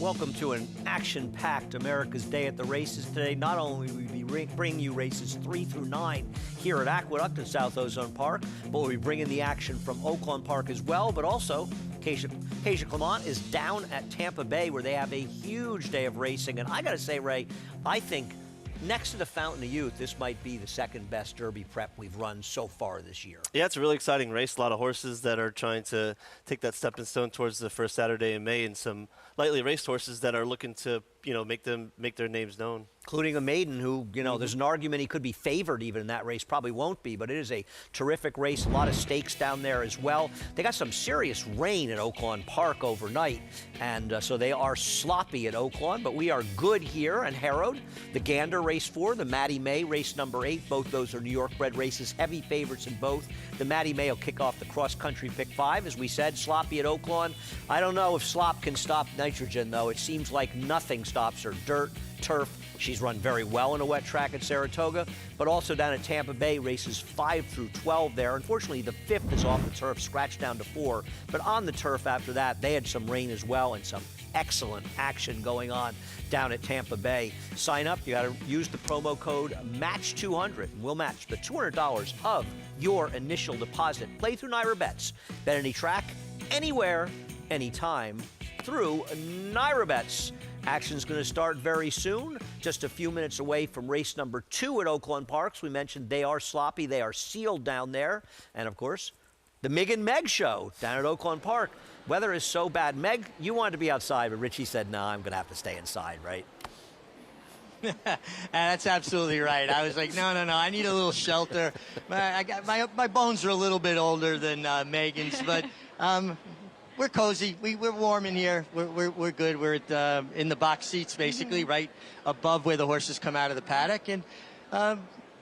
Welcome to an action-packed America's Day at the Races today. Not only will we be bringing you races 3 through 9 here at Aqueduct in South Ozone Park, but we'll be bringing the action from Oaklawn Park as well, but also Keisha Clement is down at Tampa Bay where they have a huge day of racing. And I got to say, Ray, I think next to the Fountain of Youth, this might be the second best Derby prep we've run so far this year. Yeah, it's a really exciting race. A lot of horses that are trying to take that stepping stone towards the first Saturday in May, and some lightly raced horses that are looking to, make their names known. Including a maiden who, there's an argument he could be favored even in that race. Probably won't be, but it is a terrific race. A lot of stakes down there as well. They got some serious rain at Oaklawn Park overnight, and so they are sloppy at Oaklawn, but we are good here. And Harrod, the Gander race 4, the Maddie May race number 8, both those are New York bred races, heavy favorites in both. The Maddie May will kick off the cross-country pick 5, as we said, sloppy at Oaklawn. I don't know if slop can stop nitrogen, though. It seems like nothing stops her. Dirt, turf. She's run very well in a wet track at Saratoga, but also down at Tampa Bay, races 5 through 12 there. Unfortunately, the 5th is off the turf, scratched down to 4. But on the turf after that, they had some rain as well and some excellent action going on down at Tampa Bay. Sign up. You got to use the promo code MATCH200, and we'll match the $200 of your initial deposit. Play through Naira Bets. Bet any track, anywhere, anytime through Naira Bets. Action's going to start very soon, just a few minutes away from race number 2 at Oaklawn Parks. We mentioned they are sloppy. They are sealed down there. And, of course, the Mig and Meg show down at Oaklawn Park. Weather is so bad. Meg, you wanted to be outside, but Richie said, no, I'm going to have to stay inside, right? That's absolutely right. I was like, no, I need a little shelter. My bones are a little bit older than Megan's, but we're cozy. We're warm in here. We're good. We're in the box seats, basically, right above where the horses come out of the paddock. And got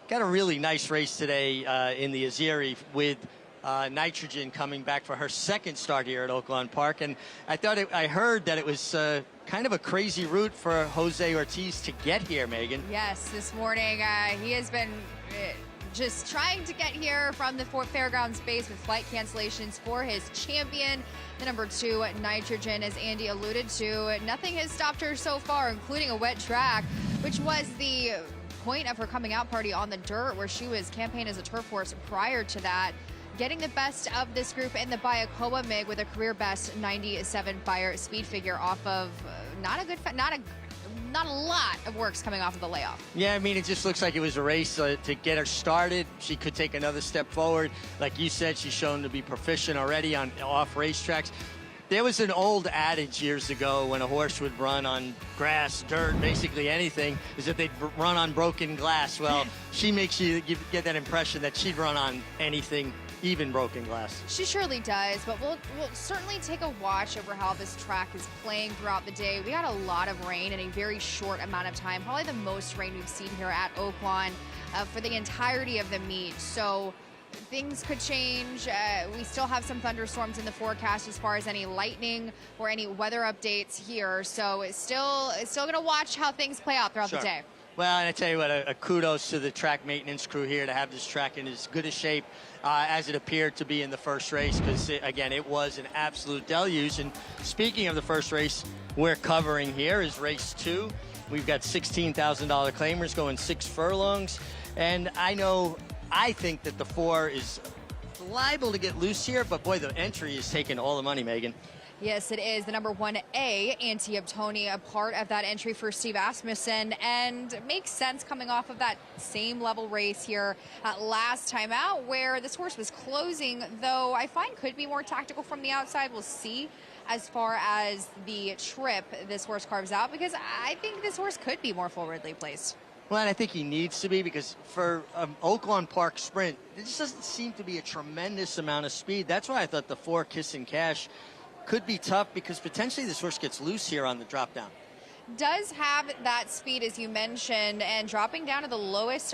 a really nice race today in the Azeri with Nitrogen coming back for her second start here at Oaklawn Park. And I heard that it was kind of a crazy route for Jose Ortiz to get here, Megan. Yes, this morning he has been just trying to get here from the fairgrounds base with flight cancellations for his champion, the number 2 Nitrogen. As Andy alluded to, nothing has stopped her so far, including a wet track, which was the point of her coming out party on the dirt, where she was campaigned as a turf horse prior to that. Getting the best of this group in the Bayakoa Mig with a career best 97 fire speed figure off of not a lot of works coming off of the layoff. Yeah, I mean, it just looks like it was a race to get her started. She could take another step forward. Like you said, she's shown to be proficient already on off racetracks. There was an old adage years ago when a horse would run on grass, dirt, basically anything, is that they'd run on broken glass. Well, she makes you get that impression that she'd run on anything, even broken glass. She surely does, but we'll certainly take a watch over how this track is playing throughout the day. We got a lot of rain in a very short amount of time, probably the most rain we've seen here at Oaklawn for the entirety of the meet. So things could change. We still have some thunderstorms in the forecast as far as any lightning or any weather updates here. So it's still going to watch how things play out throughout the day. Well, and I tell you what, a kudos to the track maintenance crew here to have this track in as good a shape as it appeared to be in the first race, because, again, it was an absolute deluge. And speaking of the first race we're covering here is race 2. We've got $16,000 claimers going 6 furlongs. And I think that the 4 is liable to get loose here, but boy, the entry is taking all the money, Megan. Yes, it is. The number 1A, Anti-Tony, a part of that entry for Steve Asmussen, and it makes sense coming off of that same level race here last time out, where this horse was closing, though I find could be more tactical from the outside. We'll see as far as the trip this horse carves out, because I think this horse could be more forwardly placed. Well, and I think he needs to be, because for Oaklawn Park Sprint, there just doesn't seem to be a tremendous amount of speed. That's why I thought the 4 Kissin' Cash could be tough, because potentially this horse gets loose here on the drop down. Does have that speed, as you mentioned, and dropping down to the lowest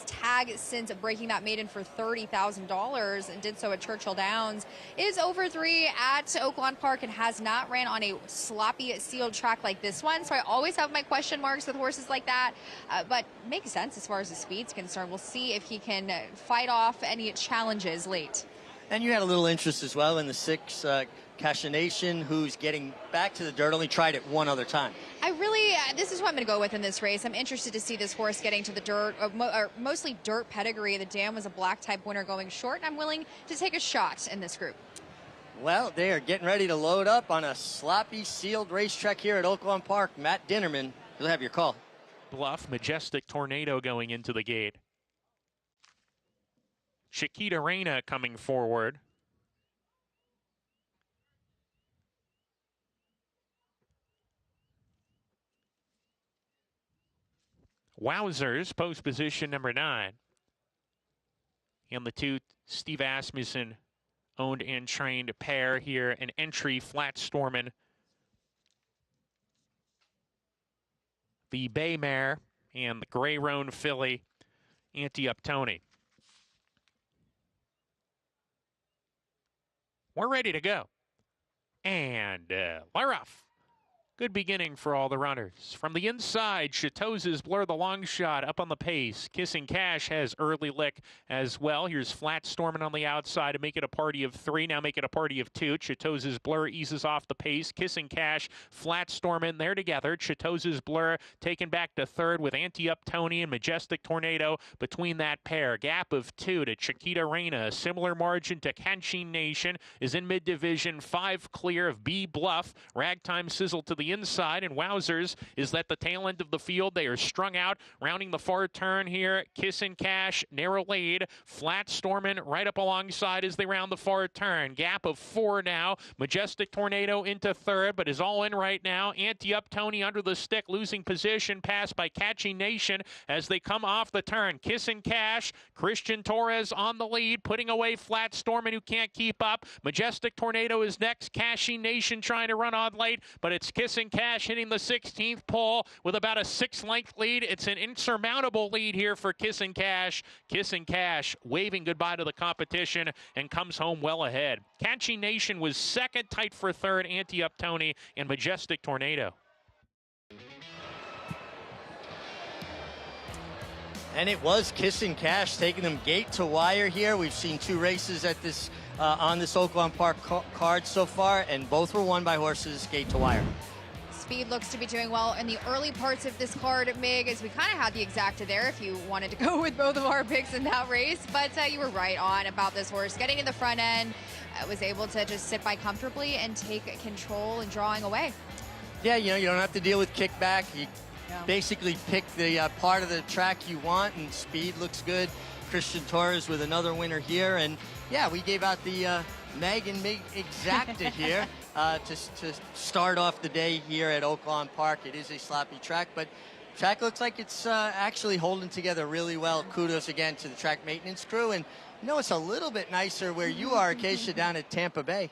tag since breaking that maiden for $30,000, and did so at Churchill Downs, is over 3 at Oaklawn Park and has not ran on a sloppy sealed track like this one. So I always have my question marks with horses like that, but makes sense as far as the speed's concerned. We'll see if he can fight off any challenges late. And you had a little interest as well in the 6 Cashination, who's getting back to the dirt, only tried it one other time. This is what I'm going to go with in this race. I'm interested to see this horse getting to the dirt, or mostly dirt pedigree. The Dam was a black type winner going short, and I'm willing to take a shot in this group. Well, they are getting ready to load up on a sloppy sealed racetrack here at Oaklawn Park. Matt Dinnerman, you'll have your call. Bluff, Majestic Tornado going into the gate. Chiquita Reina coming forward. Wowzers, post position number 9. And the two Steve Asmussen owned and trained pair here, an entry Flat Stormin'. The Bay Mare and the Gray Roan filly, Ante-Up Tony. We're ready to go. And we're off. Good beginning for all the runners. From the inside, Chateau's Blur the long shot up on the pace. Kissing Cash has early lick as well. Here's Flat Stormin' on the outside to make it a party of 3. Now make it a party of 2. Chateau's Blur eases off the pace. Kissing Cash, Flat Stormin', they're together. Chateau's Blur taken back to 3rd with Ante-Up Tony and Majestic Tornado between that pair. Gap of 2 to Chiquita Reina. A similar margin to Cashination is in mid-division. 5 clear of B Bluff. Ragtime Sizzle to the inside, and Wowzers is at the tail end of the field. They are strung out, rounding the far turn here. Kissin' Cash, narrow lead. Flat Stormin' right up alongside as they round the far turn. Gap of 4 now. Majestic Tornado into 3rd, but is all in right now. Ante-Up Tony under the stick, losing position. Passed by Cashination as they come off the turn. Kissin' Cash, Christian Torres on the lead, putting away Flat Stormin', who can't keep up. Majestic Tornado is next. Cashination trying to run on late, but it's Kissin' Cash hitting the 16th pole with about a 6-length lead. It's an insurmountable lead here for Kissin' Cash. Kissin' Cash waving goodbye to the competition and comes home well ahead. Cashination was 2nd, tight for 3rd, Ante-Up Tony and Majestic Tornado. And it was Kissin' Cash taking them gate to wire here. We've seen 2 races at this on this Oaklawn Park card so far, and both were won by horses gate to wire. Speed looks to be doing well in the early parts of this card, Mig, as we kind of had the exacta there if you wanted to go with both of our picks in that race. But you were right on about this horse. Getting in the front end, was able to just sit by comfortably and take control and drawing away. Yeah, you know, you don't have to deal with kickback. You basically pick the part of the track you want, and Speed looks good. Christian Torres with another winner here. And yeah, we gave out the Meg and Mig exacta here. To start off the day here at Oaklawn Park. It is a sloppy track, but track looks like it's actually holding together really well. Kudos again to the track maintenance crew. And you know, it's a little bit nicer where you are, Acacia, down at Tampa Bay.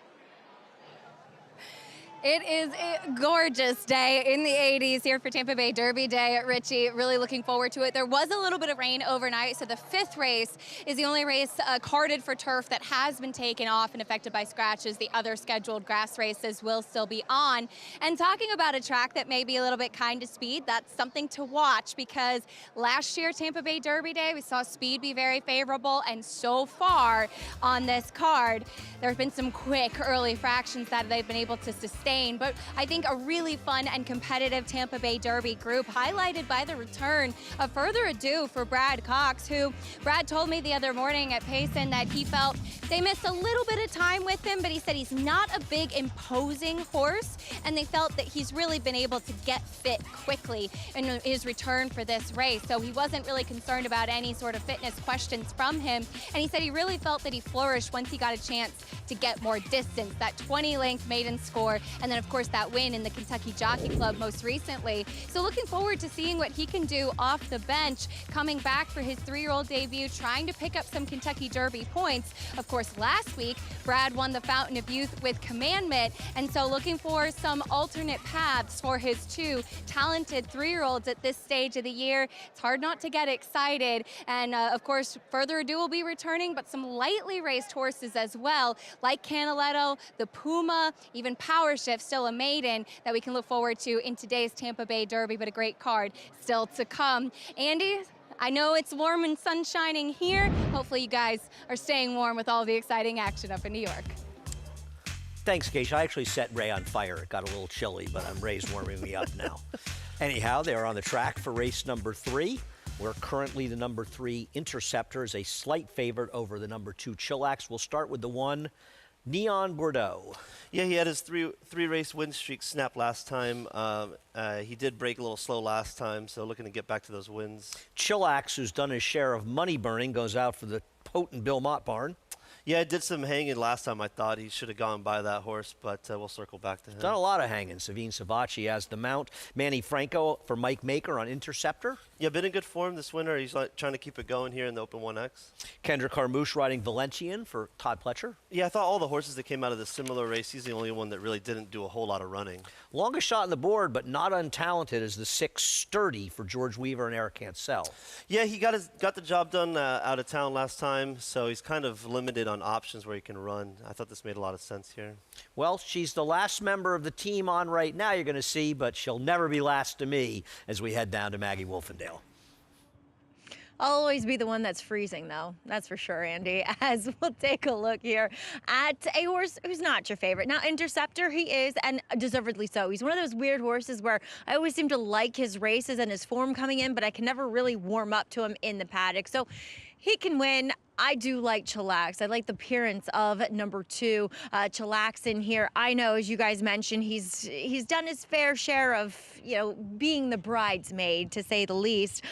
It is a gorgeous day in the 80s here for Tampa Bay Derby Day. Richie, really looking forward to it. There was a little bit of rain overnight, so the 5th race is the only race carded for turf that has been taken off and affected by scratches. The other scheduled grass races will still be on. And talking about a track that may be a little bit kind to Speed, that's something to watch, because last year, Tampa Bay Derby Day, we saw Speed be very favorable, and so far on this card, there have been some quick early fractions that they've been able to sustain. But I think a really fun and competitive Tampa Bay Derby group, highlighted by the return of Further Ado for Brad Cox, who Brad told me the other morning at Payson that he felt they missed a little bit of time with him, but he said he's not a big imposing horse, and they felt that he's really been able to get fit quickly in his return for this race. So he wasn't really concerned about any sort of fitness questions from him, and he said he really felt that he flourished once he got a chance to get more distance. That 20-length maiden score, and then of course that win in the Kentucky Jockey Club most recently. So looking forward to seeing what he can do off the bench, coming back for his 3-year-old debut, trying to pick up some Kentucky Derby points. Of course, last week, Brad won the Fountain of Youth with Commandment, and so looking for some alternate paths for his 2 talented 3-year-olds at this stage of the year. It's hard not to get excited, and of course, Further Ado will be returning, but some lightly raced horses as well, like Canaletto, the Puma, even Power Shift, still a maiden that we can look forward to in today's Tampa Bay Derby, but a great card still to come. Andy, I know it's warm and sun shining here. Hopefully you guys are staying warm with all the exciting action up in New York. Thanks, Gage. I actually set Ray on fire. It got a little chilly, but Ray's warming me up now. Anyhow, they are on the track for race number 3. Where currently the number 3 Interceptor is a slight favorite over the number 2 Chillax. We'll start with the 1 Neon Bordeaux. Yeah, he had his three race win streak snap last time. He did break a little slow last time, so looking to get back to those wins. Chillax, who's done his share of money burning, goes out for the potent Bill Mott barn. Yeah, it did some hanging last time. I thought he should have gone by that horse, but we'll circle back to him. Done a lot of hanging. Savine Savacci has the mount. Manny Franco for Mike Maker on Interceptor. Yeah, been in good form this winter. He's trying to keep it going here in the Open 1X. Kendrick Carmouche riding Valentian for Todd Pletcher. Yeah, I thought all the horses that came out of the similar race, he's the only one that really didn't do a whole lot of running. Longest shot on the board, but not untalented, is the 6 Sturdy for George Weaver and Eric Cancel. Yeah, he got the job done out of town last time, so he's kind of limited on options where he can run. I thought this made a lot of sense here. Well, she's the last member of the team on right now, you're going to see, but she'll never be last to me as we head down to Maggie Wolfendale. I'll always be the one that's freezing, though. That's for sure, Andy, as we'll take a look here at a horse who's not your favorite. Now, Interceptor, he is, and deservedly so. He's one of those weird horses where I always seem to like his races and his form coming in, but I can never really warm up to him in the paddock. So he can win. I do like Chillax. I like the appearance of number 2 Chillax in here. I know, as you guys mentioned, he's done his fair share of, being the bridesmaid, to say the least,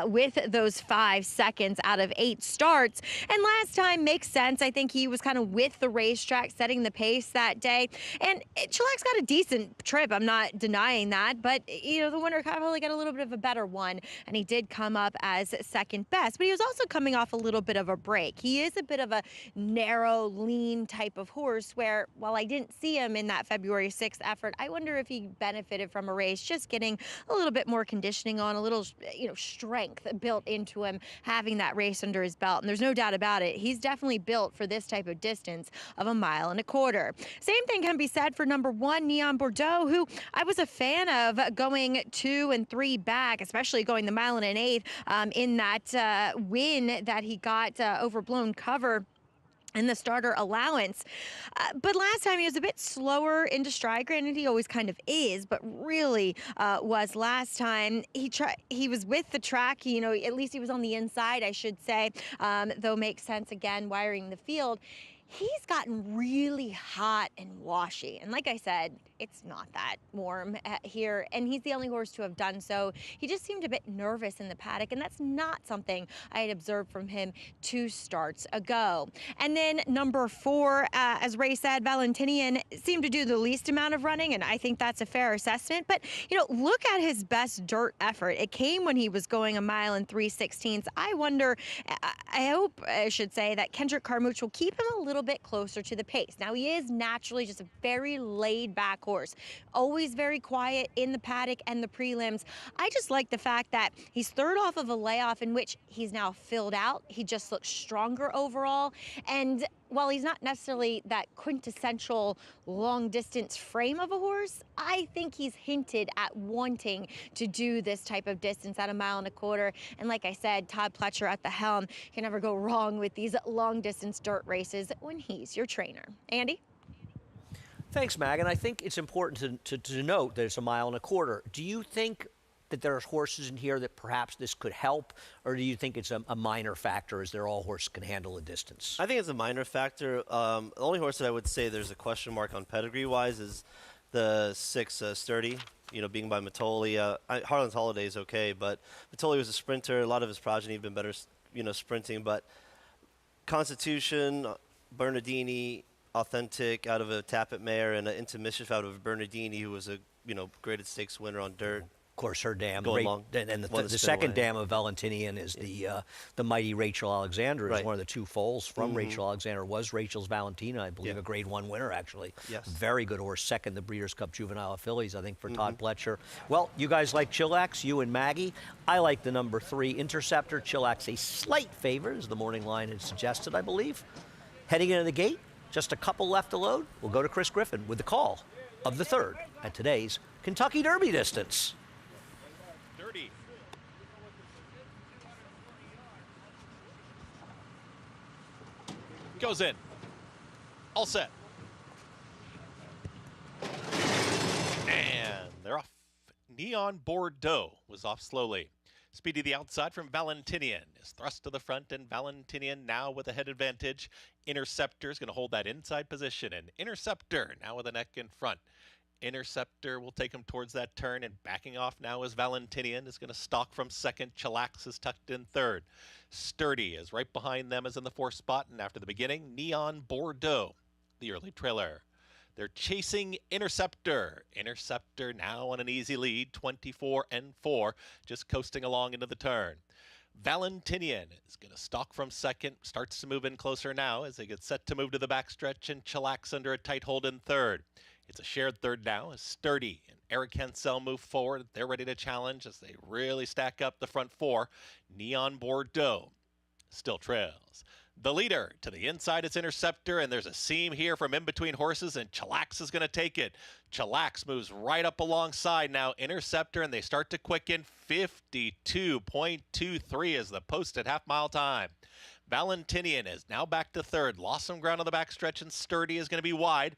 with those 5 seconds out of 8 starts. And last time makes sense. I think he was kind of with the racetrack, setting the pace that day. And Chillax got a decent trip. I'm not denying that. But, the winner probably got a little bit of a better one. And he did come up as second best. But he was also coming off a little bit of a break. He is a bit of a narrow, lean type of horse where, while I didn't see him in that February 6th effort, I wonder if he benefited from a race just getting a little bit more conditioning on, a little, strength built into him, having that race under his belt. And there's no doubt about it. He's definitely built for this type of distance of 1.25 miles. Same thing can be said for number 1, Neon Bordeaux, who I was a fan of going 2 and 3 back, especially going the 1.125 miles in that win that he got overblown cover in the starter allowance. But last time he was a bit slower into stride. Granted, he always kind of is, but really was last time. He was with the track, at least he was on the inside, I should say, though makes sense again, wiring the field. He's gotten really hot and washy. And like I said, it's not that warm here. And he's the only horse to have done so. He just seemed a bit nervous in the paddock. And that's not something I had observed from him 2 starts ago. And then number 4, as Ray said, Valentinian seemed to do the least amount of running. And I think that's a fair assessment. But, look at his best dirt effort. It came when he was going 1 mile and 3/16. I wonder, I hope I should say, that Kendrick Carmouche will keep him a little bit closer to the pace. Now, he is naturally just a very laid-back horse, always very quiet in the paddock and the prelims. I just like the fact that he's third off of a layoff in which he's now filled out. He just looks stronger overall. And while he's not necessarily that quintessential long-distance frame of a horse, I think he's hinted at wanting to do this type of distance at 1.25 miles. And like I said, Todd Pletcher at the helm can never go wrong with these long-distance dirt races when he's your trainer. Andy? Thanks, Mag. And I think it's important to note that it's 1.25 miles. Do you think that there's horses in here that perhaps this could help, or do you think it's a minor factor as they're all horses can handle a distance? I think it's a minor factor. The only horse that I would say there's a question mark on pedigree-wise is the 6 Sturdy, being by Matoli. Harlan's Holiday is okay, but Matoli was a sprinter. A lot of his progeny have been better, sprinting. But Constitution, Bernardini, Authentic out of a Tappet mare, and an Into Mischief out of Bernardini, who was a graded stakes winner on dirt. Of course, her dam, long, and the second dam of Valentinian is the mighty Rachel Alexander. Is one of the 2 foals from Rachel Alexander. Was Rachel's Valentina, I believe, a Grade 1 winner actually. Yes. Very good horse, second the Breeders' Cup Juvenile Fillies, I think, for Todd Pletcher. Well, you guys like Chillax, you and Maggie. I like the number 3 Interceptor. Chillax a slight favorite, as the morning line had suggested, I believe. Heading into the gate, just a couple left to load. We'll go to Chris Griffin with the call of the 3rd at today's Kentucky Derby distance. Goes in. All set. Neon Bordeaux was off slowly. Speed to the outside from Valentinian is thrust to the front, and Valentinian now with a head advantage. Interceptor is going to hold that inside position, and Interceptor now with a neck in front. Interceptor will take him towards that turn, and backing off now is Valentinian is going to stalk from second. Chillax is tucked in third. Sturdy is right behind them as in the fourth spot, and after the beginning, Neon Bordeaux, the early trailer. They're chasing Interceptor. Interceptor now on an easy lead, 24-4, just coasting along into the turn. Valentinian is going to stalk from second, starts to move in closer now as they get set to move to the backstretch, and Chillax under a tight hold in third. It's a shared third now as Sturdy and Eric Hansel move forward. They're ready to challenge as they really stack up the front four. Neon Bordeaux still trails. The leader to the inside is Interceptor, and there's a seam here from in between horses, and Chillax is going to take it. Chillax moves right up alongside now Interceptor, and they start to quicken. 52.23 is the posted half-mile time. Valentinian is now back to third. Lost some ground on the backstretch, and Sturdy is going to be wide.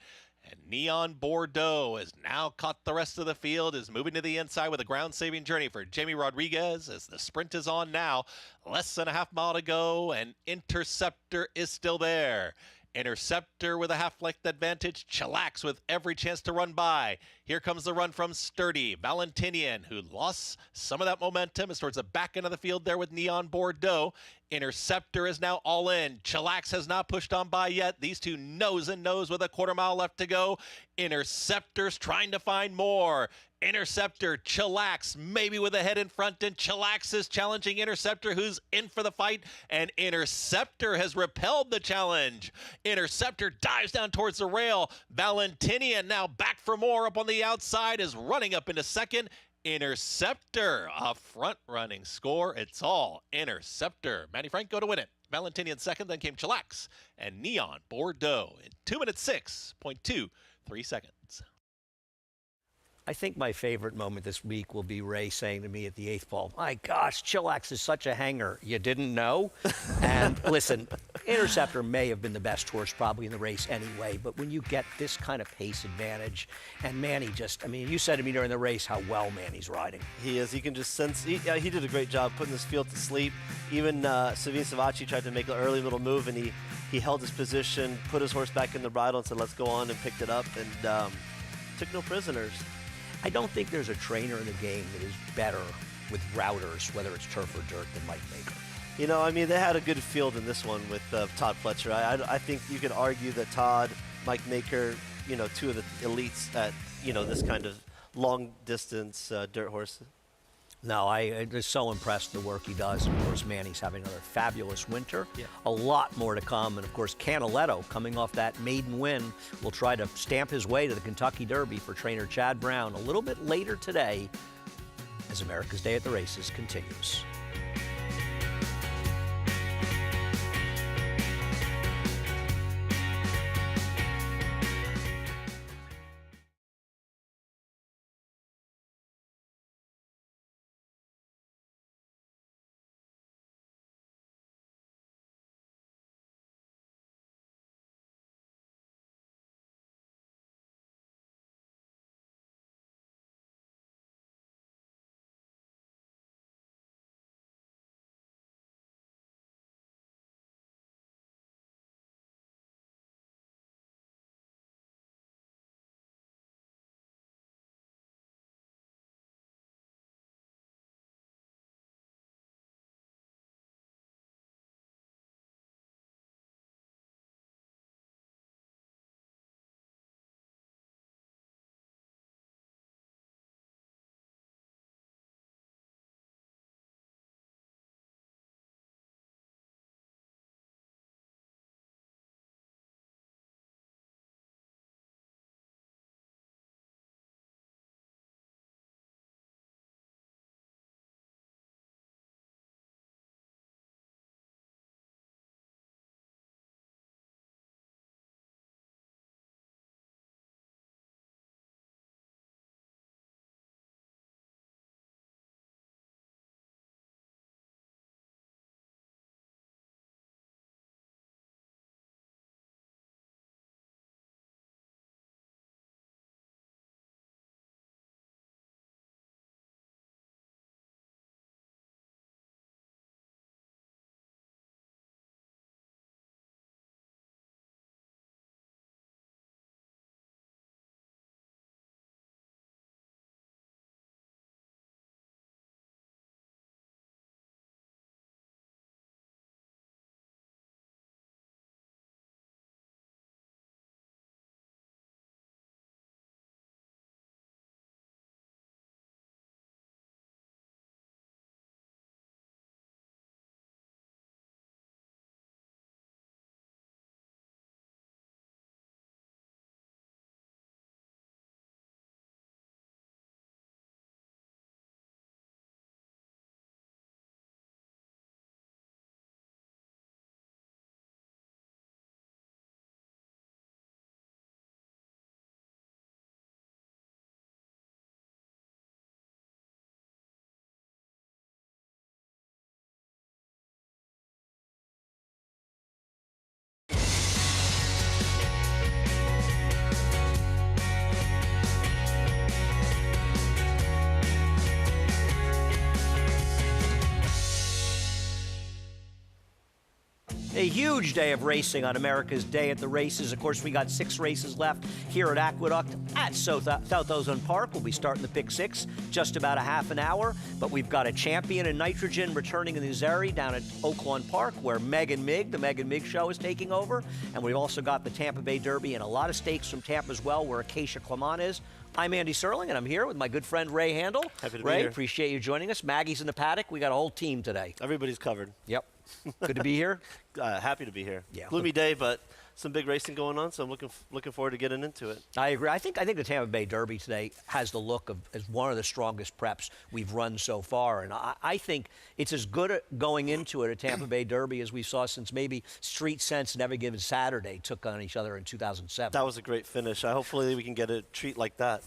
And Neon Bordeaux has now caught the rest of the field, is moving to the inside with a ground-saving journey for Jamie Rodriguez as the sprint is on now. Less than a half mile to go, and Interceptor is still there. Interceptor with a half-length advantage. Chillax with every chance to run by. Here comes the run from Sturdy. Valentinian, who lost some of that momentum, is towards the back end of the field there with Neon Bordeaux. Interceptor is now all in. Chillax has not pushed on by yet. These two nose and nose with a quarter mile left to go. Interceptor's trying to find more. Interceptor, Chillax, maybe with a head in front, and Chillax is challenging Interceptor, who's in for the fight, and Interceptor has repelled the challenge. Interceptor dives down towards the rail. Valentinian now back for more up on the outside, is running up into second. Interceptor, a front-running score. It's all Interceptor. Manny Franco to win it. Valentinian second, then came Chillax and Neon Bordeaux in 2 minutes 6.23 seconds. I think my favorite moment this week will be Ray saying to me at the 8th ball, my gosh, Chillax is such a hanger. You didn't know? And listen, Interceptor may have been the best horse probably in the race anyway, but when you get this kind of pace advantage, and Manny just, I mean, you said to me during the race how well Manny's riding. He is. He can just sense. He did a great job putting this field to sleep. Even Savine Savachi tried to make an early little move, and he held his position, put his horse back in the bridle and said, let's go on, and picked it up, and took no prisoners. I don't think there's a trainer in the game that is better with routers, whether it's turf or dirt, than Mike Maker. You know, I mean, they had a good field in this one with Todd Fletcher. I think you could argue that Todd, Mike Maker, you know, two of the elites at, you know, this kind of long-distance dirt horse. No, I'm just so impressed with the work he does. Of course, Manny's having another fabulous winter. Yeah. A lot more to come. And, of course, Canaletto, coming off that maiden win, will try to stamp his way to the Kentucky Derby for trainer Chad Brown a little bit later today as America's Day at the Races continues. a huge day of racing on America's Day at the Races. Of course, we got 6 races left here at Aqueduct at South Ozone Park. We'll be starting the pick 6 just about a half an hour. But we've got a champion in nitrogen returning in the Azeri down at Oaklawn Park, where Megan Mig, the Megan Mig Show, is taking over. And we've also got the Tampa Bay Derby and a lot of stakes from Tampa as well, where Acacia Clement is. I'm Andy Serling, and I'm here with my good friend Ray Handel. Happy to Ray, be here. appreciate you joining us. Maggie's in the paddock. We got a whole team today. Everybody's covered. Yep. Good to be here. Happy to be here. Yeah. Gloomy day, but some big racing going on, so I'm looking forward to getting into it. I agree. I think the Tampa Bay Derby today has the look of as one of the strongest preps we've run so far, and I think it's as good at going into it at Tampa Bay Derby as we saw since maybe Street Sense and Every Given Saturday took on each other in 2007. That was a great finish. Hopefully we can get a treat like that.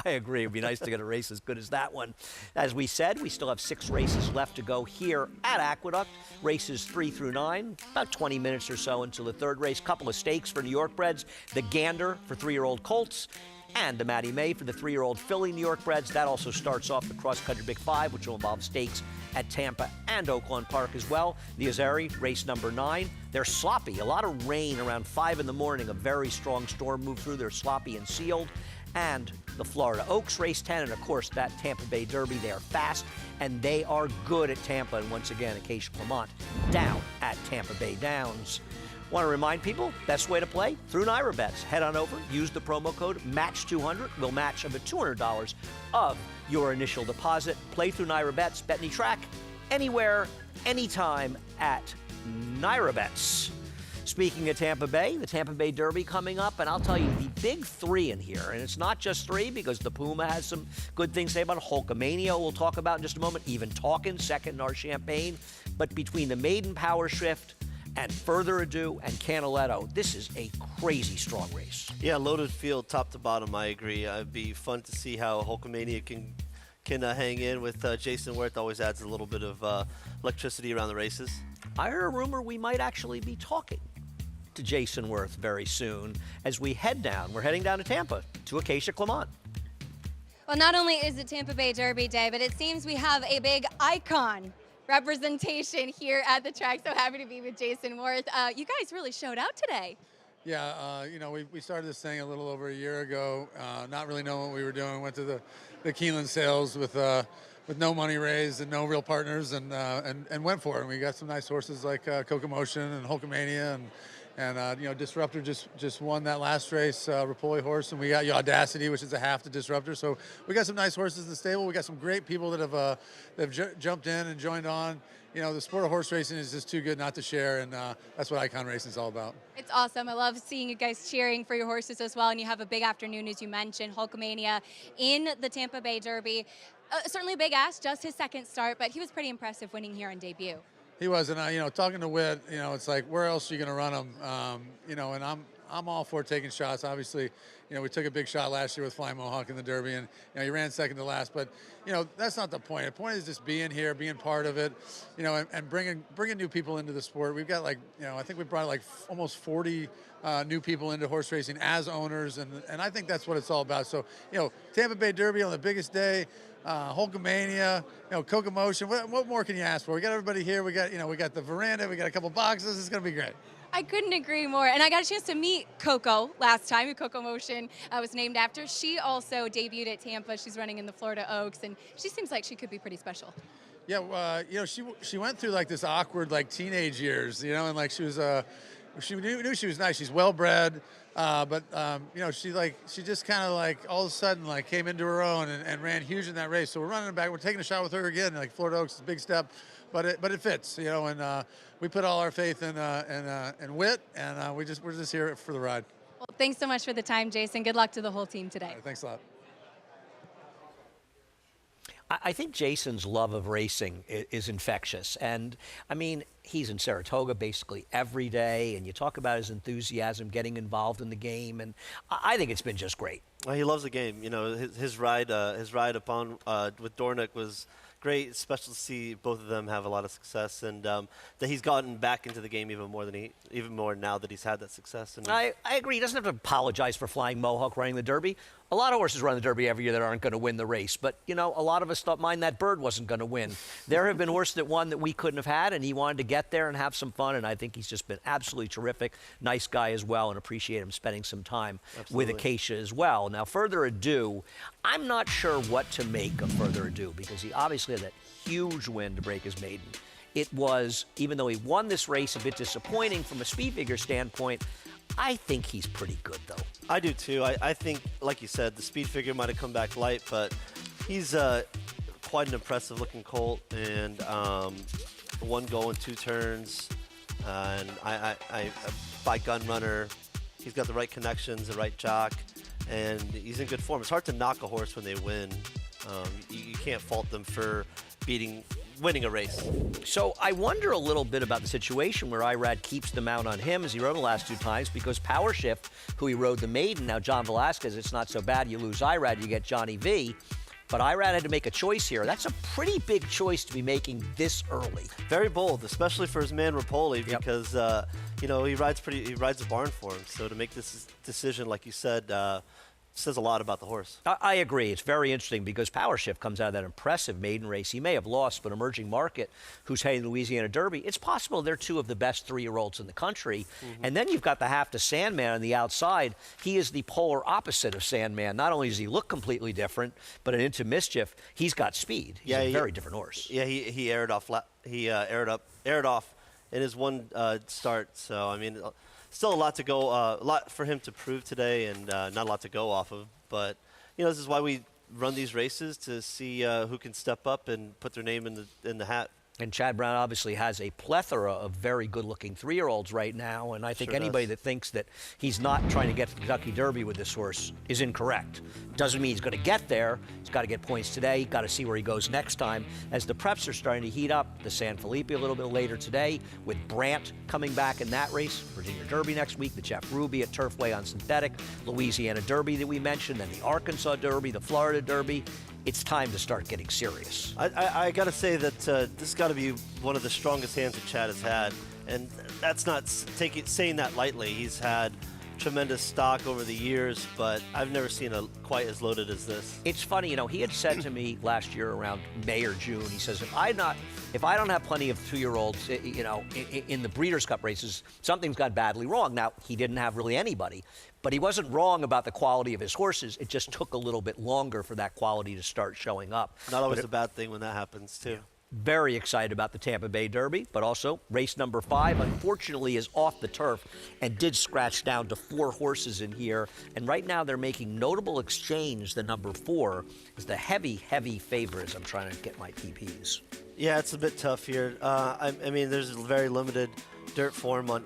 I agree. It'd be nice to get a race as good as that one. As we said, we still have 6 races left to go here at Aqueduct. Races 3 through 9, about 20 minutes or so until the 3rd race. Couple of stakes for New York breds, the Gander for 3-year-old colts, and the Maddie May for the 3-year-old filly New York breds. That also starts off the Cross Country Big 5, which will involve stakes at Tampa and Oaklawn Park as well. The Azeri, race number 9. They're sloppy. A lot of rain around 5 in the morning. A very strong storm moved through. They're sloppy and sealed. And the Florida Oaks, race 10, and of course that Tampa Bay Derby. They are fast, and they are good at Tampa. And once again, Acacia Clement down at Tampa Bay Downs. Want to remind people, best way to play, through Naira Bets. Head on over, use the promo code MATCH200. We'll match up to $200 of your initial deposit. Play through Naira Bets, bet any track, anywhere, anytime at Naira Bets. Speaking of Tampa Bay, the Tampa Bay Derby coming up, and I'll tell you the big 3 in here, and it's not just 3 because the Puma has some good things to say about it. Hulkamania we'll talk about in just a moment, even talking second in our Champagne. But between the Maiden Power Shift and Further Ado and Canaletto, this is a crazy strong race. Yeah, loaded field, top to bottom. I agree. It'd be fun to see how Hulkamania can hang in with Jason Worth. Always adds a little bit of electricity around the races. I heard a rumor we might actually be talking to Jason Worth very soon as we head down. We're heading down to Tampa to Acacia Clement. Well, not only is it Tampa Bay Derby Day, but it seems we have a big icon representation here at the track. So happy to be with Jason Worth. You guys really showed out today. Yeah, we started this thing a little over a year ago, not really knowing what we were doing. Went to the Keeneland sales with no money raised and no real partners, and went for it. And we got some nice horses like Cocomotion and Hulkamania, and Disruptor just won that last race, Rapoli horse, and we got Audacity, which is a half to Disruptor. So we got some nice horses in the stable. We got some great people that have jumped in and joined on. You know, the sport of horse racing is just too good not to share, and that's what Icon Racing is all about. It's awesome. I love seeing you guys cheering for your horses as well, and you have a big afternoon, as you mentioned, Hulkamania in the Tampa Bay Derby. Certainly a big ask, just his 2nd start, but he was pretty impressive winning here on debut. He was, and talking to Whit, it's like, where else are you going to run him? And I'm all for taking shots. Obviously, we took a big shot last year with Flying Mohawk in the Derby, and he ran 2nd to last. But that's not the point. The point is just being here, being part of it, and bringing new people into the sport. We've got I think we brought almost 40 new people into horse racing as owners, and I think that's what it's all about. So Tampa Bay Derby on the biggest day. Hulkamania, Cocomotion. What more can you ask for? We got everybody here. We got the veranda. We got a couple boxes. It's gonna be great. I couldn't agree more. And I got a chance to meet Coco last time, who Cocomotion was named after. She also debuted at Tampa. She's running in the Florida Oaks, and she seems like she could be pretty special. Yeah, she went through this awkward teenage years, and she was she knew she was nice. She's well bred. But she just kind of all of a sudden came into her own and ran huge in that race. So we're running it back. We're taking a shot with her again. Florida Oaks is a big step, but it fits, and we put all our faith in Whit, and we're just here for the ride. Well, thanks so much for the time, Jason. Good luck to the whole team today. All right, thanks a lot. I think Jason's love of racing is infectious. And, I mean, he's in Saratoga basically every day, and you talk about his enthusiasm getting involved in the game, and I think it's been just great. Well, he loves the game. His ride upon with Dornick was great. It's special to see both of them have a lot of success, and that he's gotten back into the game even more now that he's had that success. And I agree. He doesn't have to apologize for Flying Mohawk running the Derby. A lot of horses run the Derby every year that aren't going to win the race, but, you know, a lot of us thought Mind That Bird wasn't going to win. There have been horses that won that we couldn't have had, and he wanted to get there and have some fun, and I think he's just been absolutely terrific. Nice guy as well, and appreciate him spending some time with Acacia as well. Now, Further Ado, I'm not sure what to make of Further Ado, because he obviously had that huge win to break his maiden. It was, even though he won this race, a bit disappointing from a speed figure standpoint. I think he's pretty good, though. I do, too. I think, like you said, the speed figure might have come back light, but he's quite an impressive-looking colt, and one goal in 2 turns, and by gun runner. He's got the right connections, the right jock, and he's in good form. It's hard to knock a horse when they win. You can't fault them for winning a race. So I wonder a little bit about the situation where Irad keeps the mount on him, as he rode the last 2 times, because Power Shift, who he rode the maiden, now John Velasquez, it's not so bad. You lose Irad, you get Johnny V. But Irad had to make a choice here. That's a pretty big choice to be making this early. Very bold, especially for his man Rapoli, because you know, he rides the barn for him. So to make this decision, like you said, says a lot about the horse. I agree. It's very interesting because Power Shift comes out of that impressive maiden race. He may have lost, but Emerging Market, who's heading the Louisiana Derby, it's possible they're 2 of the best 3-year-olds in the country. And then you've got the half to Sandman on the outside. He is the polar opposite of Sandman. Not only does he look completely different, but Into Mischief, he's got speed. He's a very different horse. Yeah, he aired off. Aired off in his one start. So I mean, still a lot to go, a lot for him to prove today, and not a lot to go off of. But you know, this is why we run these races, to see who can step up and put their name in the hat. And Chad Brown obviously has a plethora of very good-looking 3-year-olds right now, and I think anybody that thinks that he's not trying to get to the Kentucky Derby with this horse is incorrect. Doesn't mean he's going to get there. He's got to get points today. Got to see where he goes next time. As the preps are starting to heat up, the San Felipe a little bit later today, with Brandt coming back in that race, Virginia Derby next week, the Jeff Ruby at Turfway on synthetic, Louisiana Derby that we mentioned, then the Arkansas Derby, the Florida Derby. It's time to start getting serious. I got to say that this got to be one of the strongest hands that Chad has had, and that's not saying that lightly. He's had tremendous stock over the years, but I've never seen a quite as loaded as this. It's funny, you know, he had said to me last year around May or June, he says, if I don't have plenty of 2-year-olds, you know, in the Breeders' Cup races, something's gone badly wrong. Now, he didn't have really anybody, but he wasn't wrong about the quality of his horses. It just took a little bit longer for that quality to start showing up. Not always a bad thing when that happens, too. Very excited about the Tampa Bay Derby, but also race number 5, unfortunately, is off the turf and did scratch down to 4 horses in here. And right now they're making Notable Exchange, the number 4, is the heavy favorite as I'm trying to get my TPs. Yeah, it's a bit tough here. I mean, there's very limited dirt form on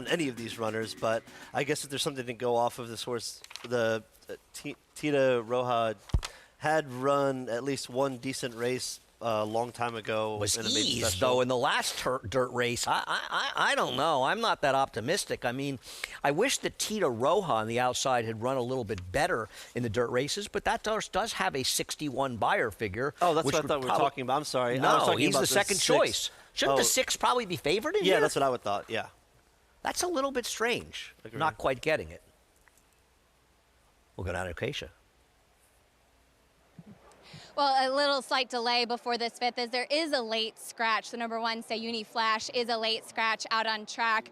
any of these runners, but I guess if there's something to go off of this horse, the Tita Roja had run at least one decent race a long time ago. Was in a eased, though, in the last dirt race. I don't know. I'm not that optimistic. I mean, I wish that Tita Roja on the outside had run a little bit better in the dirt races, but that does have a 61 buyer figure. Oh, that's what I thought we were talking about. I'm sorry. No, I was talking he's about the second choice. Shouldn't the 6 probably be favored in here? Yeah, that's what I would thought, yeah. That's a little bit strange. Agreed. Not quite getting it. We'll go down to Acacia. Well, a little slight delay before this 5th as there is a late scratch. The number 1, Sayuni Flash, is a late scratch out on track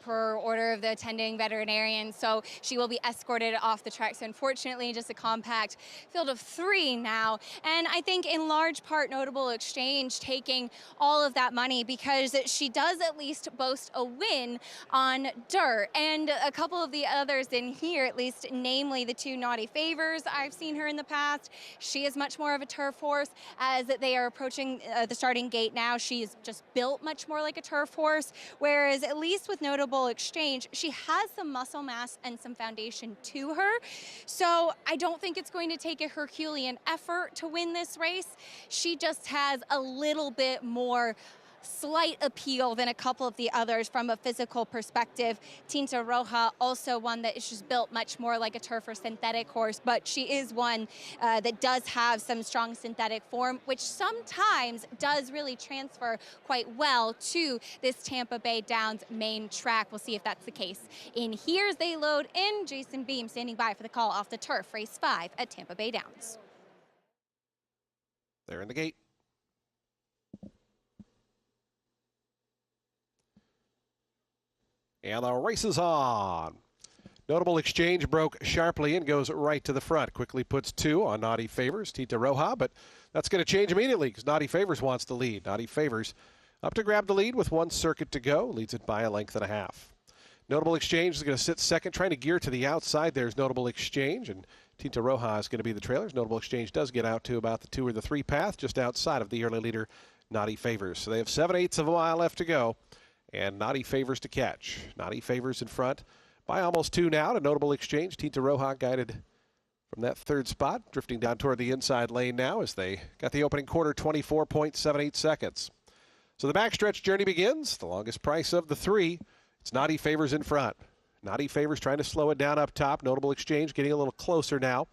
per order of the attending veterinarian. So she will be escorted off the track. So unfortunately, just a compact field of 3 now. And I think in large part, Notable Exchange taking all of that money because she does at least boast a win on dirt. And a couple of the others in here, at least, namely the 2 Naughty Favors. I've seen her in the past. She is much more of a turf horse as they are approaching the starting gate now. She is just built much more like a turf horse, whereas at least with Notable Exchange, she has some muscle mass and some foundation to her. So I don't think it's going to take a Herculean effort to win this race. She just has a little bit more slight appeal than a couple of the others from a physical perspective. Tinta Roja, also one that is just built much more like a turf or synthetic horse, but she is one that does have some strong synthetic form, which sometimes does really transfer quite well to this Tampa Bay Downs main track. We'll see if that's the case in here as they load in. Jason Beam standing by for the call off the turf, race 5 at Tampa Bay Downs. They're in the gate. And the race is on. Notable Exchange broke sharply and goes right to the front. Quickly puts 2 on Naughty Favors, Tinta Roja, but that's going to change immediately because Naughty Favors wants the lead. Naughty Favors up to grab the lead with 1 circuit to go, leads it by a length and a half. Notable Exchange is going to sit second, trying to gear to the outside. There's Notable Exchange, and Tinta Roja is going to be the trailers. Notable Exchange does get out to about the 2 or the 3 path, just outside of the early leader, Naughty Favors. So they have 7/8 of a mile left to go, and Naughty Favors to catch. Naughty Favors in front by almost 2 now to Notable Exchange. Tinta Roja guided from that 3rd spot, drifting down toward the inside lane now as they got the opening quarter, 24.78 seconds. So the backstretch journey begins. The longest price of the 3. It's Naughty Favors in front. Naughty Favors trying to slow it down up top. Notable Exchange getting a little closer now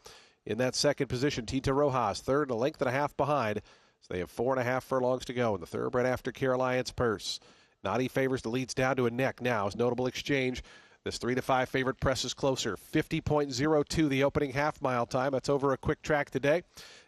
in that 2nd position. Tinta Roja's 3rd and a length and a half behind. So they have 4.5 furlongs to go in the thoroughbred after Carolines Purse. Naughty Favors the leads down to a neck now as Notable Exchange. This 3 to 5 favorite presses closer. 50.02 the opening half mile time. That's over a quick track today.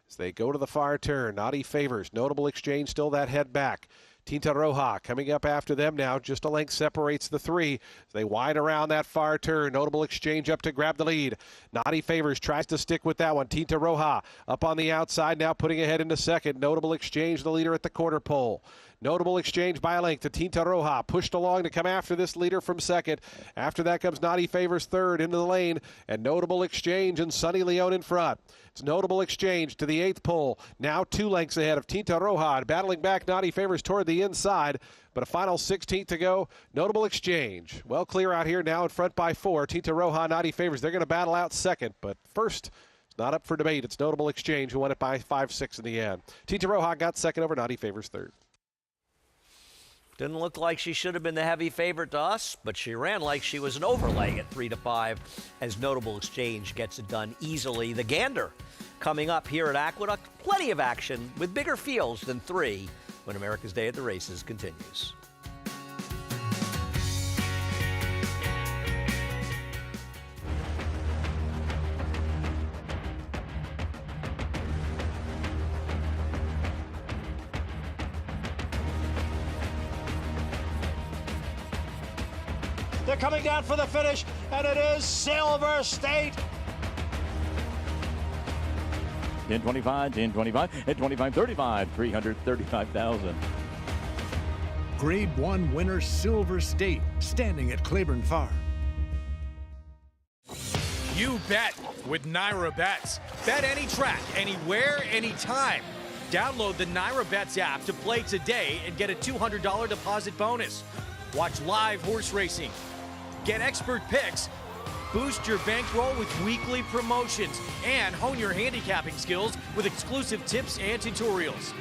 As they go to the far turn, Naughty Favors. Notable Exchange still that head back. Tinta Roja coming up after them now. Just a length separates the 3. They wide around that far turn. Notable Exchange up to grab the lead. Naughty Favors tries to stick with that one. Tinta Roja up on the outside now, putting ahead into 2nd. Notable Exchange the leader at the quarter pole. Notable Exchange by a length to Tinta Roja, pushed along to come after this leader from 2nd. After that comes Naughty Favors 3rd into the lane, and Notable Exchange and Sonny Leone in front. It's Notable Exchange to the 8th pole, now 2 lengths ahead of Tinta Roja, battling back Naughty Favors toward the inside, but a final 16th to go. Notable Exchange, well clear out here now in front by 4. Tinta Roja, Naughty Favors, they're going to battle out 2nd, but first, it's not up for debate. It's Notable Exchange who won it by 5-6 in the end. Tinta Roja got 2nd over Naughty Favors 3rd. Didn't look like she should have been the heavy favorite to us, but she ran like she was an overleg at 3 to 5 as Notable Exchange gets it done easily. The Gander coming up here at Aqueduct. Plenty of action with bigger fields than 3 when America's Day at the Races continues. They're coming down for the finish, and it is Silver State. 10-25, 10-25, at 25-35, 335,000. Grade 1 winner Silver State, standing at Claiborne Farm. You bet with Naira Bets. Bet any track, anywhere, anytime. Download the Naira Bets app to play today and get a $200 deposit bonus. Watch live horse racing. Get expert picks, boost your bankroll with weekly promotions, and hone your handicapping skills with exclusive tips and tutorials.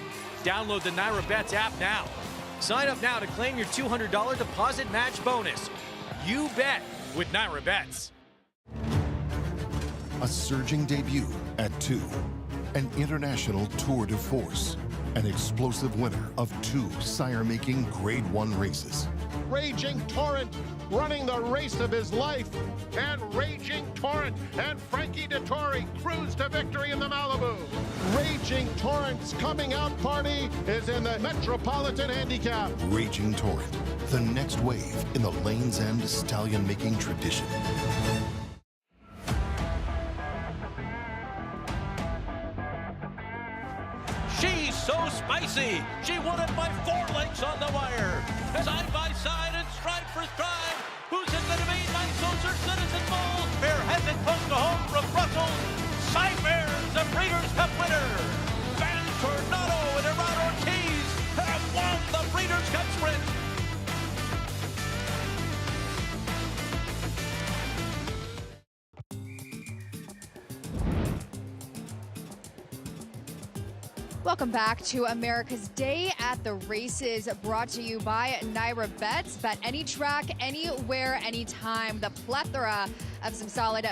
Download the Naira Bets app now. Sign up now to claim your $200 deposit match bonus. You bet with Naira Bets. A surging debut at 2, an international tour de force, an explosive winner of 2 sire-making Grade 1 races. Raging Torrent running the race of his life, and Raging Torrent and Frankie Dettori cruise to victory in the Malibu. Raging Torrent's coming out party is in the Metropolitan Handicap. Raging Torrent, the next wave in the Lane's End stallion-making tradition. She's so spicy. She won it by 4 lengths on the wire. Side by side and stride for stride. Who's it going to be? Nice Soldier, Citizen Bull. Fair has it close to home from Brussels. Cyfair's the Breeders' Cup winner. Van Tornado and Gerard Ortiz have won the Breeders' Cup Sprint. Welcome back to America's Day at the Races, brought to you by Naira Bets. Bet any track, anywhere, anytime. The plethora of some solid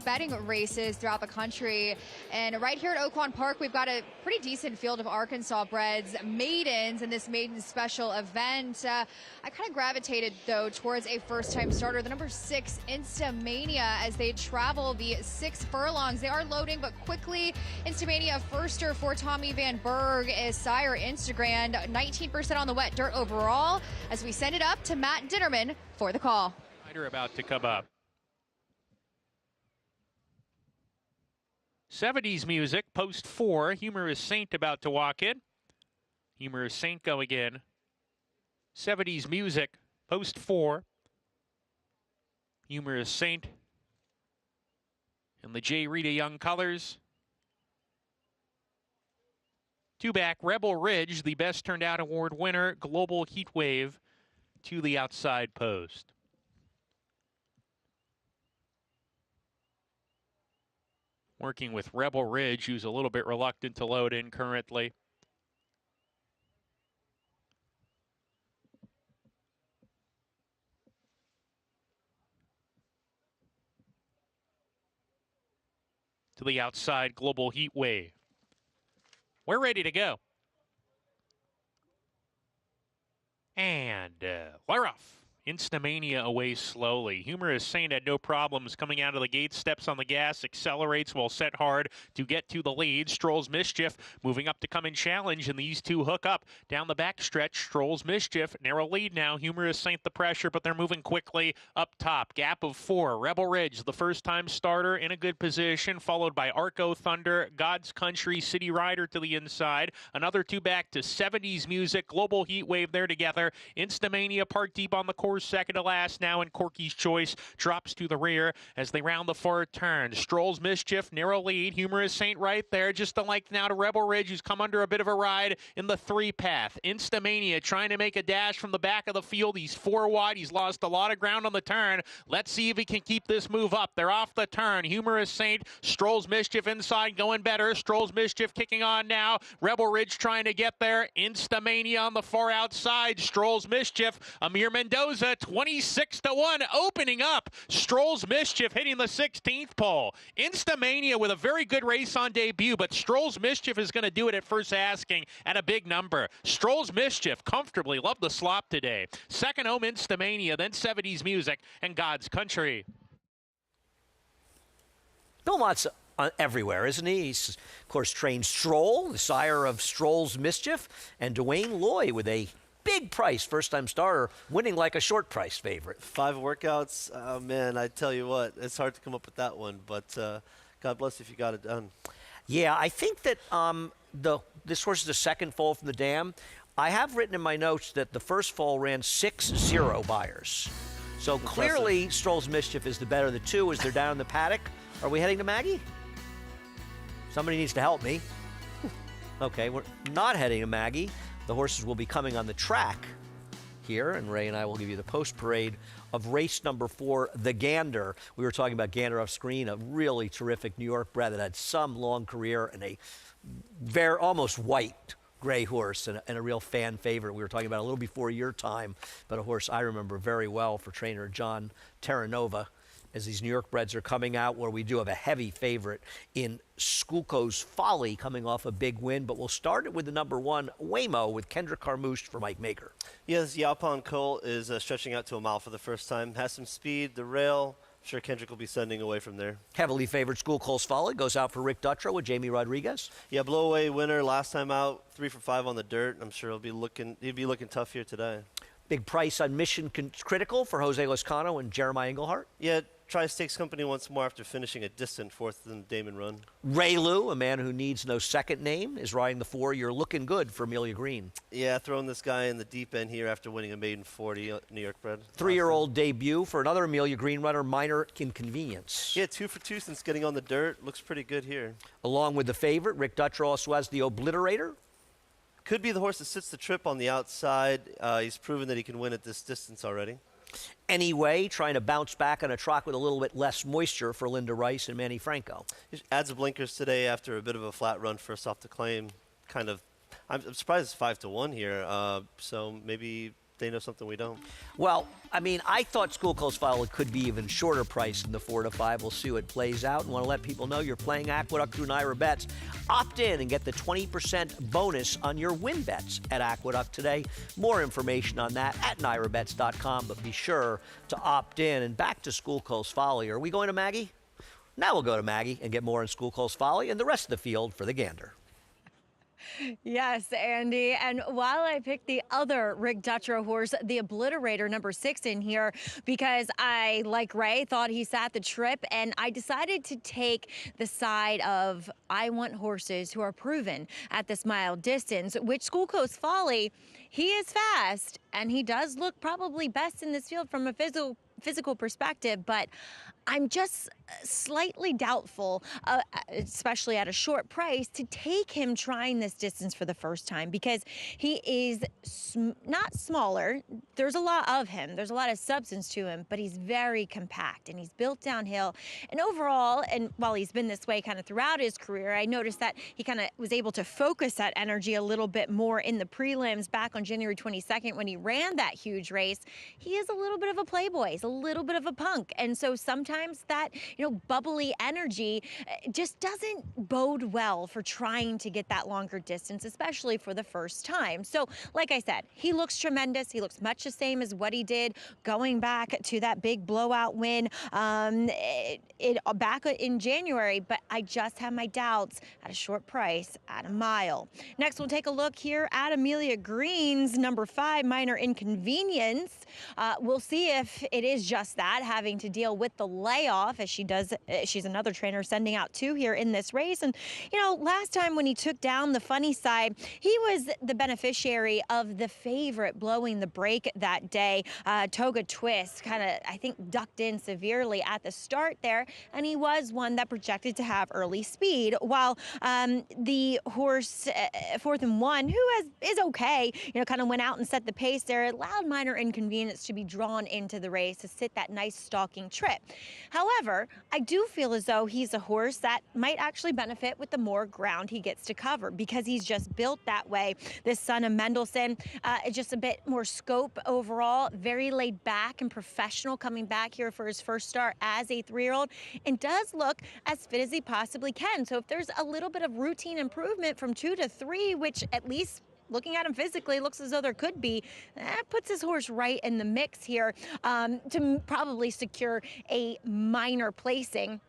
betting races throughout the country. And right here at Oaklawn Park, we've got a pretty decent field of Arkansas breds, maidens, in this maiden special event. I kind of gravitated, though, towards a first-time starter, the number 6, Instamania, as they travel the 6 furlongs. They are loading, but quickly, Instamania firster for Tommy Van Berg is sire Instagram, 19% on the wet dirt overall, as we send it up to Matt Ditterman for the call. Rider about to come up. 70s music, post 4. Humorous Saint about to walk in. Humorous Saint going in. 70s music, post 4. Humorous Saint in the J. Rita Young colors. 2-back Rebel Ridge, the Best Turned Out Award winner, Global Heat Wave to the outside post. Working with Rebel Ridge, who's a little bit reluctant to load in currently. To the outside, Global Heat Wave. We're ready to go. And we're off. Instamania away slowly. Humorous Saint had no problems coming out of the gate, steps on the gas, accelerates while set hard to get to the lead. Stroll's Mischief moving up to come and challenge, and these two hook up down the backstretch. Stroll's Mischief, narrow lead now. Humorous Saint the pressure, but they're moving quickly up top. Gap of 4. Rebel Ridge, the first-time starter, in a good position, followed by Arco Thunder, God's Country, City Rider to the inside. Another 2 back to 70s music. Global Heat Wave there together. Instamania part deep on the course, second to last now, and Corky's Choice drops to the rear as they round the far turn. Stroll's Mischief, narrow lead. Humorous Saint right there, just the length now to Rebel Ridge, who's come under a bit of a ride in the 3 path. Instamania trying to make a dash from the back of the field. He's 4 wide. He's lost a lot of ground on the turn. Let's see if he can keep this move up. They're off the turn. Humorous Saint, Stroll's Mischief inside, going better. Stroll's Mischief kicking on now. Rebel Ridge trying to get there. Instamania on the far outside. Stroll's Mischief, Amir Mendoza, 26-1, opening up. Stroll's Mischief hitting the 16th pole. Instamania with a very good race on debut, but Stroll's Mischief is going to do it at first asking at a big number. Stroll's Mischief comfortably, love the slop today. Second home, Instamania, then 70s music and God's Country. Belmont's everywhere, isn't he? He's, of course, trained Stroll, the sire of Stroll's Mischief, and Dwayne Loy with a big price, first-time starter, winning like a short price favorite. 5 workouts, oh man, I tell you what, it's hard to come up with that one, but God bless if you got it done. Yeah, I think that this horse is the second foal from the dam. I have written in my notes that the first foal ran 6-0 buyers. So clearly, Stroll's Mischief is the better of the two as they're down in the paddock. Are we heading to Maggie? Somebody needs to help me. Okay, we're not heading to Maggie. The horses will be coming on the track here, and Ray and I will give you the post-parade of race number 4, the Gander. We were talking about Gander off screen, a really terrific New York bred that had some long career and a very almost white gray horse and a real fan favorite. We were talking about a little before your time, but a horse I remember very well for trainer John Terranova. As these New York breds are coming out, where we do have a heavy favorite in Skulko's Folly coming off a big win. But we'll start it with the number 1, Waymo, with Kendrick Carmouche for Mike Maker. Yes, Yaupon Cole is stretching out to a mile for the first time. Has some speed, the rail. I'm sure Kendrick will be sending away from there. Heavily favored Skulko's Folly goes out for Rick Dutrow with Jamie Rodriguez. Yeah, blow-away winner last time out, 3 for 5 on the dirt. I'm sure he'd be looking tough here today. Big price on Mission Critical for Jose Lozcano and Jeremiah Englehart. Yeah, Tri-Stakes Company once more after finishing a distant 4th in the Damon Run. Ray Lou, a man who needs no second name, is riding the 4. You're looking good for Amelia Green. Yeah, throwing this guy in the deep end here after winning a maiden 40 New York bred. 3-year-old debut for another Amelia Green runner, Minor Inconvenience. Yeah, 2 for 2 since getting on the dirt. Looks pretty good here. Along with the favorite, Rick Dutrow also has the Obliterator. Could be the horse that sits the trip on the outside. He's proven that he can win at this distance already. Anyway, trying to bounce back on a track with a little bit less moisture for Linda Rice and Manny Franco. He adds the blinkers today after a bit of a flat run first off the claim. kind of, I'm surprised it's 5-1 here. So maybe they know something we don't. Well, I mean, I thought School Close Follow could be even shorter price than the 4 to 5. We'll see what plays out. And want to let people know you're playing Aqueduct through Naira Bets. Opt in and get the 20% bonus on your win bets at Aqueduct today. More information on that at NairaBets.com, but be sure to opt in. And back to School Close Folly. Are we going to Maggie? Now we'll go to Maggie and get more on School Close Folly and the rest of the field for the Gander. Yes, Andy. And while I picked the other Rick Dutrow horse, the Obliterator, number 6 in here, because I, like Ray, thought he sat the trip, and I decided to take the side of I want horses who are proven at this mile distance, which School Close Folly, he is fast, and he does look probably best in this field from a physical perspective, but I'm just slightly doubtful, especially at a short price, to take him trying this distance for the first time, because he is not smaller. There's a lot of him. There's a lot of substance to him, but he's very compact and he's built downhill. And overall, and while he's been this way kind of throughout his career, I noticed that he kind of was able to focus that energy a little bit more in the prelims back on January 22nd when he ran that huge race. He is a little bit of a playboy. He's a little bit of a punk. And so sometimes that, bubbly energy just doesn't bode well for trying to get that longer distance, especially for the first time. So, like I said, he looks tremendous. He looks much the same as what he did going back to that big blowout win back in January, but I just have my doubts at a short price at a mile. Next, we'll take a look here at Amelia Green's number 5, Minor Inconvenience. We'll see if it is just that, having to deal with the layoff, as she does. She's another trainer sending out 2 here in this race. And, last time when he took down the funny side, he was the beneficiary of the favorite blowing the brake that day. Toga Twist kind of, I think, ducked in severely at the start there, and he was one that projected to have early speed, while the horse 4th and 1, who is okay, kind of went out and set the pace there, allowed Minor Inconvenience to be drawn into the race to sit that nice stalking trip. However, I do feel as though he's a horse that might actually benefit with the more ground he gets to cover, because he's just built that way. This son of Mendelssohn, just a bit more scope overall, very laid back and professional, coming back here for his first start as a 3-year-old, and does look as fit as he possibly can. So if there's a little bit of routine improvement from 2 to 3, which at least looking at him physically looks as though there could be, that puts his horse right in the mix here to probably secure a minor placing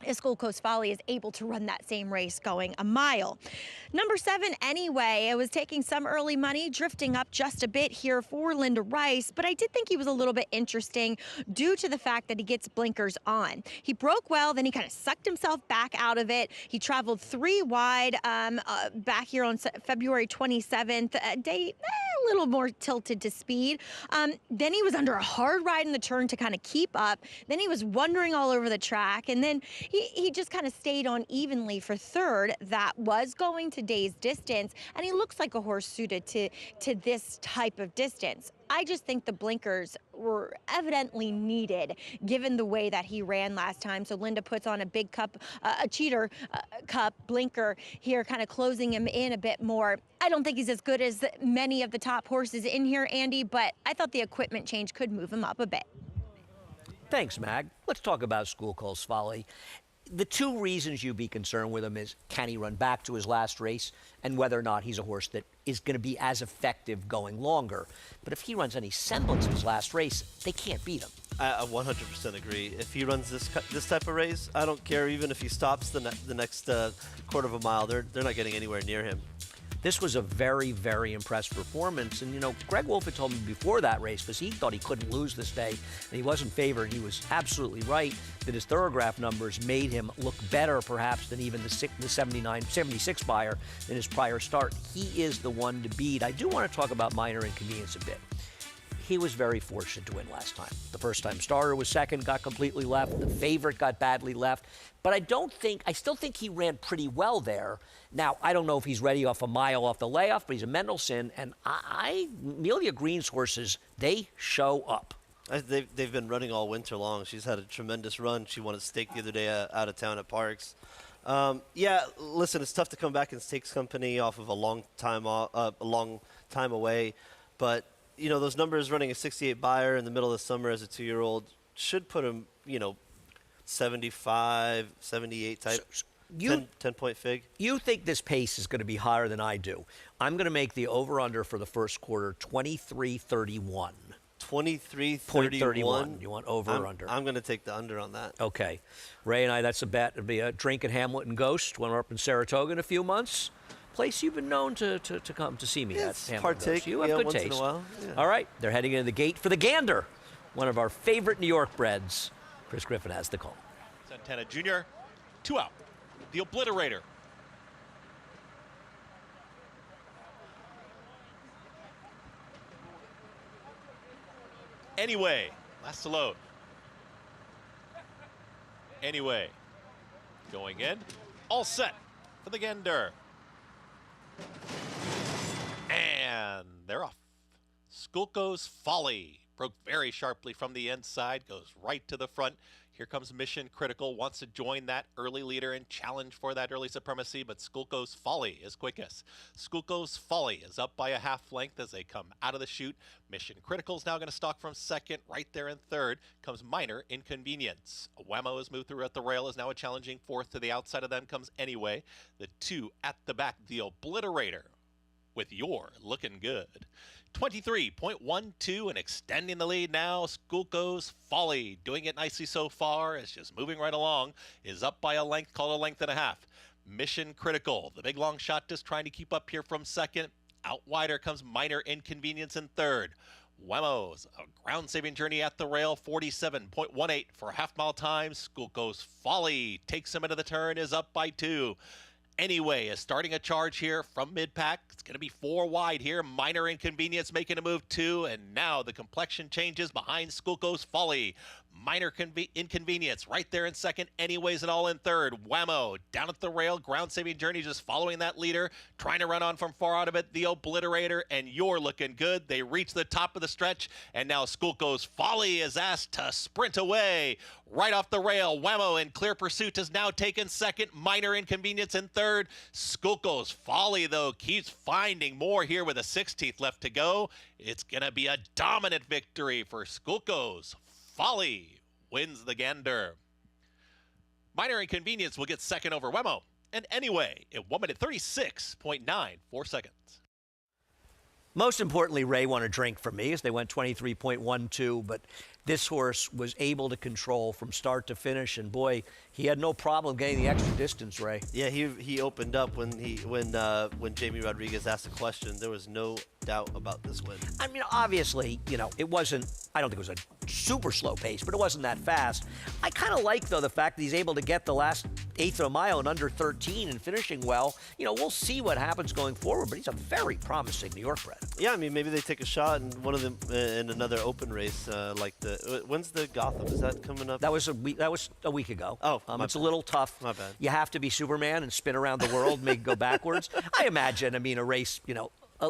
if School Close Folly is able to run that same race going a mile. Number 7, Anyway, it was taking some early money, drifting up just a bit here for Linda Rice, but I did think he was a little bit interesting due to the fact that he gets blinkers on. He broke well, then he kind of sucked himself back out of it. He traveled 3 wide back here on February 27th, a day a little more tilted to speed. Then he was under a hard ride in the turn to kind of keep up. Then he was wandering all over the track, and then he just kind of stayed on evenly for 3rd. That was going today's distance, and he looks like a horse suited to this type of distance. I just think the blinkers were evidently needed given the way that he ran last time. So Linda puts on a big cup, a cheater cup blinker here, kind of closing him in a bit more. I don't think he's as good as many of the top horses in here, Andy, but I thought the equipment change could move him up a bit. Thanks, Mag. Let's talk about School Close Folly. The 2 reasons you'd be concerned with him is, can he run back to his last race, and whether or not he's a horse that is going to be as effective going longer. But if he runs any semblance of his last race, they can't beat him. I 100% agree. If he runs this type of race, I don't care even if he stops the next quarter of a mile. They're not getting anywhere near him. This was a very, very impressive performance. And, Greg Wolf had told me before that race, because he thought he couldn't lose this day, and he wasn't favored. He was absolutely right that his Thorograph numbers made him look better, perhaps, than even the 76 buyer in his prior start. He is the one to beat. I do want to talk about Minor Inconvenience a bit. He was very fortunate to win last time. The first-time starter was second, got completely left. The favorite got badly left. But I still think he ran pretty well there. Now, I don't know if he's ready off a mile off the layoff, but he's a Mendelssohn, and Amelia Green's horses, they show up. They've been running all winter long. She's had a tremendous run. She won a stake the other day out of town at Parks. Yeah, listen, it's tough to come back in stakes company off of a long time away, but you know those numbers running a 68 buyer in the middle of the summer as a 2-year-old should put him, 75, 78 type. 10-point fig. You think this pace is going to be higher than I do. I'm going to make the over-under for the first quarter 23-31. 23-31. You want over or under? I'm going to take the under on that. Okay. Ray and I, that's a bet. It'll be a drink at Hamlet and Ghost when we're up in Saratoga in a few months. Place you've been known to come to see me at Hamlet partake, and Ghost. You have good once taste. in a while. Yeah. All right. They're heading into the gate for the Gander, one of our favorite New York breds. Chris Griffin has the call. Santana Jr., 2 out. The Obliterator. Anyway, last to load. Anyway, going in, all set for the Gander. And they're off. Skulko's Folly broke very sharply from the inside, goes right to the front. Here comes Mission Critical, wants to join that early leader and challenge for that early supremacy, but Skulko's Folly is quickest. Skulko's Folly is up by a half length as they come out of the chute. Mission Critical is now going to stalk from second. Right there in third comes Minor Inconvenience. Whammo has moved through at the rail, is now a challenging fourth. To the outside of them comes Anyway. The 2 at the back, the Obliterator with You're Looking Good. 23.12 and extending the lead now. Skulko's Folly doing it nicely so far. It's just moving right along. Is up by a length, called a length and a half. Mission Critical, the big long shot, just trying to keep up here from second. Out wider comes Minor Inconvenience in third. Whammo's a ground-saving journey at the rail, 47.18 for half-mile time. Skulko's Folly takes him into the turn, is up by 2. Anyway is starting a charge here from mid-pack. It's going to be 4 wide here. Minor Inconvenience making a move 2, and now the complexion changes behind Skulko's Folly. Minor Inconvenience right there in second. Anyways and all in third. Whammo down at the rail. Ground-saving journey just following that leader. Trying to run on from far out of it. The Obliterator and You're Looking Good. They reach the top of the stretch, and now Skulko's Folly is asked to sprint away. Right off the rail. Whammo in clear pursuit has now taken second. Minor Inconvenience in third. Skulko's Folly, though, keeps finding more here with a 16th left to go. It's going to be a dominant victory for Skulko's Folly. Wins the Gander. Minor Inconvenience will get second over Whammo. And Anyway, in 1 minute 36.94 seconds. Most importantly, Ray won a drink from me as they went 23.12, but this horse was able to control from start to finish, and boy, he had no problem getting the extra distance, Ray. Yeah, he opened up when Jamie Rodriguez asked a question. There was no doubt about this win. I mean, obviously, it wasn't, I don't think it was a super slow pace, but it wasn't that fast. I kind of like, though, the fact that he's able to get the last eighth of a mile in under 13 and finishing well. We'll see what happens going forward, but he's a very promising New York bred. Yeah, I mean, maybe they take a shot in one of them in another open race, like when's the Gotham? Is that coming up? That was a week ago. Oh, it's a little tough. My bad. You have to be Superman and spin around the world, make it go backwards. I imagine. I mean, a race,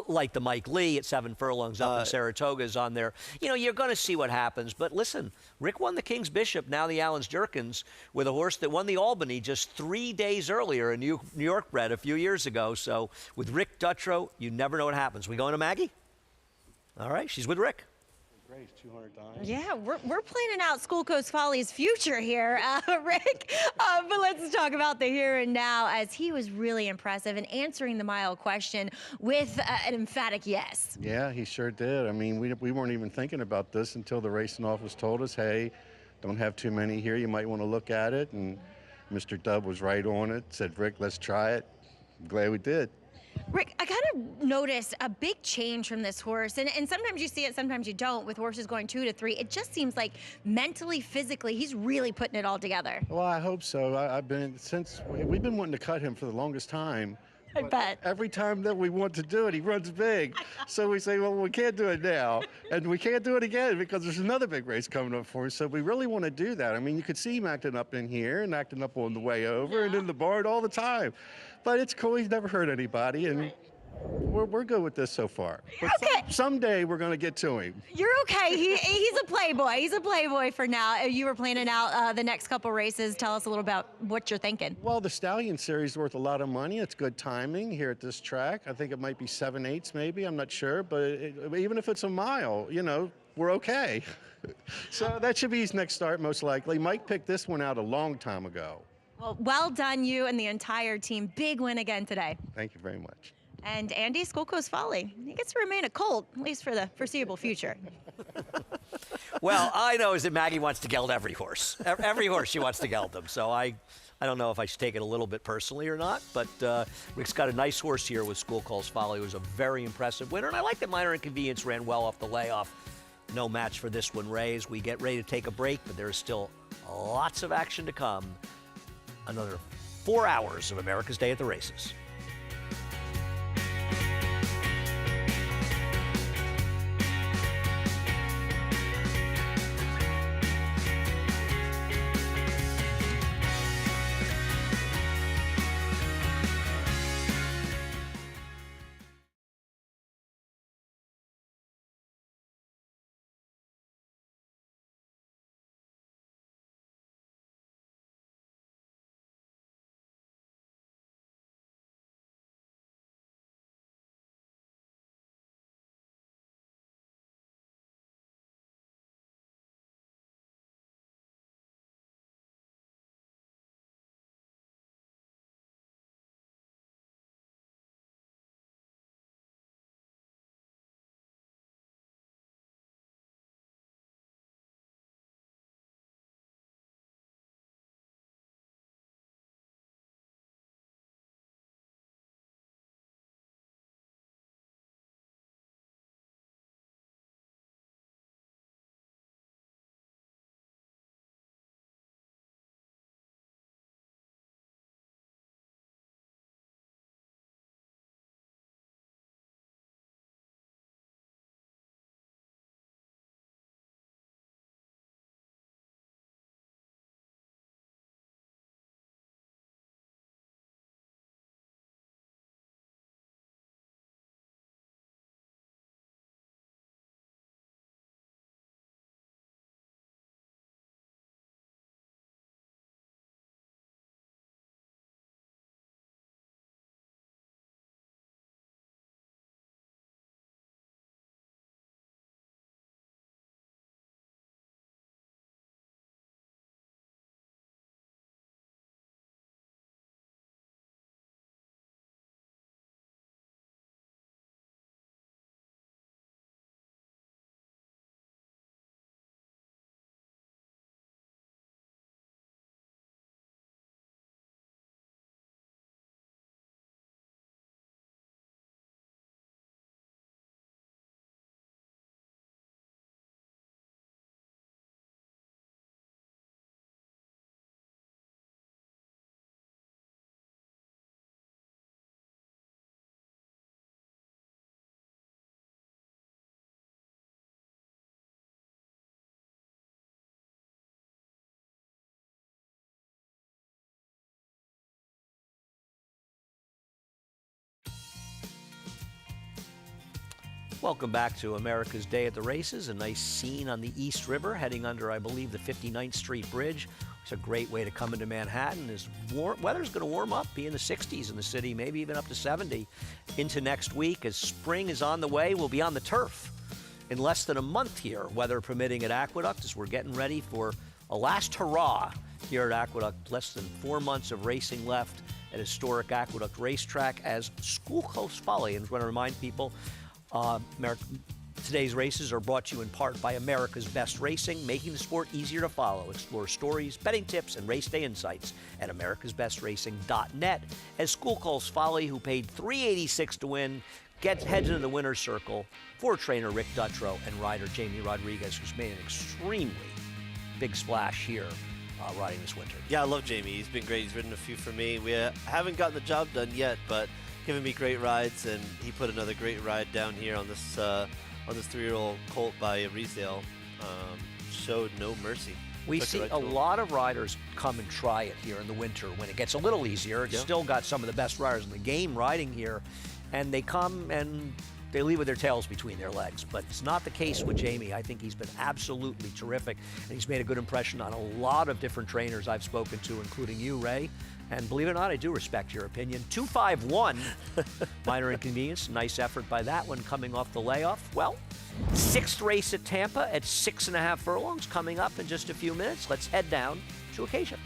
like the Mike Lee at 7 furlongs up in Saratoga is on there. You're going to see what happens. But listen, Rick won the King's Bishop, now the Allens Jerkins, with a horse that won the Albany just 3 days earlier, a New York bred a few years ago. So with Rick Dutrow, you never know what happens. We going to Maggie? All right, she's with Rick. Race 200 times. Yeah, we're planning out Skulko's Folly's future here, Rick. But let's talk about the here and now, as he was really impressive in answering the mile question with an emphatic yes. Yeah, he sure did. I mean, we weren't even thinking about this until the racing office told us, hey, don't have too many here. You might want to look at it. And Mr. Dubb was right on it, said, Rick, let's try it. I'm glad we did. Rick, I kind of noticed a big change from this horse, and sometimes you see it, sometimes you don't, with horses going 2 to 3. It just seems like mentally, physically, he's really putting it all together. Well, I hope so. We've been wanting to cut him for the longest time. I bet. Every time that we want to do it, he runs big. So we say, well, we can't do it now. And we can't do it again because there's another big race coming up for him. So we really want to do that. I mean, you could see him acting up in here and acting up on the way over and in the barn all the time. But it's cool. He's never hurt anybody. And We're good with this so far. But someday we're going to get to him. You're okay. He's a playboy. He's a playboy for now. You were planning out the next couple races. Tell us a little about what you're thinking. Well, the Stallion Series is worth a lot of money. It's good timing here at this track. I think it might be 7/8 maybe. I'm not sure. But even if it's a mile, you know, we're okay. So that should be his next start most likely. Mike picked this one out a long time ago. Well done, you and the entire team. Big win again today. Thank you very much. And Andy, School Coast Folly, he gets to remain a Colt, at least for the foreseeable future. Well, I know is that Maggie wants to geld every horse. Every horse she wants to geld them. So I don't know if I should take it a little bit personally or not, but Rick's got a nice horse here with School Coast Folly. It was a very impressive winner, and I like that Minor Inconvenience ran well off the layoff. No match for this one, Ray, as we get ready to take a break, but there is still lots of action to come. Another 4 hours of America's Day at the Races. Welcome back to America's Day at the Races. A nice scene on the East River, heading under, I believe, the 59th Street Bridge. It's a great way to come into Manhattan. Weather's going to warm up, be in the 60s in the city, maybe even up to 70 into next week. As spring is on the way, we'll be on the turf in less than a month here, weather permitting at Aqueduct, as we're getting ready for a last hurrah here at Aqueduct. Less than 4 months of racing left at historic Aqueduct Racetrack as School Coast Folly. And I want to remind people, today's races are brought to you in part by America's Best Racing, making the sport easier to follow. Explore stories, betting tips, and race day insights at americasbestracing.net. As School Coast Folly, who paid $386 to win, heads into the winner's circle for trainer Rick Dutrow and rider Jamie Rodriguez, who's made an extremely big splash here riding this winter. Yeah, I love Jamie. He's been great. He's ridden a few for me. We haven't gotten the job done yet, but giving me great rides, and he put another great ride down here on this 3-year-old colt by Riesdale. Showed no mercy. We see a lot of riders come and try it here in the winter when it gets a little easier. It's still got some of the best riders in the game riding here. and they come and they leave with their tails between their legs. But it's not the case with Jamie. I think he's been absolutely terrific, and he's made a good impression on a lot of different trainers I've spoken to, including you, Ray. And believe it or not, I do respect your opinion. 2-5-1, minor inconvenience. Nice effort by that one coming off the layoff. Well, 6th race at Tampa at 6.5 furlongs coming up in just a few minutes. Let's head down to Acacia.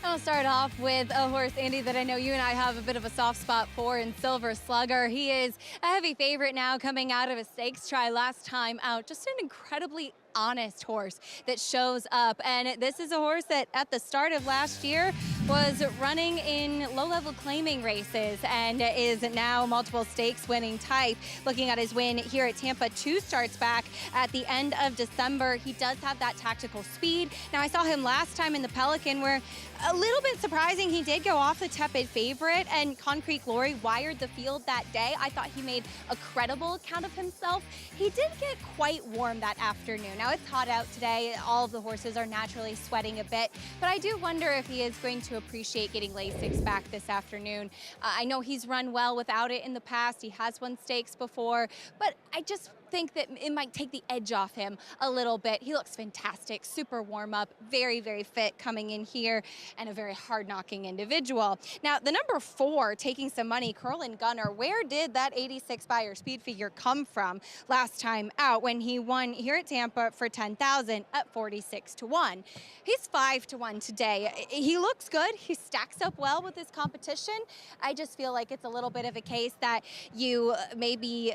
I'll start off with a horse, Andy, that I know you and I have a bit of a soft spot for in Silver Slugger. He is a heavy favorite now coming out of a stakes try last time out. Just an incredibly honest horse that shows up, and this is a horse that at the start of last year was running in low-level claiming races and is now multiple stakes winning type. Looking at his win here at Tampa, 2 starts back at the end of December. He does have that tactical speed. Now, I saw him last time in the Pelican where a little bit surprising, he did go off the tepid favorite, and Concrete Glory wired the field that day. I thought he made a credible account of himself. He did get quite warm that afternoon. Now, it's hot out today. All of the horses are naturally sweating a bit, but I do wonder if he is going to appreciate getting Lasix back this afternoon. I know he's run well without it in the past. He has won stakes before, but I just think that it might take the edge off him a little bit. He looks fantastic, super warm up, very, very fit coming in here, and a very hard knocking individual. Now, the number 4 taking some money, Curlin Gunner. Where did that 86 Buyer speed figure come from last time out when he won here at Tampa for 10,000 at 46 to 1? He's 5 to 1 today. He looks good. He stacks up well with his competition. I just feel like it's a little bit of a case that you maybe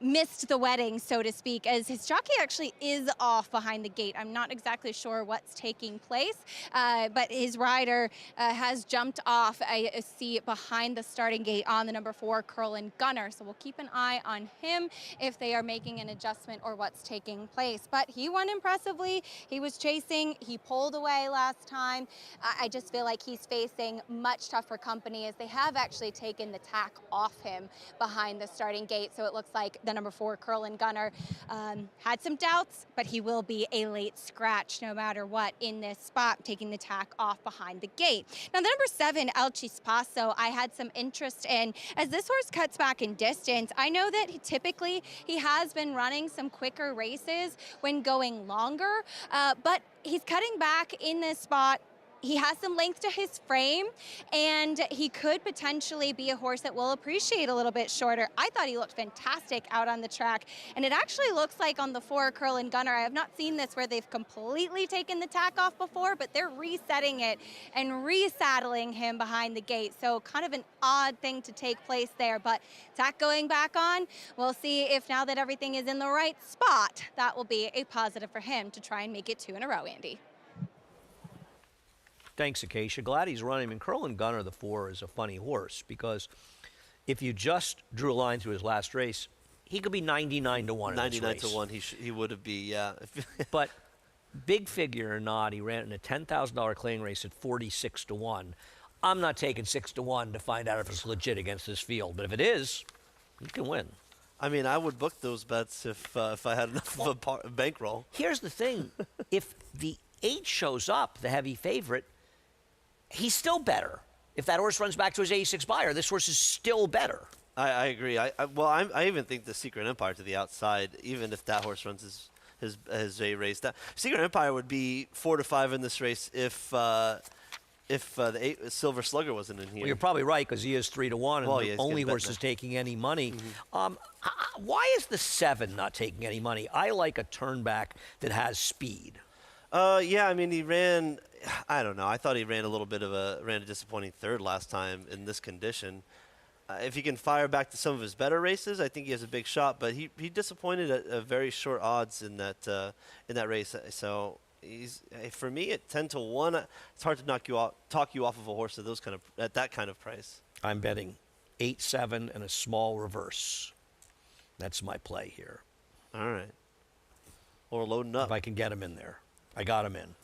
missed the wedding, so to speak, as his jockey actually is off behind the gate. I'm not exactly sure what's taking place, but his rider has jumped off a seat behind the starting gate on the number 4, Curlin Gunner. So we'll keep an eye on him if they are making an adjustment or what's taking place. But he won impressively. He was chasing. He pulled away last time. I just feel like he's facing much tougher company as they have actually taken the tack off him behind the starting gate. So it looks like the number 4, Curlin Gunner, had some doubts, but he will be a late scratch no matter what in this spot, taking the tack off behind the gate. Now, the number 7, El Chispazo, I had some interest in. As this horse cuts back in distance, I know that typically he has been running some quicker races when going longer, but he's cutting back in this spot. He has some length to his frame, and he could potentially be a horse that will appreciate a little bit shorter. I thought he looked fantastic out on the track, and it actually looks like on the 4, Curlin Gunner, I have not seen this where they've completely taken the tack off before, but they're resetting it and resaddling him behind the gate. So kind of an odd thing to take place there, but tack going back on. We'll see if now that everything is in the right spot, that will be a positive for him to try and make it 2 in a row, Andy. Thanks, Acacia. Glad he's running. And Curlin Gunner, the 4, is a funny horse because if you just drew a line through his last race, he could be 99 to 1 in this race. 99 to 1, he would have been, yeah. But big figure or not, he ran in a $10,000 claim race at 46 to 1. I'm not taking 6 to 1 to find out if it's legit against this field. But if it is, he can win. I mean, I would book those bets if I had enough of a bankroll. Here's the thing. If the 8 shows up, the heavy favorite, he's still better. If that horse runs back to his 86 Buyer, this horse is still better. I agree. I even think the Secret Empire to the outside, even if that horse runs his A race. That Secret Empire would be 4 to 5 in this race if the 8 Silver Slugger wasn't in here. Well, you're probably right because he is 3 to 1, and well, the only horse is taking any money. Mm-hmm. Why is the 7 not taking any money? I like a turnback that has speed. Yeah, I mean, he ran, I don't know. I thought he ran a disappointing 3rd last time in this condition. If he can fire back to some of his better races, I think he has a big shot. But he disappointed at very short odds in that race. So for me at 10 to 1, it's hard to talk you off of a horse at that kind of price. I'm betting 8-7 and a small reverse. That's my play here. All right. Or loading up. If I can get him in there. I got him in.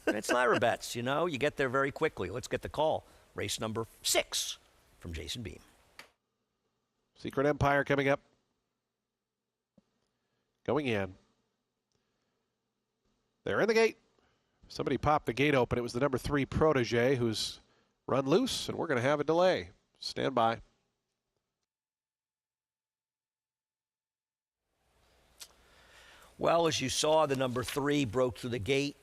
It's Lyra bets, you know. You get there very quickly. Let's get the call. Race number 6 from Jason Beam. Secret Empire coming up. Going in. They're in the gate. Somebody popped the gate open. It was the number 3 Protege who's run loose, and we're going to have a delay. Stand by. Well, as you saw, the number 3 broke through the gate.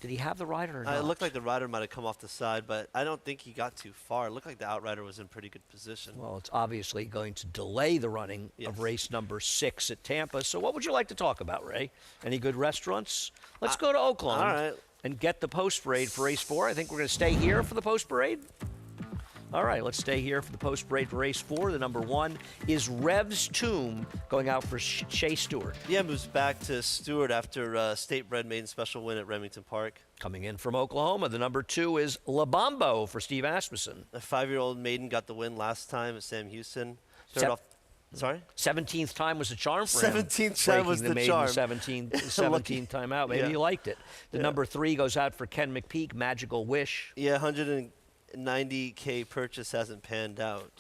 Did he have the rider or not? It looked like the rider might have come off the side, but I don't think he got too far. It looked like the outrider was in pretty good position. Well, it's obviously going to delay the running of race number 6 at Tampa. So what would you like to talk about, Ray? Any good restaurants? Let's go to Oaklawn and get the post parade for race 4. I think we're going to stay here for the post parade. All right, let's stay here for the post parade for race 4. The number 1 is Rev's Tomb, going out for Shea Stewart. Yeah, moves back to Stewart after State Bred Maiden Special win at Remington Park. Coming in from Oklahoma, the number 2 is La Bombo for Steve Asmussen. A 5-year-old maiden got the win last time at Sam Houston. Sorry? 17th time was the charm for him. 17th time was the charm. 17th time out. Maybe you liked it. The number 3 goes out for Ken McPeak, Magical Wish. Yeah, 190K purchase hasn't panned out.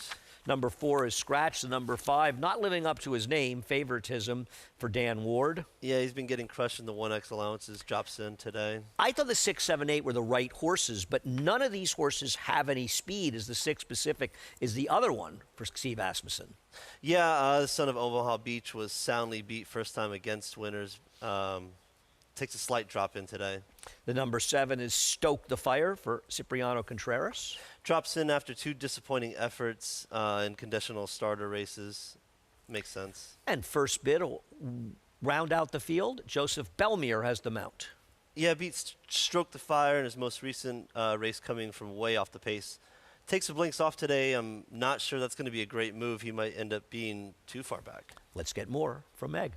Number 4 is Scratch. The number 5, not living up to his name, Favoritism for Dan Ward. Yeah, he's been getting crushed in the 1X allowances. Drops in today. I thought the 6, 7, 8 were the right horses, but none of these horses have any speed, as the 6 Pacific is the other one for Steve Asmussen. Yeah, the son of Omaha Beach was soundly beat first time against winners. Takes a slight drop in today. The number 7 is Stoke the Fire for Cipriano Contreras. Drops in after 2 disappointing efforts in conditional starter races. Makes sense. And first bid will round out the field. Joseph Belmere has the mount. Yeah, beats Stroke the Fire in his most recent race, coming from way off the pace. Takes the blinks off today. I'm not sure that's going to be a great move. He might end up being too far back. Let's get more from Meg.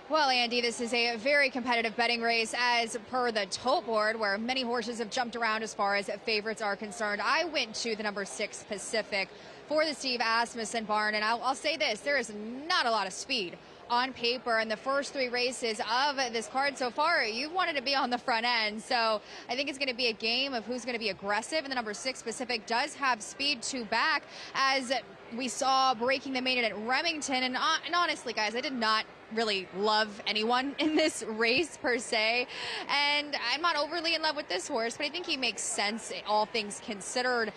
Well, Andy, this is a very competitive betting race as per the tote board, where many horses have jumped around as far as favorites are concerned. I went to the number 6 Pacific for the Steve Asmussen barn, and I'll say this, there is not a lot of speed on paper in the first 3 races of this card so far. You wanted to be on the front end, so I think it's going to be a game of who's going to be aggressive, and the number 6 Pacific does have speed to back, as we saw breaking the maiden at Remington. And honestly, guys, I did not really love anyone in this race per se, and I'm not overly in love with this horse, but I think he makes sense, all things considered.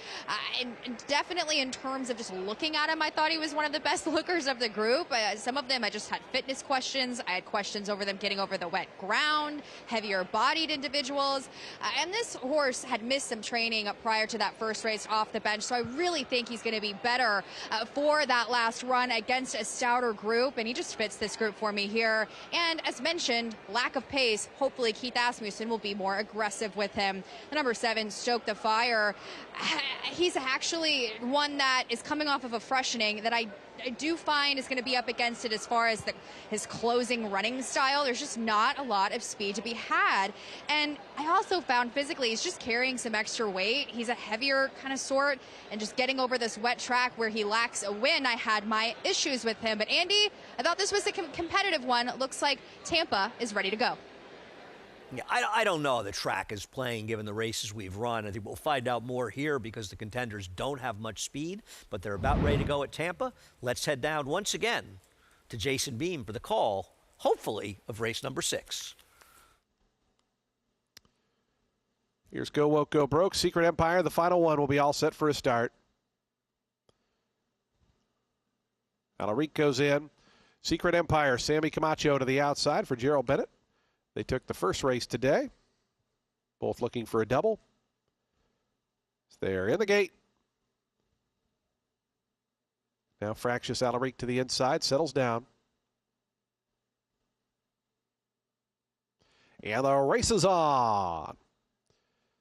And definitely in terms of just looking at him, I thought he was one of the best lookers of the group. Some of them I just had fitness questions. I had questions over them getting over the wet ground, heavier bodied individuals, and this horse had missed some training prior to that first race off the bench, so I really think he's going to be better for that last run against a stouter group, and he just fits this group for me here. And as mentioned, lack of pace. Hopefully Keith Asmussen will be more aggressive with him. The number 7, Stoke the Fire. He's actually one that is coming off of a freshening that I do find is going to be up against it as far as his closing running style. There's just not a lot of speed to be had. And I also found physically he's just carrying some extra weight. He's a heavier kind of sort, and just getting over this wet track where he lacks a win, I had my issues with him. But Andy, I thought this was a competitive one. It looks like Tampa is ready to go. Yeah, I don't know how the track is playing given the races we've run. I think we'll find out more here because the contenders don't have much speed, but they're about ready to go at Tampa. Let's head down once again to Jason Beam for the call, hopefully, of race number 6. Here's Go Woke, Go Broke. Secret Empire, the final one, will be all set for a start. Alaric goes in. Secret Empire, Sammy Camacho to the outside for Gerald Bennett. They took the first race today, both looking for a double. They're in the gate. Now Fractious Alaric to the inside, settles down. And the race is on.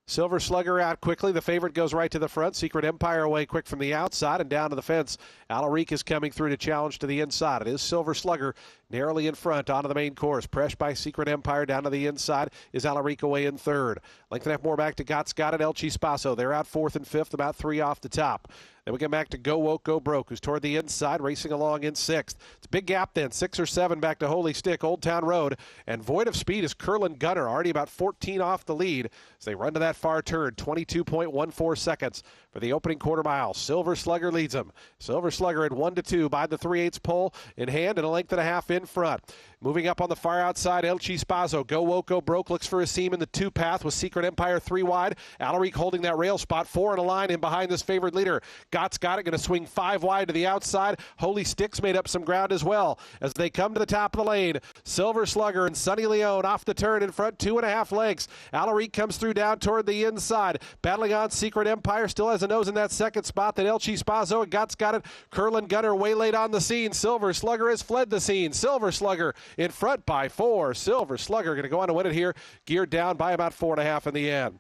Silver Slugger out quickly. The favorite goes right to the front. Secret Empire away quick from the outside and down to the fence. Alaric is coming through to challenge to the inside. It is Silver Slugger narrowly in front onto the main course. Pressed by Secret Empire down to the inside is Alaric away in third. Length and a half more back to Got Scott and El Chispazo. They're out 4th and 5th, about 3 off the top. Then we get back to Go Woke, Go Broke, who's toward the inside, racing along in 6th. It's a big gap then, 6 or 7 back to Holy Stick, Old Town Road. And void of speed is Curlin Gunner, already about 14 off the lead as they run to that far turn, 22.14 seconds for the opening quarter mile. Silver Slugger leads them. Silver Slugger at 1-2 by the 3/8 pole in hand and a length and a half in. in front. Moving up on the far outside, El Chispazo. Go Woco broke, looks for a seam in the 2-path with Secret Empire 3 wide. Alaric holding that rail spot, 4 in a line in behind this favored leader. Gott's got it, going to swing 5 wide to the outside. Holy Sticks made up some ground as well as they come to the top of the lane. Silver Slugger and Sunny Leone off the turn in front, 2.5 lengths. Alaric comes through down toward the inside. Battling on, Secret Empire still has a nose in that second spot. Then El Chispazo and Gott's got it. Curlin Gunner waylaid on the scene. Silver Slugger has fled the scene. Silver Slugger in front by 4. Silver Slugger going to go on to win it here, geared down by about 4.5 in the end.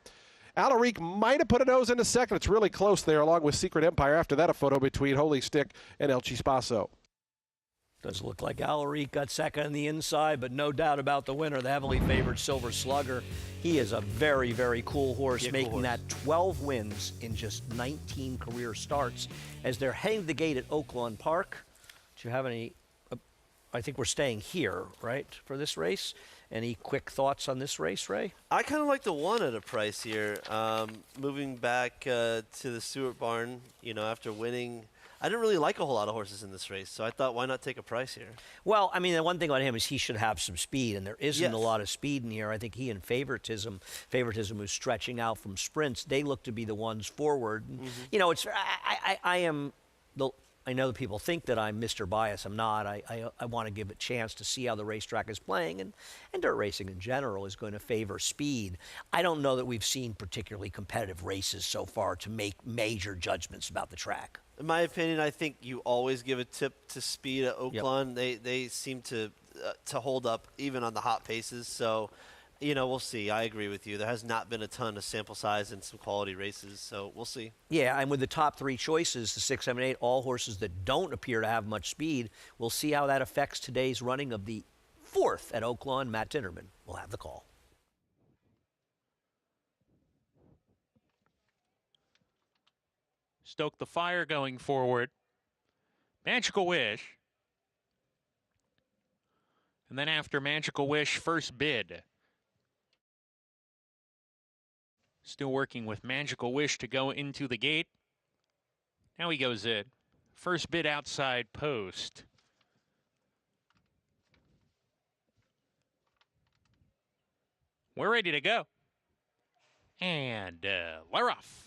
Alaric might have put a nose into second. It's really close there, along with Secret Empire. After that, a photo between Holy Stick and El Chispazo. Does look like Alaric got second on the inside, but no doubt about the winner, the heavily favored Silver Slugger. He is a very, very cool horse, making that 12 wins in just 19 career starts. As they're heading to the gate at Oaklawn Park, do you have any... I think we're staying here, right, for this race. Any quick thoughts on this race, Ray? I kind of like the 1 at a price here. Moving back to the Stewart barn, after winning, I didn't really like a whole lot of horses in this race, so I thought, why not take a price here? Well, I mean, the one thing about him is he should have some speed, and there isn't a lot of speed in here. I think he and Favoritism who's stretching out from sprints, they look to be the ones forward. Mm-hmm. It's I know that people think that I'm Mr. Bias. I'm not. I want to give it a chance to see how the racetrack is playing, and dirt racing in general is going to favor speed. I don't know that we've seen particularly competitive races so far to make major judgments about the track. In my opinion, I think you always give a tip to speed at Oaklawn. Yep. They seem to hold up even on the hot paces. So, we'll see. I agree with you. There has not been a ton of sample size in some quality races, so we'll see. Yeah, and with the top 3 choices, the 6, 7, 8, all horses that don't appear to have much speed, we'll see how that affects today's running of the 4th at Oaklawn. Matt Tinnerman will have the call. Stoke the Fire going forward. Magical Wish. And then after Magical Wish, First Bid. Still working with Magical Wish to go into the gate. Now he goes in. First Bid outside post. We're ready to go. And we're off.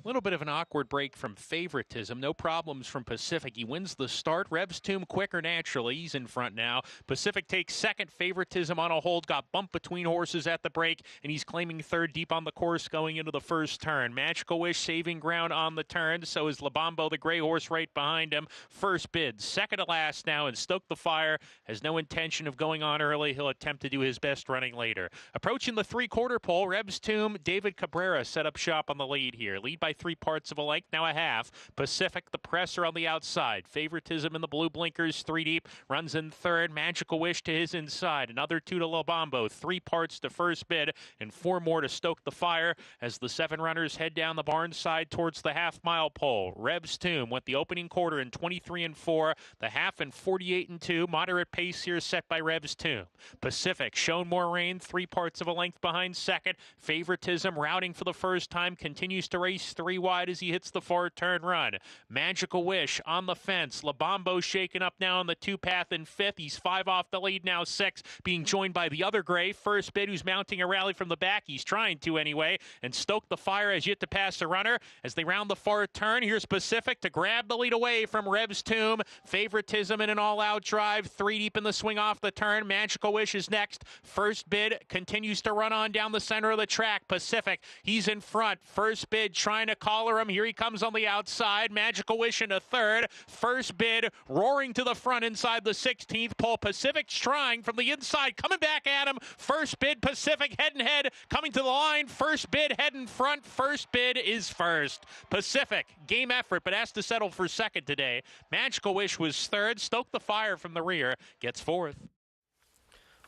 A little bit of an awkward break from Favoritism. No problems from Pacific. He wins the start. Reb's Tomb quicker naturally. He's in front now. Pacific takes second. Favoritism on a hold. Got bumped between horses at the break, and he's claiming third deep on the course going into the first turn. Magical Wish saving ground on the turn. So is Labambo, the gray horse, right behind him. First Bid. Second to last now, and Stoke the Fire has no intention of going on early. He'll attempt to do his best running later. Approaching the 3/4 pole, Reb's Tomb, David Cabrera set up shop on the lead here. Lead by 3 parts of a length, now a half. Pacific, the presser on the outside. Favoritism in the blue blinkers, 3 deep. Runs in third. Magical Wish to his inside. Another 2 to Lobambo. 3 parts to First Bid, and 4 more to Stoke the Fire as the 7 runners head down the barn side towards the half-mile pole. Reb's Tomb went the opening quarter in 23-4. The half in 48-2. Moderate pace here set by Reb's Tomb. Pacific, shown more rain. 3 parts of a length behind second. Favoritism routing for the first time. Continues to race 3 wide as he hits the 4-turn run. Magical Wish on the fence. Labambo shaken up now on the 2-path in 5th. He's 5 off the lead now, 6, being joined by the other gray. First Bid, who's mounting a rally from the back. He's trying to anyway. And Stoke the Fire has yet to pass a runner as they round the far turn. Here's Pacific to grab the lead away from Reb's Tomb. Favoritism in an all-out drive. 3 deep in the swing off the turn. Magical Wish is next. First Bid continues to run on down the center of the track. Pacific, he's in front. First Bid trying to collar him. Here he comes on the outside. Magical Wish into third. First Bid roaring to the front inside the 16th pole. Pacific's trying from the inside, coming back at him. First Bid, Pacific head and head, coming to the line. First Bid head in front. First Bid is first. Pacific, game effort, but has to settle for second today. Magical Wish was third. Stoke the Fire from the rear gets fourth.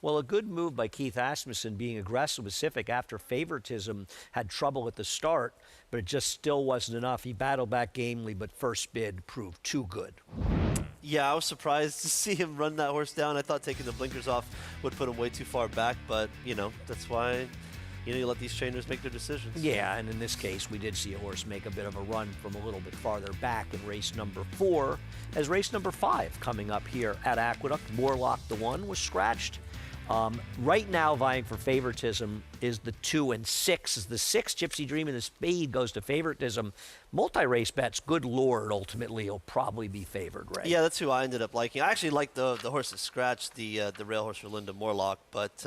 Well, a good move by Keith Asmussen being aggressive with Pacific after Favoritism had trouble at the start, but it just still wasn't enough. He battled back gamely, but First Bid proved too good. Yeah, I was surprised to see him run that horse down. I thought taking the blinkers off would put him way too far back, but, that's why you let these trainers make their decisions. Yeah, and in this case, we did see a horse make a bit of a run from a little bit farther back in race number 4, as race number 5 coming up here at Aqueduct. Morlock, the 1, was scratched. Right now, vying for favoritism is the 2 and 6. As the 6, Gypsy Dream and the Speed, goes to favoritism. Multi-race bets, Good Lord, ultimately will probably be favored, right? Yeah, that's who I ended up liking. I actually like the horse that scratched, the rail horse for Linda Morlock, but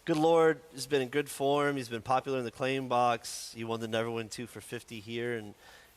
Good Lord has been in good form. He's been popular in the claim box. He won the Never Win 2 for 50 here, and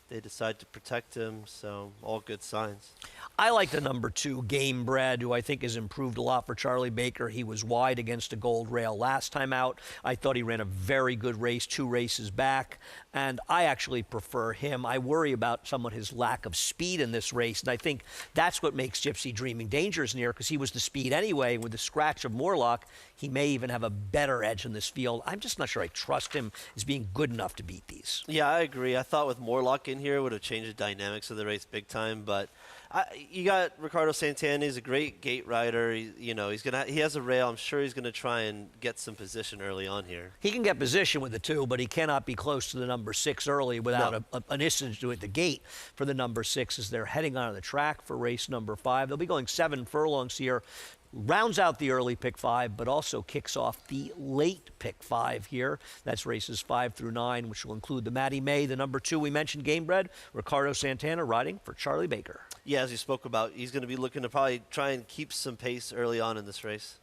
they decide to protect him, so all good signs. I like the number 2, Game Bred, who I think has improved a lot for Charlie Baker. He was wide against a gold rail last time out. I thought he ran a very good race 2 races back, and I actually prefer him. I worry about somewhat his lack of speed in this race, and I think that's what makes Gypsy Dreaming dangerous near, because he was the speed anyway. With the scratch of Morlock, he may even have a better edge in this field. I'm just not sure I trust him as being good enough to beat these. Yeah, I agree. I thought with Morlock in here, it would have changed the dynamics of the race big time, but you got Ricardo Santana. He's a great gate rider. He has a rail. I'm sure he's gonna try and get some position early on here. He can get position with the 2, but he cannot be close to the number 6 early without an incident at the gate for the number 6 as they're heading on the track for race number 5. They'll be going 7 furlongs here. Rounds out the early pick 5, but also kicks off the late pick 5 here. That's races 5 through 9, which will include the Maddie May, the number 2 we mentioned, Game Bred, Ricardo Santana riding for Charlie Baker. Yeah, as you spoke about, he's going to be looking to probably try and keep some pace early on in this race.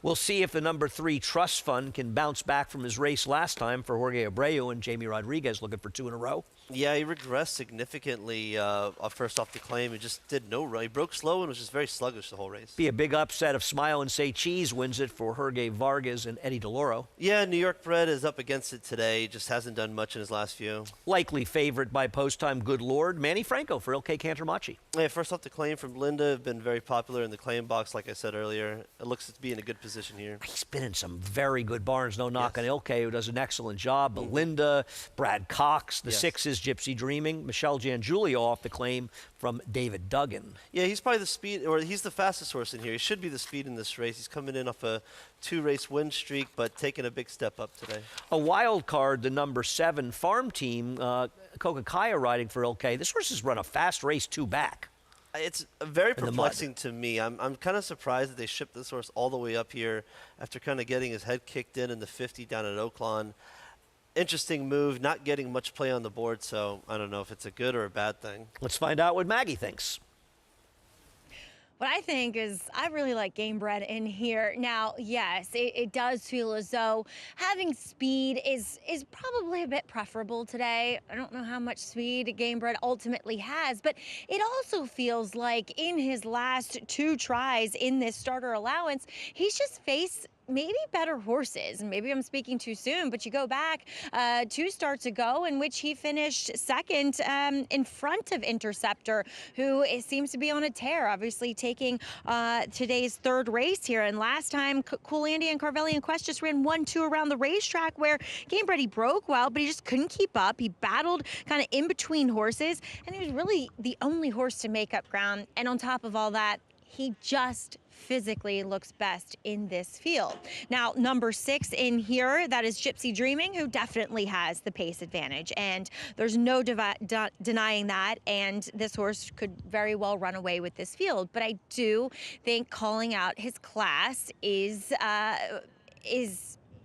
We'll see if the number 3 Trust Fund can bounce back from his race last time for Jorge Abreu and Jamie Rodriguez, looking for 2 in a row. Yeah, he regressed significantly first off the claim. He just did no run. He broke slow and was just very sluggish the whole race. Be a big upset if Smile and Say Cheese wins it for Jorge Vargas and Eddie DeLauro. Yeah, New York Bred is up against it today. Just hasn't done much in his last few. Likely favorite by post time, Good Lord, Manny Franco for LK Cantermachi. Yeah, first off the claim from Linda, have been very popular in the claim box, like I said earlier. It looks to be in a good position here. He's been in some very good barns. No knock on LK, who does an excellent job. But Linda, Brad Cox, the 6 is Gypsy Dreaming. Michelle Giangiulio off the claim from David Duggan. Yeah, he's probably the speed, or he's the fastest horse in here. He should be the speed in this race. He's coming in off a 2-race win streak, but taking a big step up today. A wild card, the number 7 Farm Team, Coca-Cola riding for LK. This horse has run a fast race 2 back. It's very perplexing to me. I'm kind of surprised that they shipped this horse all the way up here after kind of getting his head kicked in the 50 down at Oaklawn. Interesting move, not getting much play on the board, so I don't know if it's a good or a bad thing. Let's find out what Maggie thinks. What I think is I really like Game Bred in here. Now, yes, it does feel as though having speed is probably a bit preferable today. I don't know how much speed Game Bred ultimately has, but it also feels like in his last 2 tries in this starter allowance, he's just faced maybe better horses. Maybe I'm speaking too soon, but you go back 2 starts ago in which he finished second in front of Interceptor, who seems to be on a tear, obviously taking today's 3rd race here. And last time, Cool Andy and Carvellian Quest just ran 1-2 around the racetrack where Game Bred, he broke well, but he just couldn't keep up. He battled kind of in between horses, and he was really the only horse to make up ground. And on top of all that, he just physically looks best in this field. Now, number 6 in here, that is Gypsy Dreaming, who definitely has the pace advantage, and there's no denying that, and this horse could very well run away with this field. But I do think calling out his class is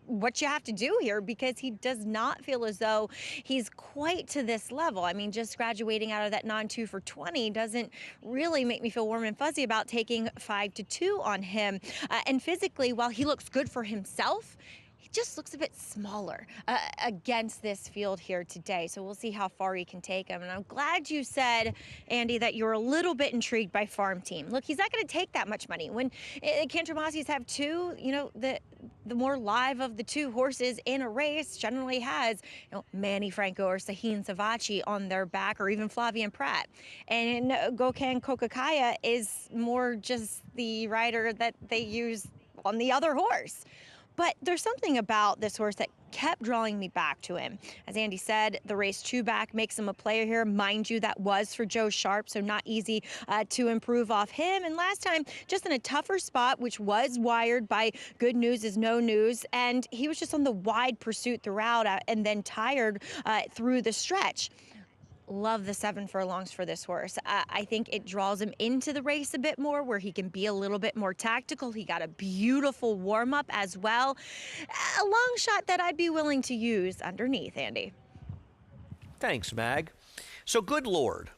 what you have to do here, because he does not feel as though he's quite to this level. I mean, just graduating out of that non-2 for 20 doesn't really make me feel warm and fuzzy about taking 5-2 on him. And physically, while he looks good for himself, he just looks a bit smaller against this field here today. So we'll see how far he can take him. And I'm glad you said, Andy, that you're a little bit intrigued by Farm Team. Look, he's not going to take that much money. When Cantermassi's have 2, the more live of the 2 horses in a race generally has, Manny Franco or Sahin Savachi on their back, or even Flavian Pratt. And Gokhan Kokakaya is more just the rider that they use on the other horse. But there's something about this horse that kept drawing me back to him. As Andy said, the race 2 back makes him a player here. Mind you, that was for Joe Sharp, so not easy to improve off him. And last time, just in a tougher spot, which was wired by Good News is No News, and he was just on the wide pursuit throughout and then tired through the stretch. Love the 7 furlongs for this horse. I think it draws him into the race a bit more, where he can be a little bit more tactical. He got a beautiful warm-up as well. A long shot that I'd be willing to use underneath, Andy. Thanks, Mag. So, Good Lord.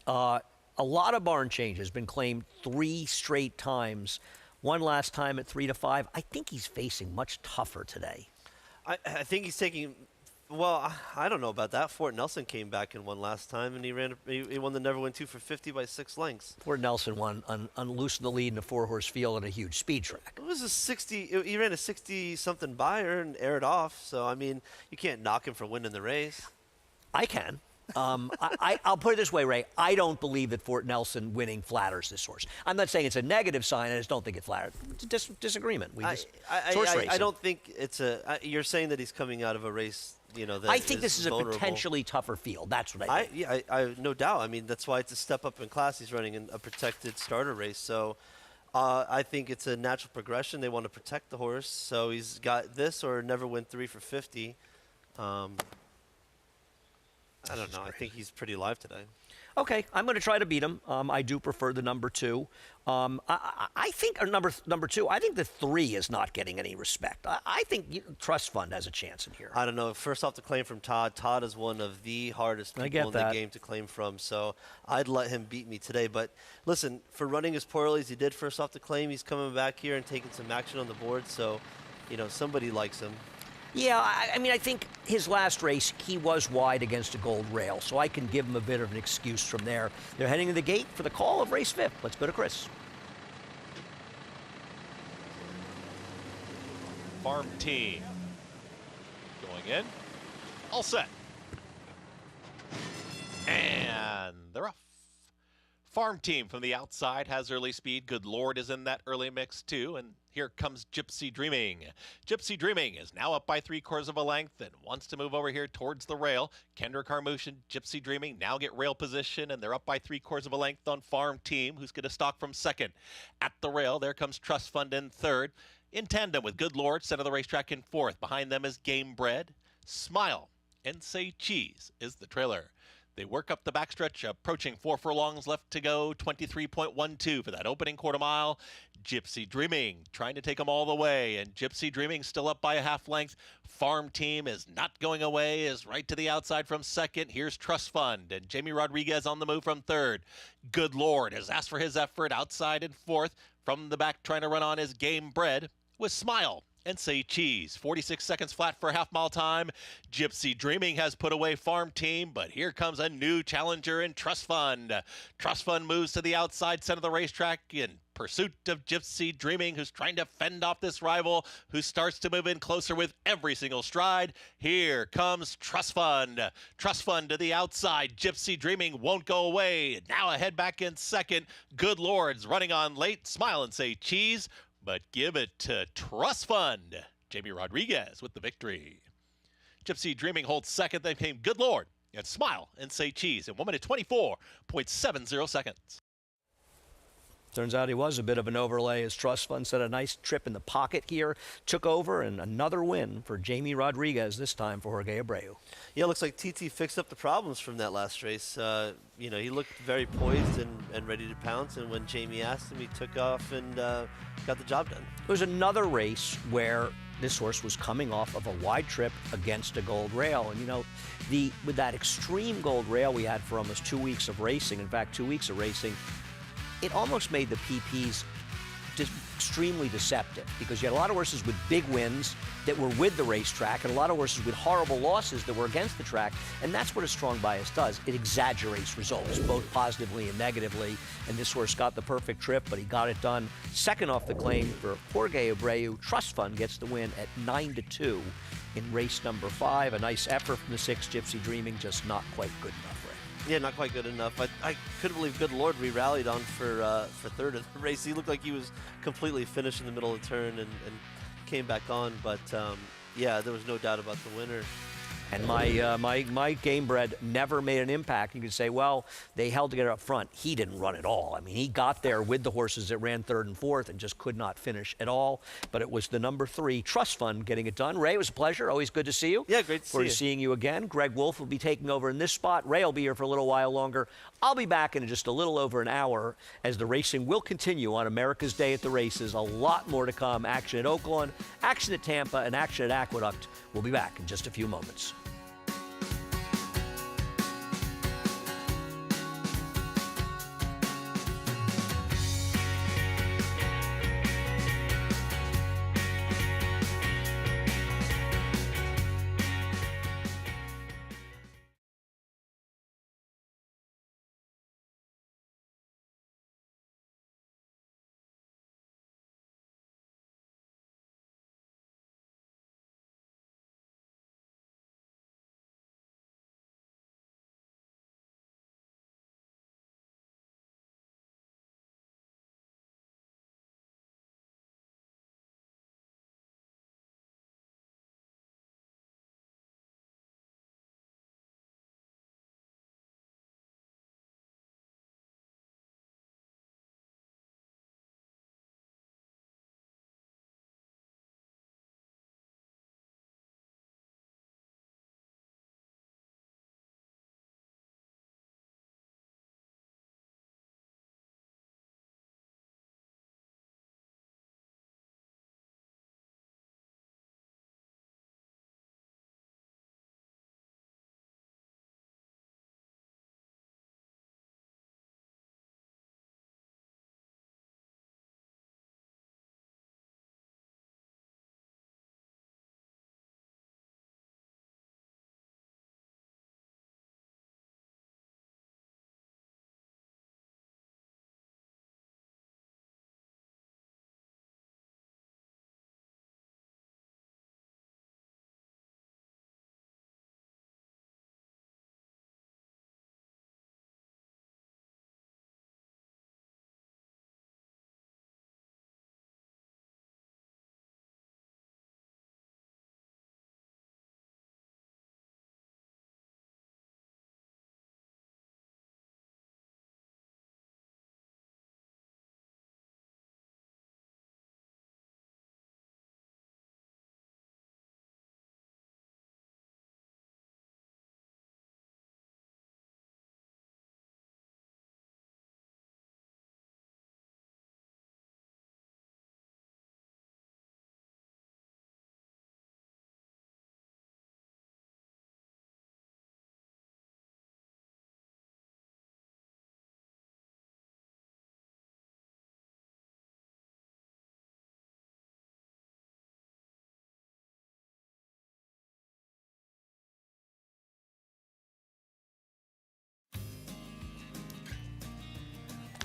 A lot of barn change has been claimed 3 straight times. One last time at 3 to 5. I think he's facing much tougher today. I think he's taking. Well, I don't know about that. Fort Nelson came back and won last time, and he won the Never Win 2 for 50 by 6 lengths. Fort Nelson won, unloosened the lead in a 4-horse field at a huge speed track. It was a 60. He ran a 60-something buyer and aired off. So I mean, you can't knock him for winning the race. I can. I'll put it this way, Ray. I don't believe that Fort Nelson winning flatters this horse. I'm not saying it's a negative sign. I just don't think it flatters. It's a disagreement. I don't think it's a. You're saying that he's coming out of a race. You know, that I think this is vulnerable. a potentially tougher field. That's what I think. I no doubt. I mean, that's why it's a step up in class. He's running in a protected starter race. So I think it's a natural progression. They want to protect the horse. So he's got this or Never Win 3 for 50. I don't know. I think he's pretty live today. Okay, I'm going to try to beat him. I do prefer the number 2. I think number 2. I think the 3 is not getting any respect. I think Trust Fund has a chance in here. I don't know. First off, the claim from Todd. Todd is one of the hardest people in the game to claim from. So I'd let him beat me today. But listen, for running as poorly as he did first off the claim, he's coming back here and taking some action on the board. So, you know, somebody likes him. Yeah, I mean, I think his last race, he was wide against a gold rail, so I can give him a bit of an excuse from there. They're heading to the gate for the call of race 5. Let's go to Chris. Farm team going in. All set. And they're off. Farm team from the outside has early speed. Good Lord is in that early mix too. And here comes Gypsy Dreaming. Gypsy Dreaming is now up by 3/4 of a length and wants to move over here towards the rail. Kendra Carmouche and Gypsy Dreaming now get rail position, and they're up by 3/4 of a length on Farm Team, who's going to stalk from second. At the rail, there comes Trust Fund in third. In tandem with Good Lord, center of the racetrack in fourth. Behind them is Game Bread. Smile and Say Cheese is the trailer. They work up the backstretch, approaching 4 furlongs left to go, 23.12 for that opening quarter mile. Gypsy Dreaming trying to take them all the way, and Gypsy Dreaming still up by a half length. Farm Team is not going away, is right to the outside from second. Here's Trust Fund, and Jamie Rodriguez on the move from third. Good Lord has asked for his effort outside in fourth. From the back trying to run on his Game Bread with Smile and Say Cheese. 46 seconds flat for a half-mile time. Gypsy Dreaming has put away Farm Team, but here comes a new challenger in Trust Fund. Trust Fund moves to the outside center of the racetrack in pursuit of Gypsy Dreaming, who's trying to fend off this rival, who starts to move in closer with every single stride. Here comes Trust Fund. Trust Fund to the outside. Gypsy Dreaming won't go away. Now ahead back in second. Good Lord's running on late. Smile and Say Cheese, but give it to Trust Fund. Jamie Rodriguez with the victory. Gypsy Dreaming holds second. Then came Good Lord and Smile and Say Cheese in 1 minute 24.70 seconds. Turns out he was a bit of an overlay as Trust Fund set a nice trip in the pocket here, took over, and another win for Jamie Rodriguez, this time for Jorge Abreu. Yeah, it looks like TT fixed up the problems from that last race. You know, he looked very poised and ready to pounce, and when Jamie asked him, he took off and got the job done. It was another race where this horse was coming off of a wide trip against a gold rail. And, you know, with that extreme gold rail we had for almost 2 weeks of racing, in fact, 2 weeks of racing, it almost made the PPs extremely deceptive because you had a lot of horses with big wins that were with the racetrack and a lot of horses with horrible losses that were against the track, and that's what a strong bias does. It exaggerates results, both positively and negatively, and this horse got the perfect trip, but he got it done. Second off the claim for Jorge Abreu. Trust Fund gets the win at 9-2 in race number 5. A nice effort from the 6, Gypsy Dreaming, just not quite good enough. Yeah, not quite good enough. I couldn't believe Good Lord re-rallied on for third of the race. He looked like he was completely finished in the middle of the turn, and came back on, but yeah, there was no doubt about the winner. And my game bred never made an impact. You could say, well, they held together up front. He didn't run at all. I mean, he got there with the horses that ran 3rd and 4th and just could not finish at all. But it was the number 3 Trust Fund getting it done. Ray, it was a pleasure. Always good to see you. Yeah, great to see you. We're seeing you again. Greg Wolf will be taking over in this spot. Ray will be here for a little while longer. I'll be back in just a little over an hour as the racing will continue on America's Day at the Races. A lot more to come. Action at Oaklawn, action at Tampa, and action at Aqueduct. We'll be back in just a few moments.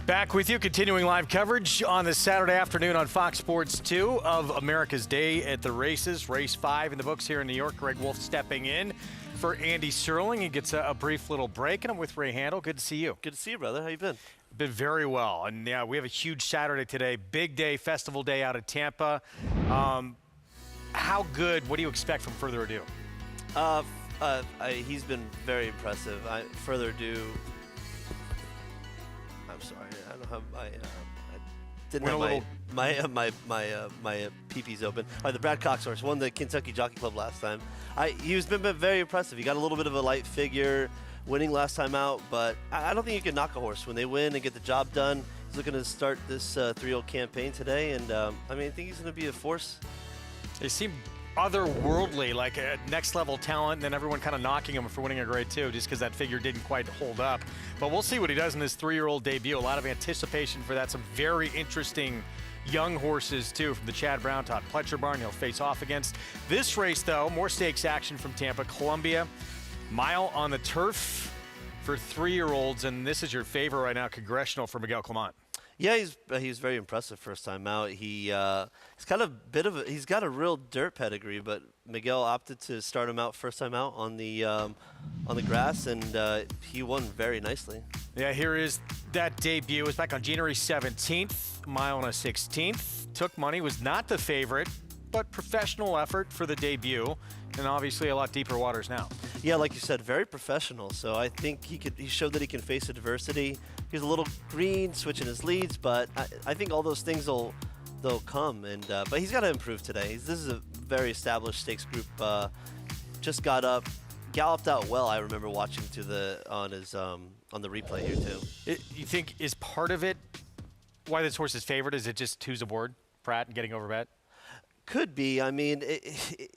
Back with you, continuing live coverage on this Saturday afternoon on Fox Sports 2 of America's Day at the Races. Race 5 in the books here in New York. Greg Wolf stepping in for Andy Serling. He gets a brief little break, and I'm with Ray Handel. Good to see you. Good to see you, brother. How you been? Been very well. And yeah, we have a huge Saturday today. Big day, festival day out of Tampa. How good, what do you expect from Further Ado? He's been very impressive. Further Ado, I'm sorry, I don't have my. I didn't have my peepees open. The Brad Cox horse won the Kentucky Jockey Club last time. He's been very impressive. He got a little bit of a light figure, winning last time out, but I don't think you can knock a horse when they win and get the job done. He's looking to start this 3-year-old campaign today, and I think he's going to be a force. They seem otherworldly, like a next-level talent, and then everyone kind of knocking him for winning a grade 2 just because that figure didn't quite hold up. But we'll see what he does in his 3-year-old debut. A lot of anticipation for that. Some very interesting young horses, too, from the Chad Brown, Todd Pletcher barn he'll face off against. This race, though, more stakes action from Tampa. Colombia, mile on the turf for 3-year-olds, and this is your favorite right now, Congressional for Miguel Clement. Yeah, he's very impressive first time out. He's got a real dirt pedigree, but Miguel opted to start him out first time out on the grass, and he won very nicely. Yeah, here is that debut. It was back on January 17th, mile and a 16th. Took money, was not the favorite. but professional effort for the debut, and obviously a lot deeper waters now. Yeah, like you said, very professional. So I think he showed that he can face adversity. He's a little green, switching his leads, but I think all those things they'll come. And but he's got to improve today. This is a very established stakes group. Just got up, galloped out well. I remember watching on the replay here too. You think is part of it why this horse is favored? Is it just who's aboard, Pratt, and getting over bet? Could be. I mean,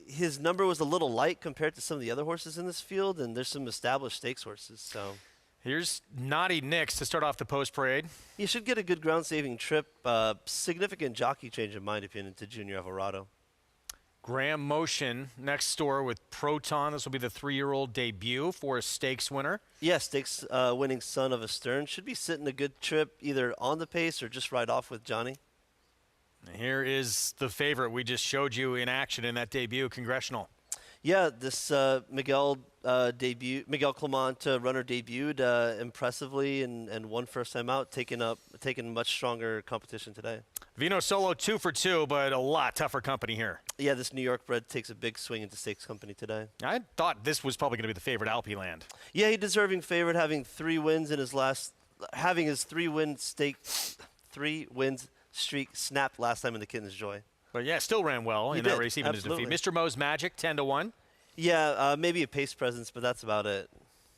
his number was a little light compared to some of the other horses in this field, and there's some established stakes horses. So here's Naughty Nix to start off the post parade. You should get a good ground-saving trip. Significant jockey change, in my opinion, to Junior Alvarado. Graham Motion next door with Proton. This will be the 3-year-old debut for a stakes winner. Yeah, stakes winning son of a Stern. Should be sitting a good trip either on the pace or just right off with Johnny. Here is the favorite we just showed you in action in that debut, Congressional. Yeah, this Miguel Clement runner debuted impressively and won first time out, taking much stronger competition today. Vino Solo 2 for 2, but a lot tougher company here. Yeah, this New York bred takes a big swing into stakes company today. I thought this was probably going to be the favorite, Alpeland. Yeah, he deserving favorite, having 3 wins in his having his 3-win streak snapped last time in the Kitten's Joy. But yeah, still ran well in that race, even Absolutely. his defeat. Mr. Mo's Magic, 10-1. Yeah, maybe a pace presence, but that's about it.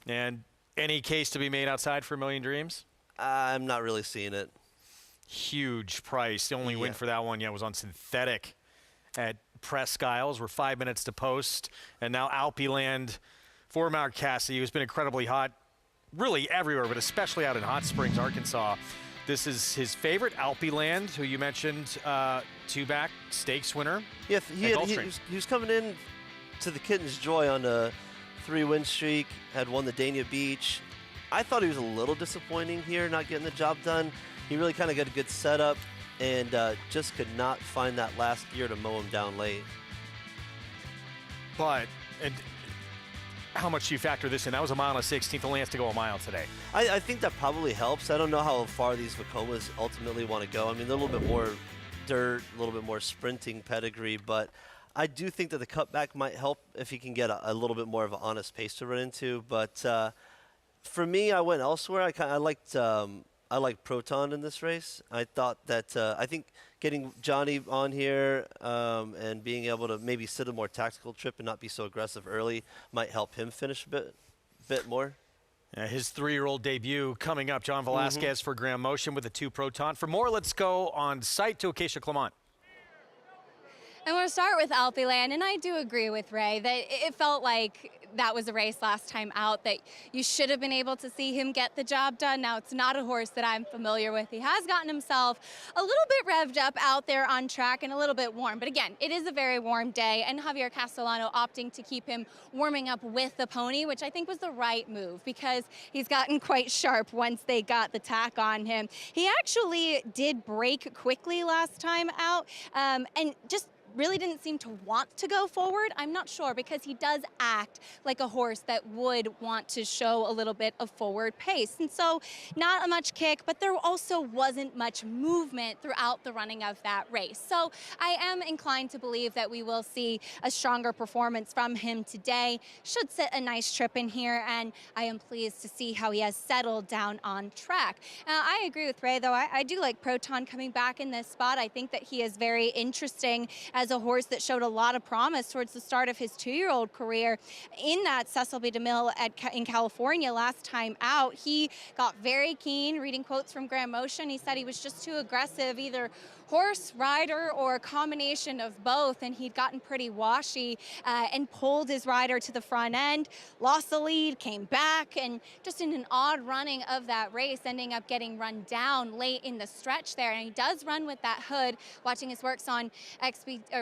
And any case to be made outside for A Million Dreams? I'm not really seeing it. Huge price. The only win for that one was on synthetic at Presque Isles. We're 5 minutes to post. And now Alpeland for Mark Cassidy, who's been incredibly hot really everywhere, but especially out in Hot Springs, Arkansas. This is his favorite, Alpeland, who you mentioned, 2-back stakes winner. Yeah, he was coming in to the Kitten's Joy on a 3-win streak, had won the Dania Beach. I thought he was a little disappointing here, not getting the job done. He really kind of got a good setup and just could not find that last gear to mow him down late. But how much do you factor this in? That was 1 mile and 1/16, only has to go a mile today. I think that probably helps. I don't know how far these Vacomas ultimately want to go. I mean, they're a little bit more dirt, a little bit more sprinting pedigree, but I do think that the cutback might help if he can get a little bit more of an honest pace to run into. But for me, I went elsewhere. I liked Proton in this race. I thought that I think getting Johnny on here and being able to maybe sit a more tactical trip and not be so aggressive early might help him finish a bit more. His 3-year-old debut coming up. John Velasquez for Graham Motion with a 2 Proton. For more, let's go on site to Acacia Clement. I want to start with Alpeland, and I do agree with Ray that it felt like that was a race last time out that you should have been able to see him get the job done. Now, it's not a horse that I'm familiar with. He has gotten himself a little bit revved up out there on track and a little bit warm. But again, it is a very warm day, and Javier Castellano opting to keep him warming up with the pony, which I think was the right move because he's gotten quite sharp once they got the tack on him. He actually did break quickly last time out and just really didn't seem to want to go forward. I'm not sure because he does act like a horse that would want to show a little bit of forward pace. And so not much kick, but there also wasn't much movement throughout the running of that race. So I am inclined to believe that we will see a stronger performance from him today. Should set a nice trip in here, and I am pleased to see how he has settled down on track. I agree with Ray, though. I do like Proton coming back in this spot. I think that he is very interesting as a horse that showed a lot of promise towards the start of his 2-year-old career in that Cecil B. DeMille in California last time out. He got very keen, reading quotes from Graham Motion. He said he was just too aggressive, either horse, rider, or a combination of both, and he'd gotten pretty washy and pulled his rider to the front end, lost the lead, came back, and just in an odd running of that race, ending up getting run down late in the stretch there. And he does run with that hood. Watching his works on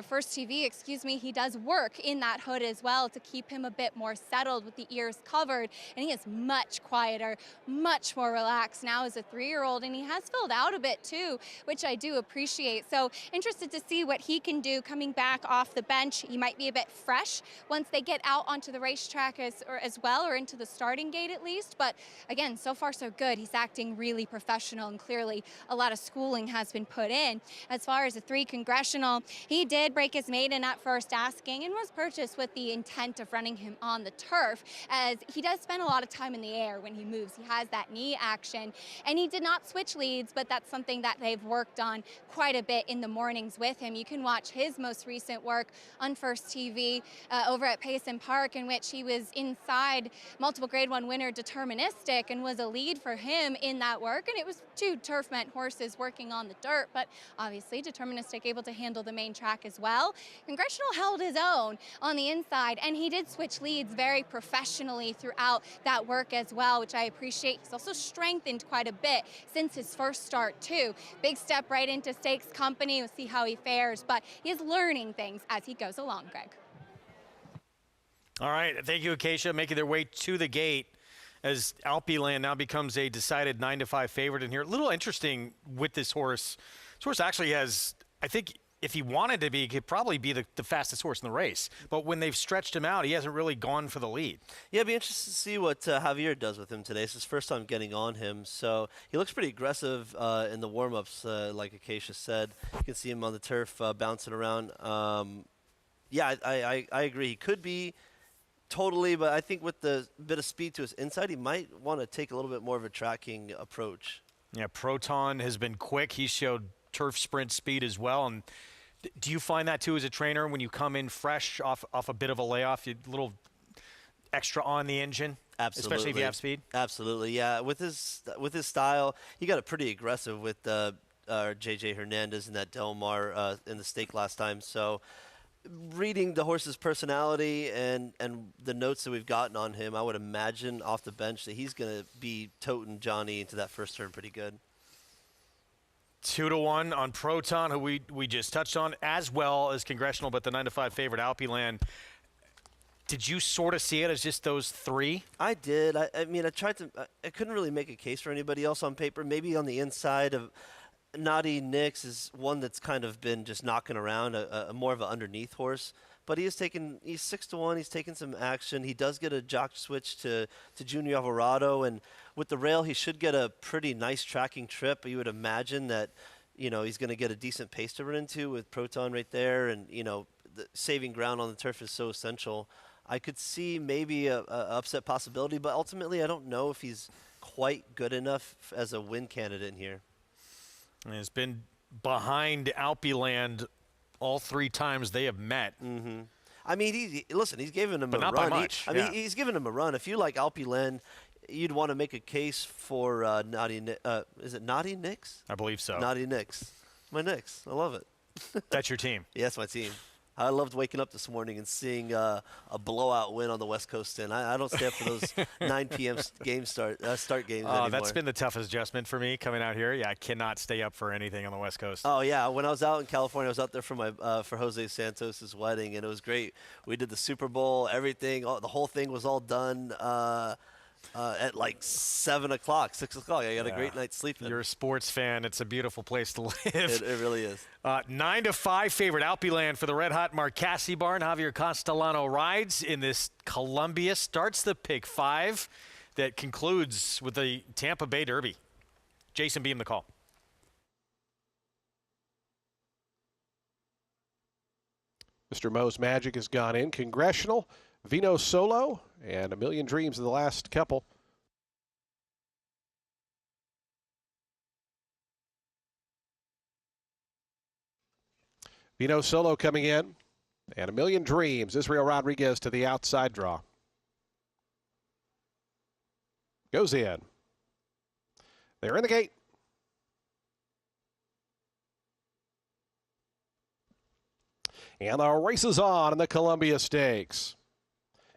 First TV, he does work in that hood as well to keep him a bit more settled with the ears covered, and he is much quieter, much more relaxed now as a 3-year-old, and he has filled out a bit too, which I do appreciate. So interested to see what he can do coming back off the bench. He might be a bit fresh once they get out onto the racetrack as well, or into the starting gate at least. But again, so far so good. He's acting really professional, and clearly a lot of schooling has been put in. As far as the 3 Congressional, he did did break his maiden at first asking and was purchased with the intent of running him on the turf, as he does spend a lot of time in the air when he moves. He has that knee action, and he did not switch leads, but that's something that they've worked on quite a bit in the mornings with him. You can watch his most recent work on First TV over at Payson Park, in which he was inside multiple Grade 1 winner Deterministic and was a lead for him in that work, and it was 2 turf meant horses working on the dirt, but obviously Deterministic able to handle the main track as well. Congressional held his own on the inside, and he did switch leads very professionally throughout that work as well, which I appreciate. He's also strengthened quite a bit since his first start too. Big step right into stakes company. We'll see how he fares, but he is learning things as he goes along, Greg. All right, thank you, Acacia, making their way to the gate as Alpeland now becomes a decided 9-5 favorite in here. A little interesting with this horse. This horse actually has, I think, if he wanted to be, he could probably be the fastest horse in the race. But when they've stretched him out, he hasn't really gone for the lead. Yeah, it'd be interesting to see what Javier does with him today. It's his first time getting on him, so he looks pretty aggressive in the warm-ups, like Acacia said. You can see him on the turf bouncing around. Yeah, I agree. He could be totally, but I think with the bit of speed to his inside, he might want to take a little bit more of a tracking approach. Yeah, Proton has been quick. He showed turf sprint speed as well. And do you find that too as a trainer when you come in fresh off a bit of a layoff, you a little extra on the engine? Absolutely. Especially if you have speed? Absolutely, yeah. With his style, he got it pretty aggressive with J.J. Hernandez in that Del Mar in the stake last time. So reading the horse's personality and the notes that we've gotten on him, I would imagine off the bench that he's going to be toting Johnny into that first turn pretty good. 2-1 on Proton, who we just touched on, as well as Congressional, but the 9-5 favorite Alpeland. Did you sort of see it as just those 3? I did. I mean, I tried to. I couldn't really make a case for anybody else on paper. Maybe on the inside of Naughty Nix is one that's kind of been just knocking around, a more of an underneath horse. But he's 6-1. He's taken some action. He does get a jock switch to Junior Alvarado, and with the rail, he should get a pretty nice tracking trip. You would imagine that, he's going to get a decent pace to run into with Proton right there, and saving ground on the turf is so essential. I could see maybe a upset possibility, but ultimately, I don't know if he's quite good enough as a win candidate in here. And it's been behind Alpeland all 3 times they have met. Mm-hmm. I mean, he's given him but a not run. By much. I mean, he's given him a run. If you like Alpeland, you'd want to make a case for Naughty. Is it Naughty Nix? I believe so. Naughty Nix. My Nix. I love it. That's your team. Yeah, that's my team. I loved waking up this morning and seeing a blowout win on the West Coast. And I don't stay up for those 9 p.m. start games anymore. That's been the toughest adjustment for me coming out here. Yeah, I cannot stay up for anything on the West Coast. Oh, yeah. When I was out in California, I was out there for for Jose Santos' wedding, and it was great. We did the Super Bowl, everything. The whole thing was all done at like 7 o'clock, 6 o'clock. I got a great night's sleep. You're a sports fan. It's a beautiful place to live. It really is. 9-5 favorite Alpeland for the Red Hot Marcassi barn. Javier Castellano rides in this Colombia. Starts the pick 5 that concludes with the Tampa Bay Derby. Jason Beam the call. Mr. Mo's Magic has gone in. Congressional, Vino Solo, and A Million Dreams in the last couple. Vino Solo coming in, and A Million Dreams. Israel Rodriguez to the outside draw. Goes in. They're in the gate. And the race is on in the Colombia Stakes.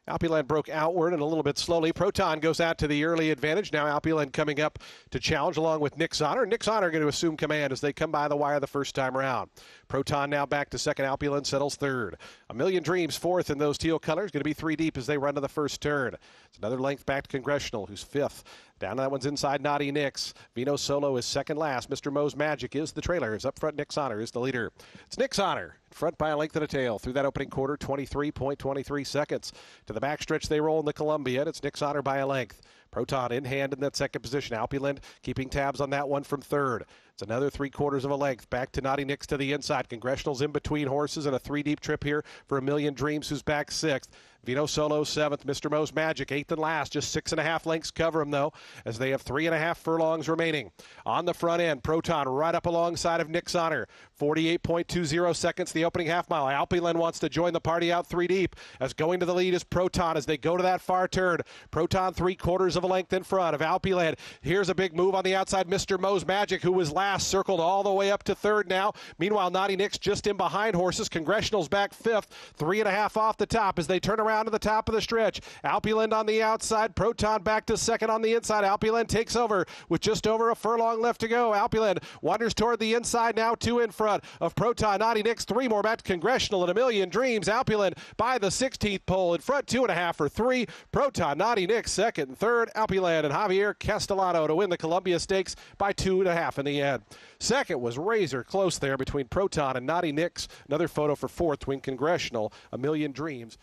Alpeland broke outward and a little bit slowly. Proton goes out to the early advantage. Now Alpeland coming up to challenge along with Nick's Honor. Nick's Honor going to assume command as they come by the wire the first time around. Proton now back to second. Alpeland settles third. A Million Dreams fourth in those teal colors. Going to be 3 deep as they run to the first turn. It's another length back to Congressional, who's fifth. Down that one's inside Naughty Nix. Vino Solo is second last. Mr. Mo's Magic is the trailer. Is up front. Nick's Honor is the leader. It's Nick's Honor in front by a length and a tail through that opening quarter. 23.23 seconds. To the backstretch they roll in the Columbia. And it's Nick's Honor by a length. Proton in hand in that second position. Alpeland keeping tabs on that one from third. It's another 3/4 of a length. Back to Naughty Nick's to the inside. Congressional's in between horses and a 3-deep trip here for A Million Dreams, who's back 6th. Vino Solo 7th. Mr. Mo's Magic 8th and last. Just 6.5 lengths cover him, though, as they have 3.5 furlongs remaining. On the front end, Proton right up alongside of Nick's Honor. 48.20 seconds the opening half mile. Alpeland wants to join the party out 3 deep, as going to the lead is Proton as they go to that far turn. Proton 3/4 of a length in front of Alpeland. Here's a big move on the outside. Mr. Mo's Magic, who was last, circled all the way up to third now. Meanwhile, Naughty Nick's just in behind horses. Congressional's back 5th. 3.5 off the top as they turn around to the top of the stretch. Alpeland on the outside. Proton back to second on the inside. Alpeland takes over with just over a furlong left to go. Alpeland wanders toward the inside now, 2 in front of Proton. Naughty Nick's 3 more back to Congressional and A Million Dreams. Alpeland by the 16th pole in front, 2.5 for 3. Proton, Naughty Nick second and third. Alpeland and Javier Castellano to win the Colombia Stakes by 2.5 in the end. Second was razor close there between Proton and Naughty Nick's. Another photo for fourth between Congressional, A Million Dreams.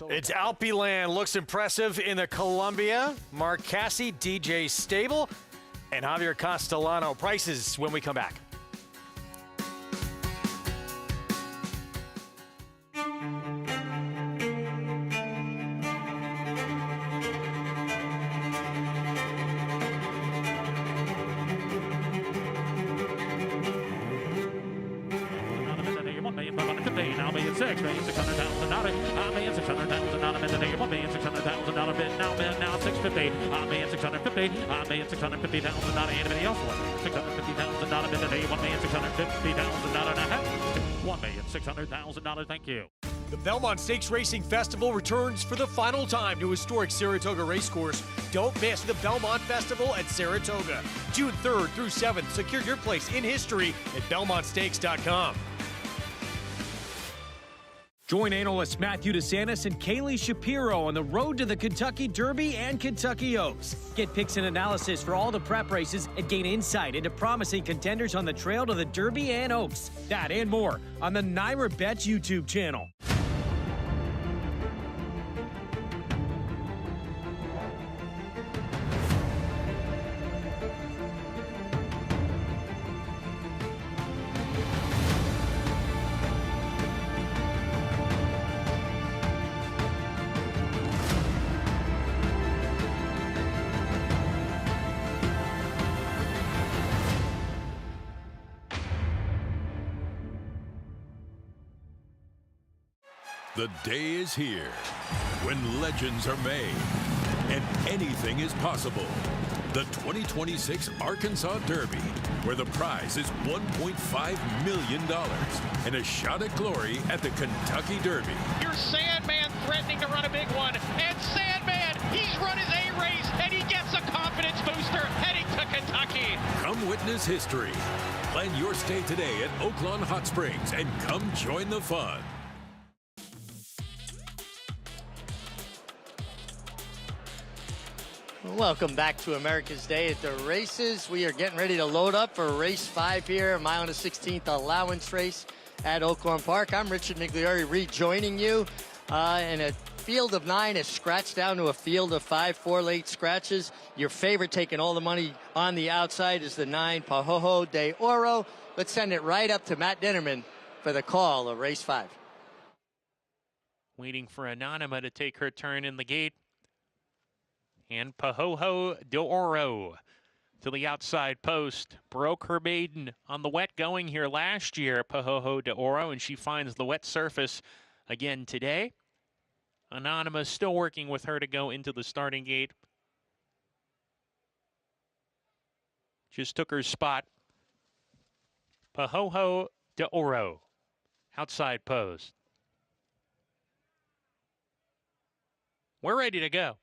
It's Alpeland. Looks impressive in the Columbia. Mark Cassie, DJ Stable, and Javier Castellano. Prices when we come back. $1,600,000, $1,600,000 bid now $650,000, $1,650,000. Anybody else want $650,000 bid today? $1,650,000 $1,600,000. Thank you. The Belmont Stakes Racing Festival returns for the final time to historic Saratoga Racecourse. Don't miss the Belmont Festival at Saratoga. June 3rd through 7th. Secure your place in history at BelmontStakes.com. Join analysts Matthew DeSantis and Kaylee Shapiro on the road to the Kentucky Derby and Kentucky Oaks. Get picks and analysis for all the prep races and gain insight into promising contenders on the trail to the Derby and Oaks. That and more on the Naira Bets YouTube channel. The day is here when legends are made and anything is possible. The 2026 Arkansas Derby, where the prize is $1.5 million and a shot at glory at the Kentucky Derby. Here's Sandman threatening to run a big one, and Sandman, he's run his A race, and he gets a confidence booster heading to Kentucky. Come witness history. Plan your stay today at Oaklawn Hot Springs and come join the fun. Welcome back to America's Day at the Races. We are getting ready to load up for race 5 here, a mile and a 16th allowance race at Oaklawn Park. I'm Richard Migliori rejoining you in a field of 9, a scratch down to a field of 5, 4 late scratches. Your favorite taking all the money on the outside is the 9, Pahoho de Oro. Let's send it right up to Matt Dinnerman for the call of race 5. Waiting for Anonima to take her turn in the gate. And Pahoho de Oro to the outside post. Broke her maiden on the wet going here last year, Pahoho de Oro, and she finds the wet surface again today. Anonymous still working with her to go into the starting gate. Just took her spot. Pahoho de Oro, outside post. We're ready to go.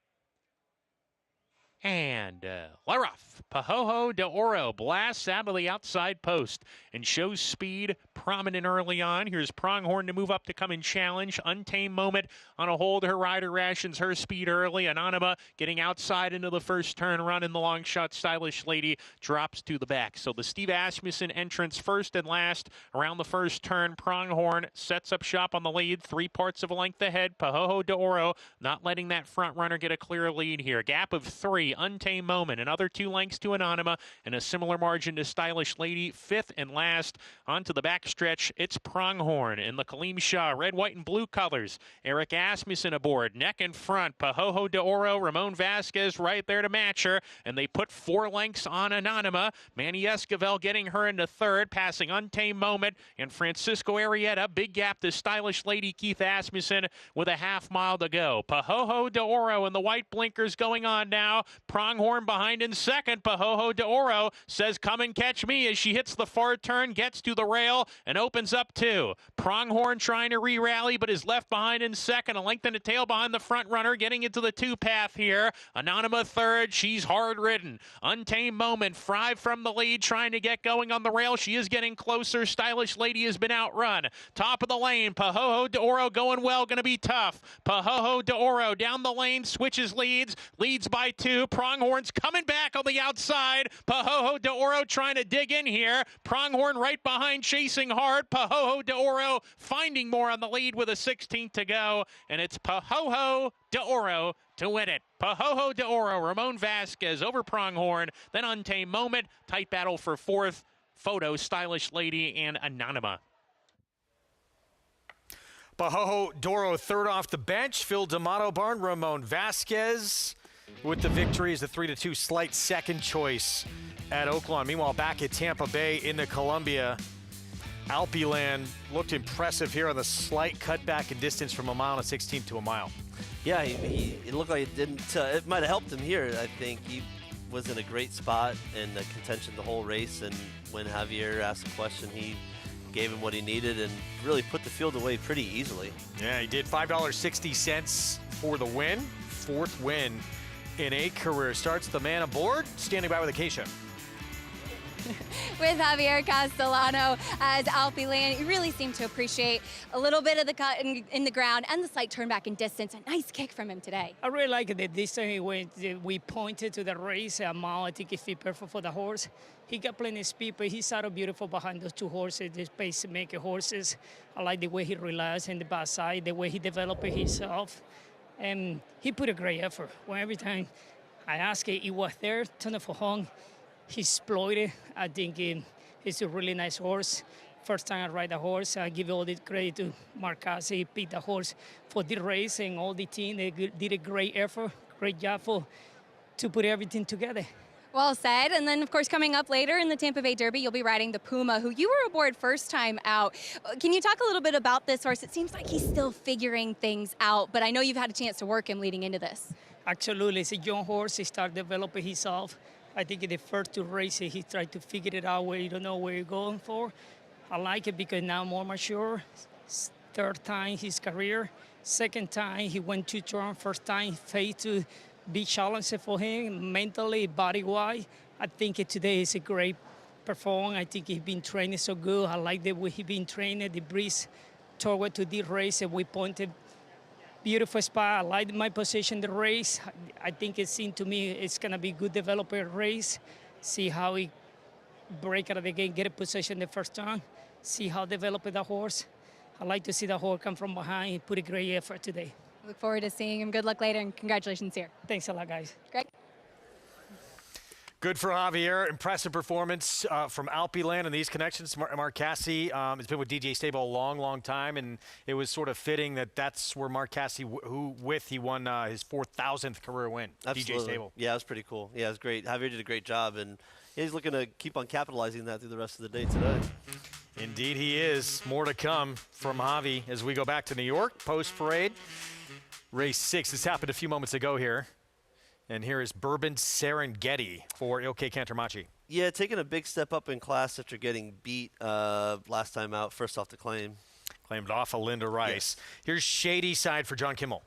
And Laroff, Pahoho de Oro blasts out of the outside post and shows speed prominent early on. Here's Pronghorn to move up to come and challenge. Untamed Moment on a hold. Her rider rations her speed early. Anonima getting outside into the first turn, running the long shot. Stylish Lady drops to the back. So the Steve Asmussen entrance first and last around the first turn. Pronghorn sets up shop on the lead, 3 parts of a length ahead. Pahoho de Oro not letting that front runner get a clear lead here. Gap of 3. Untamed Moment, another 2 lengths to Anonima, and a similar margin to Stylish Lady. 5th and last onto the backstretch. It's Pronghorn in the Kaleem Shah red, white, and blue colors. Eric Asmussen aboard, neck and front. Pahoho de Oro, Ramon Vasquez right there to match her, and they put 4 lengths on Anonima. Manny Esquivel getting her into third, passing Untamed Moment and Francisco Arrieta. Big gap to Stylish Lady Keith Asmussen with a half mile to go. Pahoho de Oro and the white blinkers going on now. Pronghorn behind in second. Pahoho de Oro says, come and catch me, as she hits the far turn, gets to the rail, and opens up 2. Pronghorn trying to re-rally, but is left behind in second. A length and a tail behind the front runner, getting into the 2 path here. Anonima third. She's hard ridden. Untamed Moment, Fry from the lead, trying to get going on the rail. She is getting closer. Stylish Lady has been outrun. Top of the lane. Pahoho de Oro going well, going to be tough. Pahoho de Oro down the lane, switches leads by 2. Pronghorn's coming back on the outside. Pahoho de Oro trying to dig in here. Pronghorn right behind, chasing hard. Pahoho de Oro finding more on the lead with a 16th to go, and it's Pahoho de Oro to win it. Pahoho de Oro, Ramon Vasquez over Pronghorn, then Untamed Moment. Tight battle for 4th. Photo, Stylish Lady, and Anonima. Pahoho de Oro third off the bench. Phil D'Amato barn. Ramon Vasquez with the victory is the 3-2 slight second choice at Oaklawn. Meanwhile, back at Tampa Bay in the Colombia, Alpeland looked impressive here on the slight cutback in distance from a mile and 16 to a mile. Yeah, it looked like it didn't. It might have helped him here. I think he was in a great spot in the contention the whole race, and when Javier asked a question, he gave him what he needed and really put the field away pretty easily. Yeah, he did. $5.60 for the win. 4th win in 8 career starts. The man aboard, standing by with Acacia. With Javier Castellano as Alpeland, you really seem to appreciate a little bit of the cut in the ground and the slight turn back in distance. A nice kick from him today. I really like the distance we pointed to the race. A mile, I think it fit perfect for the horse. He got plenty of speed, but he's out of beautiful behind those 2 horses, these pacemaker horses. I like the way he relaxed in the backside, the way he developed himself. And he put a great effort. Well, every time I asked him, he was there, turn for home. He exploited. I think he's a really nice horse. First time I ride a horse, I give all the credit to Marcasi. He picked the horse for the race, and all the team, they did a great effort, great job to put everything together. Well said. And then, of course, coming up later in the Tampa Bay Derby, you'll be riding the Puma, who you were aboard first time out. Can you talk a little bit about this horse? It seems like he's still figuring things out, but I know you've had a chance to work him leading into this. Absolutely. It's a young horse. He started developing himself. I think in the first 2 races, he tried to figure it out where you don't know where you're going for. I like it because now more mature. 3rd time his career. 2nd time he went too strong. 1st time he faced to be challenging for him mentally, body-wise. I think today is a great performance. I think he's been training so good. I like the way he's been training, the breeze toward to the race, and we pointed. Beautiful spot. I like my position in the race. I think it seemed to me it's going to be good developer race. See how he break out of the game, get a position the first time. See how develop the horse. I like to see the horse come from behind and put a great effort today. Look forward to seeing him. Good luck later, and congratulations here. Thanks a lot, guys. Greg? Good for Javier. Impressive performance from Alpeland and these connections. Marcasi has been with DJ Stable a long, long time, and it was sort of fitting that that's where Marcasi, he won his 4,000th career win. Absolutely. DJ Stable. Yeah, it was pretty cool. Yeah, it was great. Javier did a great job, and he's looking to keep on capitalizing that through the rest of the day today. Indeed he is. More to come from Javi as we go back to New York, post-parade. Race 6. This happened a few moments ago here. And here is Bourbon Serengeti for Ilke Cantermachi. Yeah, taking a big step up in class after getting beat last time out, first off the claim. Claimed off of Linda Rice. Yes. Here's Shady Side for John Kimmel.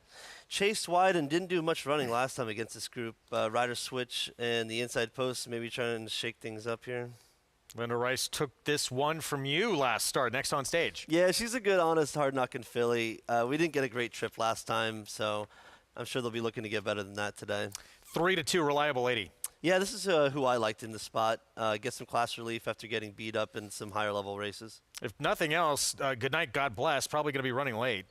Chased wide and didn't do much running last time against this group. Rider switch and the inside post, maybe trying to shake things up here. Linda Rice took this one from you last start. Next on stage. Yeah, she's a good, honest, hard-knocking filly. We didn't get a great trip last time, so I'm sure they'll be looking to get better than that today. 3-2, Reliable Lady. Yeah, this is who I liked in the spot. Get some class relief after getting beat up in some higher-level races. If nothing else, Good Night, God Bless, probably going to be running late.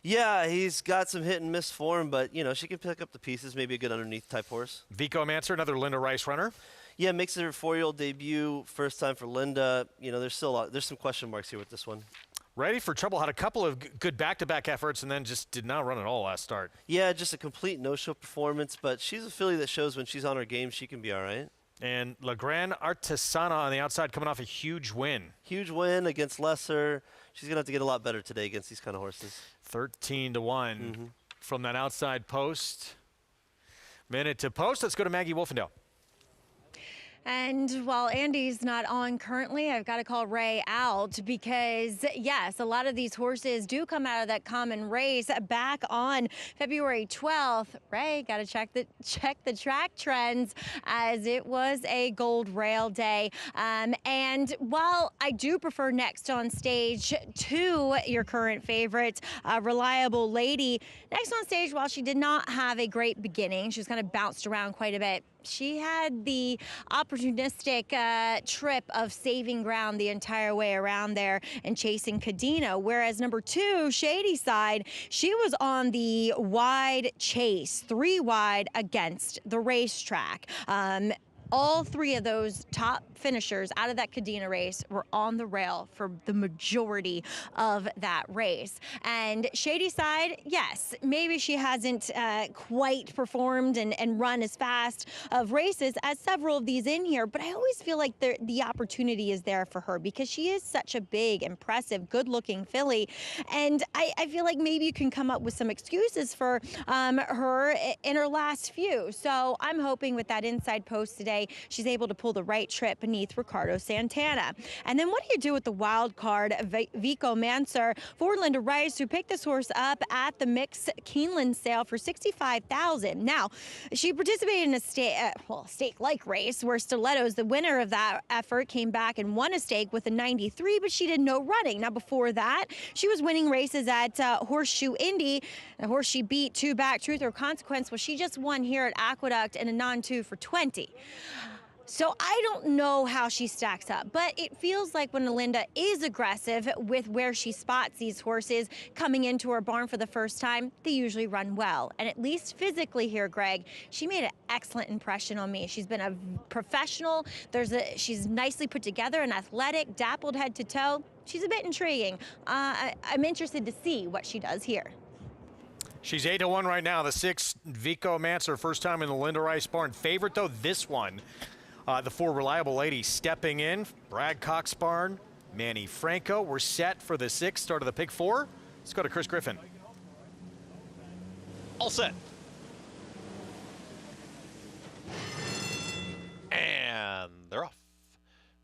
Yeah, he's got some hit-and-miss form, but, she can pick up the pieces, maybe a good underneath-type horse. Vico Manser, another Linda Rice runner. Yeah, makes it her 4-year-old debut, first time for Linda. There's still there's some question marks here with this one. Ready for Trouble had a couple of good back-to-back efforts and then just did not run at all last start. Yeah, just a complete no-show performance, but she's a filly that shows when she's on her game, she can be all right. And La Gran Artesana on the outside coming off a huge win. Huge win against Lesser. She's going to have to get a lot better today against these kind of horses. 13-1 from that outside post. Minute to post. Let's go to Maggie Wolfendale. And while Andy's not on currently, I've got to call Ray out because, yes, a lot of these horses do come out of that common race back on February 12th. Ray, got to check the track trends as it was a gold rail day. And while I do prefer Next on Stage to your current favorite, Reliable Lady, Next on Stage, while she did not have a great beginning, she's kind of bounced around quite a bit. She had the opportunistic trip of saving ground the entire way around there and chasing Cadena, whereas number 2, Shady Side, she was on the wide chase, 3 wide against the racetrack. All 3 of those top finishers out of that Cadena race were on the rail for the majority of that race. And Shady Side, yes, maybe she hasn't quite performed and run as fast of races as several of these in here, but I always feel like the opportunity is there for her because she is such a big, impressive, good-looking filly. And I feel like maybe you can come up with some excuses for her in her last few. So I'm hoping with that inside post today, she's able to pull the right trip beneath Ricardo Santana. And then what do you do with the wild card, Vico Manser for Linda Rice, who picked this horse up at the Mix Keeneland sale for $65,000. Now, she participated in a stake-like race where Stilettos, the winner of that effort, came back and won a stake with a 93, but she did no running. Now, before that, she was winning races at Horseshoe Indy, a horse she beat 2 back, Truth or Consequence. Well, she just won here at Aqueduct in a non-2 for 20. So I don't know how she stacks up, but it feels like when Linda is aggressive with where she spots these horses coming into her barn for the first time, they usually run well. And at least physically here, Greg, she made an excellent impression on me. She's been a professional. She's nicely put together and athletic, dappled head to toe. She's a bit intriguing. I'm interested to see what she does here. She's 8-1 right now. The 6, Vico Manser, first time in the Linda Rice barn. Favorite, though, this one. The 4, Reliable Lady stepping in. Brad Cox barn, Manny Franco. We're set for the 6, start of the pick 4. Let's go to Chris Griffin. All set. And they're off.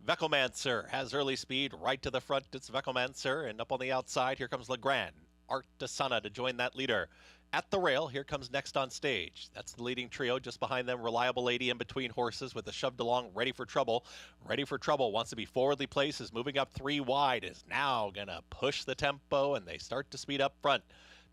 Vekomancer has early speed right to the front. It's Vekomancer, and up on the outside, here comes Legrand. Artesana to join that leader. At the rail, here comes Next on Stage. That's the leading trio. Just behind them, Reliable Lady in between horses with a shoved along, Ready for Trouble. Ready for Trouble wants to be forwardly placed, is moving up 3 wide, is now going to push the tempo, and they start to speed up front.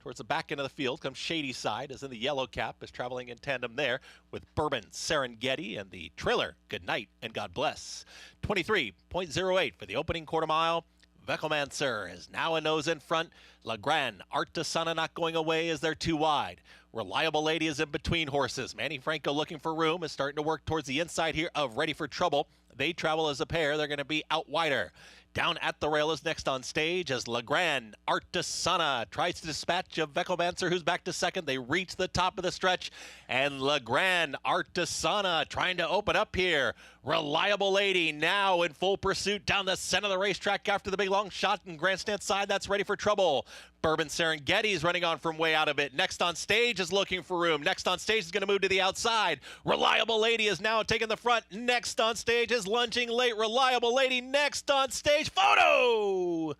Towards the back end of the field comes Shady Side, as in the yellow cap, is traveling in tandem there with Bourbon Serengeti and the trailer, Good Night and God Bless. 23.08 for the opening quarter mile. Vekomancer is now a nose in front. Legrand, Artesana not going away as they're 2 wide. Reliable Lady is in between horses. Manny Franco looking for room, is starting to work towards the inside here of Ready for Trouble. They travel as a pair. They're going to be out wider. Down at the rail is Next on Stage as Legrand Artesana tries to dispatch of Vekomancer, who's back to second. They reach the top of the stretch, and Legrand Artesana trying to open up here. Reliable Lady now in full pursuit down the center of the racetrack after the big long shot in grandstand side. That's Ready for Trouble. Bourbon Serengeti is running on from way out of it. Next on Stage is looking for room. Next on Stage is going to move to the outside. Reliable Lady is now taking the front. Next on Stage is lunging late. Reliable Lady next on stage. Photo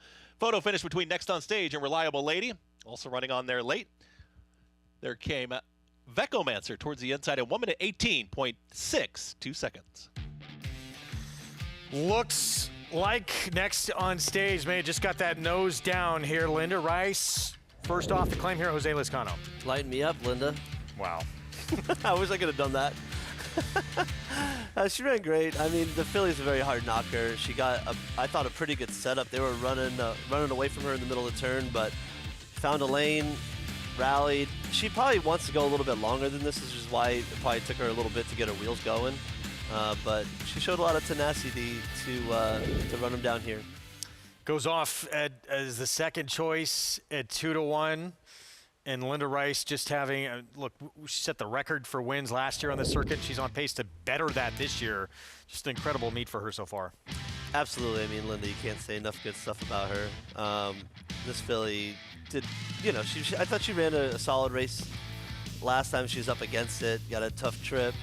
finish between Next on Stage and Reliable Lady. Also running on there late. There came Vekomancer towards the inside at 1 minute 18.62 seconds. Looks like next on stage, man, just got that nose down here. Linda Rice, first off the claim here, Jose Lezcano. Lighten me up, Linda. Wow. I wish I could have done that. She ran great. I mean, the filly's a very hard knocker. She got, I thought, a pretty good setup. They were running away from her in the middle of the turn, but found a lane, rallied. She probably wants to go a little bit longer than this, which is why it probably took her a little bit to get her wheels going. But she showed a lot of tenacity to run them down here. Goes off as the second choice at 2-1. And Linda Rice just having, look, she set the record for wins last year on the circuit. She's on pace to better that this year. Just an incredible meet for her so far. Absolutely. I mean, Linda, you can't say enough good stuff about her. This filly did, you know, I thought she ran a solid race last time she was up against it. Got a tough trip.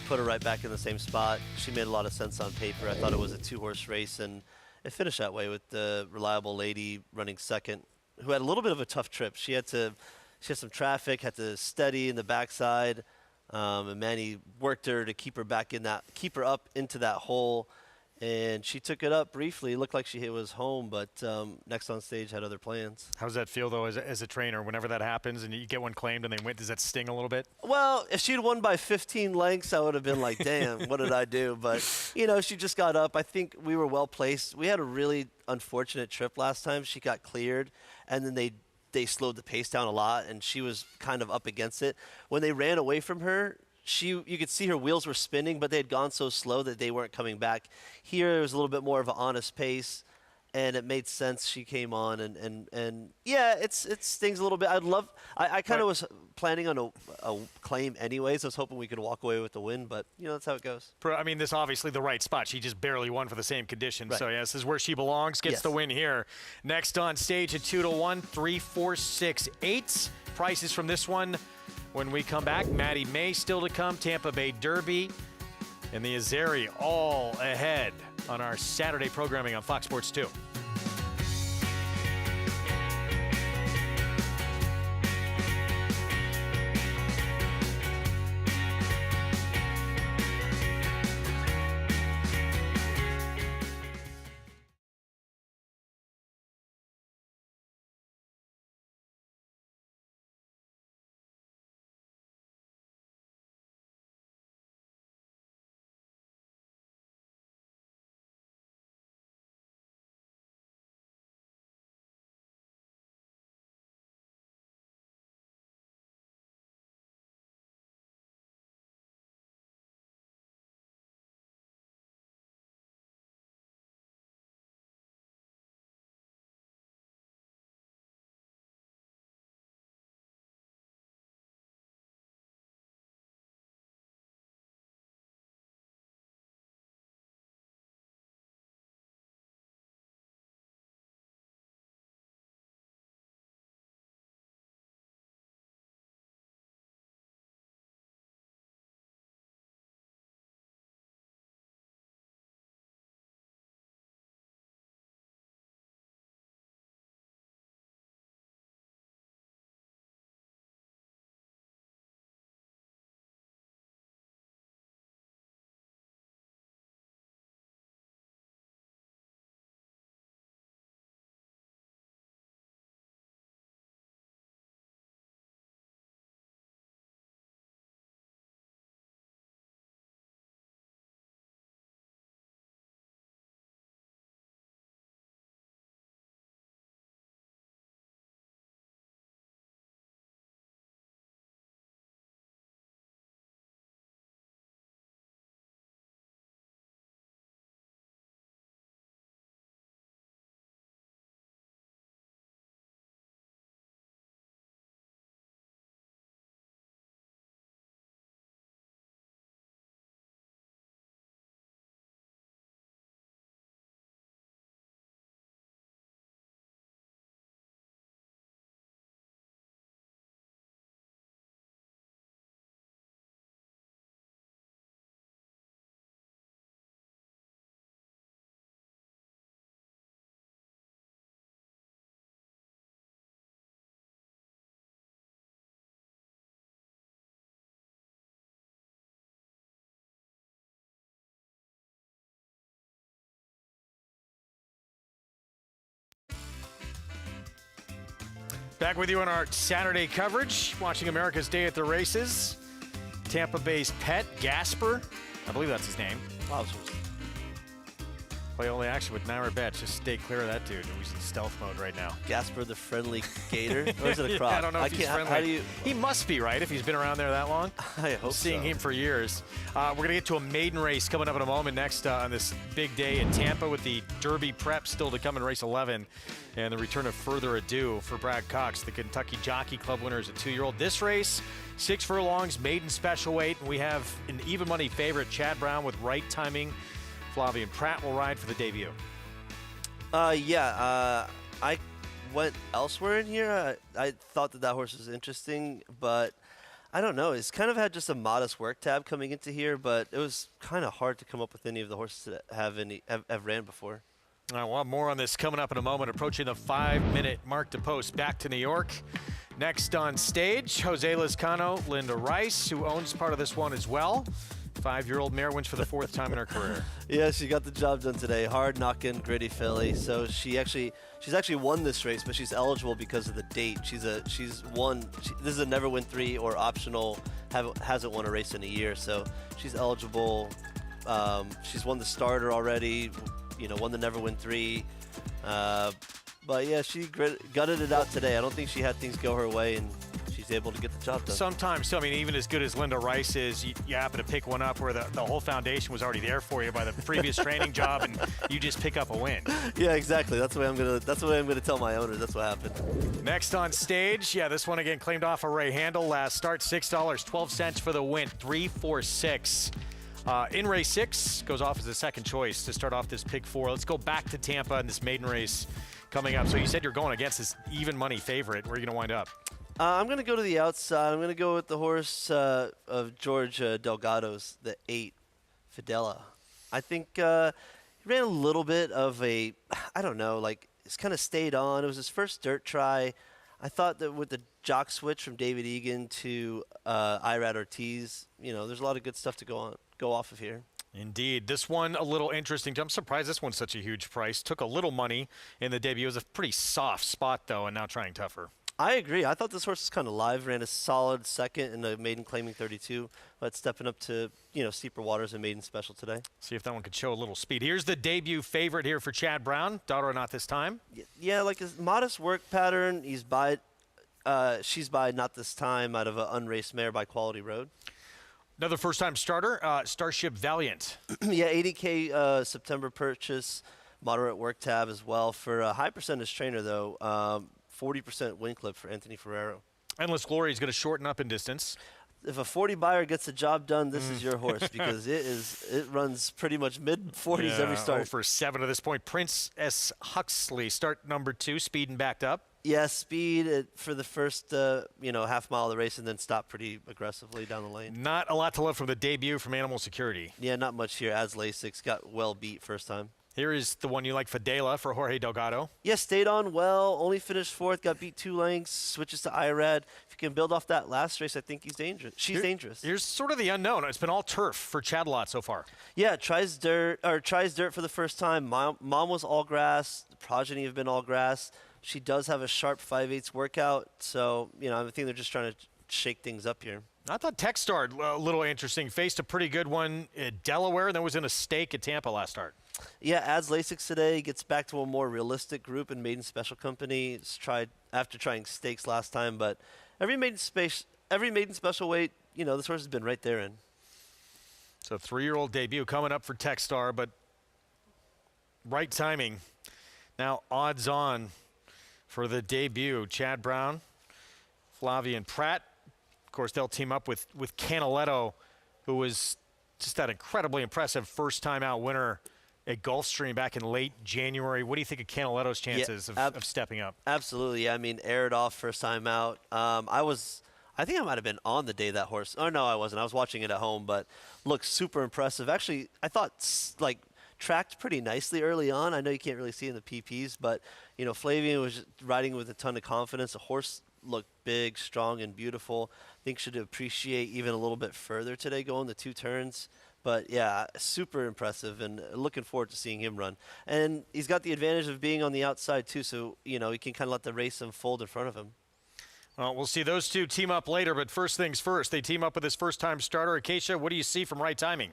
Put her right back in the same spot. She made a lot of sense on paper. I thought it was a two-horse race, and it finished that way with the reliable lady running second, who had a little bit of a tough trip. She had some traffic, had to steady in the backside, and Maddie worked her to keep her up into that hole, and she took it up briefly. It looked like she was home, but next on stage had other plans. How does that feel, though, as a trainer, whenever that happens and you get one claimed and they win? Does that sting a little bit? Well, if she'd won by 15 lengths, I would have been like, damn, what did I do? But, you know, she just got up. I think we were well placed. We had a really unfortunate trip last time. She got cleared, and then they slowed the pace down a lot, and she was kind of up against it. When they ran away from her, you could see her wheels were spinning, but they had gone so slow that they weren't coming back. Here, it was a little bit more of an honest pace, and it made sense. She came on, and yeah, it stings a little bit. I kind of was planning on a claim anyways. I was hoping we could walk away with the win, but, you know, that's how it goes. I mean, this obviously the right spot. She just barely won for the same conditions. Right. So, yeah, this is where she belongs. Gets the win here. Next on stage at 2-1, 3, 4, 6, 8. Prices from this one when we come back. Maddie May still to come. Tampa Bay Derby and the Azeri all ahead on our Saturday programming on Fox Sports 2. Back with you on our Saturday coverage, watching America's Day at the Races. Tampa Bay's pet, Gasper, I believe that's his name. Play only action with Naira Betts. Just stay clear of that dude. He's in stealth mode right now. Gasper the friendly gator? Or is it a croc? I don't know if he's friendly. How do you... He must be, right, if he's been around there that long? I hope Seeing so. him for years. We're going to get to a maiden race coming up in a moment next on this big day in Tampa with the Derby prep still to come in race 11. And the return of Further Ado for Brad Cox, the Kentucky Jockey Club winner as a 2-year-old. This race, 6 furlongs, maiden special weight. And we have an even money favorite, Chad Brown, with right timing. Flavien Prat will ride for the debut. I went elsewhere in here. I thought that horse was interesting, but I don't know. It's kind of had just a modest work tab coming into here, but it was kind of hard to come up with any of the horses that have ran before. All right, we'll have more on this coming up in a moment. Approaching the 5-minute mark to post. Back to New York. Next on stage, Jose Lezcano, Linda Rice, who owns part of this one as well. 5-year-old mare wins for the 4th time in her career. Yeah, she got the job done today. Hard knocking, gritty filly. So she's actually won this race, but she's eligible because of the date. This is a never win 3 or optional. Hasn't won a race in a year, so she's eligible. She's won the starter already. Won the never win 3. But yeah, she gutted it out today. I don't think she had things go her way, and she's able to get the job done. Sometimes, I mean, even as good as Linda Rice is, you happen to pick one up where the whole foundation was already there for you by the previous training job, and you just pick up a win. Yeah, exactly. That's the way I'm gonna tell my owners. That's what happened. Next on stage, yeah, this one again claimed off a Ray Handel last start, $6.12 for the win, 3-4-6. In race 6, goes off as a second choice to start off this pick 4. Let's go back to Tampa in this maiden race coming up. So you said you're going against this even money favorite. Where are you going to wind up? I'm going to go to the outside. I'm going to go with the horse of George Delgado's, the 8, Fidela. I think he ran a little bit of a, I don't know, like it's kind of stayed on. It was his first dirt try. I thought that with the jock switch from David Egan to Irad Ortiz, there's a lot of good stuff to go off of here. Indeed. This one a little interesting. I'm surprised this one's such a huge price. Took a little money in the debut. It was a pretty soft spot, though, and now trying tougher. I agree. I thought this horse was kind of live. Ran a solid second in the maiden claiming 32, but stepping up to steeper waters and maiden special today. See if that one could show a little speed. Here's the debut favorite here for Chad Brown. Daughter not this time. Yeah, like a modest work pattern. She's by not this time out of an unraced mare by Quality Road. Another first-time starter, Starship Valiant. Yeah, 80K September purchase, moderate work tab as well. For a high percentage trainer, though, 40% win clip for Anthony Ferrero. Endless Glory is going to shorten up in distance. If a 40 buyer gets the job done, this is your horse because it runs pretty much mid-40s every start. For 7 at this point. Princess Huxley, start number 2, speeding backed up. Yeah, speed for the first half mile of the race and then stop pretty aggressively down the lane. Not a lot to love from the debut from Animal Security. Yeah, not much here. Azeri Stakes got well beat first time. Here is the one you like, Fidela, for Jorge Delgado. Yeah, stayed on well, only finished 4th, got beat 2 lengths, switches to Irad. If you can build off that last race, I think he's dangerous. She's dangerous. Here's sort of the unknown. It's been all turf for Chad a lot so far. Yeah, tries dirt for the first time. Mom was all grass. The progeny have been all grass. She does have a sharp 5/8 workout, so I think they're just trying to shake things up here. I thought Techstar a little interesting. Faced a pretty good one at Delaware, then was in a stake at Tampa last start. Yeah, adds Lasix today, gets back to a more realistic group in maiden special company. It's after trying stakes last time, but every maiden special weight, this horse has been right there in. So 3-year-old debut coming up for Techstar, but right timing. Now odds on for the debut, Chad Brown, Flavien Prat. Of course, they'll team up with Canaletto, who was just that incredibly impressive first-time out winner at Gulfstream back in late January. What do you think of Canaletto's chances of stepping up? Absolutely. I mean, aired off first time out. I think I might have been on the day that horse. Oh, no, I wasn't. I was watching it at home, but looked super impressive. Actually, I thought, tracked pretty nicely early on. I know you can't really see in the PPs, but, Flavien was riding with a ton of confidence. The horse looked big, strong, and beautiful. I think should appreciate even a little bit further today going the 2 turns. But, yeah, super impressive, and looking forward to seeing him run. And he's got the advantage of being on the outside, too, so, he can kind of let the race unfold in front of him. Well, we'll see those two team up later, but first things first, they team up with this first-time starter. Acacia, what do you see from Right Timing?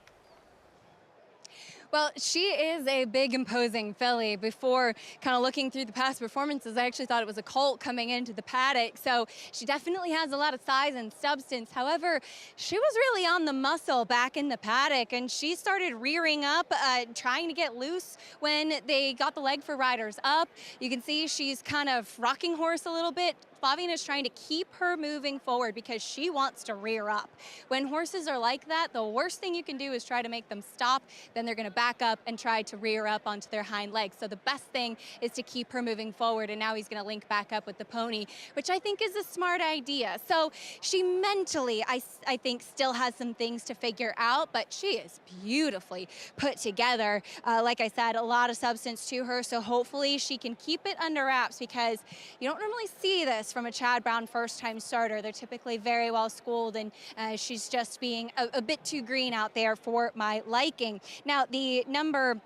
Well, she is a big, imposing filly. Before kind of looking through the past performances, I actually thought it was a colt coming into the paddock. So she definitely has a lot of size and substance. However, she was really on the muscle back in the paddock, and she started rearing up, trying to get loose when they got the leg for riders up. You can see she's kind of rocking horse a little bit. Flavien is trying to keep her moving forward because she wants to rear up. When horses are like that, the worst thing you can do is try to make them stop. Then they're going to back up and try to rear up onto their hind legs. So the best thing is to keep her moving forward, and now he's going to link back up with the pony, which I think is a smart idea. So she mentally, I think, still has some things to figure out, but she is beautifully put together. Like I said, a lot of substance to her, so hopefully she can keep it under wraps, because you don't normally see this from a Chad Brown first-time starter. They're typically very well schooled, and she's just being a bit too green out there for my liking. Now, the number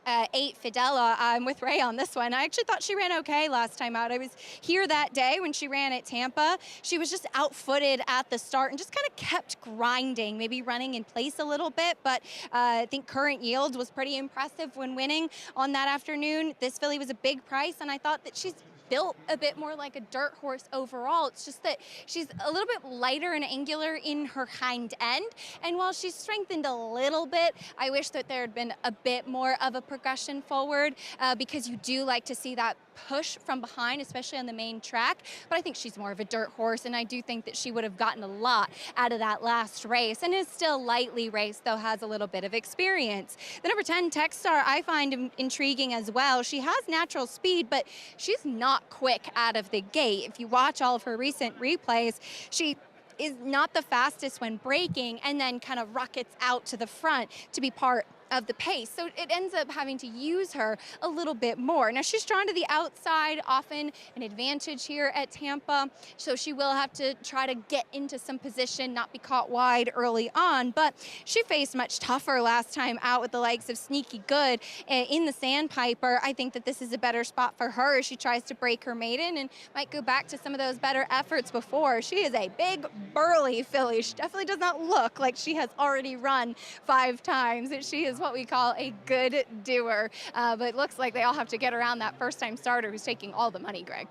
8, Fidela, I'm with Ray on this one. I actually thought she ran okay last time out. I was here that day when she ran at Tampa. She was just out-footed at the start and just kind of kept grinding, maybe running in place a little bit, but I think Current Yield was pretty impressive when winning on that afternoon. This filly was a big price, and I thought that she's built a bit more like a dirt horse overall. It's just that she's a little bit lighter and angular in her hind end, and while she's strengthened a little bit, I wish that there had been a bit more of a progression forward, because you do like to see that push from behind, especially on the main track. But I think she's more of a dirt horse, and I do think that she would have gotten a lot out of that last race, and is still lightly raced, though has a little bit of experience. The number 10, Techstar, I find intriguing as well. She has natural speed, but she's not quick out of the gate. If you watch all of her recent replays, she is not the fastest when braking, and then kind of rockets out to the front to be part of the pace. So it ends up having to use her a little bit more. Now, she's drawn to the outside, often an advantage here at Tampa, so she will have to try to get into some position, not be caught wide early on, but she faced much tougher last time out with the likes of Sneaky Good in the Sandpiper. I think that this is a better spot for her as she tries to break her maiden and might go back to some of those better efforts before. She is a big, burly filly. She definitely does not look like she has already run 5 times. She is what we call a good doer, but it looks like they all have to get around that first-time starter who's taking all the money, Greg.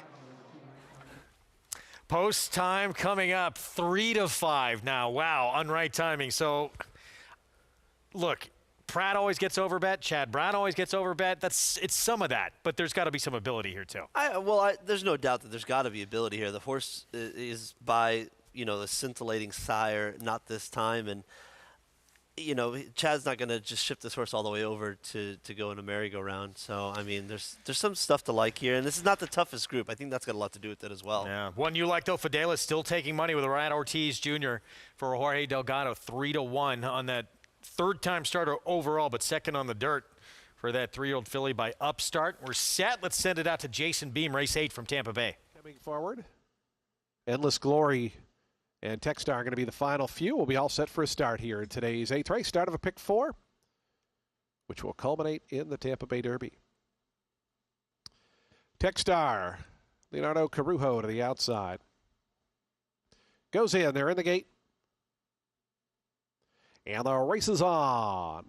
Post time coming up, 3-5 now. Wow, on Right Timing. So, look, Pratt always gets overbet. Chad Brown always gets overbet. It's some of that, but there's got to be some ability here too. There's no doubt that there's got to be ability here. The horse is by the scintillating sire, not this time, and Chad's not going to just ship this horse all the way over to go in a merry-go-round. So, I mean, there's some stuff to like here. And this is not the toughest group. I think that's got a lot to do with it as well. Yeah. One you like, though, Fidela, still taking money with Ryan Ortiz Jr. for Jorge Delgado, 3-1 on that third-time starter overall, but second on the dirt for that 3-year-old filly by Upstart. We're set. Let's send it out to Jason Beam, race 8 from Tampa Bay. Coming forward, Endless Glory and Techstar are going to be the final few. We'll be all set for a start here in today's 8th race. Start of a pick 4, which will culminate in the Tampa Bay Derby. Techstar, Leonardo Carujo to the outside. Goes in. They're in the gate. And the race is on.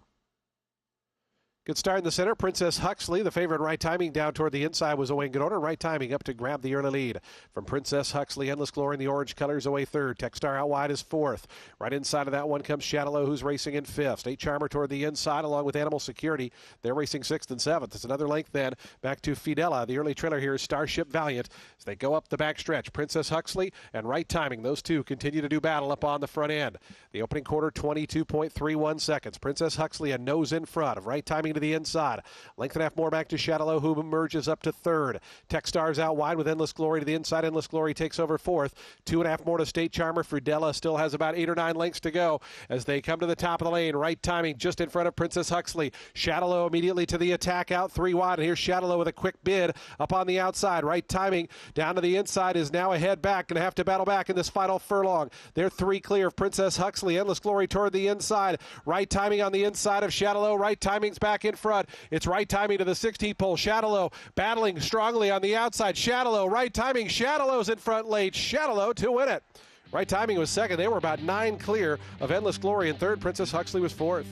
Good start in the center. Princess Huxley, the favorite. Right Timing down toward the inside was away in good order. Right Timing up to grab the early lead from Princess Huxley. Endless Glory in the orange colors away third. Techstar out wide is fourth. Right inside of that one comes Shadowlow, who's racing in fifth. State Charmer toward the inside along with Animal Security. They're racing sixth and seventh. It's another length then back to Fidela. The early trailer here is Starship Valiant as they go up the back stretch. Princess Huxley and Right Timing. Those two continue to do battle up on the front end. The opening quarter, 22.31 seconds. Princess Huxley a nose in front of Right Timing to the inside. Length and a half more back to Shadowlow, who emerges up to third. Techstar's out wide with Endless Glory to the inside. Endless Glory takes over fourth. 2.5 more to State Charmer. Fidela still has about 8 or 9 lengths to go as they come to the top of the lane. Right Timing just in front of Princess Huxley. Shadowlow immediately to the attack out 3 wide. And here's Shadowlow with a quick bid up on the outside. Right Timing down to the inside is now ahead back. Going to have to battle back in this final furlong. They're 3 clear of Princess Huxley. Endless Glory toward the inside. Right Timing on the inside of Shadowlow. Right Timing's back back in front. It's right timing to the 16th pole. Shadalow battling strongly on the outside. Shadalow, right timing. Shadalow's in front late. Shadalow to win it. Right timing was second. They were about 9 clear of Endless Glory in third. Princess Huxley was fourth.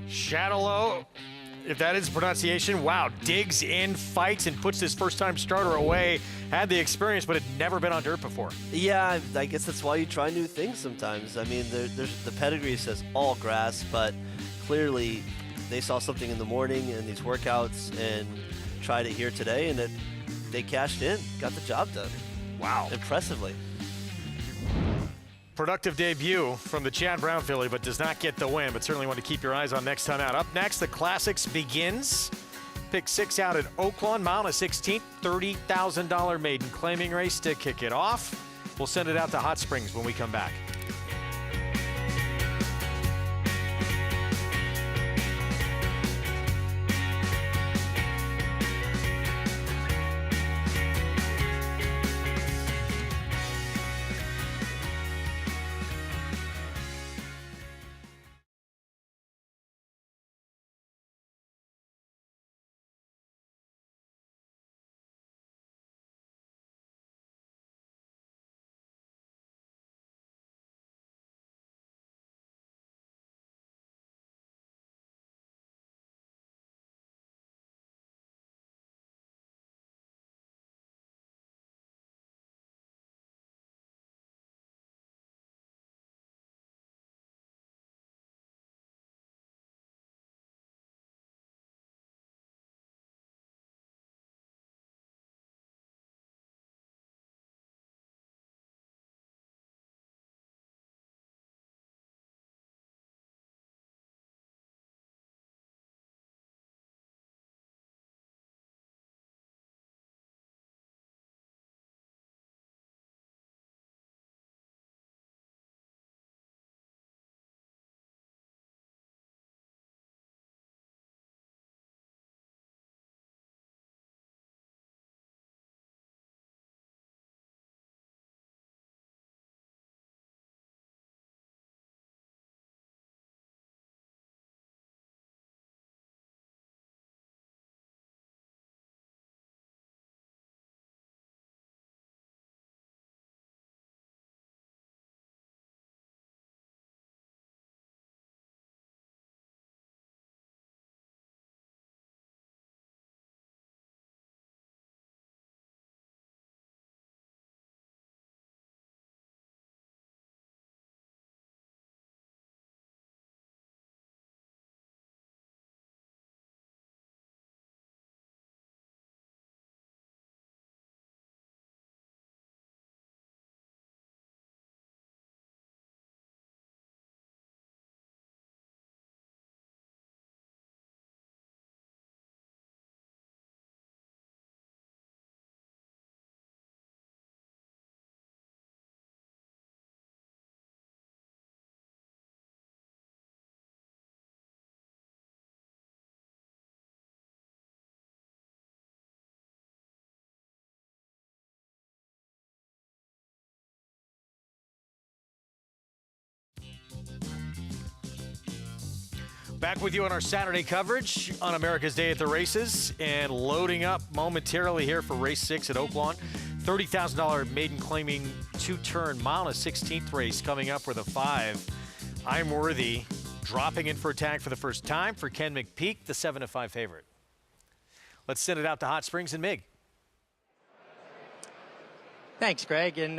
Shadalow, if that is pronunciation, wow, digs in, fights, and puts this first-time starter away. Had the experience, but had never been on dirt before. Yeah, I guess that's why you try new things sometimes. I mean, the pedigree says all grass, but clearly they saw something in the morning in these workouts and tried it here today, and they cashed in, got the job done. Wow. Impressively. Productive debut from the Chad Brown filly, but does not get the win, but certainly want to keep your eyes on next time out. Up next, the Classics begins. Pick 6 out at Oaklawn, mile and a 16th, $30,000 maiden claiming race to kick it off. We'll send it out to Hot Springs when we come back. Back with you on our Saturday coverage on America's Day at the Races, and loading up momentarily here for race 6 at Oaklawn. $30,000 maiden claiming 2-turn mile and a 16th race coming up with a 5. I'm Worthy dropping in for a tag for the first time for Ken McPeak, the 7-5 favorite. Let's send it out to Hot Springs and Mig. Thanks, Greg. And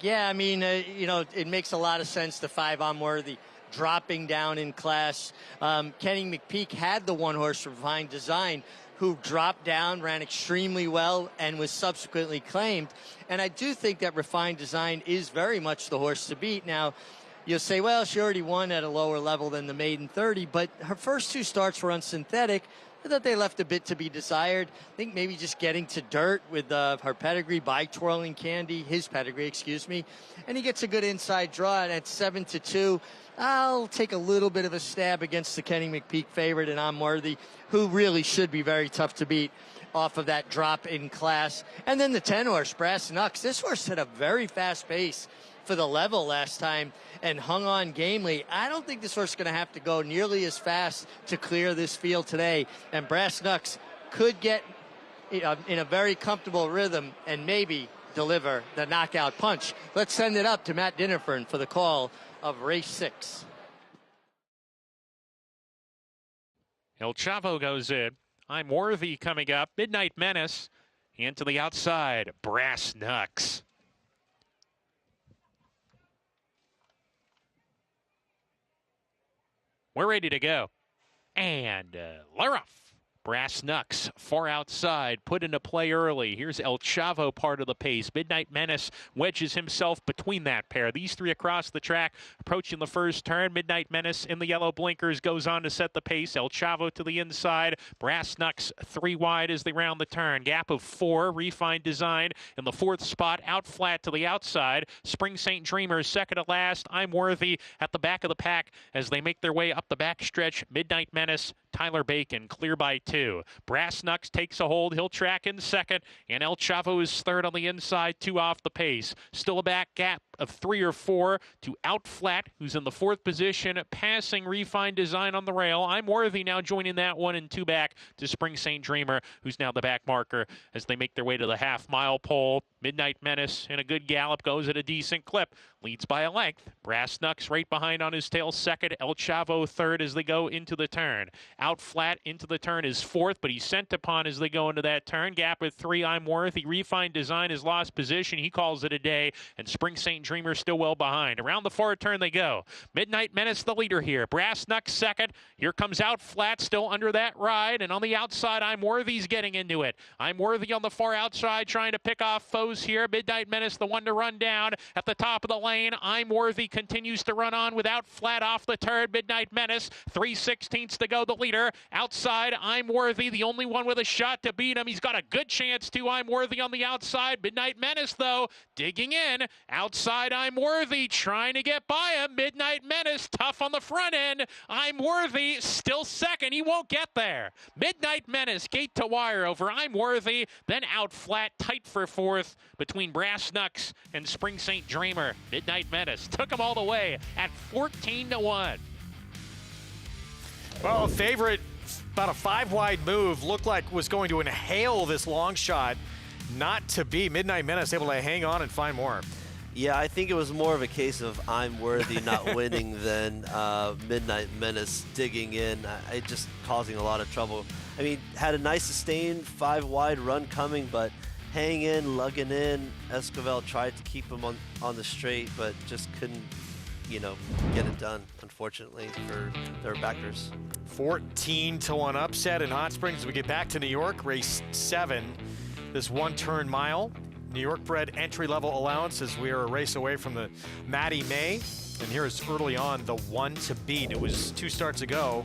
yeah, I mean, you know, it makes a lot of sense. The 5 I'm Worthy dropping down in class. Kenny McPeak had the 1-horse Refined Design, who dropped down, ran extremely well, and was subsequently claimed. And I do think that Refined Design is very much the horse to beat. Now, you'll say, well, she already won at a lower level than the maiden 30, but her first 2 starts were unsynthetic. I thought they left a bit to be desired. I think maybe just getting to dirt with her pedigree by Twirling Candy, his pedigree, excuse me. And he gets a good inside draw at 7-2. I'll take a little bit of a stab against the Kenny McPeak favorite, and I'm Worthy, who really should be very tough to beat off of that drop in class. And then the 10-horse Brass Knucks. This horse had a very fast pace for the level last time and hung on gamely. I don't think this horse is going to have to go nearly as fast to clear this field today. And Brass Knucks could get in a very comfortable rhythm and maybe deliver the knockout punch. Let's send it up to Matt Dinnerford for the call of race 6. El Chavo goes in. I'm Worthy coming up. Midnight Menace. And to the outside, Brass Knucks. We're ready to go. And Laroff. Brass Knucks far outside, put into play early. Here's El Chavo part of the pace. Midnight Menace wedges himself between that pair. These three across the track, approaching the first turn. Midnight Menace in the yellow blinkers goes on to set the pace. El Chavo to the inside. Brass Knucks 3 wide as they round the turn. Gap of 4, Refined Design in the 4th spot, out flat to the outside. Spring St. Dreamer second to last. I'm Worthy at the back of the pack as they make their way up the back stretch. Midnight Menace, Tyler Bacon clear by 2. Brass Knucks takes a hold. He'll track in second, and El Chavo is third on the inside, 2 off the pace. Still a back gap of 3 or 4 to Out Flat, who's in the 4th position, passing Refined Design on the rail. I'm Worthy now joining that one, and 2 back to Spring St. Dreamer, who's now the back marker as they make their way to the half-mile pole. Midnight Menace in a good gallop goes at a decent clip, leads by a length. Brass Knucks right behind on his tail second. El Chavo third as they go into the turn. Out Flat into the turn is 4th, but he's sent upon as they go into that turn. Gap at 3, I'm Worthy. Refined Design has lost position. He calls it a day, and Spring St. Dreamer still well behind. Around the far turn they go. Midnight Menace the leader here. Brass Knucks second. Here comes Out Flat still under that ride, and on the outside, I'm Worthy's getting into it. I'm Worthy on the far outside trying to pick off foes here. Midnight Menace the one to run down at the top of the lane. I'm Worthy continues to run on without Flat off the turn. Midnight Menace 3/16 to go, the leader. Outside, I'm Worthy, the only one with a shot to beat him. He's got a good chance to. I'm Worthy on the outside. Midnight Menace, though, digging in. Outside, I'm Worthy, trying to get by him. Midnight Menace, tough on the front end. I'm Worthy, still second. He won't get there. Midnight Menace, gate to wire over I'm Worthy, then Out Flat, tight for 4th between Brass Knucks and Spring St. Dreamer. Midnight Menace took him all the way at 14-1. Well, favorite, about a 5-wide move, looked like was going to inhale this long shot. Not to be. Midnight Menace able to hang on and find more. Yeah, I think it was more of a case of I'm Worthy not winning than Midnight Menace digging in, just causing a lot of trouble. I mean, had a nice sustained 5-wide run coming, but hang in, lugging in. Esquivel tried to keep him on the straight, but just couldn't, get it done, unfortunately, for their backers. 14-1 upset in Hot Springs. We get back to New York, race 7. This 1-turn mile. New York bred entry-level allowances. We are a race away from the Maddie May. And here is early on the one to beat. It was 2 starts ago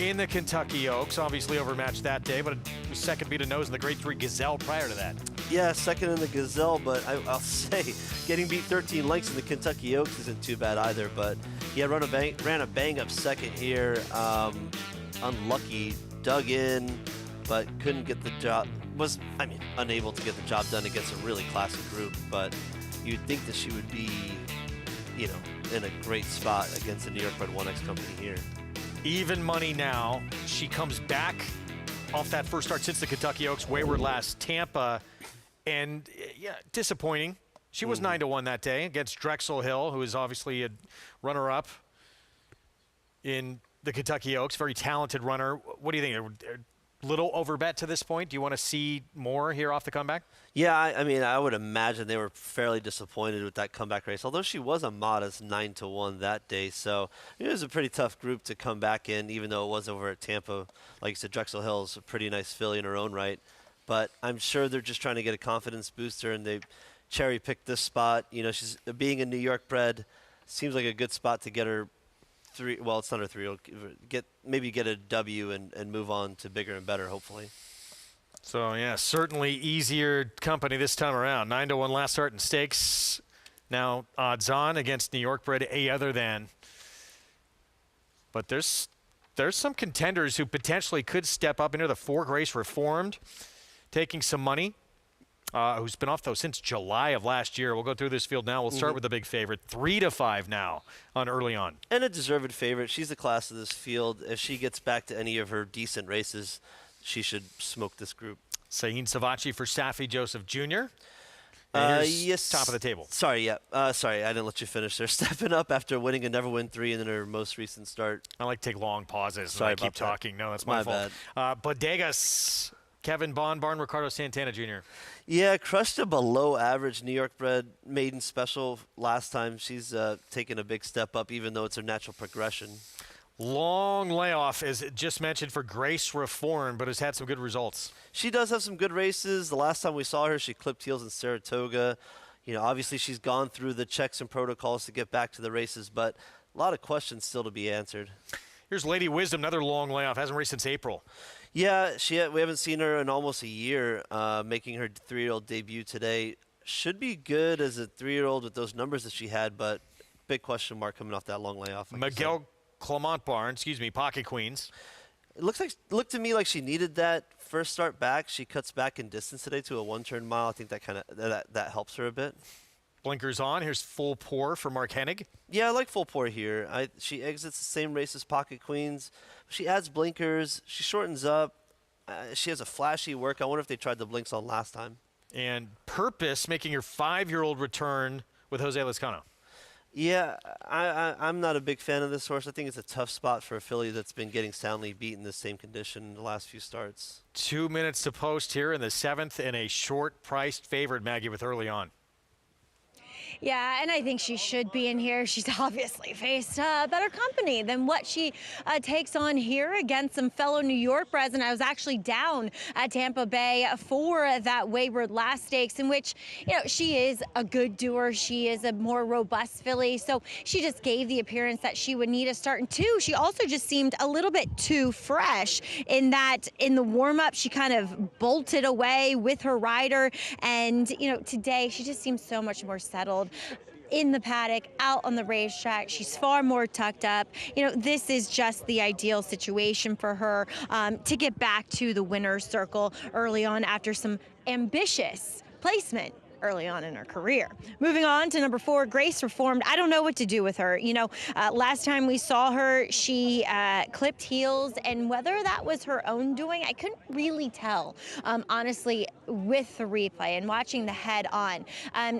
in the Kentucky Oaks. Obviously overmatched that day, but it was second beat a nose in the Grade 3 Gazelle prior to that. Yeah, second in the Gazelle, but I'll say getting beat 13 lengths in the Kentucky Oaks isn't too bad either. But yeah, ran a bang-up second here. Unlucky, dug in, but couldn't get the job. Unable to get the job done against a really classy group. But you'd think that she would be, in a great spot against the New York bred 1X company here. Even money now. She comes back off that first start since the Kentucky Oaks, wayward last Tampa. And yeah, disappointing. She was 9-1 that day against Drexel Hill, who is obviously a runner-up in the Kentucky Oaks. Very talented runner. What do you think? A little overbet to this point. Do you want to see more here off the comeback? Yeah, I would imagine they were fairly disappointed with that comeback race, although she was a modest 9-1 that day. So it was a pretty tough group to come back in, even though it was over at Tampa. Like you said, Drexel Hill is a pretty nice filly in her own right. But I'm sure they're just trying to get a confidence booster, and they cherry-picked this spot. She's being a New York bred, seems like a good spot to get her 3. Well, it's not her 3. Maybe get a W and move on to bigger and better, hopefully. So, yeah, certainly easier company this time around. 9-1 last start in stakes. Now odds on against New York bred A other than. But there's some contenders who potentially could step up into the 4 race reformed, taking some money. who's been off, though, since July of last year. We'll go through this field now. We'll start with the big favorite, 3-5 now on Early On. And a deserved favorite. She's the class of this field. If she gets back to any of her decent races, she should smoke this group. Sahin Savachi for Safi Joseph Jr. Yes. Top of the table. Sorry, sorry, I didn't let you finish there. Stepping up after winning a Never Win 3 in her most recent start. I like to take long pauses. Sorry I keep talking. No, that's my fault. Bodegas, Kevin Bonbarn, Ricardo Santana Jr. Yeah, crushed a below average New York bred maiden special last time. She's taken a big step up, even though it's her natural progression. Long layoff, as just mentioned, for Grace Reform, but has had some good results. She does have some good races. The last time we saw her, she clipped heels in Saratoga. You know, obviously she's gone through the checks and protocols to get back to the races, but a lot of questions still to be answered. Here's Lady Wisdom, another long layoff. Hasn't raced since April. Yeah, we haven't seen her in almost a year, making her 3-year-old debut today. Should be good as a 3-year-old with those numbers that she had, but big question mark coming off that long layoff. Like Miguel Clement Barnes, Pocket Queens. It looked to me like she needed that first start back. She cuts back in distance today to a 1-turn mile. I think that helps her a bit. Blinkers on. Here's Full Pour for Mark Hennig. Yeah, I like Full Pour here. She exits the same race as Pocket Queens. She adds blinkers. She shortens up. She has a flashy work. I wonder if they tried the blinks on last time. And Purpose making her 5-year-old return with Jose Lezcano. Yeah, I'm not a big fan of this horse. I think it's a tough spot for a filly that's been getting soundly beat in the same condition in the last few starts. 2 minutes to post here in the 7th, and a short-priced favorite, Maggie, with Early On. Yeah, and I think she should be in here. She's obviously faced better company than what she takes on here against some fellow New York breds. And I was actually down at Tampa Bay for that Wayward Last Stakes, in which, you know, she is a good doer. She is a more robust filly. So she just gave the appearance that she would need a start. And two, she also just seemed a little bit too fresh in that in the warm-up, she kind of bolted away with her rider. And, you know, today she just seems so much more settled in the paddock, out on the racetrack. She's far more tucked up. You know, this is just the ideal situation for her to get back to the winner's circle early on after some ambitious placement early on in her career. Moving on to number 4, Grace Reformed. I don't know what to do with her. You know, last time we saw her, she clipped heels, and whether that was her own doing, I couldn't really tell, honestly, with the replay and watching the head on.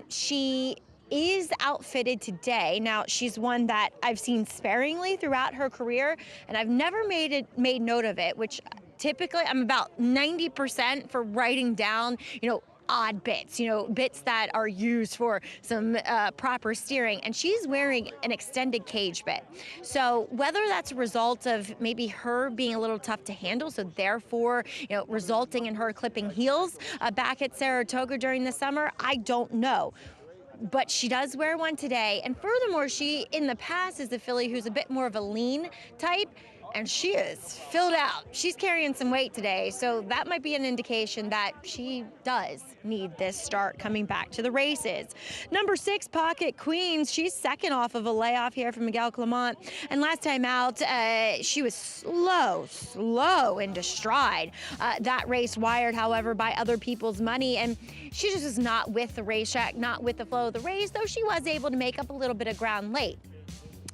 She is outfitted today. Now, she's one that I've seen sparingly throughout her career, and I've never made note of it, which typically I'm about 90% for writing down, you know, odd bits, you know, bits that are used for some proper steering, and she's wearing an extended cage bit. So whether that's a result of maybe her being a little tough to handle, so therefore, you know, resulting in her clipping heels back at Saratoga during the summer, I don't know. But she does wear one today, and furthermore, she in the past is a filly who's a bit more of a lean type, and she is filled out. She's carrying some weight today, so that might be an indication that she does need this start coming back to the races. Number 6, Pocket Queens. She's second off of a layoff here from Miguel Clement, and last time out, she was slow into stride. That race wired, however, by other people's money, and she just was not with the racetrack, not with the flow of the race, though she was able to make up a little bit of ground late.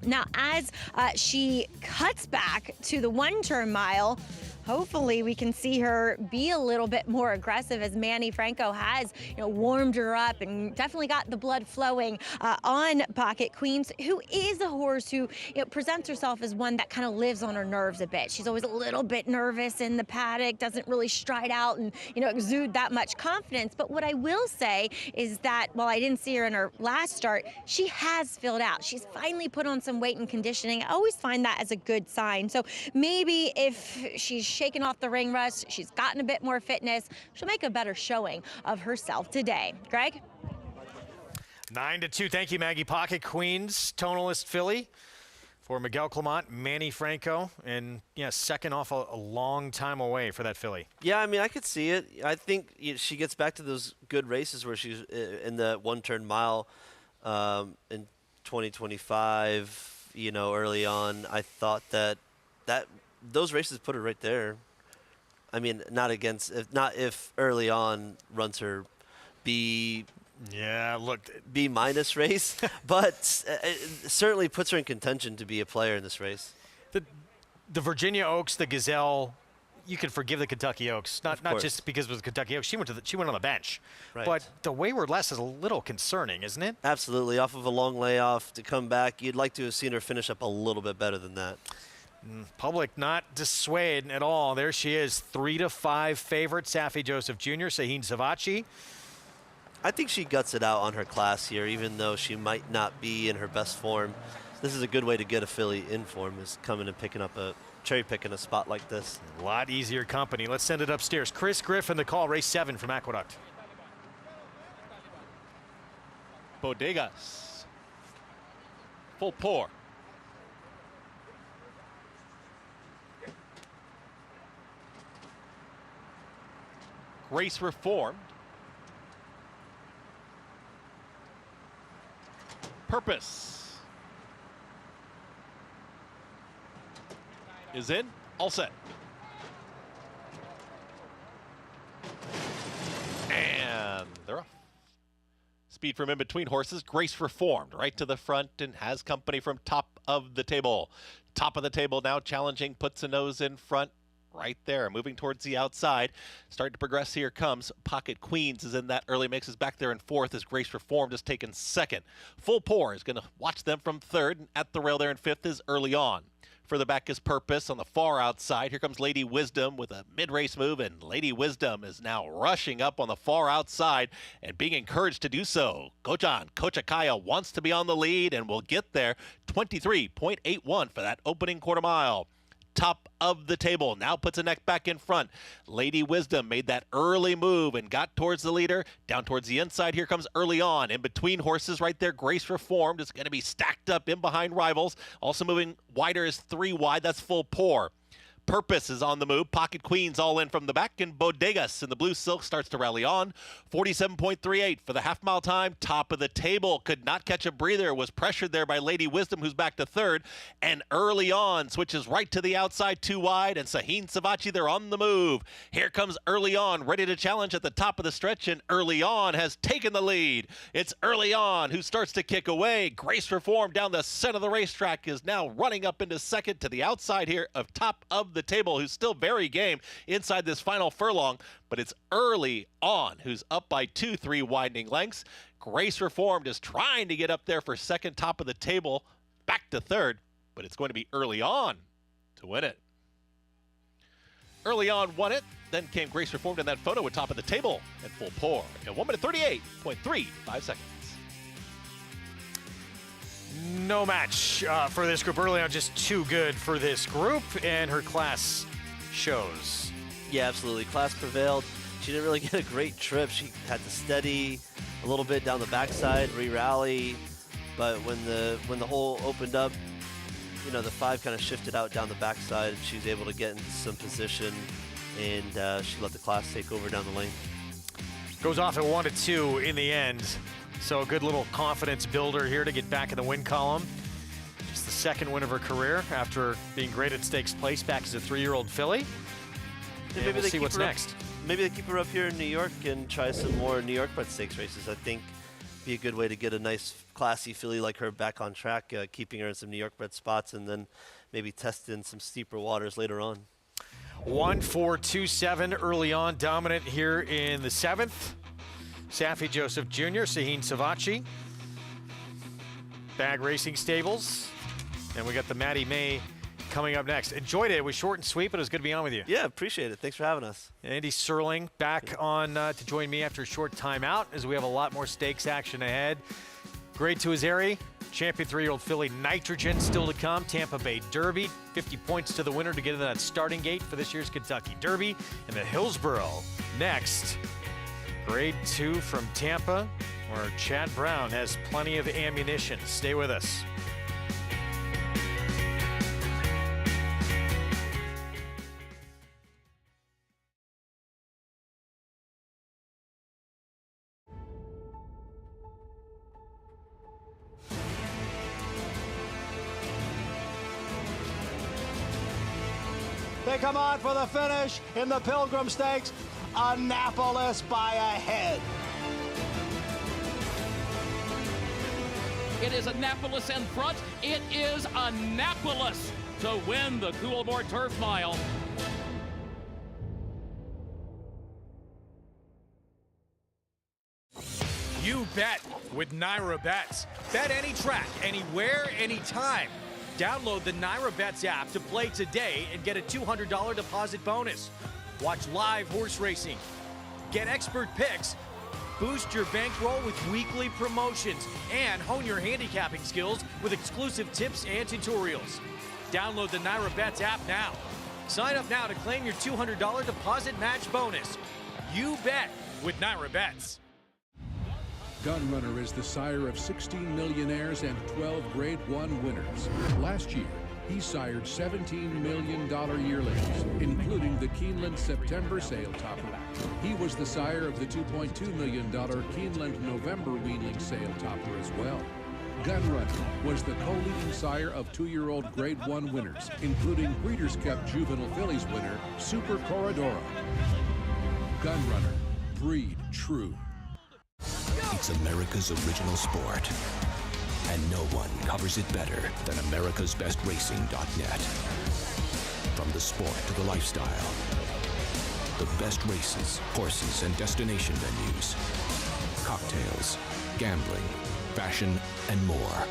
Now, as she cuts back to the 1-turn mile, hopefully we can see her be a little bit more aggressive, as Manny Franco has, you know, warmed her up and definitely got the blood flowing on Pocket Queens, who is a horse who, you know, presents herself as one that kind of lives on her nerves a bit. She's always a little bit nervous in the paddock, doesn't really stride out and, you know, exude that much confidence. But what I will say is that while I didn't see her in her last start, she has filled out. She's finally put on some weight and conditioning. I always find that as a good sign. So maybe if she's shaken off the ring rust, she's gotten a bit more fitness, she'll make a better showing of herself today. Greg? 9-2. Thank you, Maggie. Pocket Queens, tonalist filly for Miguel Clement, Manny Franco, and yeah, second off a long time away for that filly. Yeah, I mean, I could see it. I think she gets back to those good races where she's in the 1-turn mile in 2025, you know, early on. I thought that those races put her right there. I mean, not if early on runs her B. Yeah, look, B- race, but certainly puts her in contention to be a player in this race. The Virginia Oaks, the Gazelle, you can forgive the Kentucky Oaks, not just because it was the Kentucky Oaks. She went on the bench, right. But the Wayward Less is a little concerning, isn't it? Absolutely, off of a long layoff to come back, you'd like to have seen her finish up a little bit better than that. Public not dissuading at all. There she is, 3-5 favorite. Safi Joseph Jr., Sahin Savachi. I think she guts it out on her class here, even though she might not be in her best form. This is a good way to get a filly in form, is coming and cherry-picking a spot like this. A lot easier company. Let's send it upstairs. Chris Griffin, the call, race 7 from Aqueduct. Bodegas. Full pour. Grace Reformed. Purpose is in, all set. And they're off. Speed from in between horses. Grace Reformed right to the front and has company from top of the table. Top of the table now challenging, puts a nose in front. Right there, moving towards the outside. Starting to progress, here comes Pocket Queens is in that early mix, is back there in fourth as Grace Reformed is taken second. Full Pour is going to watch them from third, and at the rail there in fifth is Early On. Further back is Purpose on the far outside. Here comes Lady Wisdom with a mid-race move, and Lady Wisdom is now rushing up on the far outside and being encouraged to do so. Kojan Kochakaya wants to be on the lead and will get there. 23.81 for that opening quarter mile. Top of the table now puts a neck back in front. Lady Wisdom made that early move and got towards the leader. Down towards the inside, here comes Early On. In between horses right there, Grace Reformed is going to be stacked up in behind rivals. Also moving wider is 3 wide. That's Full Pour. Purpose is on the move. Pocket Queens all in from the back, and Bodegas in the blue silk starts to rally on. 47.38 for the half-mile time. Top of the table. Could not catch a breather. Was pressured there by Lady Wisdom, who's back to third. And Early On switches right to the outside, 2 wide, and Sahin Savachi, they're on the move. Here comes Early On, ready to challenge at the top of the stretch, and Early On has taken the lead. It's Early On who starts to kick away. Grace Reformed down the center of the racetrack is now running up into second to the outside here of top of the table, who's still very game inside this final furlong, but it's Early On who's up by 2-3 widening lengths. Grace Reformed is trying to get up there for second, top of the table, back to third, but it's going to be Early On to win it. Early On won it, then came Grace Reformed in that photo with top of the table and Full Pour in 1 minute 38.35 seconds. No match for this group. Early On just too good for this group, and her class shows. Yeah, absolutely. Class prevailed. She didn't really get a great trip. She had to steady a little bit down the backside, re-rally, but when the hole opened up, you know, the 5 kind of shifted out down the backside. She was able to get into some position, and she let the class take over down the lane. Goes off at 1-2 in the end. So a good little confidence builder here to get back in the win column. Just the second win of her career after being great at Stakes Place back as a 3-year-old filly. And maybe we'll see what's next. Maybe they keep her up here in New York and try some more New York bred stakes races. I think be a good way to get a nice, classy filly like her back on track, keeping her in some New York bred spots, and then maybe test in some steeper waters later on. 1-4-2-7 Early On, dominant here in the 7th. Safi Joseph Jr., Sahin Savachi. Bag Racing Stables. And we got the Maddie May coming up next. Enjoyed it. It was short and sweet, but it was good to be on with you. Yeah, appreciate it. Thanks for having us. Andy Serling back on to join me after a short timeout as we have a lot more stakes action ahead. Grade 2 Azeri, champion 3-year-old filly Nitrogen still to come. Tampa Bay Derby, 50 points to the winner to get into that starting gate for this year's Kentucky Derby. And the Hillsboro next. Grade 2 from Tampa, where Chad Brown has plenty of ammunition. Stay with us. They come on for the finish in the Pilgrim Stakes. Annapolis by a head. It is Annapolis in front. It is Annapolis to win the Coolmore Turf Mile. You bet with Naira Bets. Bet any track, anywhere, anytime. Download the Naira Bets app to play today and get a $200 deposit bonus. Watch live horse racing. Get expert picks. Boost your bankroll with weekly promotions and hone your handicapping skills with exclusive tips and tutorials. Download the Naira Bets app now. Sign up now to claim your $200 deposit match bonus. You bet with Naira Bets. Gunrunner is the sire of 16 millionaires and 12 Grade 1 winners. Last year, he sired $17 million yearlings, including the Keeneland September sale topper. He was the sire of the $2.2 million Keeneland November weanling sale topper as well. Gunrunner was the co-leading sire of 2-year-old Grade 1 winners, including Breeders' Cup Juvenile Fillies winner, Super Corridoro. Gunrunner, breed true. It's America's original sport, and no one covers it better than americasbestracing.net. From the sport to the lifestyle, the best races, horses, and destination venues, cocktails, gambling, fashion, and more.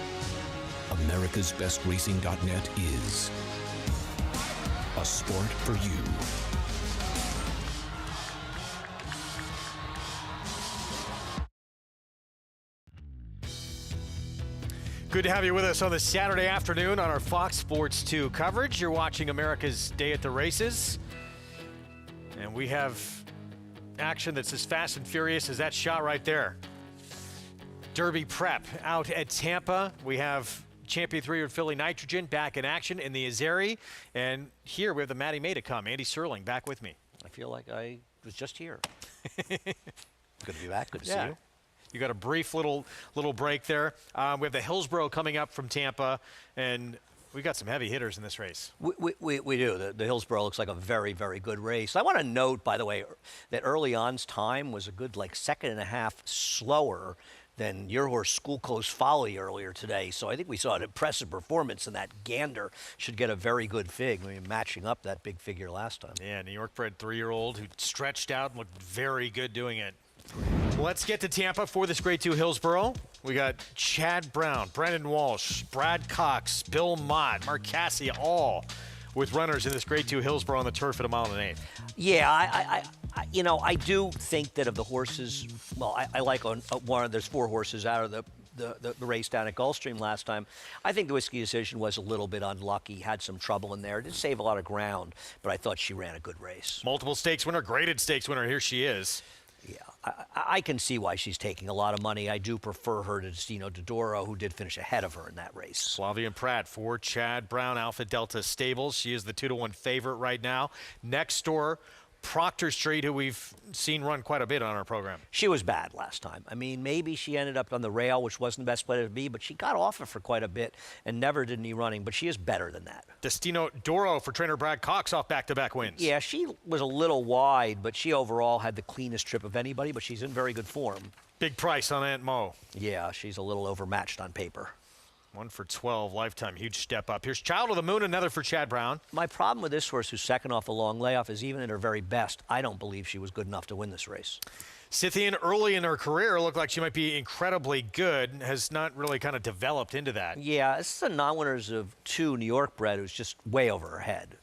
americasbestracing.net is a sport for you. Good to have you with us on this Saturday afternoon on our Fox Sports 2 coverage. You're watching America's Day at the Races. And we have action that's as fast and furious as that shot right there. Derby prep out at Tampa. We have champion 3-year-old filly Nitrogen back in action in the Azeri. And here we have the Maddie May to come. Andy Serling back with me. I feel like I was just here. Good to be back. Good to see you. You got a brief little break there. We have the Hillsboro coming up from Tampa, and we got some heavy hitters in this race. We do. The Hillsboro looks like a very, very good race. I want to note, by the way, that early on's time was a good second and a half slower than your horse School Coast Folly earlier today. So I think we saw an impressive performance, and that gander should get a very good fig. I mean, matching up that big figure last time. Yeah, New York bred 3-year-old who stretched out and looked very good doing it. Let's get to Tampa for this Grade 2 Hillsboro. We got Chad Brown, Brendan Walsh, Brad Cox, Bill Mott, Mark Cassidy, all with runners in this Grade 2 Hillsboro on the turf at 1 1/8 miles. Yeah, I do think that of the horses, well, I like on one. There's 4 horses out of the race down at Gulfstream last time. I think the Whiskey Decision was a little bit unlucky, had some trouble in there. Didn't save a lot of ground, but I thought she ran a good race. Multiple stakes winner, graded stakes winner. Here she is. Yeah, I can see why she's taking a lot of money. I do prefer her to Destino Dutrow, who did finish ahead of her in that race. Flavian Pratt for Chad Brown, Alpha Delta Stables. She is the 2-to-1 favorite right now. Next door, Proctor Street, who we've seen run quite a bit on our program. She was bad last time. I mean, maybe she ended up on the rail, which wasn't the best place to be, but she got off it for quite a bit and never did any running, but she is better than that. Destino Doro for trainer Brad Cox off back-to-back wins. Yeah, she was a little wide, but she overall had the cleanest trip of anybody, but she's in very good form. Big price on Aunt Mo. Yeah, she's a little overmatched on paper. 1 for 12, lifetime, huge step up. Here's Child of the Moon, another for Chad Brown. My problem with this horse, who's second off a long layoff, is even at her very best, I don't believe she was good enough to win this race. Scythian, early in her career, looked like she might be incredibly good, has not really kind of developed into that. Yeah, this is a non-winners of 2 New York bred who's just way over her head.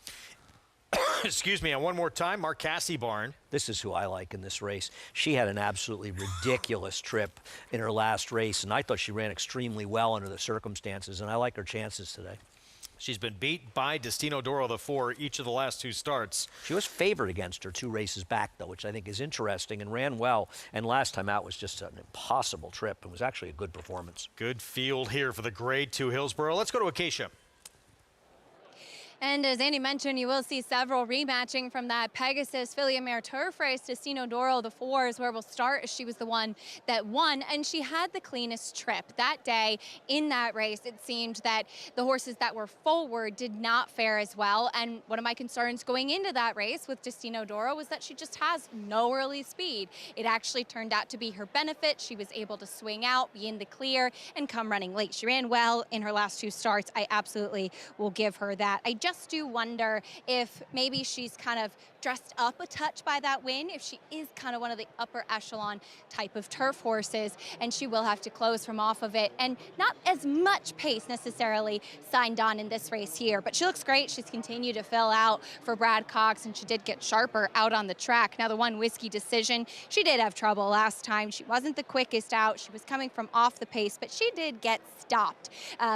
Excuse me, and one more time, Mark Cassidy Barn. This is who I like in this race. She had an absolutely ridiculous trip in her last race, and I thought she ran extremely well under the circumstances, and I like her chances today. She's been beat by Destino Doro, the 4, each of the last 2 starts. She was favored against her 2 races back, though, which I think is interesting, and ran well. And last time out was just an impossible trip. It was actually a good performance. Good field here for the Grade 2 Hillsboro. Let's go to Acacia. And as Andy mentioned, you will see several rematching from that Pegasus Filly and Mare Turf race. Destino Doro, the 4 is where we'll start. She was the one that won, and she had the cleanest trip. That day in that race, it seemed that the horses that were forward did not fare as well. And one of my concerns going into that race with Destino Doro was that she just has no early speed. It actually turned out to be her benefit. She was able to swing out, be in the clear, and come running late. She ran well in her last 2 starts. I absolutely will give her that. I just do wonder if maybe she's kind of dressed up a touch by that win, if she is kind of one of the upper echelon type of turf horses, and she will have to close from off of it, and not as much pace necessarily signed on in this race here, but she looks great. She's continued to fill out for Brad Cox, and she did get sharper out on the track. Now, the One Whiskey Decision, she did have trouble last time. She wasn't the quickest out. She was coming from off the pace, but she did get stopped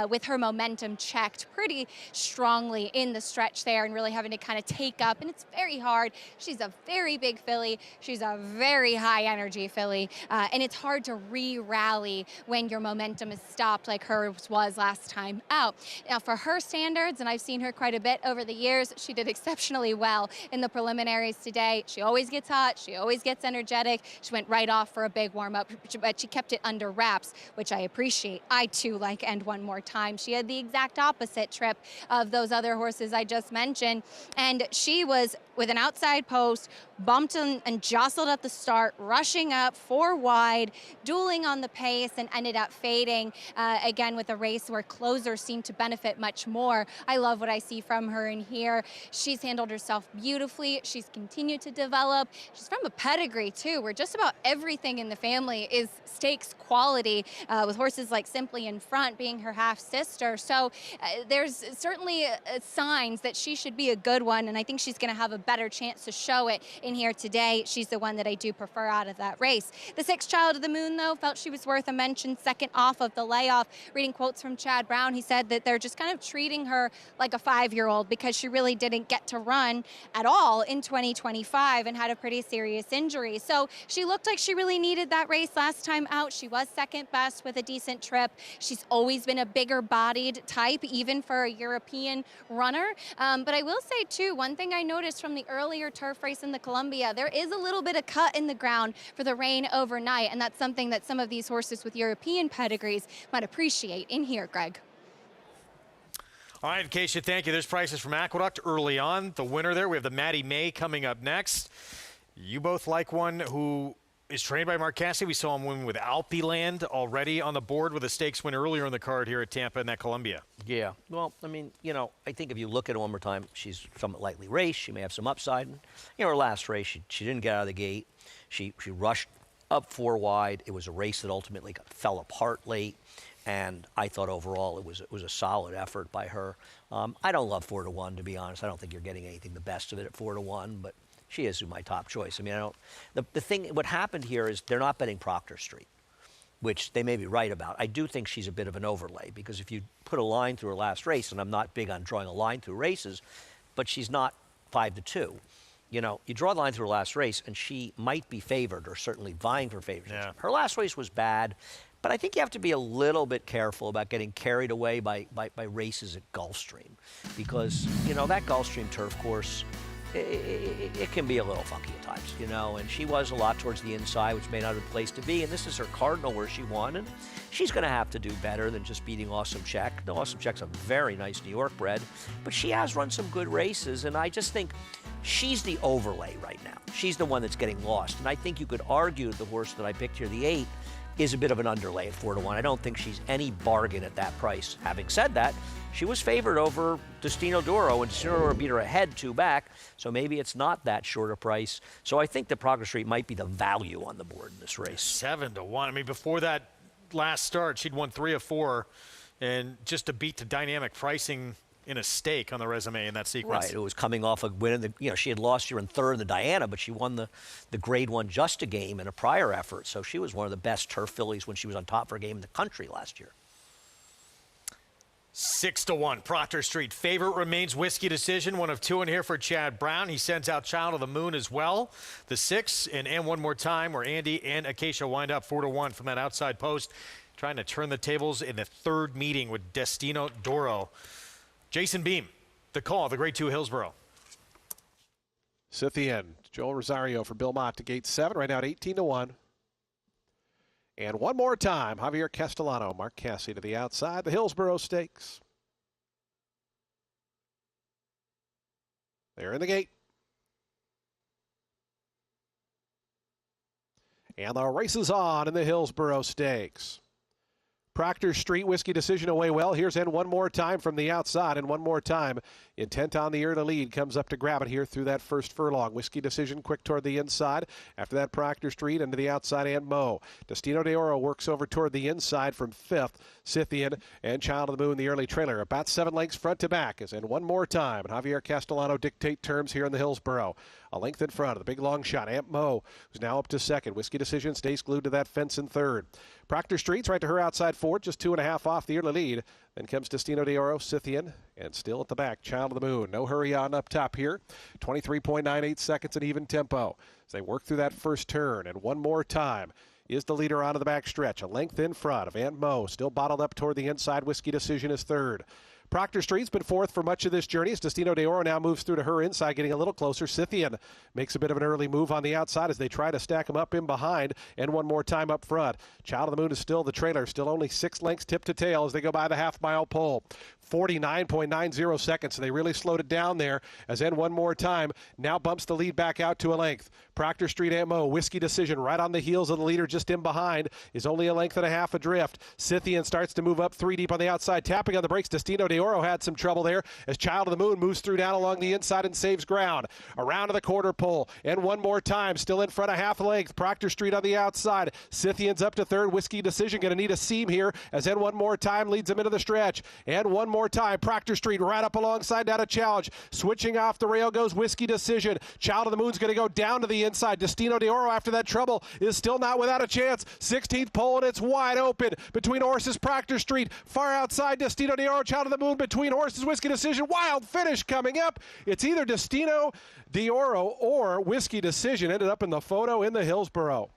with her momentum checked pretty strongly in the stretch there, and really having to kind of take up, and it's very hard. She's a very big filly. She's a very high energy filly, and it's hard to re-rally when your momentum is stopped like hers was last time out. Now, for her standards, and I've seen her quite a bit over the years, she did exceptionally well in the preliminaries today. She always gets hot. She always gets energetic. She went right off for a big warm-up, but she kept it under wraps, which I appreciate. I, too, like End One More Time. She had the exact opposite trip of those other horses I just mentioned, and she was with an outside post, bumped and jostled at the start, rushing up 4 wide, dueling on the pace, and ended up fading again with a race where closers seem to benefit much more. I love what I see from her in here. She's handled herself beautifully. She's continued to develop. She's from a pedigree, too, where just about everything in the family is stakes quality, with horses like Simply in Front being her half-sister. So there's certainly signs that she should be a good one, and I think she's going to have a better chance to show it in here today. She's the one that I do prefer out of that race. The 6th Child of the Moon, though, felt she was worth a mention, second off of the layoff. Reading quotes from Chad Brown, he said that they're just kind of treating her like a 5-year-old because she really didn't get to run at all in 2025 and had a pretty serious injury. So she looked like she really needed that race last time out. She was second best with a decent trip. She's always been a bigger bodied type, even for a European runner. But I will say, too, one thing I noticed from the earlier turf race in the Colombia, there is a little bit of cut in the ground for the rain overnight, and that's something that some of these horses with European pedigrees might appreciate in here, Greg. All right, Keisha, thank you. There's prices from Aqueduct early on. The winner there, we have the Maddie May coming up next. You both like one who is trained by Mark Cassidy. We saw him win with Alpeland already on the board with a stakes win earlier in the card here at Tampa in that Columbia. Yeah, well, I mean, you know, I think if you look at it one more time, she's somewhat lightly raced. She may have some upside. And, you know, her last race, she didn't get out of the gate. She rushed up 4 wide. It was a race that ultimately fell apart late. And I thought overall it was a solid effort by her. I don't love 4-1, to be honest. I don't think you're getting anything the best of it at 4-1, but she is my top choice. I mean, I don't. The thing, what happened here is they're not betting Proctor Street, which they may be right about. I do think she's a bit of an overlay because if you put a line through her last race, and I'm not big on drawing a line through races, but she's not 5-2. You know, you draw the line through her last race, and she might be favored or certainly vying for favoritism. Yeah. Her last race was bad, but I think you have to be a little bit careful about getting carried away by races at Gulfstream because, you know, that Gulfstream turf course, it can be a little funky at times, you know, and she was a lot towards the inside, which may not have been the place to be, and this is her Cardinal where she won, and she's going to have to do better than just beating Awesome Check. No, Awesome Check's a very nice New York bred, but she has run some good races, and I just think she's the overlay right now. She's the one that's getting lost, and I think you could argue that the horse that I picked here, the 8, is a bit of an underlay at 4-1. I don't think she's any bargain at that price. Having said that, she was favored over Destino Doro, and Destino Doro beat her ahead 2 back, so maybe it's not that short a price. So I think the Proctor Street might be the value on the board in this race. 7-1. I mean, before that last start, she'd won 3 of 4, and just to beat the dynamic pricing in a stake on the resume in that sequence. Right, it was coming off a win. You know, she had lost here in 3rd in the Diana, but she won the Grade 1 Just a Game in a prior effort. So she was one of the best turf fillies when she was on top for a game in the country last year. 6-1, Proctor Street. Favorite remains Whiskey Decision, 1 of 2 in here for Chad Brown. He sends out Child of the Moon as well. The 6 and One More Time, where Andy and Acacia wind up 4-1 from that outside post, trying to turn the tables in the 3rd meeting with Destino Doro. Jason Beam, The call, the grade 2 Hillsboro. Scythian, Joel Rosario for Bill Mott to gate 7, right now at 18-1. And one more time, Javier Castellano, Mark Cassidy to the outside, the Hillsboro Stakes. They're in the gate. And the race is on in the Hillsboro Stakes. Proctor Street Whiskey Decision away well. Here's in one more time from the outside, and one more time. Intent on the early lead, comes up to grab it here through that first furlong. Whiskey Decision quick toward the inside. After that, Proctor Street into the outside, and Mo. Destino de Oro works over toward the inside from 5th. Scythian and Child of the Moon, the early trailer. About 7 lengths front to back, as in one more time. And Javier Castellano dictate terms here in the Hillsboro. A length in front of the big long shot, Aunt Mo, who's now up to 2nd. Whiskey Decision stays glued to that fence in 3rd. Proctor Street's right to her outside 4th, just 2.5 off the early lead. Then comes Destino de Oro, Scythian, and still at the back, Child of the Moon. No hurry on up top here. 23.98 seconds at even tempo as they work through that first turn. And one more time is the leader onto the back stretch. A length in front of Aunt Mo, still bottled up toward the inside. Whiskey Decision is 3rd. Proctor Street's been 4th for much of this journey as Destino de Oro now moves through to her inside, getting a little closer. Scythian makes a bit of an early move on the outside as they try to stack him up in behind, and one more time up front. Child of the Moon is still the trailer, still only 6 lengths tip to tail as they go by the half-mile pole. 49.90 seconds, so they really slowed it down there as then one more time now bumps the lead back out to a length. Proctor Street Ammo, Whiskey Decision right on the heels of the leader just in behind, is only a length and a half adrift. Scythian starts to move up 3 deep on the outside, tapping on the brakes. Destino de Oro had some trouble there as Child of the Moon moves through down along the inside and saves ground. Around to the quarter pole, and one more time, still in front of half a length. Proctor Street on the outside. Scythian's up to 3rd. Whiskey Decision going to need a seam here as then one more time leads him into the stretch. And one more time, Proctor Street right up alongside that a challenge. Switching off the rail goes Whiskey Decision. Child of the Moon's going to go down to the inside. Destino de Oro after that trouble is still not without a chance. 16th pole and it's wide open between horses. Proctor Street far outside Destino de Oro. Child of the Moon between horses. Whiskey Decision. Wild finish coming up. It's either Destino de Oro or Whiskey Decision. Ended up in the photo in the Hillsboro.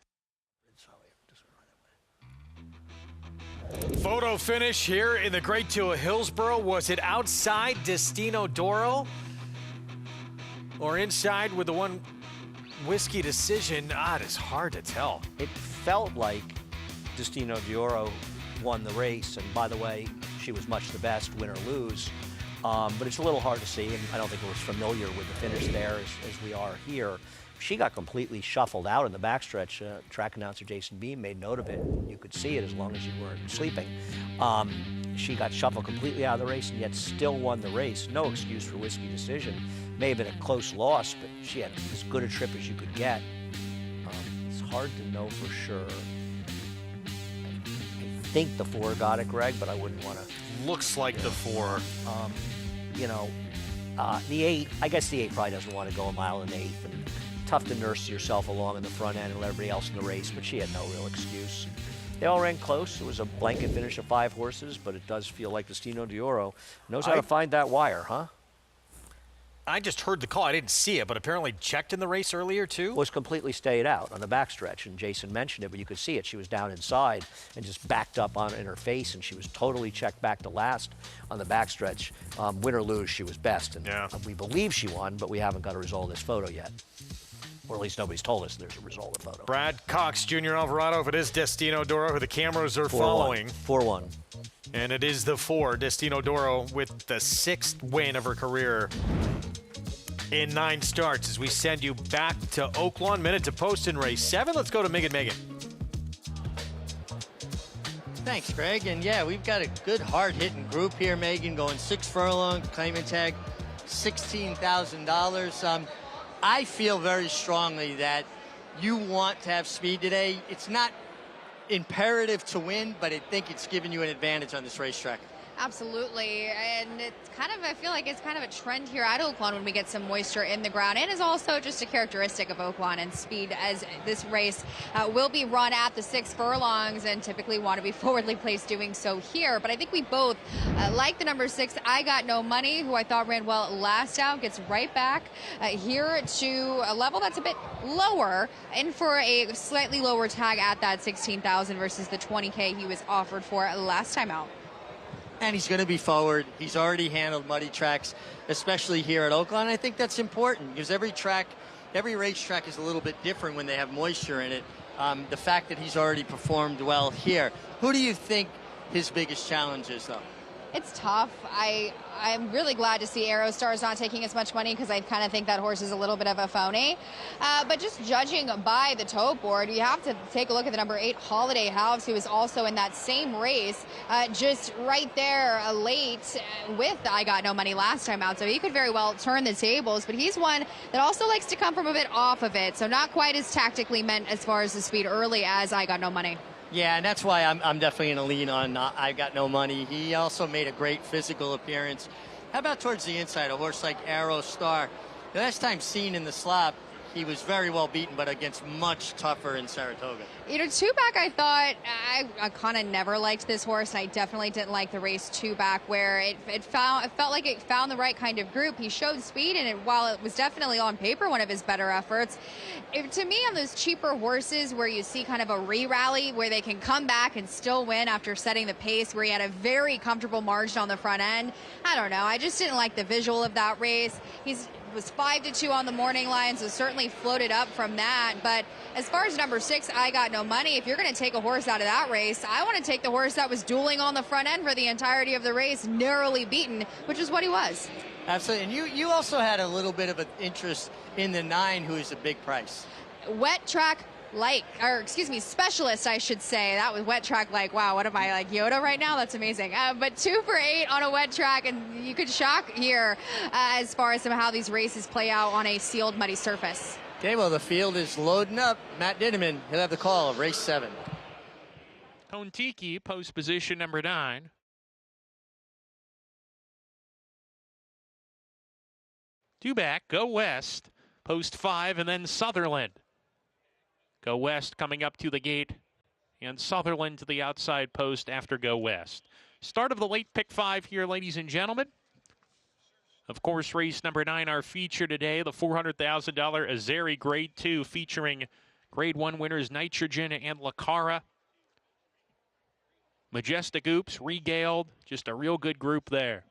Photo finish here in the grade 2 of Hillsboro. Was it outside Destino de Oro or inside with the one Whiskey Decision? It is hard to tell. It felt like Destino de Oro won the race, and by the way, she was much the best, win or lose. But it's a little hard to see, and I don't think we're as familiar with the finish there as we are here. She got completely shuffled out in the backstretch. Track announcer Jason Beam made note of it. You could see it as long as you weren't sleeping. She got shuffled completely out of the race and yet still won the race. No excuse for Whiskey Decision. May have been a close loss, but she had as good a trip as you could get. It's hard to know for sure. I think the 4 got it, Greg, but I wouldn't want to. Looks like the 4. The 8, I guess the 8 probably doesn't want to go a mile and 1/8. And tough to nurse yourself along in the front end and let everybody else in the race, but she had no real excuse. They all ran close. It was a blanket finish of 5 horses, but it does feel like Destino de Oro knows how to find that wire, huh? I just heard the call. I didn't see it, but apparently checked in the race earlier, too? Was completely stayed out on the backstretch, and Jason mentioned it, but you could see it. She was down inside and just backed up in her face, and she was totally checked back to last on the backstretch. Win or lose, she was best, and we believe she won, but we haven't got a result of this photo yet. Or at least nobody's told us there's a result of the photo. Brad Cox, Jr. Alvarado, if it is Destino de Oro, who the cameras are 4-1. following. 4-1. And it is the 4, Destino de Oro, with the 6th win of her career in 9 starts. As we send you back to Oaklawn, minute to post in race 7. Let's go to Megan. Thanks, Greg. And yeah, we've got a good hard-hitting group here, Megan, going 6 furlong, claiming tag $16,000. I feel very strongly that you want to have speed today. It's not imperative to win, but I think it's giving you an advantage on this racetrack. Absolutely, and it's kind of, I feel like it's kind of a trend here at Oaklawn when we get some moisture in the ground, and is also just a characteristic of Oaklawn and speed, as this race will be run at the 6 furlongs and typically want to be forwardly placed doing so here. But I think we both like the number 6, I Got No Money, who I thought ran well last out, gets right back here to a level that's a bit lower, and for a slightly lower tag at that $16,000 versus the $20K he was offered for last time out. and he's going to be forward. He's already handled muddy tracks, especially here at Oaklawn. I think that's important because every racetrack is a little bit different when they have moisture in it. The fact that he's already performed well here. Who do you think his biggest challenge is, though? It's tough. I'm really glad to see Aerostar's not taking as much money because I kind of think that horse is a little bit of a phony. But just judging by the tote board, you have to take a look at the number 8 Holiday House, who is also in that same race, just right there late with I Got No Money last time out. So he could very well turn the tables, but he's one that also likes to come from a bit off of it. So not quite as tactically meant as far as the speed early as I Got No Money. Yeah, and that's why I'm definitely going to lean on I Got No Money. He also made a great physical appearance. How about towards the inside, a horse like Aerostar? The last time seen in the slop, he was very well beaten, but against much tougher in Saratoga. You know, two-back, I thought, I kind of never liked this horse, and I definitely didn't like the race two-back, where it felt like it found the right kind of group. He showed speed, and while it was definitely on paper one of his better efforts, to me, on those cheaper horses where you see kind of a re-rally, where they can come back and still win after setting the pace, where he had a very comfortable margin on the front end, I don't know. I just didn't like the visual of that race. Was 5-2 on the morning line, so certainly floated up from that. But as far as number 6, I Got No Money, if you're going to take a horse out of that race, I want to take the horse that was dueling on the front end for the entirety of the race, narrowly beaten, which is what he was. Absolutely. And you also had a little bit of an interest in the 9, who is a big price. Wet track specialist, I should say. That was wet track like, wow, what am I, like Yoda right now? That's amazing. But 2 for 8 on a wet track, and you could shock here as far as how these races play out on a sealed, muddy surface. Okay, well, the field is loading up. Matt Ditteman, he'll have the call of race 7. Kontiki, post position number 9. Two back, Go West, post 5, and then Sutherland. Go West coming up to the gate, and Sutherland to the outside post after Go West. Start of the late pick 5 here, ladies and gentlemen. Of course, race number 9, our feature today, the $400,000 Azeri Grade 2, featuring Grade 1 winners Nitrogen and Lacara. Majestic Oops, Regaled, just a real good group there.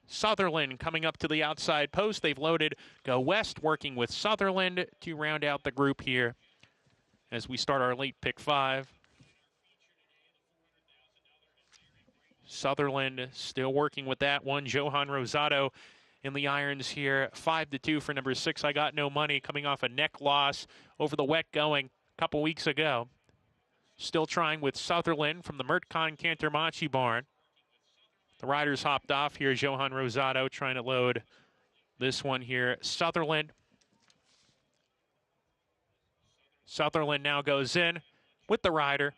Sutherland coming up to the outside post. They've loaded Go West, working with Sutherland to round out the group here as we start our late pick 5. Sutherland still working with that one. Johan Rosado in the irons here. 5-2 for number 6. I Got No Money, coming off a neck loss over the wet going a couple weeks ago. Still trying with Sutherland from the Mertcon Cantermachi barn. The riders hopped off here. Johan Rosado trying to load this one here. Sutherland. Sutherland now goes in with the rider.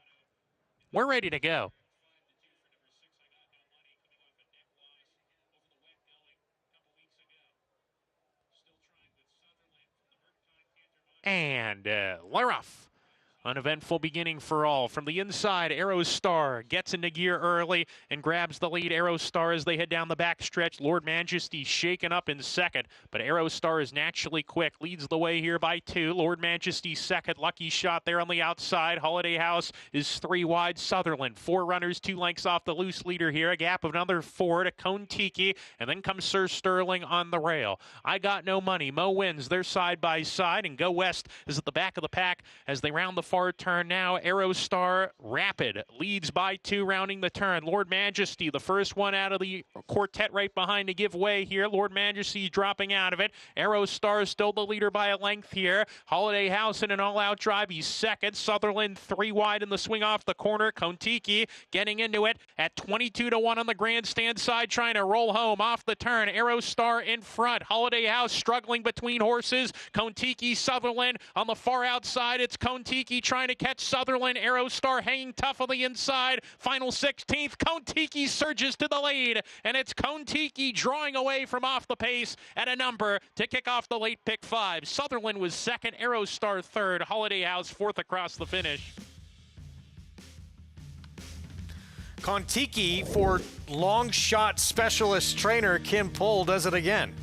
We're ready to go. And Laroff. Uneventful beginning for all. From the inside, Aerostar gets into gear early and grabs the lead. Aerostar as they head down the backstretch. Lord Majesty shaken up in second, but Aerostar is naturally quick. Leads the way here by 2. Lord Majesty second. Lucky Shot there on the outside. Holiday House is 3 wide. Sutherland, 4 runners, 2 lengths off the loose leader here. A gap of another 4 to Kontiki, and then comes Sir Sterling on the rail. I Got No Money. Mo wins. They're side by side, and Go West is at the back of the pack as they round the far turn now. Aerostar Rapid leads by 2, rounding the turn. Lord Majesty, the first one out of the quartet right behind to give way here. Lord Majesty dropping out of it. Aerostar still the leader by a length here. Holiday House in an all-out drive. He's second. Sutherland 3 wide in the swing off the corner. Kontiki getting into it at 22-1 on the grandstand side, trying to roll home off the turn. Aerostar in front. Holiday House struggling between horses. Kontiki, Sutherland on the far outside. It's Kontiki trying to catch Sutherland. Aerostar hanging tough on the inside. Final 16th. Kontiki surges to the lead, and it's Kontiki drawing away from off the pace at a number to kick off the late pick 5. Sutherland was second. Aerostar third. Holiday House fourth across the finish. Kontiki, for long shot specialist trainer Kim Pohl, does it again.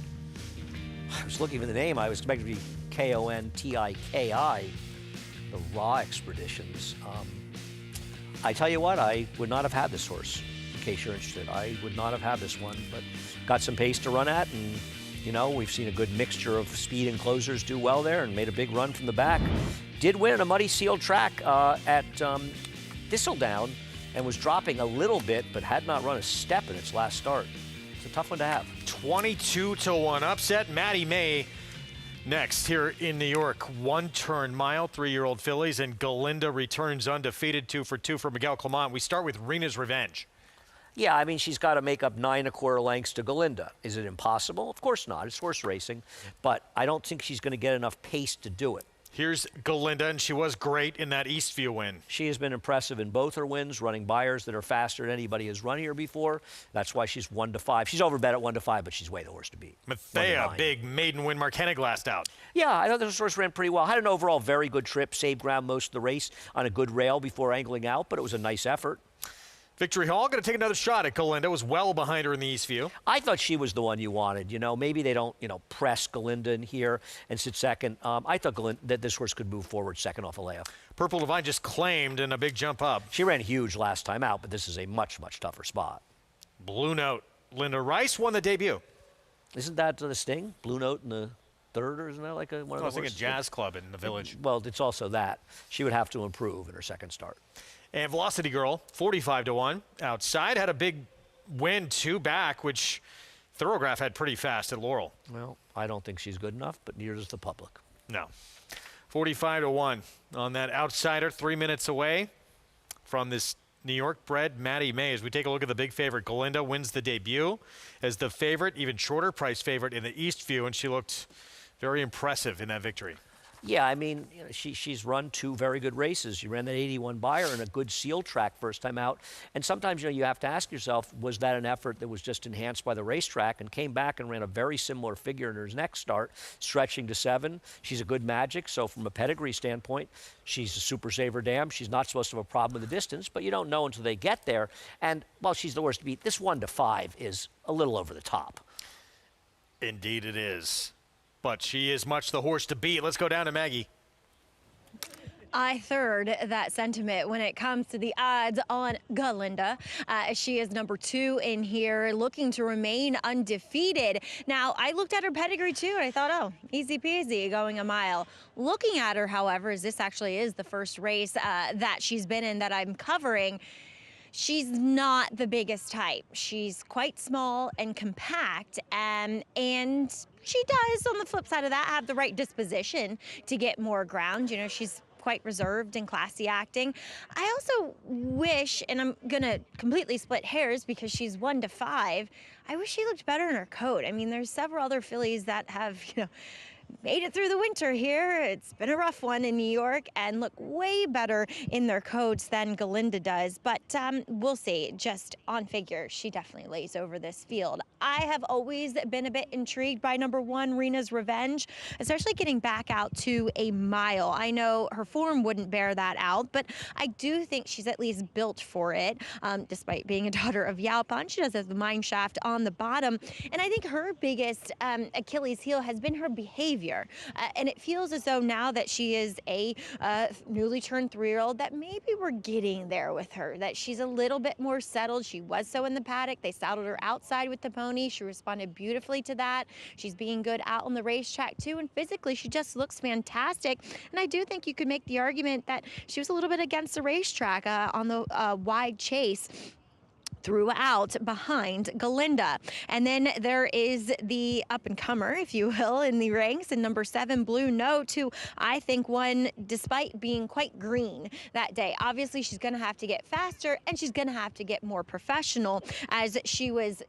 I was looking for the name. I was expecting to be Kontiki, the Raw Expeditions. I tell you what, I would not have had this horse, in case you're interested. I would not have had this one, but got some pace to run at, and, you know, we've seen a good mixture of speed and closers do well there, and made a big run from the back. Did win a muddy sealed track at Thistledown, and was dropping a little bit, but had not run a step in its last start. It's a tough one to have. 22-1 upset. Maddie May next here in New York. 1-turn mile, 3-year-old fillies, and Galinda returns undefeated, 2 for 2 for Miguel Clement. We start with Rena's Revenge. Yeah, I mean, she's got to make up 9 1/4 lengths to Galinda. Is it impossible? Of course not. It's horse racing, but I don't think she's going to get enough pace to do it. Here's Galinda, and she was great in that Eastview win. She has been impressive in both her wins, running buyers that are faster than anybody has run here before. That's why she's 1-5. She's overbet at 1-5, but she's way the horse to beat. Mathea, big maiden win. Mark Hennig last out. Yeah, I thought this horse ran pretty well. Had an overall very good trip, saved ground most of the race on a good rail before angling out, but it was a nice effort. Victory Hall going to take another shot at Galinda. Was well behind her in the Eastview. I thought she was the one you wanted. You know, maybe they don't, press Galinda in here and sit second. I thought that this horse could move forward second off a layup. Purple Divine just claimed in a big jump up. She ran huge last time out, but this is a much, much tougher spot. Blue Note. Linda Rice won the debut. Isn't that the Sting? Blue Note in the third, or isn't that like one of the I was thinking Jazz Club in the Village. Well, it's also that. She would have to improve in her second start. And Velocity Girl, 45-1. Outside, had a big win, 2 back, which Thoroughgraph had pretty fast at Laurel. Well, I don't think she's good enough, but neither does the public. No. 45-1 on that outsider, 3 minutes away from this New York-bred Maddie May. As we take a look at the big favorite, Galinda wins the debut as the favorite, even shorter price favorite in the Eastview, and she looked very impressive in that victory. Yeah, I mean, she's run 2 very good races. She ran that 81 buyer in a good seal track first time out. And sometimes, you have to ask yourself, was that an effort that was just enhanced by the racetrack, and came back and ran a very similar figure in her next start, stretching to 7. She's a good magic, so from a pedigree standpoint, she's a super saver dam. She's not supposed to have a problem with the distance, but you don't know until they get there. And, well, she's the worst to beat. This 1-5 is a little over the top. Indeed it is. But she is much the horse to beat. Let's go down to Maggie. I third that sentiment when it comes to the odds on Galinda. She is number 2 in here, looking to remain undefeated. Now, I looked at her pedigree too, and I thought, oh, easy peasy going a mile. Looking at her, however, as this actually is the first race that she's been in that I'm covering, she's not the biggest type. She's quite small and compact, and she does, on the flip side of that, have the right disposition to get more ground. She's quite reserved and classy acting. I also wish, and I'm going to completely split hairs because she's 1-5, I wish she looked better in her coat. I mean, there's several other fillies that have, made it through the winter here. It's been a rough one in New York and look way better in their coats than Galinda does. But we'll see. Just on figure, she definitely lays over this field. I have always been a bit intrigued by number 1, Rena's Revenge, especially getting back out to a mile. I know her form wouldn't bear that out, but I do think she's at least built for it, despite being a daughter of Yalpan. She does have the mine shaft on the bottom. And I think her biggest Achilles heel has been her behavior. And it feels as though now that she is a newly turned 3-year-old that maybe we're getting there with her, that she's a little bit more settled. She was so in the paddock. They saddled her outside with the pony. She responded beautifully to that. She's being good out on the racetrack too, and physically she just looks fantastic. And I do think you could make the argument that she was a little bit against the racetrack on the wide chase throughout behind Galinda. And then there is the up-and-comer, if you will, in the ranks, and number 7, Blue Note, who I think won despite being quite green that day. Obviously, she's going to have to get faster, and she's going to have to get more professional, as she was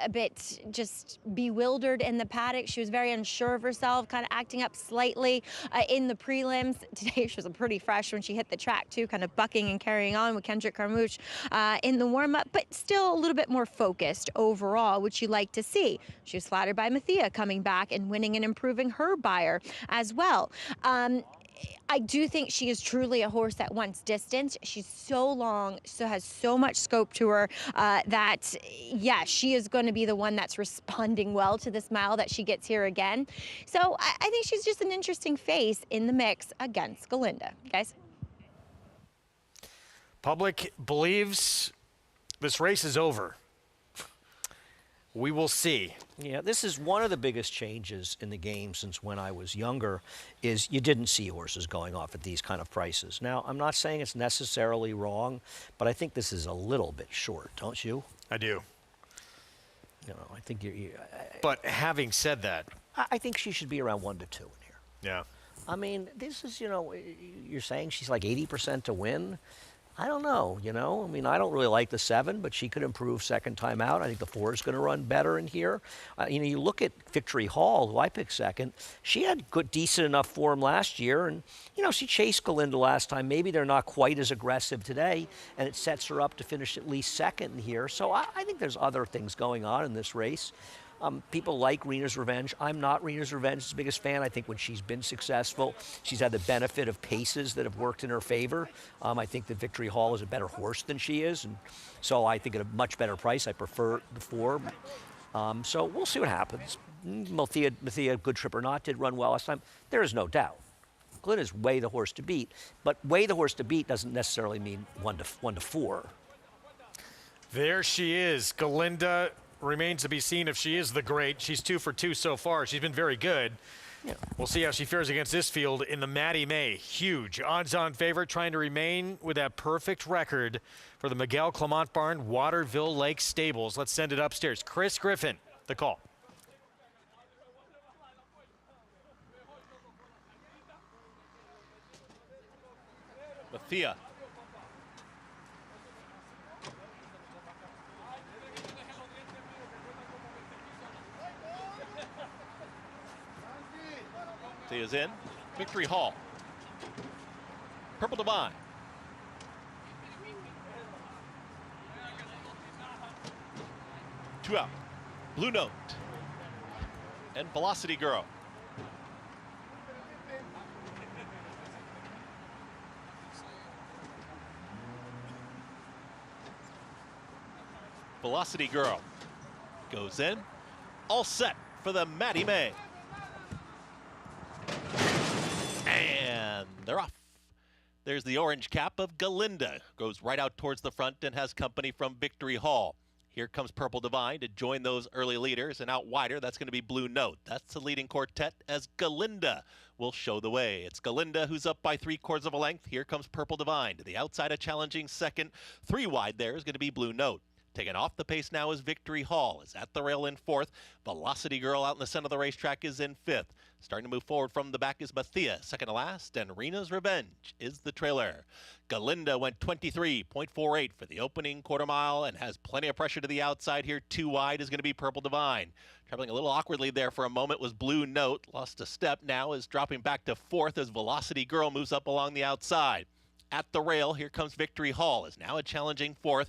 a bit just bewildered in the paddock. She was very unsure of herself, kind of acting up slightly in the prelims. Today she was pretty fresh when she hit the track too, kind of bucking and carrying on with Kendrick Carmouche in the warm-up, but still a little bit more focused overall, which you like to see. She was flattered by Mathea coming back and winning and improving her buyer as well. I do think she is truly a horse that wants distance. She's so long, so has so much scope to her that, yeah, she is going to be the one that's responding well to this mile that she gets here again. So I think she's just an interesting face in the mix against Galinda. Guys? Public believes this race is over. We will see. Yeah, this is one of the biggest changes in the game since when I was younger, is you didn't see horses going off at these kind of prices. Now, I'm not saying it's necessarily wrong, but I think this is a little bit short, don't you? I do. You know, I think but having said that, I think she should be around 1 to 2 in here. Yeah. I mean, this is, you know, you're saying she's like 80% to win. I don't know, you know. I mean, I don't really like the 7, but she could improve second time out. I think the 4 is going to run better in here. You know, you look at Victory Hall, who I picked second. She had good, decent enough form last year, and you know, she chased Galinda last time. Maybe they're not quite as aggressive today, and it sets her up to finish at least second in here. So I think there's other things going on in this race. People like Rena's Revenge. I'm not Rena's Revenge's biggest fan. I think when she's been successful, she's had the benefit of paces that have worked in her favor. I think that Victory Hall is a better horse than she is, and so I think at a much better price, I prefer the 4. So we'll see what happens. Mathia, good trip or not, did run well last time. There is no doubt. Galinda's way the horse to beat, but way the horse to beat doesn't necessarily mean 1 to 4. there she is. Galinda remains to be seen if she is the great. She's 2 for 2 so far. She's been very good. Yeah. We'll see how she fares against this field in the Maddie May. Huge odds-on favorite, trying to remain with that perfect record for the Miguel Clement Barn Waterville Lake Stables. Let's send it upstairs. Chris Griffin, the call. Mathia. Mathia's in. Victory Hall. Purple Divine. Two out. Blue Note. And Velocity Girl. Velocity Girl goes in. All set for the Maddie May. And they're off. There's the orange cap of Galinda. Goes right out towards the front and has company from Victory Hall. Here comes Purple Divine to join those early leaders, and out wider, that's going to be Blue Note. That's the leading quartet as Galinda will show the way. It's Galinda who's up by 3/4 of a length. Here comes Purple Divine to the outside, a challenging second. 3 wide there is going to be Blue Note. Taking off the pace now is Victory Hall. Is at the rail in 4th. Velocity Girl out in the center of the racetrack is in 5th. Starting to move forward from the back is Mathia, second to last, and Rena's Revenge is the trailer. Galinda went 23.48 for the opening quarter mile and has plenty of pressure to the outside here. 2 wide is going to be Purple Divine. Traveling a little awkwardly there for a moment was Blue Note. Lost a step, now is dropping back to 4th as Velocity Girl moves up along the outside. At the rail, here comes Victory Hall, is now a challenging 4th.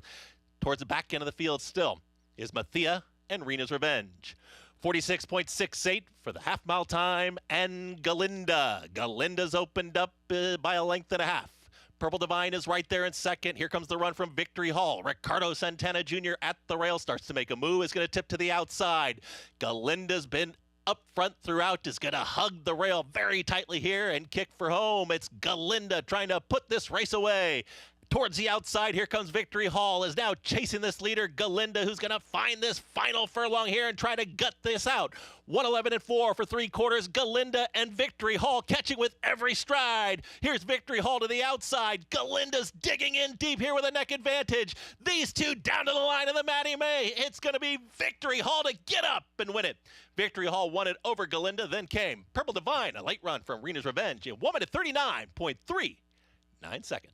Towards the back end of the field still is Mathia and Rena's Revenge. 46.68 for the half-mile time, and Galinda. Galinda's opened up by a length and a half. Purple Divine is right there in second. Here comes the run from Victory Hall. Ricardo Santana Jr. at the rail, starts to make a move, is going to tip to the outside. Galinda's been up front throughout, is going to hug the rail very tightly here and kick for home. It's Galinda trying to put this race away. Towards the outside, here comes Victory Hall, is now chasing this leader, Galinda, who's going to find this final furlong here and try to gut this out. 1:11.4 for 3/4. Galinda and Victory Hall catching with every stride. Here's Victory Hall to the outside. Galinda's digging in deep here with a neck advantage. These two down to the line of the Maddie May. It's going to be Victory Hall to get up and win it. Victory Hall won it over Galinda, then came Purple Divine, a late run from Rena's Revenge in 1:39.39 seconds.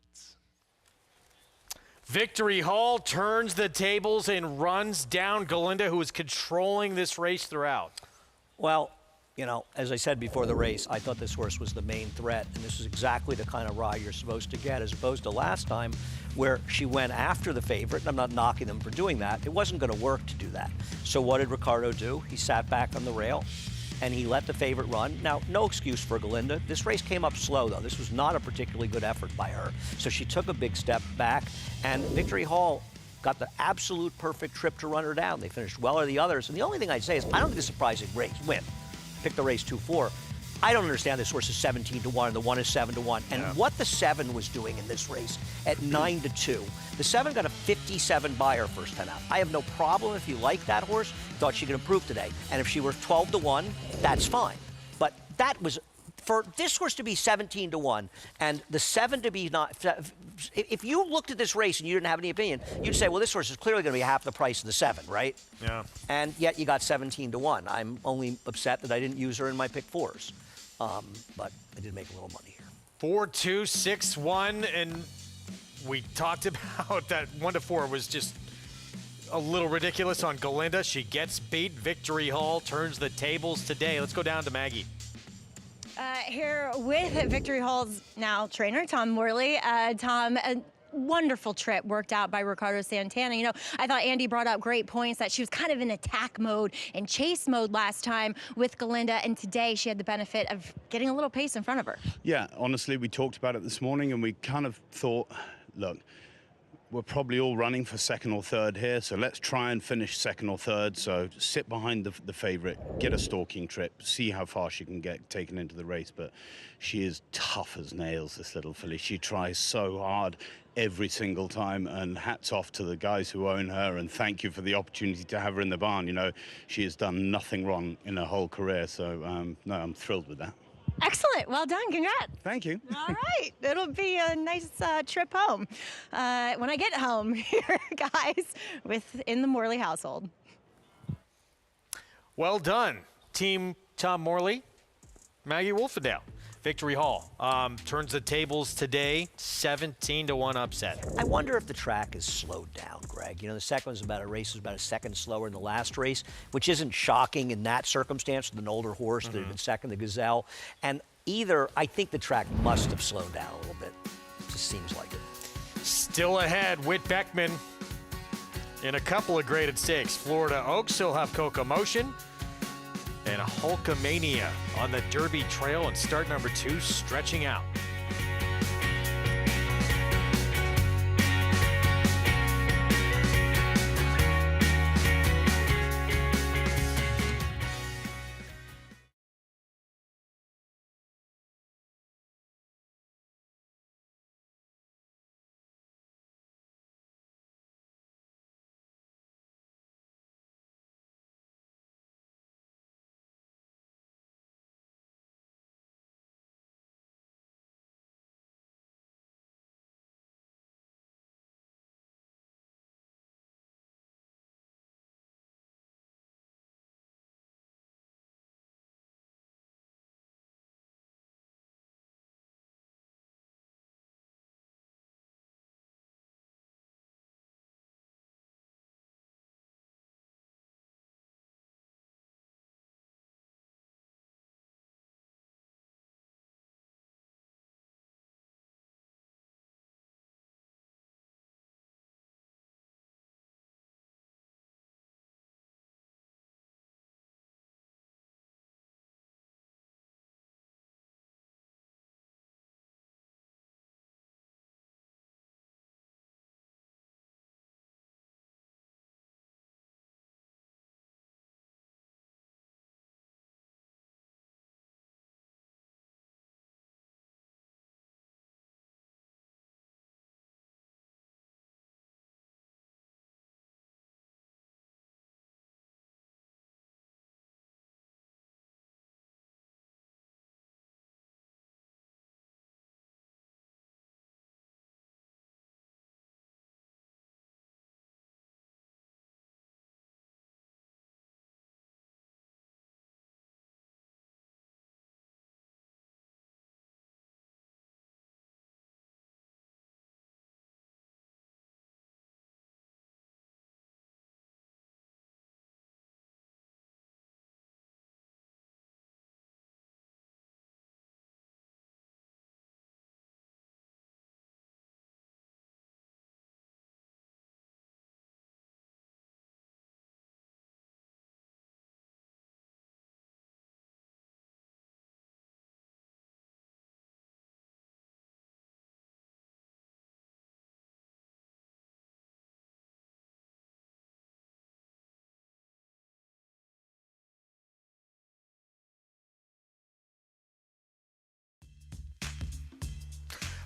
Victory Hall turns the tables and runs down Galinda, who is controlling this race throughout. Well, you know, as I said before the race, I thought this horse was the main threat, and this is exactly the kind of ride you're supposed to get, as opposed to last time where she went after the favorite, and I'm not knocking them for doing that. It wasn't going to work to do that. So what did Ricardo do? He sat back on the rail, and he let the favorite run. Now, no excuse for Galinda. This race came up slow, though. This was not a particularly good effort by her. So she took a big step back, and Victory Hall got the absolute perfect trip to run her down. They finished well or the others, and the only thing I'd say is I don't think it's a surprising race win. Pick the race 2-4. I don't understand this horse is 17-1 and the 1 is 7-1. And what the 7 was doing in this race at 9-2, the 7 got a 57 buyer first time out. I have no problem if you like that horse, thought she could improve today. And if she were 12-1, that's fine. But that was, for this horse to be 17-1 and the 7 to be not, if you looked at this race and you didn't have any opinion, you'd say, well, this horse is clearly going to be half the price of the 7, right? Yeah. And yet you got 17-1. I'm only upset that I didn't use her in my pick 4s. But I did make a little money here. 4-2, 6-1, and we talked about that 1-4 was just a little ridiculous on Galinda. She gets beat. Victory Hall turns the tables today. Let's go down to Maggie. Here with Victory Hall's now trainer, Tom Morley. Tom, a wonderful trip worked out by Ricardo Santana. You know, I thought Andy brought up great points that she was kind of in attack mode and chase mode last time with Galinda, and today she had the benefit of getting a little pace in front of her. Yeah, honestly, we talked about it this morning, and we kind of thought, look, we're probably all running for second or third here, so let's try and finish second or third. So sit behind the favorite, get a stalking trip, see how far she can get taken into the race. But she is tough as nails, this little filly. She tries so hard every single time, and hats off to the guys who own her, and thank you for the opportunity to have her in the barn. You know, she has done nothing wrong in her whole career, so no, I'm thrilled with that. Excellent. Well done. Congrats. Thank you. All right. It'll be a nice trip home when I get home here, guys, within the Morley household. Well done, Team Tom Morley. Maggie Wolfendale. Victory Hall turns the tables today, 17-1 upset. I wonder if the track is slowed down, Greg. You know, the second was about a second slower in the last race, which isn't shocking in that circumstance with an older horse that had been second, the Gazelle. And I think the track must have slowed down a little bit. It just seems like it. Still ahead, Whit Beckman in a couple of graded stakes. Florida Oaks, he'll have Coca-Motion. And a Hulkamania on the Derby Trail, and start number 2 stretching out.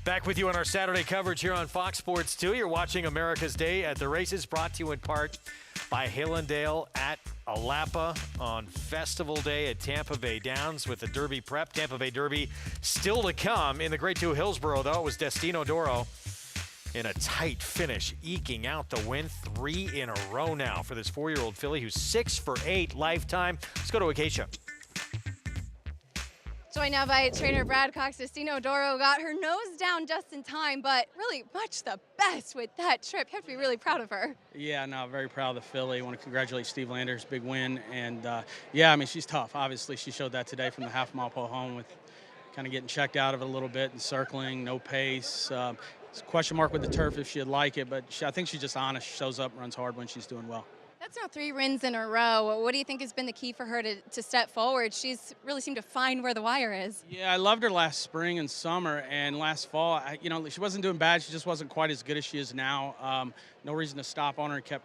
Back with you on our Saturday coverage here on Fox Sports 2. You're watching America's Day at the Races, brought to you in part by Hallandale at Alapa on Festival Day at Tampa Bay Downs with the Derby prep. Tampa Bay Derby still to come. In the Grade 2 Hillsboro, though, it was Destino Doro in a tight finish, eking out the win 3 in a row now for this 4-year-old filly who's 6 for 8 lifetime. Let's go to Acacia. Joined now by trainer Brad Cox. Destino Doro got her nose down just in time, but really much the best with that trip. You have to be really proud of her. Yeah, no, very proud of the filly. I want to congratulate Steve Landers, big win. And yeah, I mean, she's tough. Obviously, she showed that today from the half-mile pole home with kind of getting checked out of it a little bit and circling, no pace. It's a question mark with the turf if she'd like it, but I think she's just honest, shows up, runs hard when she's doing well. That's now 3 wins in a row. What do you think has been the key for her to step forward? She's really seemed to find where the wire is. Yeah, I loved her last spring and summer, and last fall, she wasn't doing bad. She just wasn't quite as good as she is now. No reason to stop on her. Kept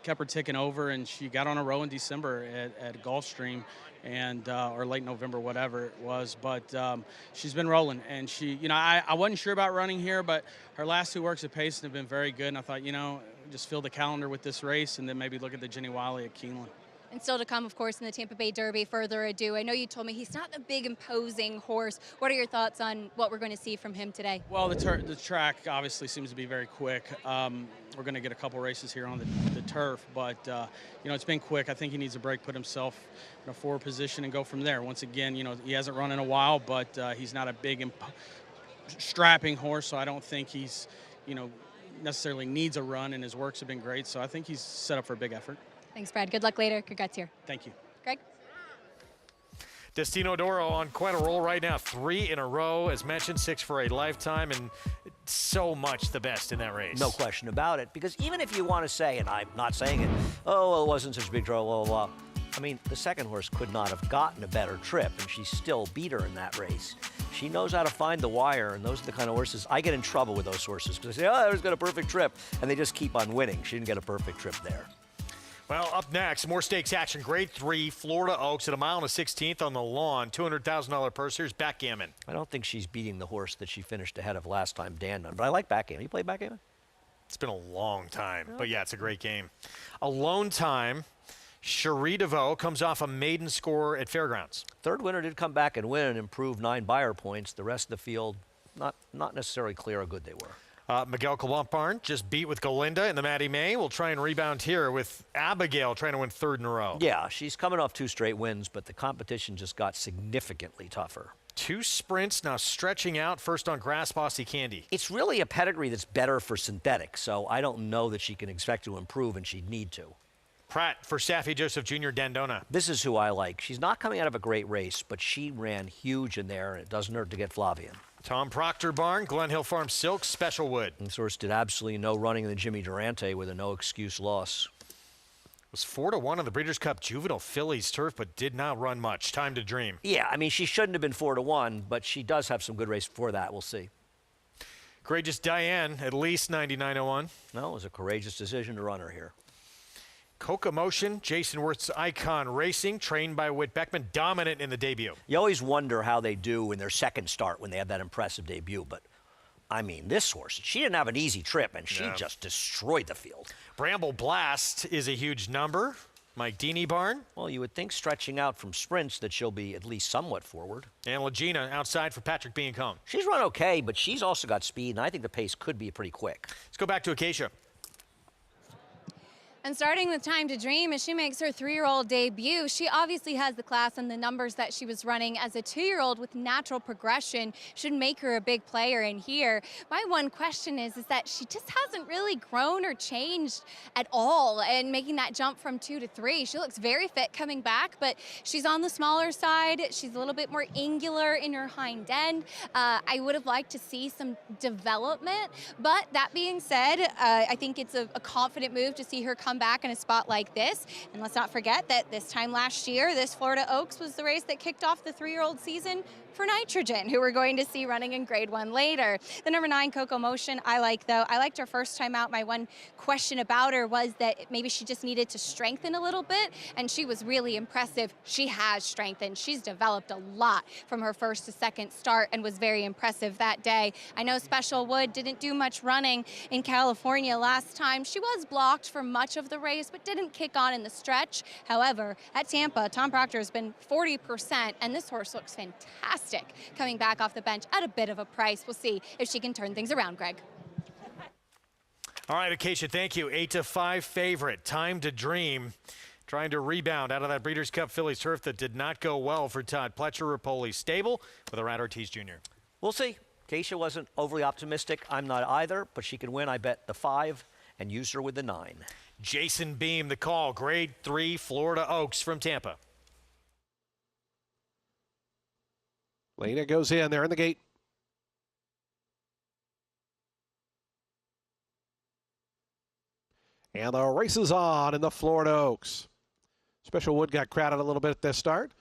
her ticking over, and she got on a row in December at Gulfstream, and or late November, whatever it was. But she's been rolling, and she, I wasn't sure about running here, but her last 2 works at Payson have been very good, and I thought, just fill the calendar with this race, and then maybe look at the Jenny Wiley at Keeneland. And still to come, of course, in the Tampa Bay Derby, Further Ado. I know you told me he's not the big, imposing horse. What are your thoughts on what we're going to see from him today? Well, the track obviously seems to be very quick. We're going to get a couple races here on the turf, but, it's been quick. I think he needs a break, put himself in a forward position, and go from there. Once again, he hasn't run in a while, but he's not a big, strapping horse, so I don't think he's, necessarily needs a run, and his works have been great, so I think he's set up for a big effort. Thanks, Brad. Good luck later. Congrats here. Thank you. Greg? Destino Doro on quite a roll right now. 3 in a row, as mentioned, 6 for a lifetime, and so much the best in that race. No question about it, because even if you want to say, and I'm not saying it, well, it wasn't such a big draw, blah, blah, blah. I mean, the second horse could not have gotten a better trip, and she still beat her in that race. She knows how to find the wire, and those are the kind of horses. I get in trouble with those horses because I say, oh, there's got a perfect trip, and they just keep on winning. She didn't get a perfect trip there. Well, up next, more stakes action. Grade 3, Florida Oaks at 1 1/16 on the lawn. $200,000 purse. Here's backgammon. I don't think she's beating the horse that she finished ahead of last time, Dan done, but I like backgammon. You play backgammon? It's been a long time, but yeah, it's a great game. Alone time. Cherie DeVoe comes off a maiden score at Fairgrounds. Third winner did come back and win and improve 9 buyer points. The rest of the field, not necessarily clear how good they were. Miguel Colombarn just beat with Galinda in the Maddie May. We'll try and rebound here with Abigail trying to win 3rd in a row. Yeah, she's coming off 2 straight wins, but the competition just got significantly tougher. 2 sprints now stretching out, first on grass, Bossy Candy. It's really a pedigree that's better for synthetic, so I don't know that she can expect to improve, and she'd need to. Pratt for Saffie Joseph Jr. Dandona. This is who I like. She's not coming out of a great race, but she ran huge in there, and it doesn't hurt to get Flavian. Tom Proctor Barn, Glen Hill Farm Silk, Specialwood. This horse did absolutely no running in the Jimmy Durante with a no-excuse loss. It was 4-1 on the Breeders' Cup Juvenile Fillies turf, but did not run much. Time to Dream. Yeah, I mean, she shouldn't have been 4-1, but she does have some good race before that. We'll see. Courageous Diane, at least 99.01. No, it was a courageous decision to run her here. Coca Motion, Jason Wirth's Icon Racing, trained by Whit Beckman, dominant in the debut. You always wonder how they do in their second start when they have that impressive debut, but I mean, this horse, she didn't have an easy trip, and she just destroyed the field. Bramble Blast is a huge number. Mike Deeney Barn. Well, you would think stretching out from sprints that she'll be at least somewhat forward. And Legina outside for Patrick Biancone. She's run okay, but she's also got speed, and I think the pace could be pretty quick. Let's go back to Acacia. And starting with Time to Dream, as she makes her 3-year-old debut, she obviously has the class and the numbers that she was running as a 2-year-old with natural progression should make her a big player in here. My one question is that she just hasn't really grown or changed at all and making that jump from 2 to 3. She looks very fit coming back, but she's on the smaller side. She's a little bit more angular in her hind end. I would have liked to see some development, but that being said, I think it's a confident move to see her come come back in a spot like this. And let's not forget that this time last year, this Florida Oaks was the race that kicked off the 3-year-old season for Nitrogen, who we're going to see running in Grade 1 later. The number 9, Coco Motion, I like, though. I liked her first time out. My one question about her was that maybe she just needed to strengthen a little bit, and she was really impressive. She has strengthened. She's developed a lot from her first to second start and was very impressive that day. I know Special Wood didn't do much running in California last time. She was blocked for much of the race, but didn't kick on in the stretch. However, at Tampa, Tom Proctor has been 40%, and this horse looks fantastic coming back off the bench at a bit of a price. We'll see if she can turn things around, Greg. All right, Acacia, thank you. 8-5 favorite, Time to Dream. Trying to rebound out of that Breeders' Cup Phillies turf that did not go well for Todd Pletcher-Rapoli's stable with a Rat Ortiz Jr. We'll see. Acacia wasn't overly optimistic. I'm not either, but she can win, I bet, the 5 and use her with the 9. Jason Beam, the call. Grade 3 Florida Oaks from Tampa. Lena goes in there in the gate. And the race is on in the Florida Oaks. Special Wood got crowded a little bit at this start.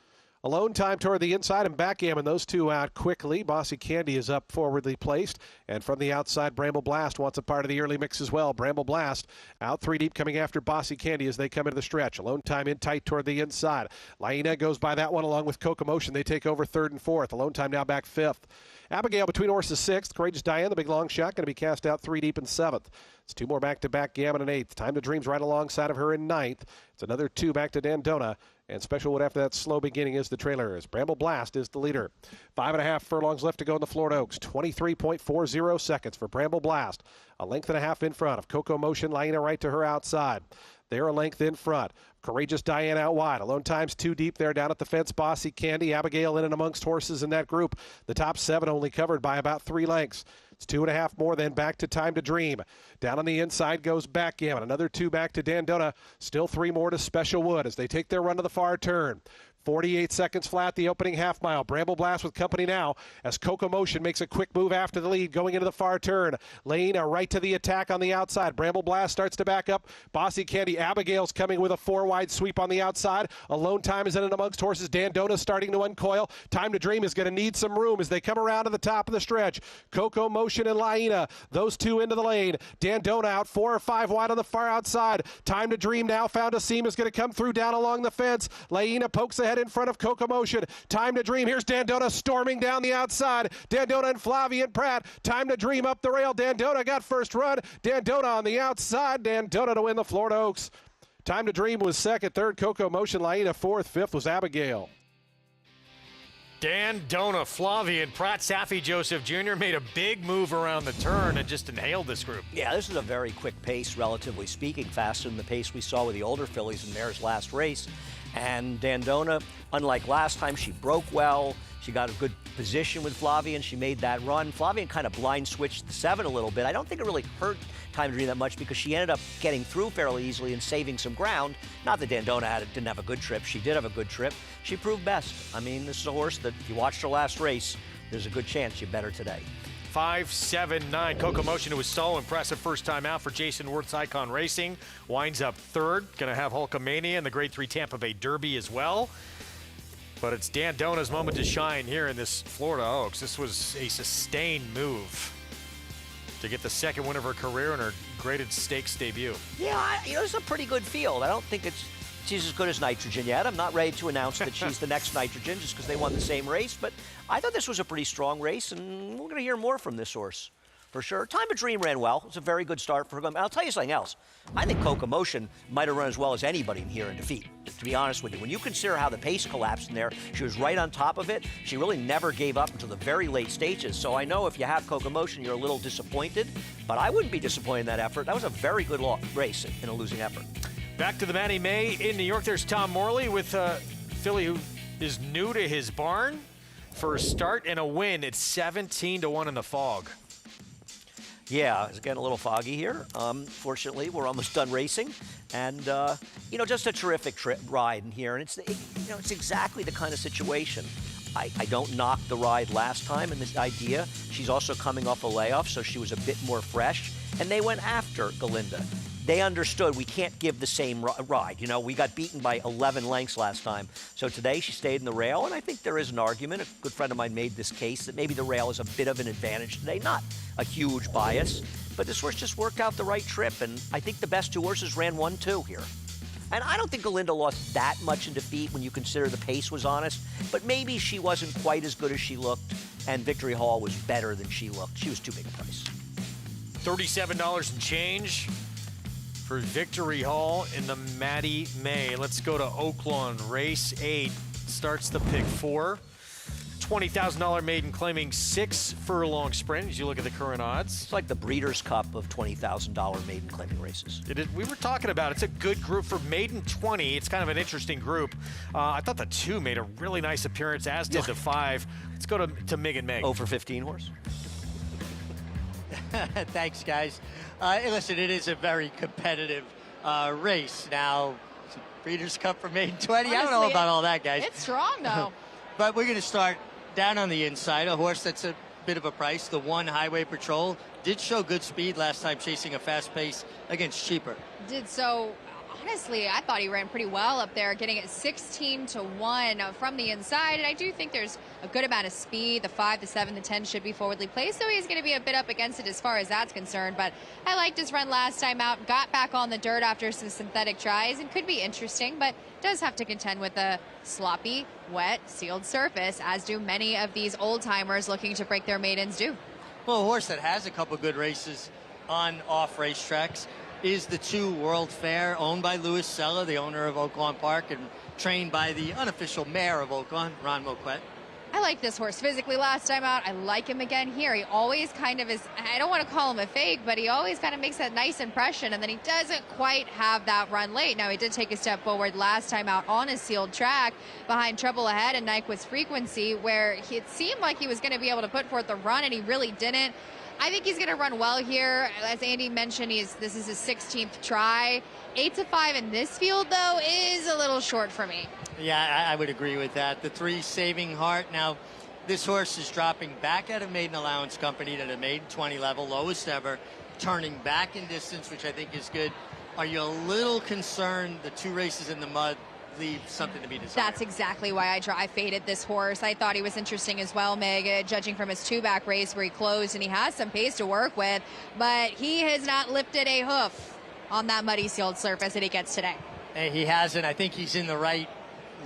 Alone time toward the inside and backgammon. Those two out quickly. Bossy Candy is up forwardly placed. And from the outside, Bramble Blast wants a part of the early mix as well. Bramble Blast out 3 deep coming after Bossy Candy as they come into the stretch. Alone time in tight toward the inside. Laina goes by that one along with Coco Motion. They take over 3rd and 4th. Alone time now back 5th. Abigail between horses 6th. Courageous Diane, the big long shot, going to be cast out 3 deep in 7th. It's 2 more back-to-back Gammon in 8th. Time to Dream's right alongside of her in 9th. It's another 2 back to Dandona. And Special Wood after that slow beginning is the trailer. As Bramble Blast is the leader. 5.5 furlongs left to go in the Florida Oaks. 23.40 seconds for Bramble Blast. A length and a half in front of Coco Motion. Laina right to her outside. They're a length in front. Courageous Diane out wide. Alone time's 2 deep there down at the fence. Bossy Candy, Abigail in and amongst horses in that group. The top 7 only covered by about 3 lengths. It's 2.5 more, then back to Time to Dream. Down on the inside goes Backgammon. Another 2 back to Dandona. Still 3 more to Special Wood as they take their run to the far turn. 48 seconds flat, the opening half mile. Bramble Blast with company now as Coco Motion makes a quick move after the lead going into the far turn. Lane right to the attack on the outside. Bramble Blast starts to back up. Bossy Candy, Abigail's coming with a 4-wide sweep on the outside. Alone time is in and amongst horses. Dandona starting to uncoil. Time to Dream is going to need some room as they come around to the top of the stretch. Coco Motion and Laina, those 2 into the lane. Dandona out 4 or 5 wide on the far outside. Time to Dream now found a seam is going to come through down along the fence. Laina pokes ahead in front of Coco Motion. Time to Dream. Here's Dandona storming down the outside. Dandona and Flavian Pratt. Time to Dream up the rail. Dandona got first run. Dandona on the outside. Dandona to win the Florida Oaks. Time to Dream was 2nd. 3rd, Coco Motion. Laina 4th. 5th was Abigail. Dandona, Flavian Pratt, Safi Joseph Jr. made a big move around the turn and just inhaled this group. Yeah, this is a very quick pace, relatively speaking, faster than the pace we saw with the older fillies in Mare's last race. And Dandona, unlike last time, she broke well. She got a good position with Flavian. She made that run. Flavian kind of blind switched the 7 a little bit. I don't think it really hurt Time to Dream that much because she ended up getting through fairly easily and saving some ground. Not that Dandona didn't have a good trip. She did have a good trip. She proved best. I mean, this is a horse that if you watched her last race, there's a good chance you bet her today. 5-7-9. Coco Motion, who was so impressive first time out for Jason Worth's Icon Racing, winds up 3rd. Going to have Hulkamania in the Grade 3 Tampa Bay Derby as well. But it's Dandona's moment to shine here in this Florida Oaks. This was a sustained move to get the 2nd win of her career in her graded stakes debut. Yeah, it's a pretty good field. I don't think she's as good as Nitrogen yet. I'm not ready to announce that she's the next Nitrogen just because they won the same race, but I thought this was a pretty strong race, and we're going to hear more from this horse. For sure. Time to Dream ran well. It's a very good start for her. I'll tell you something else. I think Coco Motion might have run as well as anybody in here in defeat, to be honest with you. When you consider how the pace collapsed in there, she was right on top of it. She really never gave up until the very late stages. So I know if you have Coco Motion, you're a little disappointed, but I wouldn't be disappointed in that effort. That was a very good race in a losing effort. Back to the Maddie May in New York. There's Tom Morley with a filly who is new to his barn for a start and a win. It's 17-1 in the fog. Yeah, it's getting a little foggy here. Fortunately, we're almost done racing. And, just a terrific ride in here. And it's exactly the kind of situation. I don't knock the ride last time and this idea. She's also coming off a layoff, so she was a bit more fresh. And they went after Galinda. they understood we can't give the same ride. You know, we got beaten by 11 lengths last time. So today she stayed in the rail, and I think there is an argument. A good friend of mine made this case that maybe the rail is a bit of an advantage today. Not a huge bias, but this horse just worked out the right trip, and I think the best two horses ran 1-2 here. And I don't think Galinda lost that much in defeat when you consider the pace was honest, but maybe she wasn't quite as good as she looked, and Victory Hall was better than she looked. She was too big a price. $37 and change for Victory Hall in the Maddie May. Let's go to Oaklawn Race 8. Starts the pick 4. $20,000 maiden claiming 6 furlong sprint as you look at the current odds. It's like the Breeders' Cup of $20,000 maiden claiming races. It is, we were talking about it's a good group for maiden 20. It's kind of an interesting group. I thought the 2 made a really nice appearance, as did the 5. Let's go to Mig and Meg. Over 15 horse. Thanks, guys. Listen, it is a very competitive race. Now, Breeders' Cup for maiden 20. Honestly, I don't know about all that, guys. It's strong, though. But we're going to start down on the inside. A horse that's a bit of a price. The 1 Highway Patrol did show good speed last time, chasing a fast pace against cheaper. Did so. Honestly, I thought he ran pretty well up there, getting it 16-1 from the inside. And I do think there's a good amount of speed. The 5, the 7, the 10 should be forwardly placed, so he's going to be a bit up against it as far as that's concerned. But I liked his run last time out, got back on the dirt after some synthetic tries, and could be interesting, but does have to contend with a sloppy, wet, sealed surface, as do many of these old-timers looking to break their maidens do. Well, a horse that has a couple good races on off racetracks is the 2 World Fair, owned by Louis Sella, the owner of Oaklawn Park, and trained by the unofficial mayor of Oaklawn, Ron Moquette. I like this horse physically last time out. I like him again here. He always kind of is, I don't want to call him a fake, but he always kind of makes that nice impression, and then he doesn't quite have that run late. Now, he did take a step forward last time out on a sealed track behind Trouble Ahead and Nyquist Frequency, where it seemed like he was going to be able to put forth the run, and he really didn't. I think he's going to run well here. As Andy mentioned, this is his 16th try. 8-5 in this field, though, is a little short for me. Yeah, I would agree with that. The 3 Saving Heart. Now, this horse is dropping back out of Maiden Allowance Company to the maiden 20 level, lowest ever, turning back in distance, which I think is good. Are you a little concerned the 2 races in the mud leave something to be desired? That's exactly why I faded this horse. I thought he was interesting as well, Meg, judging from his 2-back race where he closed, and he has some pace to work with, but he has not lifted a hoof on that muddy sealed surface that he gets today. Hey, he hasn't. I think he's in the right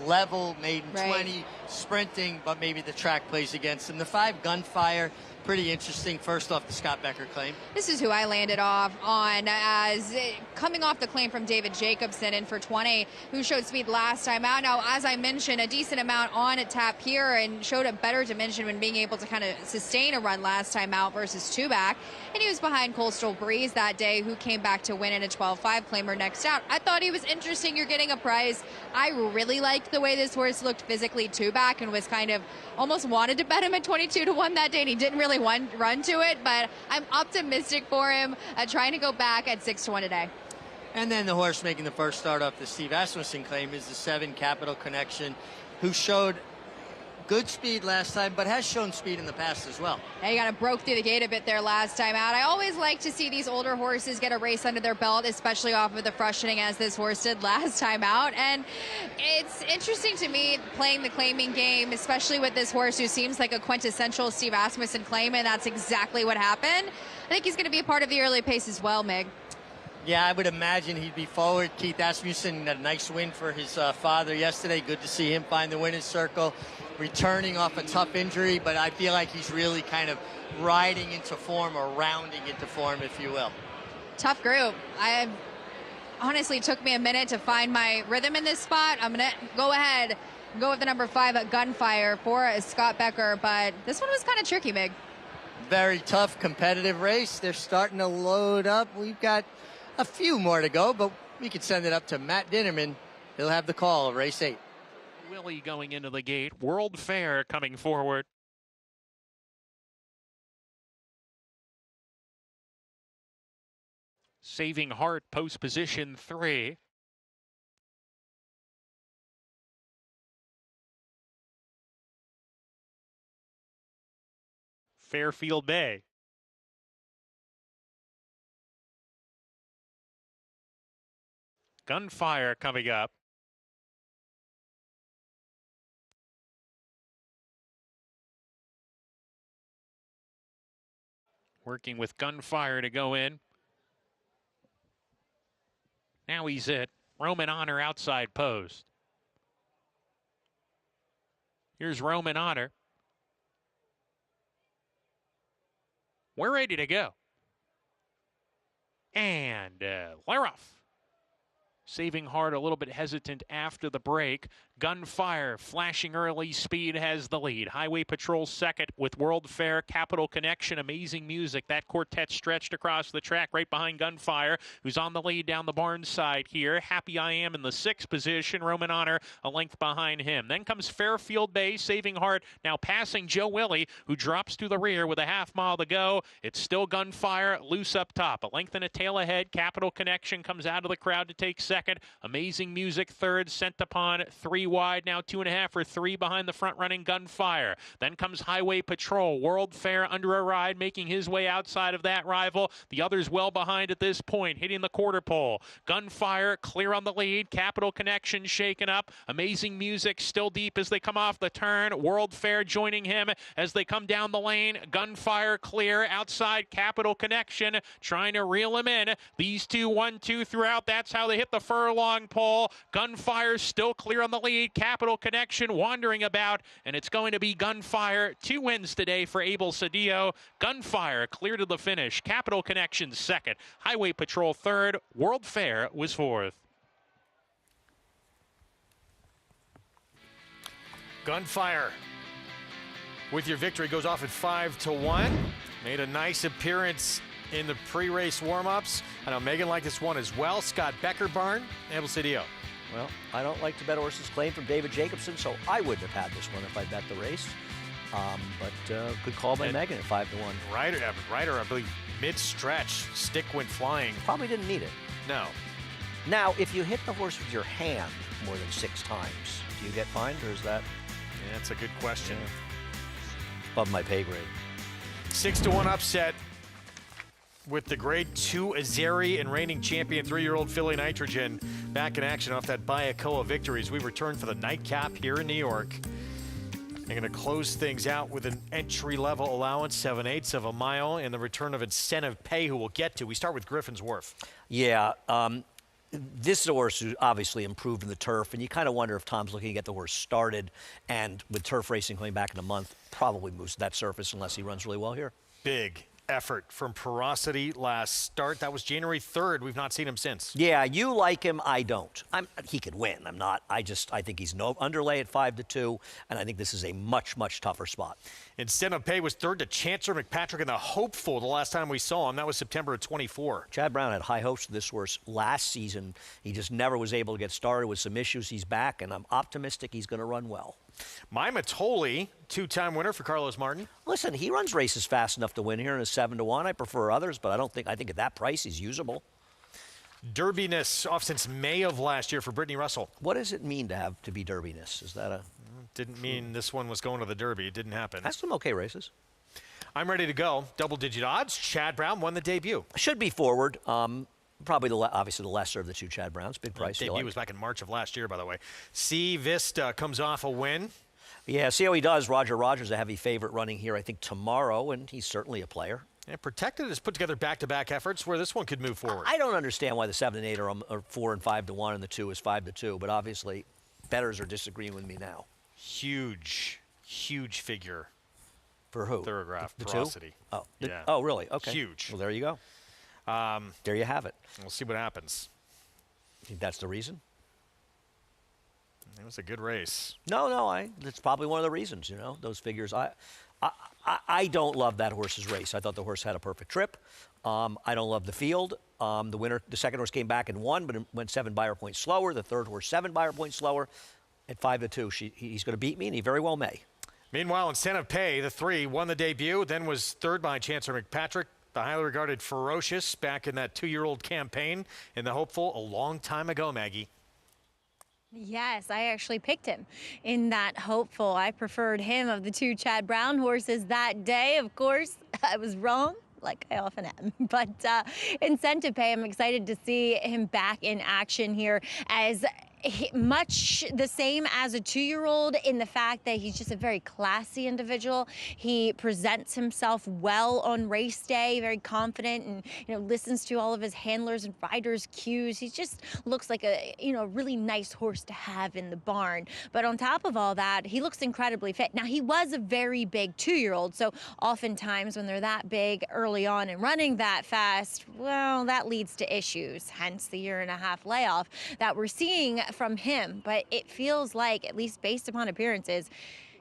level, maiden Right. 20, sprinting, but maybe the track plays against him. The 5 Gunfire, pretty interesting. First off, the Scott Becker claim. This is who I landed off on as coming off the claim from David Jacobson in for 20, who showed speed last time out. Now, as I mentioned, a decent amount on a tap here and showed a better dimension when being able to kind of sustain a run last time out versus 2-back. And he was behind Coastal Breeze that day, who came back to win in a 12-5 claimer next out. I thought he was interesting. You're getting a price. I really liked the way this horse looked physically 2-back and was kind of almost wanted to bet him at 22-1 that day, and he didn't really run to it, but I'm optimistic for him, trying to go back at 6-1 today. And then the horse making the first start off the Steve Asmussen claim is the 7 Capital Connection, who showed good speed last time, but has shown speed in the past as well. He kind of broke through the gate a bit there last time out. I always like to see these older horses get a race under their belt, especially off of the freshening as this horse did last time out. And it's interesting to me playing the claiming game, especially with this horse who seems like a quintessential Steve Asmussen claim, and that's exactly what happened. I think he's going to be a part of the early pace as well, Mig. Yeah, I would imagine he'd be forward. Keith Asmussen, a nice win for his father yesterday. Good to see him find the winner's circle. Returning off a tough injury, but I feel like he's really kind of riding into form, or rounding into form, if you will. Tough group. Honestly took me a minute to find my rhythm in this spot. I'm going to go ahead and go with the number 5 at Gunfire for Scott Becker, but this one was kind of tricky, Mig. Very tough, competitive race. They're starting to load up. We've got a few more to go, but we could send it up to Matt Dinnerman. He'll have the call of race 8. Willie going into the gate. World Fair coming forward. Saving Heart, post position 3. Fairfield Bay. Gunfire coming up. Working with Gunfire to go in. Now he's at Roman Honor outside post. Here's Roman Honor. We're ready to go. And Laroff. Saving hard, a little bit hesitant after the break. Gunfire, flashing early speed, has the lead. Highway Patrol second with World Fair, Capital Connection, Amazing Music. That quartet stretched across the track right behind Gunfire, who's on the lead down the barn side here. Happy I Am in the 6th position. Roman Honor a length behind him. Then comes Fairfield Bay, Saving Heart, now passing Joe Willie, who drops to the rear with a half mile to go. It's still Gunfire, loose up top. A length and a tail ahead. Capital Connection comes out of the crowd to take second. Amazing Music third, Sent Upon 3 wide, now 2.5 or 3 behind the front running Gunfire. Then comes Highway Patrol, World Fair under a ride, making his way outside of that rival. The others well behind at this point, hitting the quarter pole. Gunfire clear on the lead, Capital Connection shaken up. Amazing Music still deep as they come off the turn. World Fair joining him as they come down the lane. Gunfire clear outside, Capital Connection trying to reel him in. These two 1-2 throughout, that's how they hit the furlong pole. Gunfire still clear on the lead. Capital Connection wandering about, and it's going to be Gunfire. 2 wins today for Abel Cedillo. Gunfire clear to the finish. Capital Connection second. Highway Patrol third. World Fair was fourth. Gunfire with your victory goes off at 5-1. Made a nice appearance in the pre-race warm-ups. I know Megan liked this one as well. Scott Beckerbarn, Abel Cedillo. Well, I don't like to bet horses claim from David Jacobson, so I wouldn't have had this one if I bet the race. But good call by Megan at 5-1. Ryder, I believe, mid-stretch, stick went flying. Probably didn't need it. No. Now, if you hit the horse with your hand more than 6 times, do you get fined, or is that? Yeah, that's a good question. Above my pay grade. 6-1 upset with the Grade 2 Azeri and reigning champion 3-year-old Philly Nitrogen back in action off that Bayakoa victories. We return for the nightcap here in New York. They're going to close things out with an entry-level allowance, 7/8 of a mile, and the return of incentive pay, who we'll get to. We start with Griffin's Wharf. Yeah, this is a horse who obviously improved in the turf, and you kind of wonder if Tom's looking to get the horse started, and with turf racing coming back in a month, probably moves to that surface unless he runs really well here. Big effort from Porosity last start. That was January 3rd. We've not seen him since. Yeah, you like him. I don't. He could win. I'm not. I think he's no underlay at 5-2, and I think this is a much, much tougher spot. Incentive Pay was third to Chancer McPatrick in the Hopeful the last time we saw him. That was September of 24. Chad Brown had high hopes for this horse last season. He just never was able to get started with some issues. He's back, and I'm optimistic he's going to run well. My Matoli, 2-time winner for Carlos Martin. Listen, he runs races fast enough to win here in a 7-1. I prefer others, but I think at that price he's usable. Derbiness off since May of last year for Brittany Russell. What does it mean to be Derbiness? Is that a... Didn't mean this one was going to the Derby. It didn't happen. That's some okay races. I'm ready to go. Double-digit odds. Chad Brown won the debut. Should be forward. Probably obviously the lesser of the two Chad Browns. Big price. Debut was back in March of last year, by the way. C Vista comes off a win. Yeah, see how he does. Roger Rogers, a heavy favorite running here, I think, tomorrow, and he's certainly a player. And Protected has put together back-to-back efforts where this one could move forward. I don't understand why the 7 and 8 are 4 and 5-1 and the 2 is 5-2, but obviously bettors are disagreeing with me now. Huge figure. For who? Thorograph. The Porosity. 2? Oh, yeah. Oh, really? Okay. Huge. Well, there you go. There you have it. We'll see what happens. You think that's the reason? It was a good race. No, that's probably one of the reasons, those figures. I don't love that horse's race. I thought the horse had a perfect trip. I don't love the field. The second horse came back and won, but it went 7 Beyer points slower. The third horse 7 Beyer points slower. At 5-2, he's going to beat me, and he very well may. Meanwhile, Incentive Pay, the 3, won the debut, then was third behind Chancer McPatrick, the highly regarded Ferocious, back in that 2-year-old campaign in the Hopeful a long time ago, Maggie. Yes, I actually picked him in that Hopeful. I preferred him of the 2 Chad Brown horses that day. Of course, I was wrong. like I often am. But Incentive Pay, I'm excited to see him back in action here, as much the same as a 2-year-old in the fact that he's just a very classy individual. He presents himself well on race day, very confident, and listens to all of his handlers and riders' cues. He just looks like a really nice horse to have in the barn. But on top of all that, he looks incredibly fit. Now, he was a very big 2-year-old, so oftentimes when they're that big early on and running that fast, well, that leads to issues, hence the 1.5-year layoff that we're seeing from him. But it feels like, at least based upon appearances,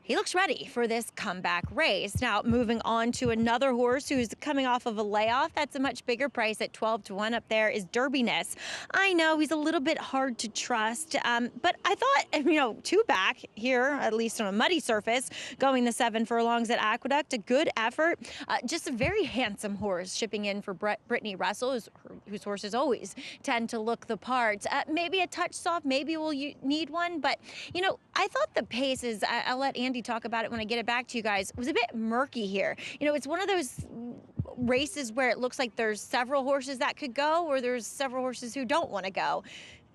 he looks ready for this comeback race. Now, moving on to another horse who's coming off of a layoff, that's a much bigger price at 12-1 up there, is Derbyness. I know he's a little bit hard to trust, but I thought, 2 back here, at least on a muddy surface, going the 7 furlongs at Aqueduct, a good effort. Just a very handsome horse shipping in for Brittany Russell, whose horses always tend to look the part. Maybe a touch soft, maybe we'll need one, but, I thought the pace is, I'll let Andy talk about it when I get it back to you guys, was a bit murky here. It's one of those races where it looks like there's several horses that could go, or there's several horses who don't want to go.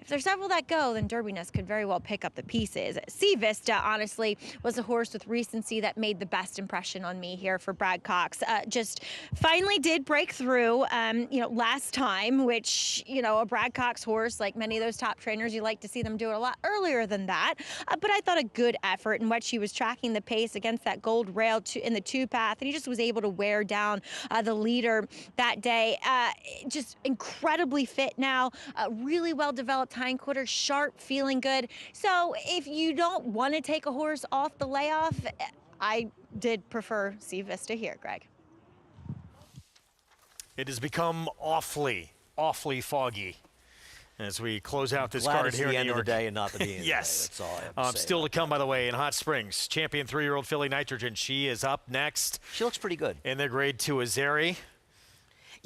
If there's several that go, then Derbyness could very well pick up the pieces. Sea Vista, honestly, was a horse with recency that made the best impression on me here for Brad Cox. Just finally did break through, last time, which, a Brad Cox horse, like many of those top trainers, you like to see them do it a lot earlier than that. But I thought a good effort in what she was tracking the pace against that gold rail in the 2-path, and he just was able to wear down the leader that day. Just incredibly fit now, really well developed hindquarter, sharp, feeling good. So if you don't want to take a horse off the layoff, I did prefer Sea Vista here, Greg. It has become awfully foggy as we close out this Glad card it's here the in end New of York. the day and not the beginning Yes. of the day. That's all I have to say. Still to come, by the way, in Hot Springs, champion 3-year-old filly Nitrogen. She is up next. She looks pretty good. In the grade 2 Azeri.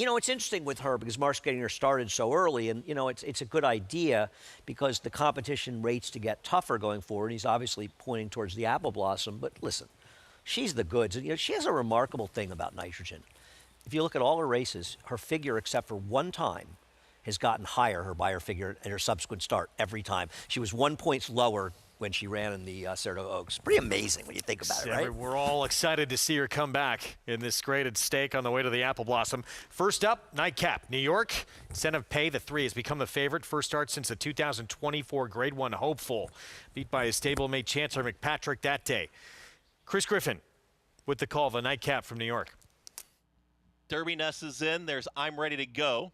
It's interesting with her because Mark's getting her started so early, and, it's a good idea because the competition rates to get tougher going forward. He's obviously pointing towards the apple blossom, but listen, she's the goods. And, she has a remarkable thing about Nitrogen. If you look at all her races, her figure, except for one time, has gotten higher, her buyer figure, in her subsequent start every time. She was 1 point lower when she ran in the Saratoga Oaks. Pretty amazing when you think about it, right? We're all excited to see her come back in this graded stake on the way to the Apple Blossom. First up, Nightcap, New York. Incentive Pay, the 3, has become the favorite. First start since the 2024 Grade 1 hopeful. Beat by his stablemate Chancellor McPatrick that day. Chris Griffin with the call, the Nightcap from New York. Derbyness is in. There's I'm Ready to Go.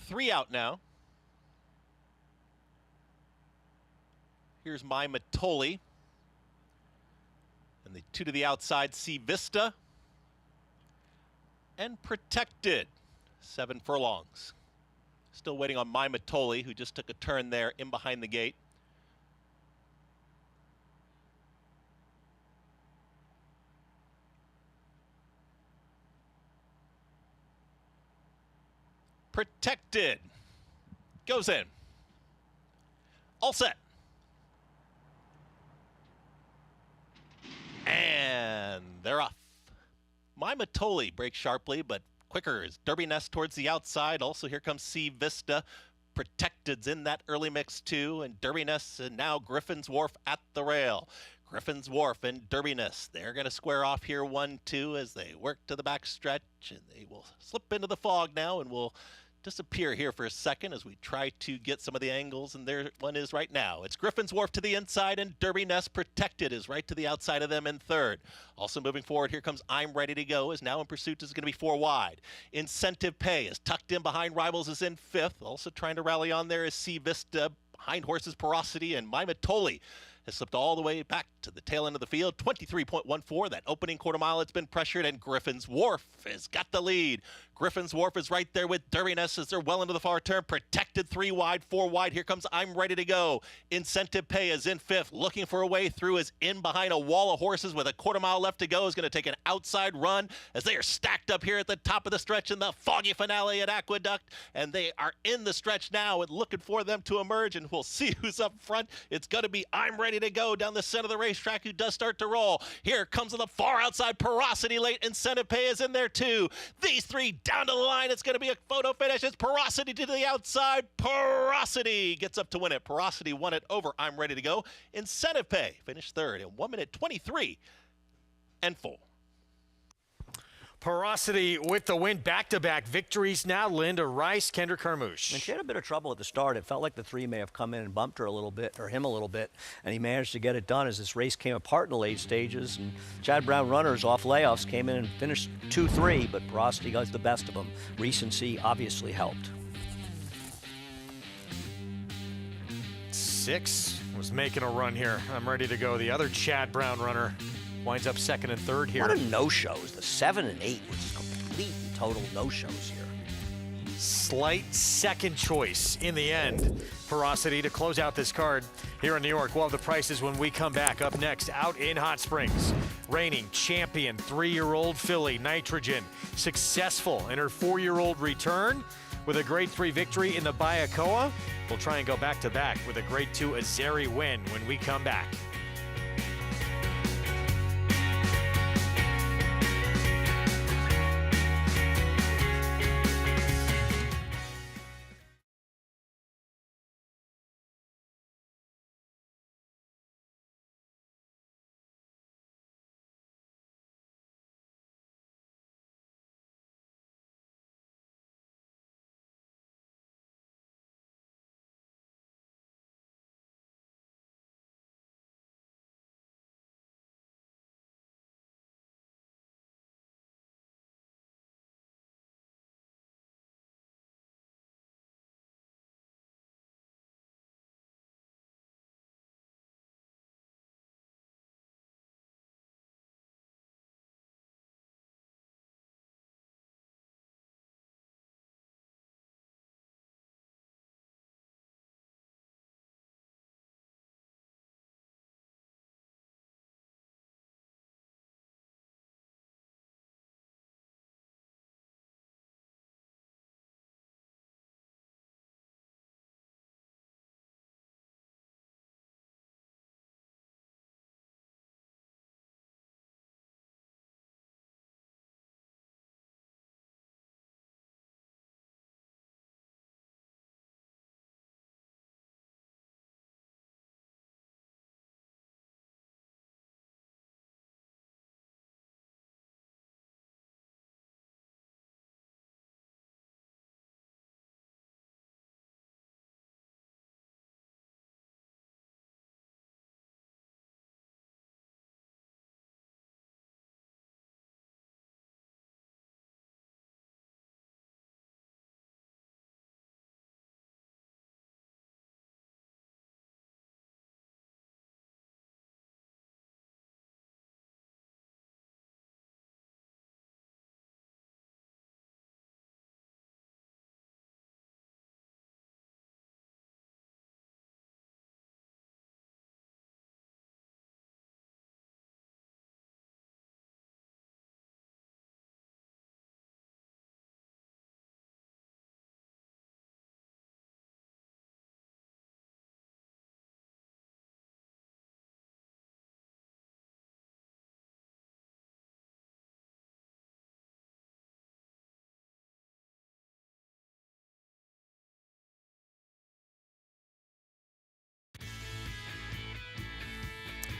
3 out now. Here's My Matoli. And the 2 to the outside, Sea Vista. And Protected, 7 furlongs. Still waiting on My Matoli, who just took a turn there in behind the gate. Protected. Goes in. All set. And they're off. My Matoli breaks sharply, but quicker is Derbyness towards the outside. Also, here comes Sea Vista. Protected's in that early mix, too. And Derbyness, and now Griffin's Wharf at the rail. Griffin's Wharf and Derbyness, they're going to square off here 1-2 as they work to the back stretch. And they will slip into the fog now and will disappear here for a second as we try to get some of the angles, and there one is right now. It's Griffin's Wharf to the inside, and Derbyness Protected is right to the outside of them in third. Also moving forward, here comes I'm Ready to Go, is now in pursuit, is going to be 4 wide. Incentive Pay is tucked in behind Rivals, is in 5th. Also trying to rally on there is Sea Vista, behind Horses Porosity, and My Matoli has slipped all the way back to the tail end of the field. 23.14, that opening quarter mile, it's been pressured, and Griffin's Wharf has got the lead. Griffin's Wharf is right there with Derby Nest as they're well into the far turn. Protected 3 wide, 4 wide. Here comes I'm Ready to Go. Incentive Pay is in 5th. Looking for a way through, is in behind a wall of horses with a quarter mile left to go. Is going to take an outside run as they are stacked up here at the top of the stretch in the foggy finale at Aqueduct. And they are in the stretch now and looking for them to emerge. And we'll see who's up front. It's going to be I'm Ready to Go down the center of the racetrack, who does start to roll. Here comes on the far outside Porosity late. Incentive Pay is in there too. These 3 down to the line. It's going to be a photo finish. It's Porosity to the outside. Porosity gets up to win it. Porosity won it over I'm Ready to Go. Incentive Pay finished 3rd in 1 minute 23 and 4. Porosity with the win. Back-to-back victories now. Linda Rice, Kendra Carmouche. And she had a bit of trouble at the start. It felt like the 3 may have come in and bumped her a little bit, or him a little bit, and he managed to get it done as this race came apart in the late stages. And Chad Brown runners off layoffs came in and finished 2-3, but Porosity got the best of them. Recency obviously helped. 6 was making a run here. I'm Ready to Go. The other Chad Brown runner winds up 2nd and 3rd here. A lot of no-shows. The 7 and 8 was complete and total no-shows here. Slight second choice in the end. Porosity to close out this card here in New York. We'll have the prices when we come back. Up next, out in Hot Springs, reigning champion 3-year-old filly Nitrogen, successful in her 4-year-old return with a Grade 3 victory in the Bayakoa. We'll try and go back-to-back with a Grade 2 Azeri win when we come back.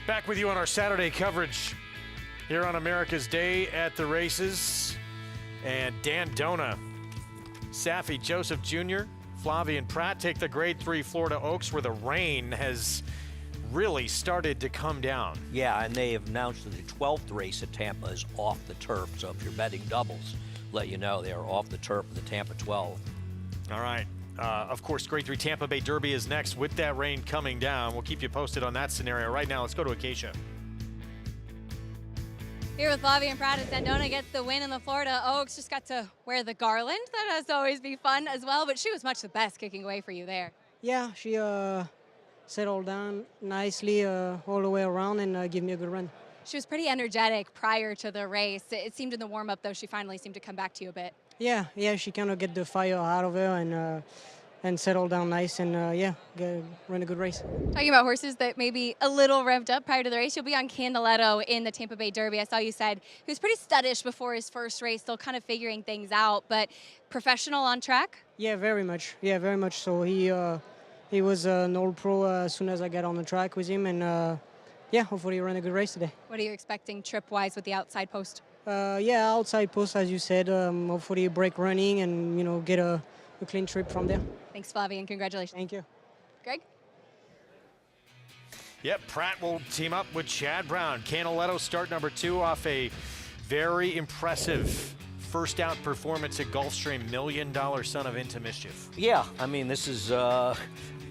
Back with you on our Saturday coverage here on America's Day at the Races. And Dan Dona, Safi Joseph Jr., Flavian Pratt take the Grade 3 Florida Oaks, where the rain has really started to come down. Yeah, and they have announced that the 12th race at Tampa is off the turf. So if you're betting doubles, let you know they are off the turf of the Tampa 12. All right. Of course, Grade 3 Tampa Bay Derby is next with that rain coming down. We'll keep you posted on that scenario. Right now, let's go to Acacia. Here with Bobby and Pratt, Sandona gets the win in the Florida Oaks. Just got to wear the garland. That has to always be fun as well, but she was much the best kicking away for you there. Yeah, she settled down nicely all the way around and gave me a good run. She was pretty energetic prior to the race. It seemed in the warm-up, though, she finally seemed to come back to you a bit. Yeah, she kind of get the fire out of her and settle down nice and run a good race. Talking about horses that may be a little revved up prior to the race, you'll be on Candelato in the Tampa Bay Derby. I saw you said he was pretty studdish before his first race, still kind of figuring things out, but professional on track? Yeah, very much. Yeah, very much so. He was an old pro as soon as I got on the track with him, and hopefully he ran a good race today. What are you expecting trip-wise with the outside post? Outside post, as you said. Hopefully break running and, get a clean trip from there. Thanks, Flavie, and congratulations. Thank you. Greg? Yep, Pratt will team up with Chad Brown. Candelato start number 2 off a very impressive first out performance at Gulfstream, $1 million son of Into Mischief. Yeah, I mean, this is a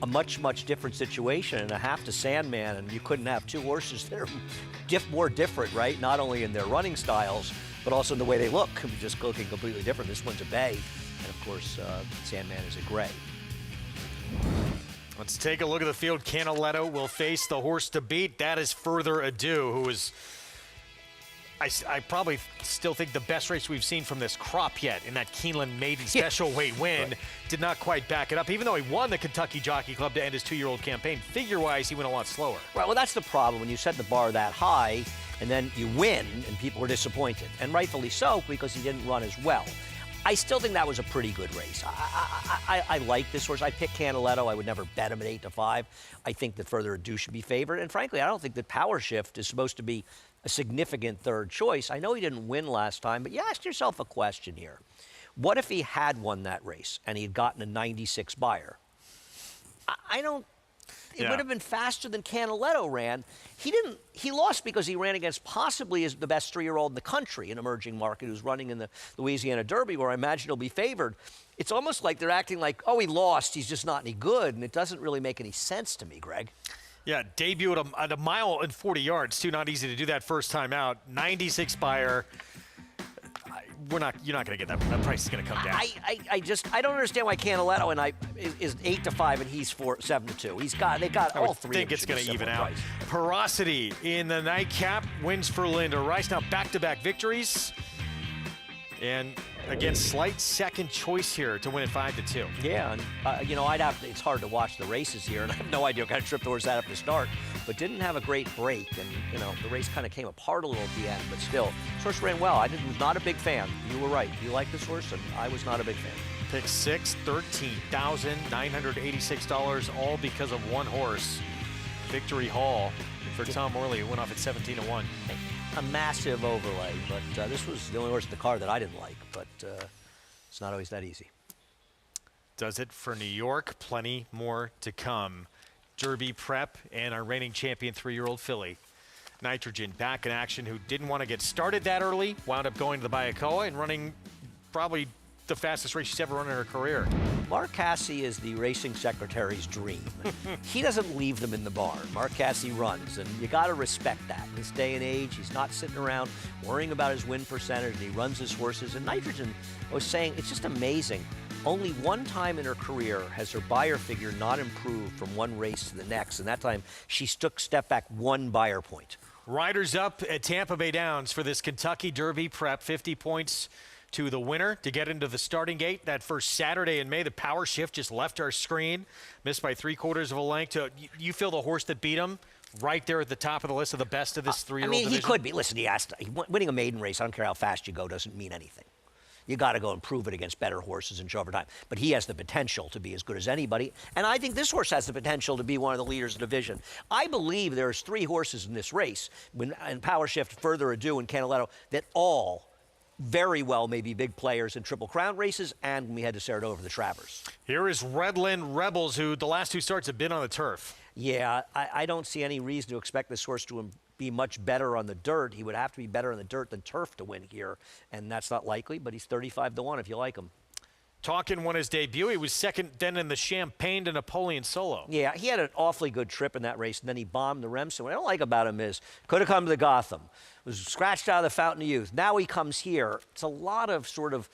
much, much different situation and a half to Sandman, and you couldn't have two horses that are more different, right? Not only in their running styles, but also in the way they look. Just looking completely different. This one's a bay, and of course, Sandman is a gray. Let's take a look at the field. Candelato will face the horse to beat. That is Further Ado, who is, I probably still think, the best race we've seen from this crop yet in that Keeneland maiden special weight win. Right. Did not quite back it up, even though he won the Kentucky Jockey Club to end his 2-year-old campaign. Figure-wise, he went a lot slower. Right, well, that's the problem. When you set the bar that high and then you win and people are disappointed, and rightfully so, because he didn't run as well. I still think that was a pretty good race. I like this horse. I picked Candelato. I would never bet him at 8-5. I think that Further Ado should be favored. And frankly, I don't think that Power Shift is supposed to be a significant third choice. I know he didn't win last time, but you ask yourself a question here. What if he had won that race and he had gotten a 96 buyer? It would have been faster than Candelato ran. He lost because he ran against possibly the best 3-year-old in the country, an emerging market who's running in the Louisiana Derby, where I imagine he'll be favored. It's almost like they're acting like, oh, he lost, he's just not any good, and it doesn't really make any sense to me, Greg. Yeah, debut at a mile and 40 yards, too. Not easy to do that first time out. 96 buyer. You're not going to get that. That price is going to come down. I don't understand why Candelato is 8-5 and he's 7-2. They got all three. I think it's going to even out. Porosity in the nightcap wins for Linda Rice. Now back-to-back victories. And again, slight second choice here to win at 5-2. Yeah, and it's hard to watch the races here, and I have no idea what kind of trip the horse had up to start, but didn't have a great break, and the race kind of came apart a little at the end, but still, this horse ran well. I was not a big fan. You were right. You like this horse, and I was not a big fan. Pick 6, $13,986, all because of one horse. Victory Hall for Tom Morley, who went off at 17-1. A massive overlay, but this was the only horse in the car that I didn't like, but it's not always that easy. Does it for New York. Plenty more to come. Derby prep and our reigning champion 3-year-old filly, Nitrogen, back in action, who didn't want to get started that early, wound up going to the Bayakoa and running probably the fastest race she's ever run in her career. Mark Casse is the racing secretary's dream. He doesn't leave them in the barn. Mark Casse runs, and you got to respect that. In this day and age, he's not sitting around worrying about his win percentage. He runs his horses. And Nitrogen, I was saying, it's just amazing. Only one time in her career has her buyer figure not improved from one race to the next, and that time she took step back 1 buyer point. Riders up at Tampa Bay Downs for this Kentucky Derby prep, 50 points to the winner to get into the starting gate. That first Saturday in May, the Power Shift just left our screen, missed by 3/4 of a length. You feel the horse that beat him right there at the top of the list of the best of this 3-year-old division? He could be. Listen, winning a maiden race, I don't care how fast you go, doesn't mean anything. You got to go and prove it against better horses and show over time. But he has the potential to be as good as anybody. And I think this horse has the potential to be one of the leaders of the division. I believe there's 3 horses in this race, in Power Shift, Further Ado, and Candelato, that all very well may be big players in Triple Crown races, and when we head to Saratoga for the Travers. Here is Redland Rebels, who the last 2 starts have been on the turf. Yeah, I don't see any reason to expect this horse to be much better on the dirt. He would have to be better on the dirt than turf to win here, and that's not likely, but he's 35-1 if you like him. Talkin won his debut. He was second then in the Champagne to Napoleon Solo. Yeah, he had an awfully good trip in that race, and then he bombed the Remsen. What I don't like about him is could have come to the Gotham, was scratched out of the Fountain of Youth. Now he comes here. It's a lot of sort of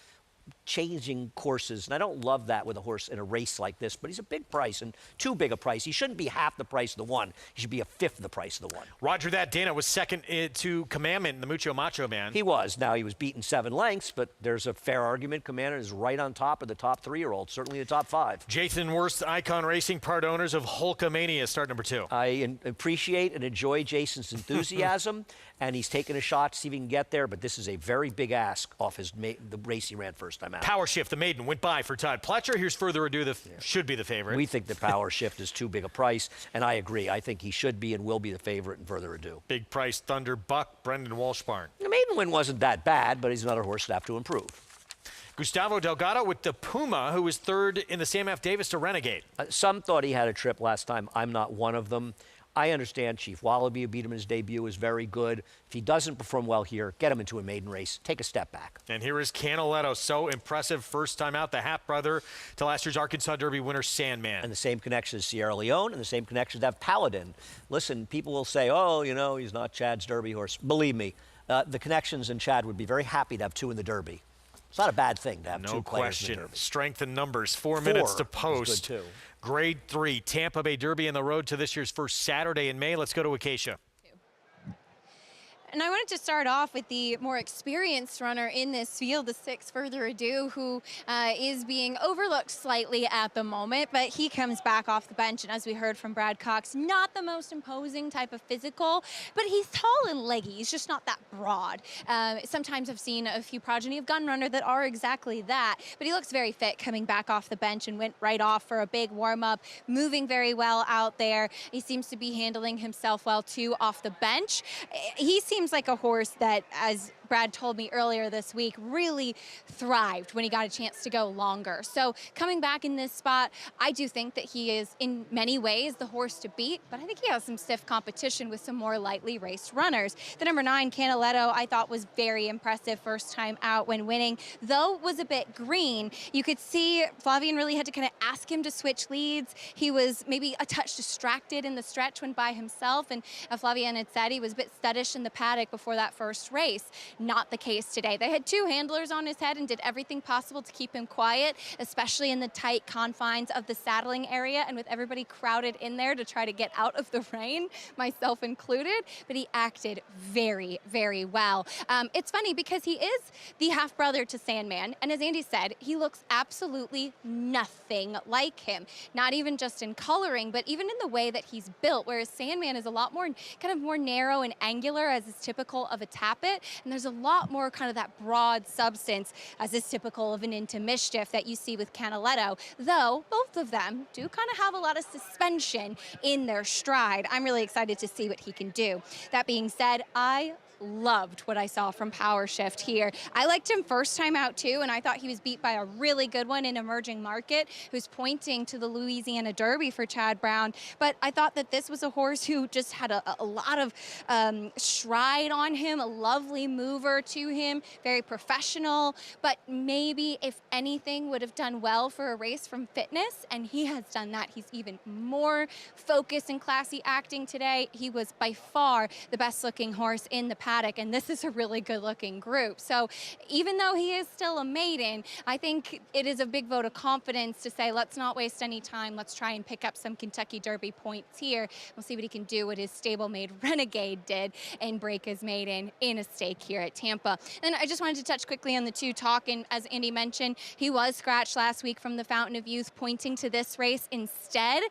changing courses, and I don't love that with a horse in a race like this, but he's a big price and too big a price. He shouldn't be half the price of the one. He should be a fifth of the price of the one. Roger that. Dana was second to Commandment in the Mucho Macho Man. He was. Now he was beaten 7 lengths, but there's a fair argument. Commandment is right on top of the top 3-year-olds, certainly the top 5. Jason Worst, Icon Racing, part owners of Hulkamania, start number 2. I appreciate and enjoy Jason's enthusiasm, and he's taking a shot to see if he can get there, but this is a very big ask off the race he ran first time out. Power Shift, the maiden, went by for Todd Pletcher. Here's Further Ado, should be the favorite. We think the Power Shift is too big a price, and I agree. I think he should be and will be the favorite in Further Ado. Big price, Thunder Buck, Brendan Walshbarn. The maiden win wasn't that bad, but he's another horse that have to improve. Gustavo Delgado with the Puma, who was third in the Sam F. Davis to Renegade. Some thought he had a trip last time. I'm not one of them. I understand Chief Wallaby, who beat him in his debut, is very good. If he doesn't perform well here, get him into a maiden race. Take a step back. And here is Canaletto, so impressive. First time out, the half-brother to last year's Arkansas Derby winner, Sandman. And the same connection as Sierra Leone, and the same connection to have Paladin. Listen, people will say, oh, you know, he's not Chad's Derby horse. Believe me, the connections and Chad would be very happy to have 2 in the Derby. It's not a bad thing to have 2 players in the Derby. Strength in numbers. 4 minutes to post. Good too. Grade 3, Tampa Bay Derby on the road to this year's first Saturday in May. Let's go to Acacia. And I wanted to start off with the more experienced runner in this field, the 6 Further Ado, who is being overlooked slightly at the moment, but he comes back off the bench. And as we heard from Brad Cox, not the most imposing type of physical, but he's tall and leggy. He's just not that broad. Sometimes I've seen a few progeny of Gun Runner that are exactly that, but he looks very fit coming back off the bench and went right off for a big warm-up, moving very well out there. He seems to be handling himself well, too, off the bench. He seems like a horse that, as Brad told me earlier this week, really thrived when he got a chance to go longer. So coming back in this spot, I do think that he is in many ways the horse to beat, but I think he has some stiff competition with some more lightly raced runners. The number 9, Canaletto, I thought was very impressive first time out when winning, though was a bit green. You could see Flavien really had to kind of ask him to switch leads. He was maybe a touch distracted in the stretch when by himself, and Flavien had said he was a bit skittish in the paddock before that first race. Not the case today. They had 2 handlers on his head and did everything possible to keep him quiet, especially in the tight confines of the saddling area and with everybody crowded in there to try to get out of the rain, myself included, but he acted very, very well. It's funny because he is the half-brother to Sandman, and as Andy said, he looks absolutely nothing like him, not even just in coloring, but even in the way that he's built, whereas Sandman is a lot more kind of more narrow and angular, as is typical of a Tappet, and there's a lot more kind of that broad substance, as is typical of an Into Mischief that you see with Canaletto, though both of them do kind of have a lot of suspension in their stride. I'm really excited to see what he can do. That being said, I loved what I saw from Power Shift here. I liked him first time out too, and I thought he was beat by a really good one in Emerging Market, who's pointing to the Louisiana Derby for Chad Brown. But I thought that this was a horse who just had a lot of stride on him, a lovely mover to him, very professional, but maybe if anything would have done well for a race from Fitness, and he has done that. He's even more focused and classy acting today. He was by far the best looking horse in the paddock, and this is a really good looking group. So even though he is still a maiden, I think it is a big vote of confidence to say, let's not waste any time. Let's try and pick up some Kentucky Derby points here. We'll see what he can do what his stablemate Renegade did and break his maiden in a stake here at Tampa. And I just wanted to touch quickly on the 2 talk, and as Andy mentioned, he was scratched last week from the Fountain of Youth, pointing to this race instead.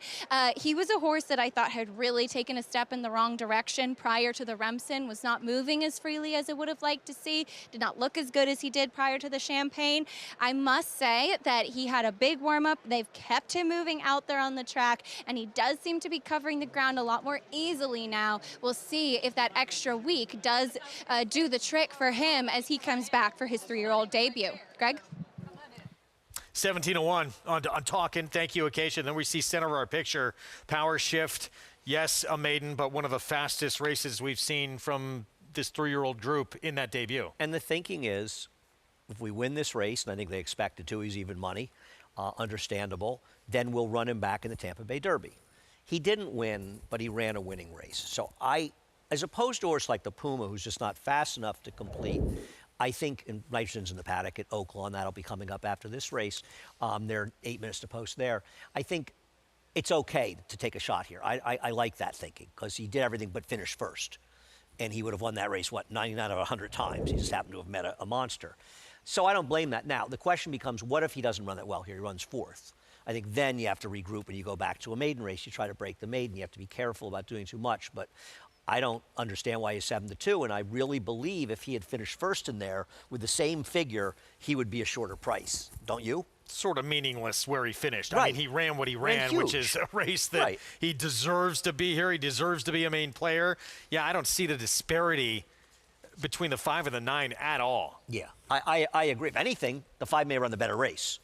He was a horse that I thought had really taken a step in the wrong direction prior to the Remsen, was not moving as freely as I would have liked to see, did not look as good as he did prior to the Champagne. I must say that he had a big warm-up. They've kept him moving out there on the track, and he does seem to be covering the ground a lot more easily now. We'll see if that extra week does do the trick for him as he comes back for his 3-year-old debut. Greg? 17:01 on Talkin'. Thank you, Acacia. Then we see center of our picture, Power Shift. Yes, a maiden, but one of the fastest races we've seen from this 3-year-old group in that debut. And the thinking is, if we win this race, and I think they expected to, he's even money, understandable, then we'll run him back in the Tampa Bay Derby. He didn't win, but he ran a winning race. So as opposed to a horse like the Puma, who's just not fast enough to complete, I think Nitrogen's in the paddock at Oaklawn. That'll be coming up after this race. They're 8 minutes to post there. I think it's okay to take a shot here. I like that thinking because he did everything but finish first. And he would have won that race, 99 out of 100 times. He just happened to have met a monster. So I don't blame that. Now, the question becomes, what if he doesn't run that well here? He runs fourth. I think then you have to regroup and you go back to a maiden race. You try to break the maiden. You have to be careful about doing too much. But I don't understand why he's 7-2, and I really believe if he had finished first in there with the same figure, he would be a shorter price. Don't you? Sort of meaningless where he finished. Right. I mean, he ran what he ran, which is a race that he deserves to be here. He deserves to be a main player. Yeah, I don't see the disparity between the 5 and the 9 at all. Yeah, I agree. If anything, the 5 may run the better race.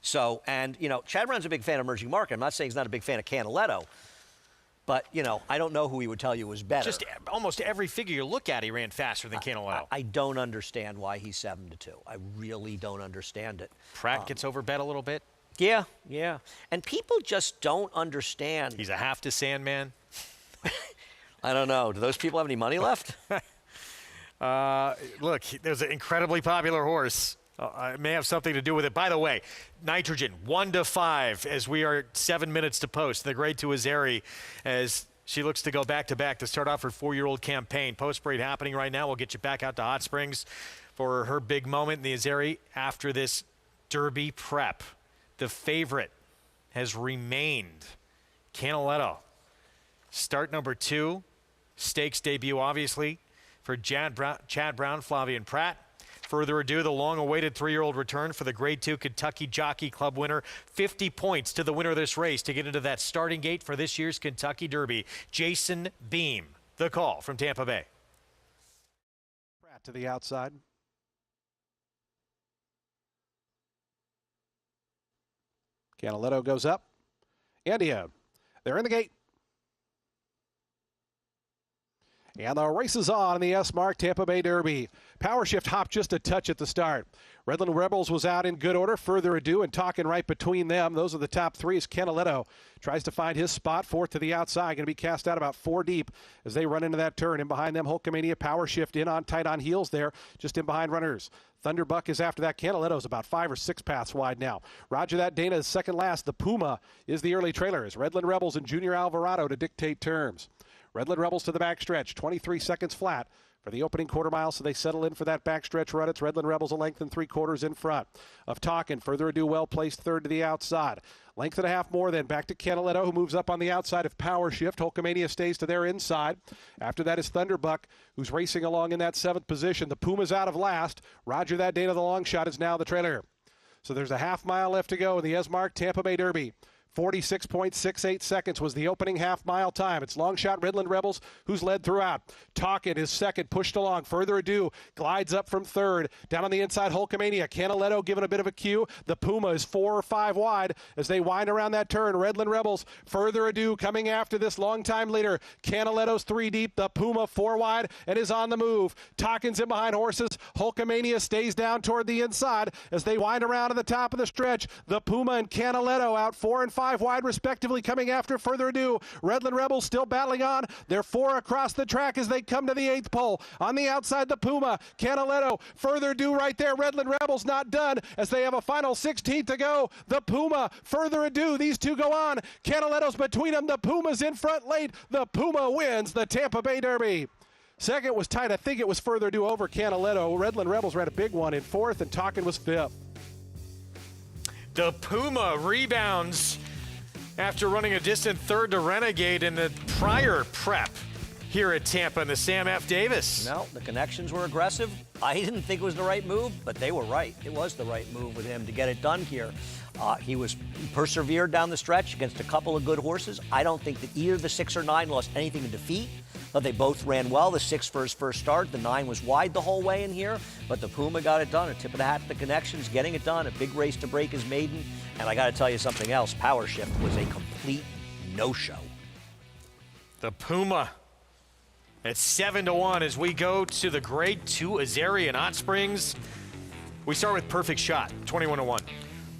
So, and, you know, Chad Brown's a big fan of Emerging Market. I'm not saying he's not a big fan of Canaletto. But, you know, I don't know who he would tell you was better. Just almost every figure you look at, he ran faster than Canaletto. I don't understand why he's 7-2. I really don't understand it. Pratt gets overbet a little bit. Yeah, yeah. And people just don't understand. He's a half to Sandman. I don't know. Do those people have any money left? Look, there's an incredibly popular horse. It may have something to do with it. By the way, Nitrogen, 1-5 as we are 7 minutes to post. The grade to Azeri as she looks to go back-to-back to start off her 4-year-old campaign. Post parade happening right now. We'll get you back out to Hot Springs for her big moment in the Azeri after this Derby prep. The favorite has remained Canaletto. Start number 2, stakes debut, obviously, for Chad Brown, Flavien Prat. Further ado, the long-awaited 3-year-old return for the Grade 2 Kentucky Jockey Club winner. 50 points to the winner of this race to get into that starting gate for this year's Kentucky Derby. Jason Beam, the call from Tampa Bay. Pratt to the outside. Canaletto goes up. Andia, they're in the gate. And the race is on in the S-Mark Tampa Bay Derby. Power Shift hopped just a touch at the start. Redland Rebels was out in good order. Further ado and talking right between them. Those are the top 3 as Canaletto tries to find his spot. 4th to the outside. Going to be cast out about 4 deep as they run into that turn. In behind them, Hulkamania, Power Shift in on tight on heels there. Just in behind runners. Thunderbuck is after that. Canaletto's about 5 or 6 paths wide now. Roger that. Dana is second last. The Puma is the early trailer as Redland Rebels and Junior Alvarado to dictate terms. Redland Rebels to the backstretch, 23 seconds flat for the opening quarter mile, so they settle in for that backstretch run. It's Redland Rebels a length and 3/4 in front of Talkin. Further ado, well placed third to the outside. Length and a half more then back to Canaletto, who moves up on the outside of Power Shift. Hulkamania stays to their inside. After that is Thunderbuck, who's racing along in that 7th position. The Puma's out of last. Roger that. Dana the long shot is now the trailer. So there's a half mile left to go in the S-Mark Tampa Bay Derby. 46.68 seconds was the opening half-mile time. It's long shot Redland Rebels, who's led throughout. Talkin is second, pushed along. Further ado, glides up from third. Down on the inside, Hulkamania. Canaletto giving a bit of a cue. The Puma is 4 or 5 wide as they wind around that turn. Redland Rebels, further ado, coming after this long-time leader. Canaletto's 3 deep. The Puma 4 wide and is on the move. Talkin's in behind horses. Hulkamania stays down toward the inside as they wind around to the top of the stretch. The Puma and Canaletto out 4 and 5 wide respectively coming after. Further ado, Redland Rebels still battling on. They're 4 across the track as they come to the 8th pole. On the outside, the Puma. Canaletto, further ado right there. Redland Rebels not done as they have a final 16th to go. The Puma, further ado. These two go on. Canaletto's between them. The Puma's in front late. The Puma wins the Tampa Bay Derby. Second was tight. I think it was further ado over Canaletto. Redland Rebels ran a big one in 4th, and Talkin was 5th. The Puma rebounds after running a distant 3rd to Renegade in the prior prep here at Tampa in the Sam F. Davis. No, the connections were aggressive. I didn't think it was the right move, but they were right. It was the right move with him to get it done here. He persevered down the stretch against a couple of good horses. I don't think that either the 6 or 9 lost anything in defeat. But they both ran well. The 6 for his first start. The 9 was wide the whole way in here. But the Puma got it done. A tip of the hat to the connections, getting it done. A big race to break his maiden. And I got to tell you something else. Power Shift was a complete no-show. The Puma at 7-1 as we go to the Grade 2 Azeri in Hot Springs We start with Perfect Shot, 21-1.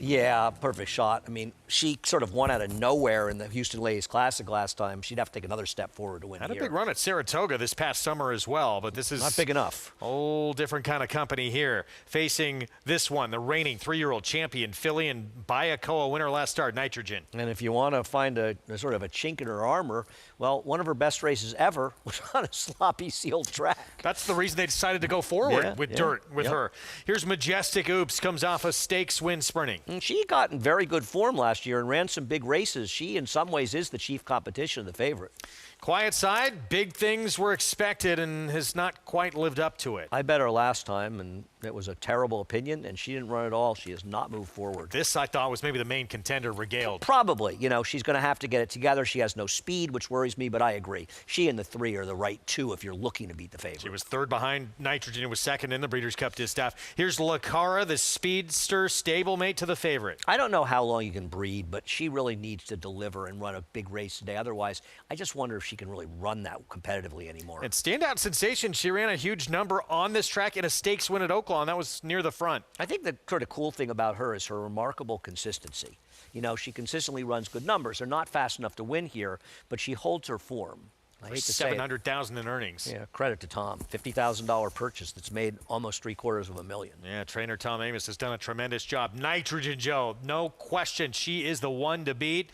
Yeah, Perfect Shot. I mean, she sort of won out of nowhere in the Houston Ladies Classic last time. She'd have to take another step forward to win Had here. a big run at Saratoga this past summer as well, but this is not big enough. Whole different kind of company here. Facing this one, the reigning 3-year-old champion, filly and Bayakoa winner last start, Nitrogen. And if you want to find a sort of a chink in her armor, well, one of her best races ever was on a sloppy sealed track. That's the reason they decided to go forward with dirt with her. Here's Majestic Oops, comes off a stakes win sprinting. And she got in very good form last year and ran some big races. She, in some ways, is the chief competition, the favorite. Quiet Side, big things were expected and has not quite lived up to it. I bet her last time, and it was a terrible opinion, and she didn't run at all. She has not moved forward. This, I thought, was maybe the main contender, Regaled. Probably. You know, she's going to have to get it together. She has no speed, which worries me, but I agree. She and the 3 are the right 2 if you're looking to beat the favorite. She was 3rd behind Nitrogen and was 2nd in the Breeders' Cup Distaff. Here's Lacara, the speedster stablemate to the favorite. I don't know how long you can breed, but she really needs to deliver and run a big race today. Otherwise, I just wonder if she can really run that competitively anymore. And standout sensation, she ran a huge number on this track in a stakes win at Oaklawn. That was near the front. I think the sort of cool thing about her is her remarkable consistency. You know, she consistently runs good numbers. They're not fast enough to win here, but she holds her form. I hate to say it. $700,000 in earnings. Yeah, credit to Tom. $50,000 purchase that's made almost $750,000. Yeah, trainer Tom Amos has done a tremendous job. Nitrogen Joe, no question, she is the one to beat.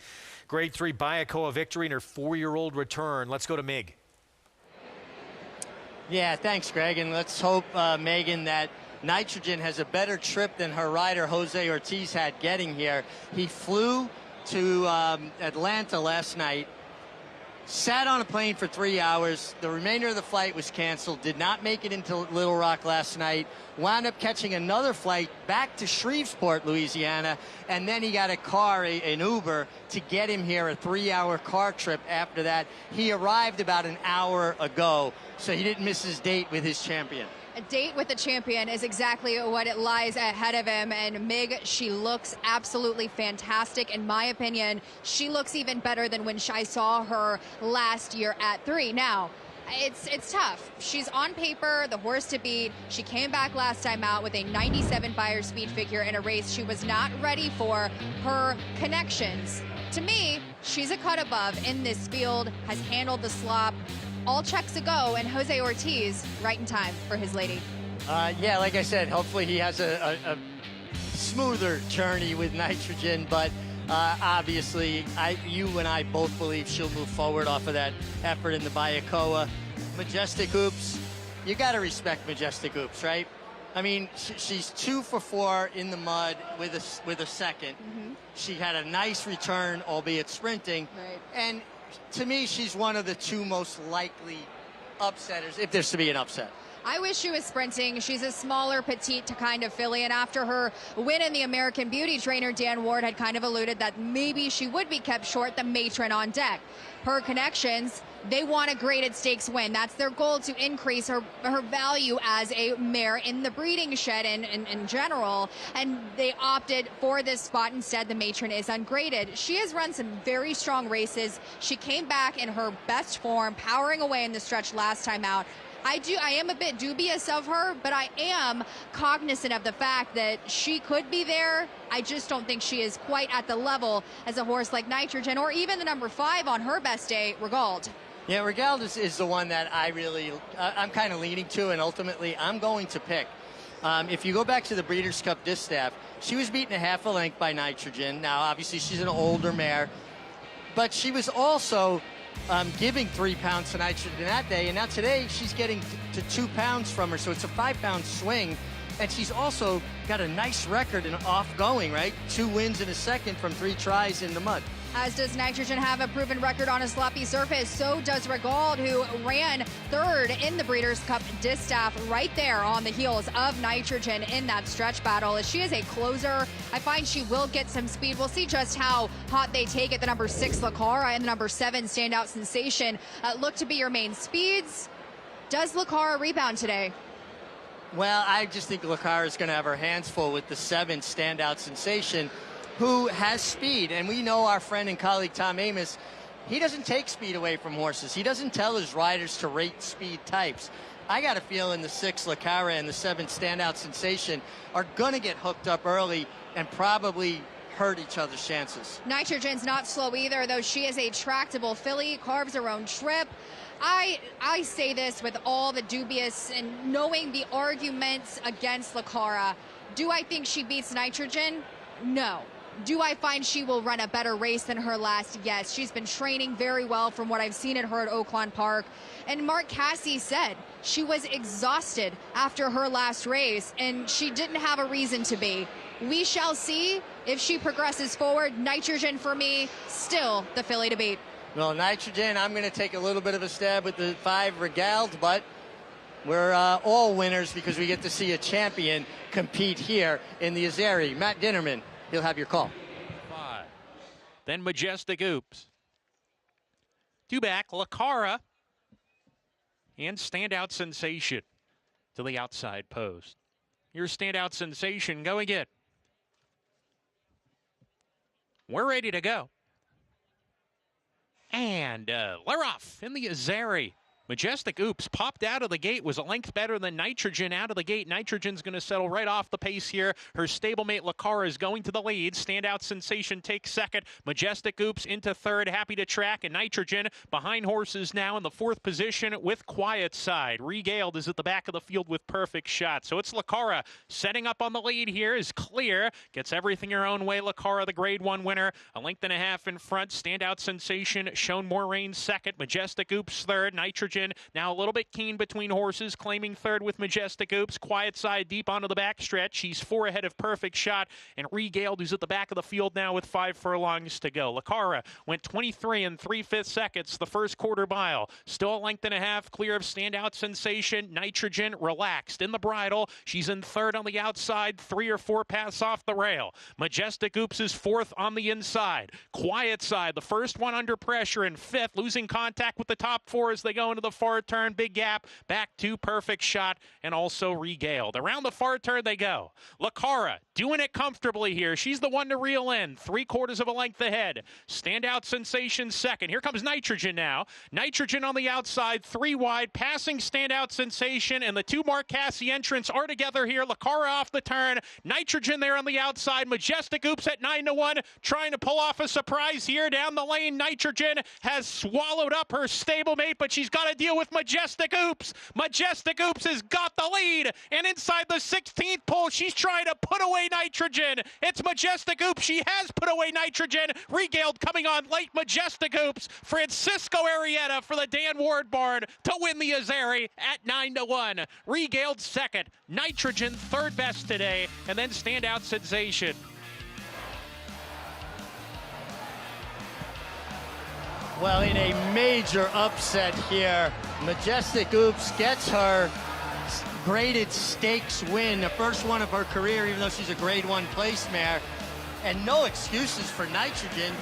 Grade 3 Bayakoa victory in her 4-year-old return. Let's go to Mig. Yeah, thanks, Greg. And let's hope, Megan, that Nitrogen has a better trip than her rider Jose Ortiz had getting here. He flew to Atlanta last night, sat on a plane for 3 hours. The remainder of the flight was canceled, did not make it into Little Rock last night, wound up catching another flight back to Shreveport, Louisiana, and then he got a car, an Uber, to get him here, a 3-hour car trip after that. He arrived about an hour ago, so he didn't miss his date with his champion. A date with the champion is exactly what it lies ahead of him. And Mig, she looks absolutely fantastic. In my opinion, she looks even better than when I saw her last year at 3. Now, it's tough. She's on paper the horse to beat. She came back last time out with a 97 Beyer speed figure in a race she was not ready for. Her connections, to me, she's a cut above in this field, has handled the slop. All checks a go, and Jose Ortiz right in time for his lady. Yeah, like I said, hopefully he has a smoother journey with Nitrogen, but obviously you and I both believe she'll move forward off of that effort in the Bayakoa. Majestic Oops, you got to respect Majestic Oops, right? I mean, she's 2 for 4 in the mud with a second. Mm-hmm. She had a nice return, albeit sprinting. Right. And to me, she's one of the 2 most likely upsetters, if there's to be an upset. I wish she was sprinting. She's a smaller, petite kind of filly, and after her win in the American Beauty, trainer Dan Ward had kind of alluded that maybe she would be kept short, the matron on deck. Her connections, they want a graded stakes win. That's their goal, to increase her value as a mare in the breeding shed and in general, and they opted for this spot instead. The matron is ungraded. She has run some very strong races. She came back in her best form, powering away in the stretch last time out. I am a bit dubious of her, but I am cognizant of the fact that she could be there. I just don't think she is quite at the level as a horse like Nitrogen, or even the number 5 on her best day, Regaled. Yeah, Regaled is the one that I'm kind of leaning to, and ultimately I'm going to pick. If you go back to the Breeders' Cup Distaff, she was beaten a half a length by Nitrogen. Now, obviously, she's an older mare, but she was also giving 3 pounds to Nitrogen that day, and now today she's getting to 2 pounds from her, so it's a 5-pound swing. And she's also got a nice record in off-going, right? 2 wins and a second from 3 tries in the mud. As does Nitrogen have a proven record on a sloppy surface, so does Regaled, who ran 3rd in the Breeders' Cup Distaff, right there on the heels of Nitrogen in that stretch battle. As she is a closer, I find she will get some speed. We'll see just how hot they take it. The number 6, Lacara, and the number 7, Standout Sensation, look to be your main speeds. Does Lacara rebound today? Well, I just think Lacara is going to have her hands full with the 7, Standout Sensation, who has speed. And we know our friend and colleague Tom Amos, he doesn't take speed away from horses. He doesn't tell his riders to rate speed types. I got a feeling the 6 Lacara and the 7 Standout Sensation are going to get hooked up early and probably hurt each other's chances. Nitrogen's not slow either, though she is a tractable filly, carves her own trip. I say this with all the dubious and knowing the arguments against Lacara. Do I think she beats Nitrogen? No. Do I find she will run a better race than her last? Yes. She's been training very well from what I've seen at her at Oaklawn Park. And Mark Casse said she was exhausted after her last race, and she didn't have a reason to be. We shall see if she progresses forward. Nitrogen, for me, still the filly to beat. Well, Nitrogen, I'm going to take a little bit of a stab with the 5 Regaled, but we're all winners because we get to see a champion compete here in the Azeri. Matt Dinnerman, he'll have your call. 5. Then Majestic Oops. 2 back, Lacara. And Standout Sensation to the outside post. Here's Standout Sensation going in. We're ready to go. And they're off in the Azeri. Majestic Oops popped out of the gate, was a length better than Nitrogen out of the gate. Nitrogen's going to settle right off the pace here. Her stablemate Lacara is going to the lead. Standout Sensation takes second. Majestic Oops into third, happy to track. And Nitrogen behind horses now in the 4th position with Quiet Side. Regaled is at the back of the field with Perfect Shot. So it's Lacara setting up on the lead here, is clear. Gets everything her own way. Lacara, the Grade 1 winner. A length and a half in front. Standout Sensation shown more rain second. Majestic Oops third. Nitrogen now a little bit keen between horses, claiming third with Majestic Oops. Quiet Side deep onto the backstretch. She's 4 ahead of Perfect Shot. And Regaled, who's at the back of the field now with 5 furlongs to go. Lacara went 23 and 3/5 seconds the first quarter mile. Still a length and a half clear of Standout Sensation. Nitrogen relaxed in the bridle. She's in third on the outside. 3 or 4 paths off the rail. Majestic Oops is 4th on the inside. Quiet Side, the first one under pressure, in 5th, losing contact with the top 4 as they go into the far turn. Big gap back to Perfect Shot and also Regaled. Around the far turn they go. Lacara doing it comfortably here. She's the one to reel in. 3/4 of a length ahead. Standout Sensation second. Here comes Nitrogen now. Nitrogen on the outside, 3 wide, passing Standout Sensation, and the 2 Mark Casse entrants are together here. Lacara off the turn. Nitrogen there on the outside. Majestic Oops at 9-1, trying to pull off a surprise here down the lane. Nitrogen has swallowed up her stablemate, but she's got to deal with Majestic Oops. Majestic Oops has got the lead, and inside the 16th pole, she's trying to put away Nitrogen. It's Majestic Oops. She has put away Nitrogen. Regaled coming on late. Majestic Oops. Francisco Arrieta for the Dan Ward barn to win the Azeri at 9-1. Regaled second. Nitrogen third best today, and then Standout Sensation. Well, in a major upset here, Majestic Oops gets her graded stakes win, the first one of her career, even though she's a Grade 1 place mare. And no excuses for Nitrogen.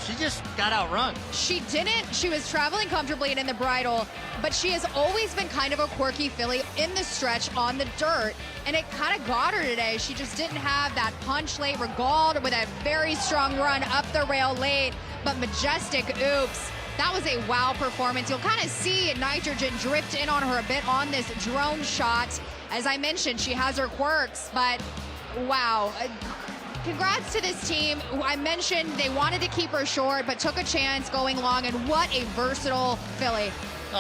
She just got outrun. She didn't. She was traveling comfortably and in the bridle, but she has always been kind of a quirky filly in the stretch on the dirt, and it kind of got her today. She just didn't have that punch late. Regaled with a very strong run up the rail late, but Majestic Oops, that was a wow performance. You'll kind of see Nitrogen drift in on her a bit on this drone shot. As I mentioned, she has her quirks, but wow. Congrats to this team. I mentioned they wanted to keep her short, but took a chance going long, and what a versatile filly.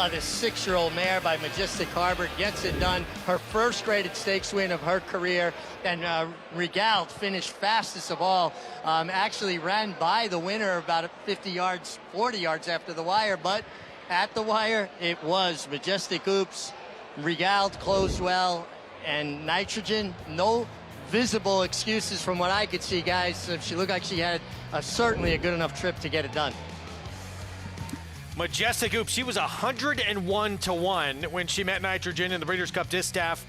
This 6-year-old mare by Majestic Harbor gets it done. Her first graded stakes win of her career, and Regaled finished fastest of all. Actually ran by the winner about 50 yards, 40 yards after the wire, but at the wire, it was Majestic Oops. Regaled closed well, and Nitrogen, no visible excuses from what I could see, guys. She looked like she had certainly a good enough trip to get it done. Majestic Oops, she was 101-1 when she met Nitrogen in the Breeders' Cup Distaff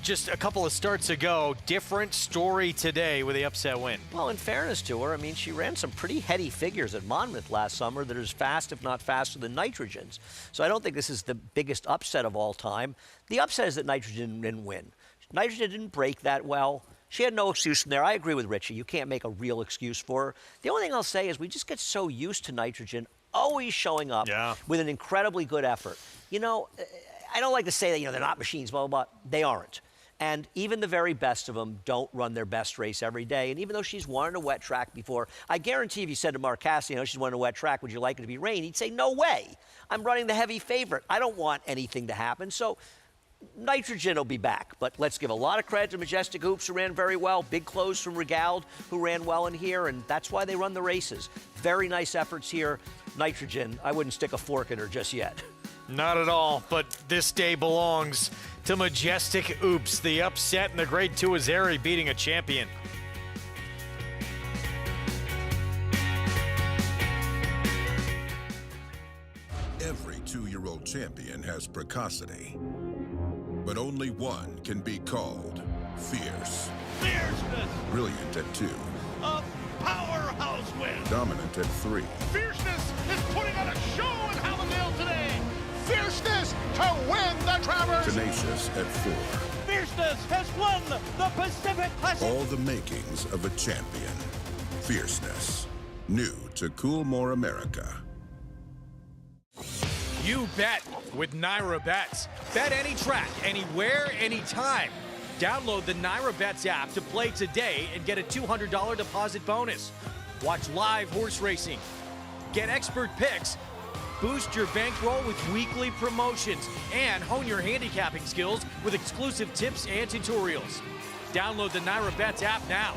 just a couple of starts ago. Different story today with the upset win. Well, in fairness to her, I mean, she ran some pretty heady figures at Monmouth last summer that are as fast, if not faster, than Nitrogen's. So I don't think this is the biggest upset of all time. The upset is that Nitrogen didn't win. Nitrogen didn't break that well. She had no excuse in there. I agree with Richie. You can't make a real excuse for her. The only thing I'll say is we just get so used to Nitrogen always showing up with an incredibly good effort. You know, I don't like to say that, they're not machines, blah, blah, blah. They aren't. And even the very best of them don't run their best race every day. And even though she's won in a wet track before, I guarantee if you said to Mark Cassidy, she's won in a wet track, would you like it to be rain? He'd say, no way. I'm running the heavy favorite. I don't want anything to happen. So Nitrogen will be back. But let's give a lot of credit to Majestic Hoops, who ran very well. Big close from Regaled, who ran well in here. And that's why they run the races. Very nice efforts here. Nitrogen, I wouldn't stick a fork in her just yet. Not at all, but this day belongs to Majestic Oops, the upset in the Grade 2 Azeri beating a champion. Every 2-year-old champion has precocity, but only one can be called fierce. Fierceness! Brilliant at 2. A powerhouse win! Dominant at 3. Fierceness is putting on a show in Hallandale today! Fierceness to win the Travers! Tenacious at 4. Fierceness has won the Pacific Classic! All the makings of a champion. Fierceness. New to Coolmore America. You bet with Naira Bets. Bet any track, anywhere, anytime. Download the Naira Bets app to play today and get a $200 deposit bonus. Watch live horse racing. Get expert picks. Boost your bankroll with weekly promotions and hone your handicapping skills with exclusive tips and tutorials. Download the Naira Bets app now.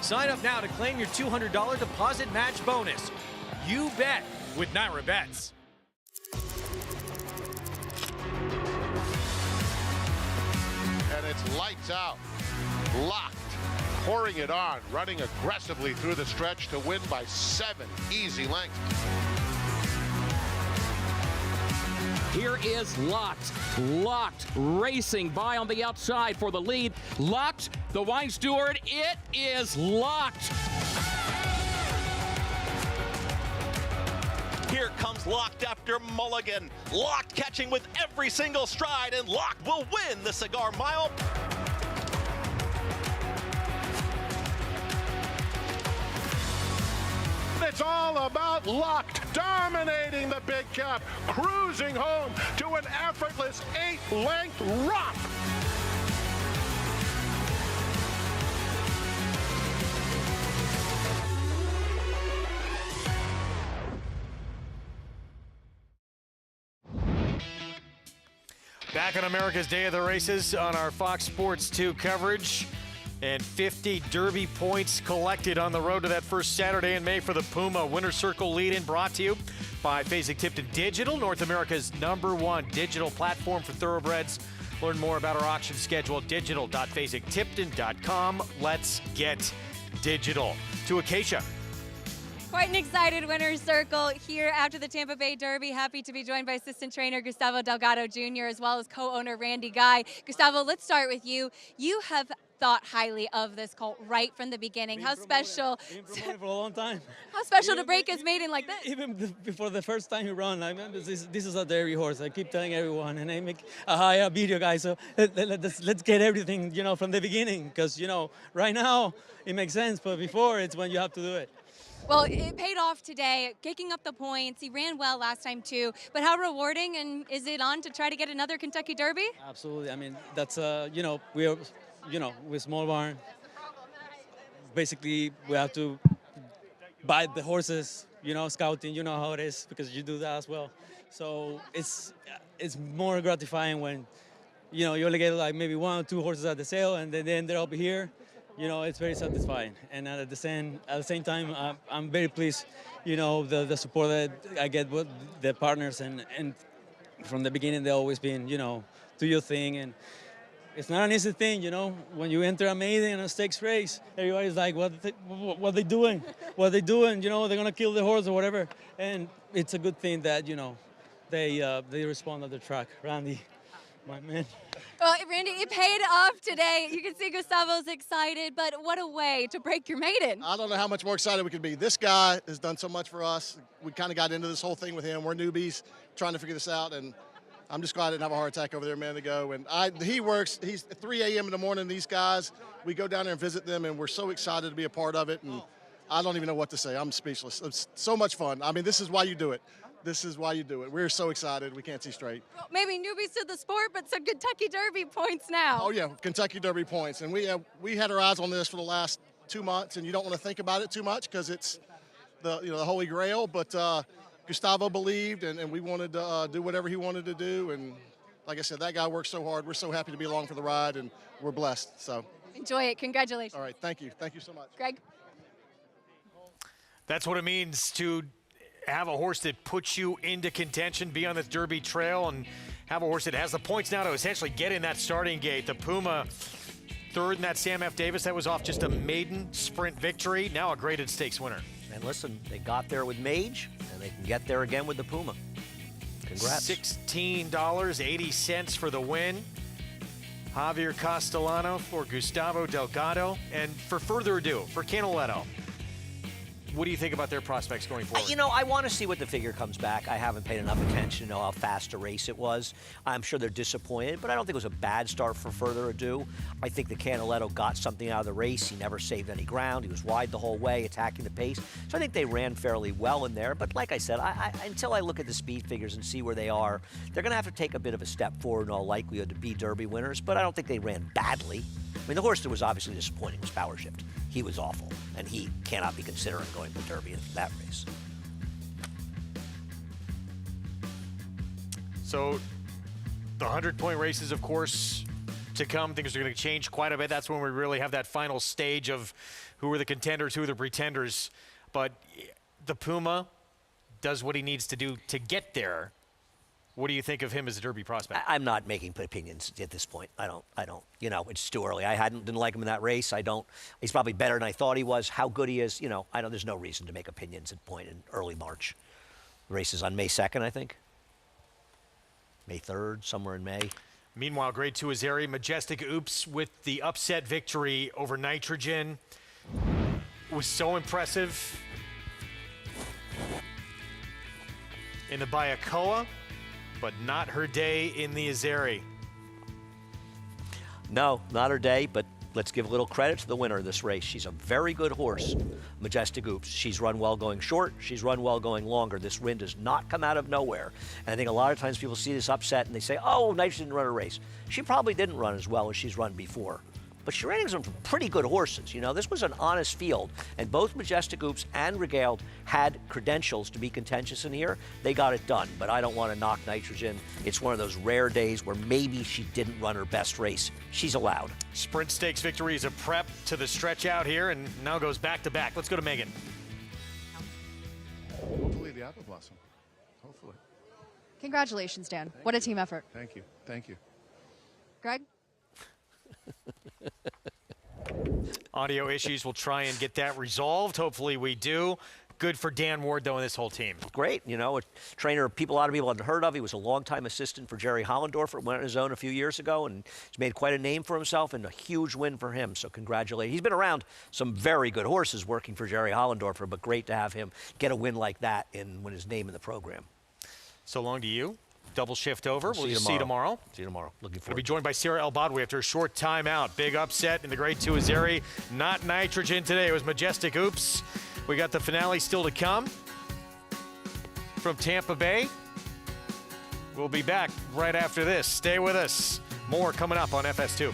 Sign up now to claim your $200 deposit match bonus. You bet with Naira Bets. And it's lights out. Locked. Pouring it on. Running aggressively through the stretch to win by 7 easy lengths. Here is Locked. Locked racing by on the outside for the lead. Locked, the wine steward. It is Locked. Here comes Locked after Mulligan. Locked catching with every single stride, and Locked will win the Cigar Mile. It's all about Locked, dominating the big cap, cruising home to an effortless 8-length romp. Back on America's Day of the Races on our Fox Sports 2 coverage. And 50 Derby points collected on the road to that first Saturday in May for the Puma Winner's Circle lead-in, brought to you by Fasig-Tipton Digital, North America's #1 digital platform for thoroughbreds. Learn more about our auction schedule at digital.fasig-tipton.com. Let's get digital. To Acacia. Quite an excited winner's circle here after the Tampa Bay Derby. Happy to be joined by assistant trainer Gustavo Delgado Jr. as well as co-owner Randy Guy. Gustavo, let's start with you. You have thought highly of this colt right from the beginning. How special? Been promoted for a long time. How special to break his maiden like this? Even before the first time he run, I remember this is a Derby horse. I keep telling everyone, and I make a higher video guy. So let's get everything, from the beginning, because right now it makes sense, but before it's when you have to do it. Well, it paid off today, kicking up the points. He ran well last time too, but how rewarding, and is it on to try to get another Kentucky Derby? Absolutely. I mean, that's we're small barn. Basically, we have to buy the horses, scouting, you know how it is, because you do that as well. So it's more gratifying when, you only get like maybe 1 or 2 horses at the sale, and then they're up here. It's very satisfying. And at the same time, I'm very pleased, the support that I get with the partners, and from the beginning, they've always been, do your thing. And it's not an easy thing, when you enter a maiden in a stakes race, everybody's like, what are they doing? What are they doing? They're going to kill the horse or whatever. And it's a good thing that, they respond at the track. Randy, my man. Well, Randy, it paid off today. You can see Gustavo's excited, but what a way to break your maiden. I don't know how much more excited we could be. This guy has done so much for us. We kind of got into this whole thing with him. We're newbies trying to figure this out, and I'm just glad I didn't have a heart attack over there a minute ago. And he works, he's 3 a.m. in the morning, these guys. We go down there and visit them, and we're so excited to be a part of it, and I don't even know what to say. I'm speechless. It's so much fun. I mean, this is why you do it. this is why you do it. We're so excited. We can't see straight. Well, maybe newbies to the sport, but some Kentucky Derby points now. Oh yeah, Kentucky Derby points, and we had our eyes on this for the last 2 months, and you don't want to think about it too much because it's the Holy Grail. But Gustavo believed, and we wanted to do whatever he wanted to do, and like I said, that guy worked so hard. We're so happy to be along for the ride, and we're blessed. So enjoy it. Congratulations. All right, thank you so much, Greg. That's what it means to have a horse that puts you into contention, be on this Derby trail, and have a horse that has the points now to essentially get in that starting gate. The Puma, third in that Sam F. Davis. That was off just a maiden sprint victory. Now a graded stakes winner. And listen, they got there with Mage, and they can get there again with the Puma. Congrats. $16.80 for the win. Javier Castellano for Gustavo Delgado. And for further ado, for Canaletto, what do you think about their prospects going forward? I want to see what the figure comes back. I haven't paid enough attention to know how fast a race it was. I'm sure they're disappointed, but I don't think it was a bad start for further ado. I think the Canaletto got something out of the race. He never saved any ground. He was wide the whole way, attacking the pace. So I think they ran fairly well in there. But like I said, until I look at the speed figures and see where they are, they're going to have to take a bit of a step forward in all likelihood to be Derby winners. But I don't think they ran badly. I mean, the horse that was obviously disappointing was Power Shift. He was awful, and he cannot be considering going to the Derby in that race. So the 100-point races, of course, to come. Things are going to change quite a bit. That's when we really have that final stage of who are the contenders, who are the pretenders. But the Puma does what he needs to do to get there. What do you think of him as a Derby prospect? I'm not making opinions at this point. I don't. It's too early. I didn't like him in that race. He's probably better than I thought he was. How good he is, there's no reason to make opinions at point in early March. The race is on May 2nd, I think. May 3rd, somewhere in May. Meanwhile, grade 2 Azeri, Majestic Oops with the upset victory over Nitrogen. Was so impressive in the Bayakoa, but not her day in the Azeri. No, not her day, but let's give a little credit to the winner of this race. She's a very good horse, Majestic Oops. She's run well going short. She's run well going longer. This win does not come out of nowhere. And I think a lot of times people see this upset and they say, oh, Nitrogen didn't run a race. She probably didn't run as well as she's run before. But she ran some pretty good horses. This was an honest field. And both Majestic Oops and Regaled had credentials to be contentious in here. They got it done. But I don't want to knock Nitrogen. It's one of those rare days where maybe she didn't run her best race. She's allowed. Sprint Stakes victory is a prep to the stretch out here and now goes back to back. Let's go to Megan. Hopefully the apple blossom. Hopefully. Congratulations, Dan. What a team effort. Thank you. Thank you. Greg? Audio issues, we'll try and get that resolved. Hopefully we do. Good for Dan Ward, though, and this whole team. Great. A trainer a lot of people hadn't heard of. He was a longtime assistant for Jerry Hollendorfer. Went on his own a few years ago, and he's made quite a name for himself, and a huge win for him. So congratulations. He's been around some very good horses working for Jerry Hollendorfer, but great to have him get a win like that when his name in the program. So long to you. Double shift over. We'll see you tomorrow. See you tomorrow. Looking forward. We'll be joined by Sarah El Badwi after a short timeout. Big upset in the grade 2 Azeri. Not Nitrogen today. It was Majestic Oops. We got the finale still to come from Tampa Bay. We'll be back right after this. Stay with us. More coming up on FS2.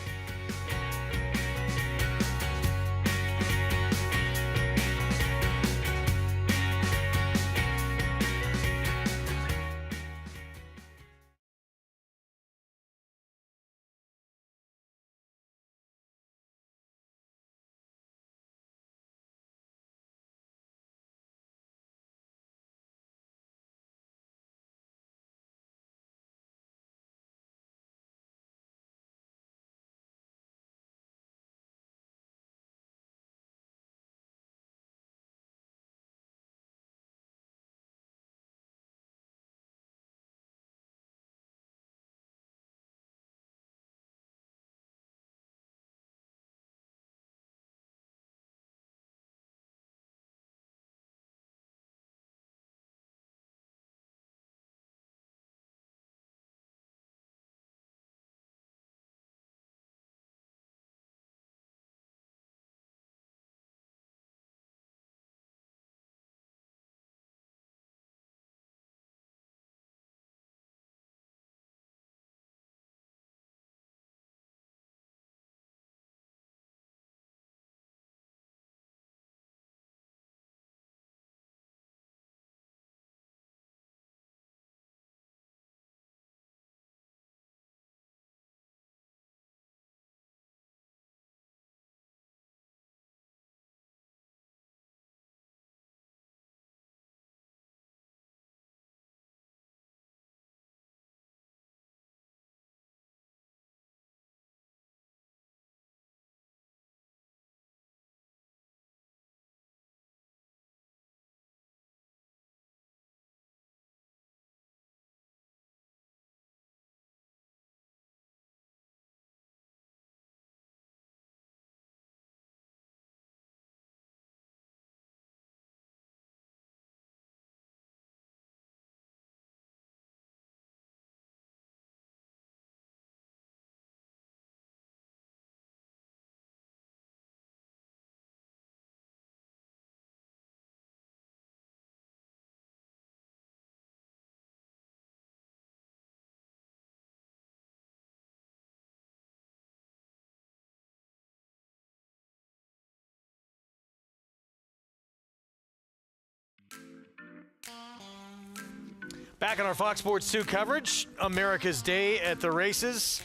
Back on our Fox Sports 2 coverage, America's Day at the races.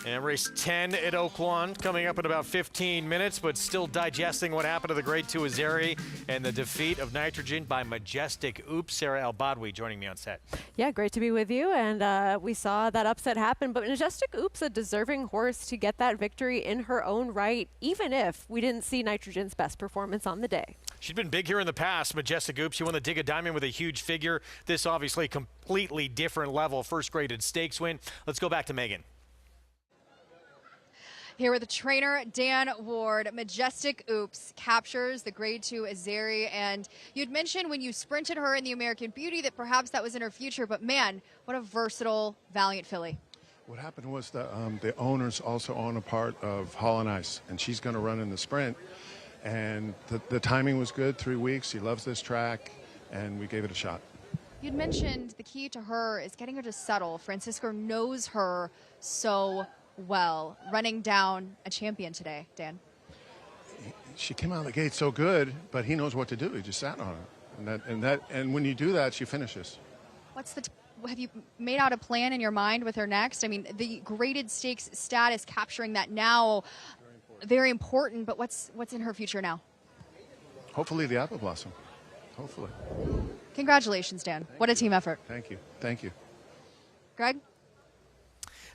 And race 10 at Oaklawn coming up in about 15 minutes, but still digesting what happened to the Grade 2 Azeri and the defeat of Nitrogen by Majestic Oops. Sarah Al-Badwi joining me on set. Yeah, great to be with you. And we saw that upset happen, but Majestic Oops, a deserving horse to get that victory in her own right, even if we didn't see Nitrogen's best performance on the day. She's been big here in the past, Majestic Oops. She won the Dig a Diamond with a huge figure. This obviously completely different level, first graded stakes win. Let's go back to Megan. Here with trainer Dan Ward, Majestic Oops captures the Grade 2 Azeri, and you'd mentioned when you sprinted her in the American Beauty that perhaps that was in her future, but man, what a versatile, valiant filly. What happened was that the owners also own a part of Holland Ice, and she's going to run in the sprint, and the timing was good, 3 weeks. She loves this track, and we gave it a shot. You'd mentioned the key to her is getting her to settle. Francisco knows her so well, running down a champion today, Dan. She came out of the gate so good, but he knows what to do. He just sat on her, and when you do that, she finishes. What's have you made out a plan in your mind with her next? I mean, the graded stakes status, capturing that now, very important. But what's in her future now? Hopefully, the apple blossom. Hopefully. Congratulations, Dan. What a team effort. Thank you. Thank you. Greg?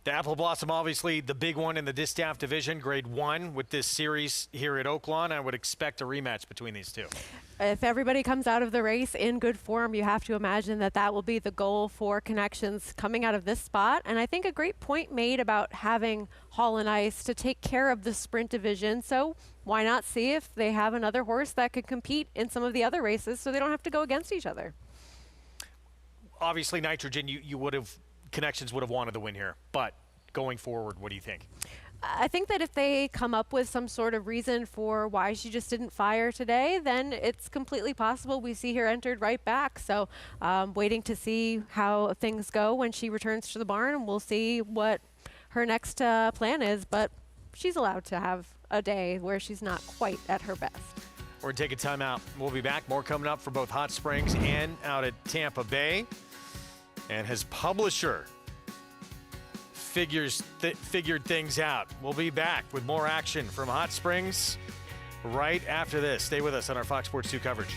The Apple Blossom, obviously the big one in the Distaff division, Grade 1 with this series here at Oaklawn. I would expect a rematch between these two. If everybody comes out of the race in good form, you have to imagine that that will be the goal for Connections coming out of this spot. And I think a great point made about having Holland Ice to take care of the sprint division. So why not see if they have another horse that could compete in some of the other races so they don't have to go against each other. Obviously, Nitrogen, Connections would have wanted the win here, but going forward, what do you think? I think that if they come up with some sort of reason for why she just didn't fire today, then it's completely possible we see her entered right back. So waiting to see how things go when she returns to the barn, and we'll see what her next plan is, but she's allowed to have a day where she's not quite at her best. We're going to take a timeout. We'll be back. More coming up for both Hot Springs and out at Tampa Bay. And his publisher figured things out. We'll be back with more action from Hot Springs right after this. Stay with us on our Fox Sports 2 coverage.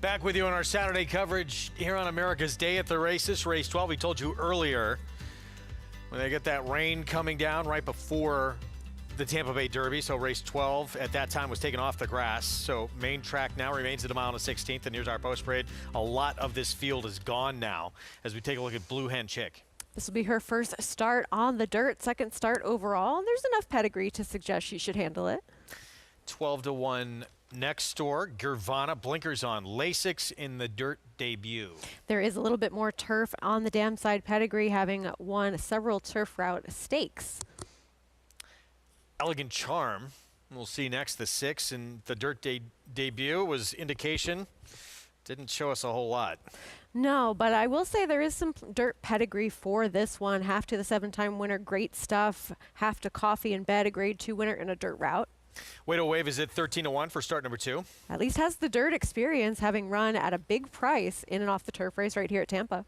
Back with you on our Saturday coverage here on America's Day at the Races. Race 12, we told you earlier, when they get that rain coming down right before the Tampa Bay Derby. So race 12 at that time was taken off the grass. So main track now remains at a mile and a 16th. And here's our post parade. A lot of this field is gone now as we take a look at Blue Hen Chick. This will be her first start on the dirt, second start overall. There's enough pedigree to suggest she should handle it. 12-1 next door. Gervana, blinkers on. Lasix in the dirt debut. There is a little bit more turf on the dam side pedigree, having won several turf route stakes. Elegant Charm, we'll see next. The 6 in the dirt debut was indication. Didn't show us a whole lot. No, but I will say there is some dirt pedigree for this one. Half to the 7-time winner, great stuff. Half to Coffee and Bed, a grade 2 winner in a dirt route. Way to Wave is at 13-1 for start number 2. At least has the dirt experience, having run at a big price in and off the turf race right here at Tampa.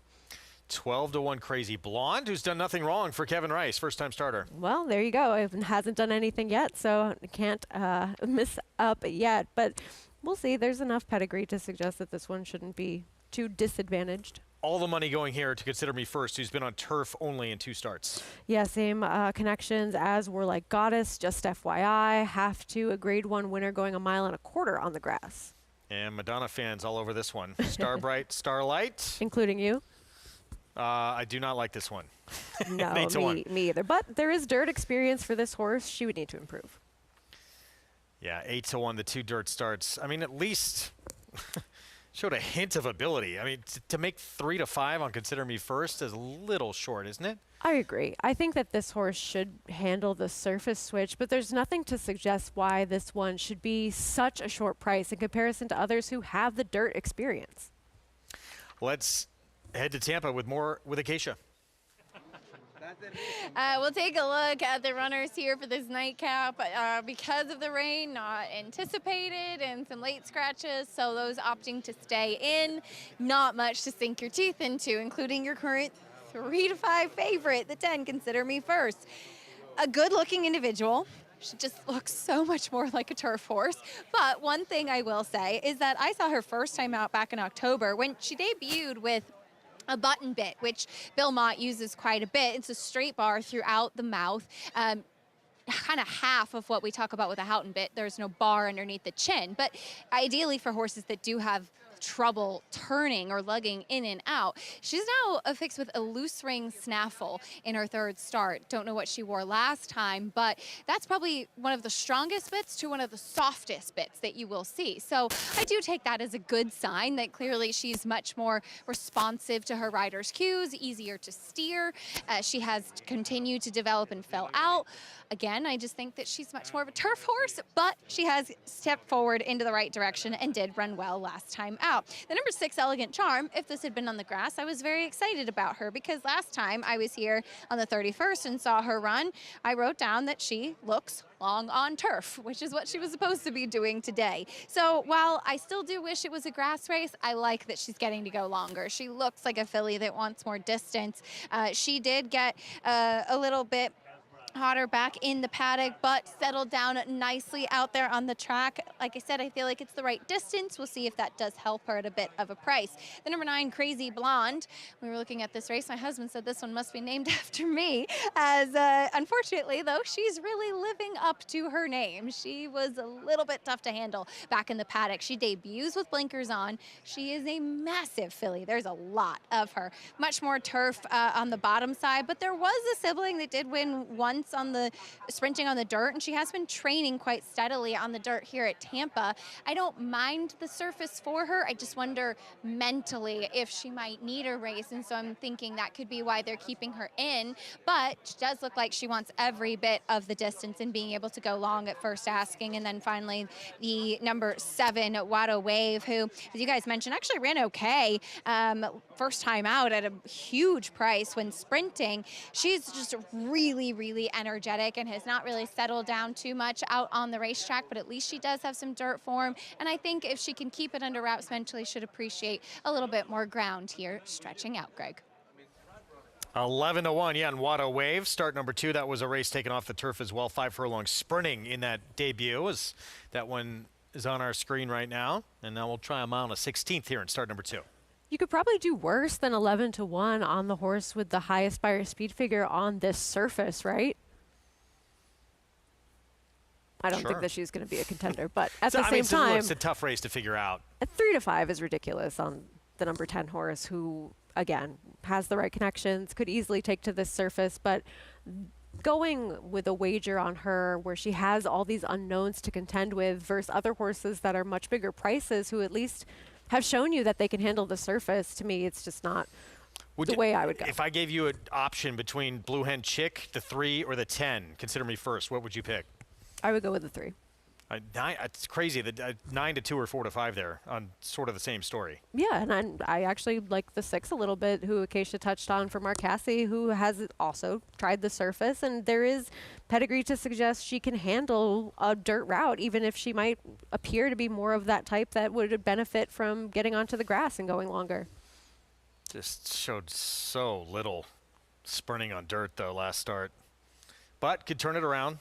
12-1 Crazy Blonde, who's done nothing wrong for Kevin Rice, first-time starter. Well, there you go. It hasn't done anything yet, so can't miss up yet. But we'll see. There's enough pedigree to suggest that this one shouldn't be too disadvantaged. All the money going here to Consider Me First, who's been on turf only in 2 starts. Yeah, same connections as Were Like Goddess, just FYI. Half to a grade 1 winner going 1.25 miles on the grass. And Madonna fans all over this one. Starbright, Starlight. Including you? I do not like this one. No, me either. But there is dirt experience for this horse. She would need to improve. Yeah, 8-1, the 2 dirt starts. I mean, at least showed a hint of ability. I mean, to make 3-5 on Consider Me First is a little short, isn't it? I agree. I think that this horse should handle the surface switch, but there's nothing to suggest why this one should be such a short price in comparison to others who have the dirt experience. Let's head to Tampa with more with Acacia. We'll take a look at the runners here for this nightcap. Because of the rain, not anticipated, and some late scratches, so those opting to stay in, not much to sink your teeth into, including your current 3-5 favorite, the 10, Consider Me First. A good-looking individual. She just looks so much more like a turf horse. But one thing I will say is that I saw her first time out back in October when she debuted with a button bit, which Bill Mott uses quite a bit. It's a straight bar throughout the mouth. Kind of half of what we talk about with a Houghton bit. There's no bar underneath the chin. But ideally for horses that do have trouble turning or lugging in and out. She's now affixed with a loose ring snaffle in her 3rd start. Don't know what she wore last time, but that's probably one of the strongest bits to one of the softest bits that you will see. So I do take that as a good sign that clearly she's much more responsive to her rider's cues, easier to steer. She has continued to develop and fill out. Again, I just think that she's much more of a turf horse, but she has stepped forward into the right direction and did run well last time out. The number 6, Elegant Charm, if this had been on the grass, I was very excited about her because last time I was here on the 31st and saw her run, I wrote down that she looks long on turf, which is what she was supposed to be doing today. So while I still do wish it was a grass race, I like that she's getting to go longer. She looks like a filly that wants more distance. She did get a little bit hotter back in the paddock, but settled down nicely out there on the track. Like I said, I feel like it's the right distance. We'll see if that does help her at a bit of a price. The number 9, Crazy Blonde. We were looking at this race. My husband said this one must be named after me, as unfortunately, though, she's really living up to her name. She was a little bit tough to handle back in the paddock. She debuts with blinkers on. She is a massive filly. There's a lot of her. Much more turf on the bottom side, but there was a sibling that did win once on the sprinting on the dirt, and she has been training quite steadily on the dirt here at Tampa. I don't mind the surface for her. I just wonder mentally if she might need a race, and so I'm thinking that could be why they're keeping her in. But she does look like she wants every bit of the distance and being able to go long at first asking. And then finally, the number 7, Wado Wave, who, as you guys mentioned, actually ran okay first time out at a huge price when sprinting. She's just really, really energetic and has not really settled down too much out on the racetrack, but at least she does have some dirt form. And I think if she can keep it under wraps mentally, should appreciate a little bit more ground here stretching out, Greg. 11-1, yeah, and Wado Wave, start number 2. That was a race taken off the turf as well. 5 furlongs sprinting in that debut. Was that one is on our screen right now, and now we'll try a mile and a 16th here in start number 2. You could probably do worse than 11-1 on the horse with the highest buyer speed figure on this surface, right? I don't think that she's going to be a contender, but at the same time, it's a tough race to figure out. A 3-5 is ridiculous on the number 10 horse, who again has the right connections, could easily take to this surface, but going with a wager on her where she has all these unknowns to contend with versus other horses that are much bigger prices who at least have shown you that they can handle the surface, to me it's just not the way I would go. If I gave you an option between Blue Hen Chick, the 3, or the 10, consider me first, what would you pick? I would go with the 3. It's crazy, the 9-2 or 4-5 there on sort of the same story. Yeah, and I actually like the 6 a little bit, who Acacia touched on, for Mark Cassie, who has also tried the surface, and there is pedigree to suggest she can handle a dirt route, even if she might appear to be more of that type that would benefit from getting onto the grass and going longer. Just showed so little sprinting on dirt, though, last start. But could turn it around.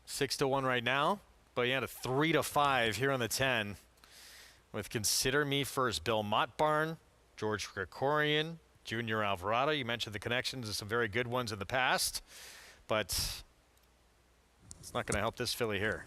6-1 right now, but you had a 3-5 here on the 10 with Consider Me First. Bill Mottbarn, George Krikorian, Junior Alvarado. You mentioned the connections of some very good ones in the past, but it's not going to help this filly here.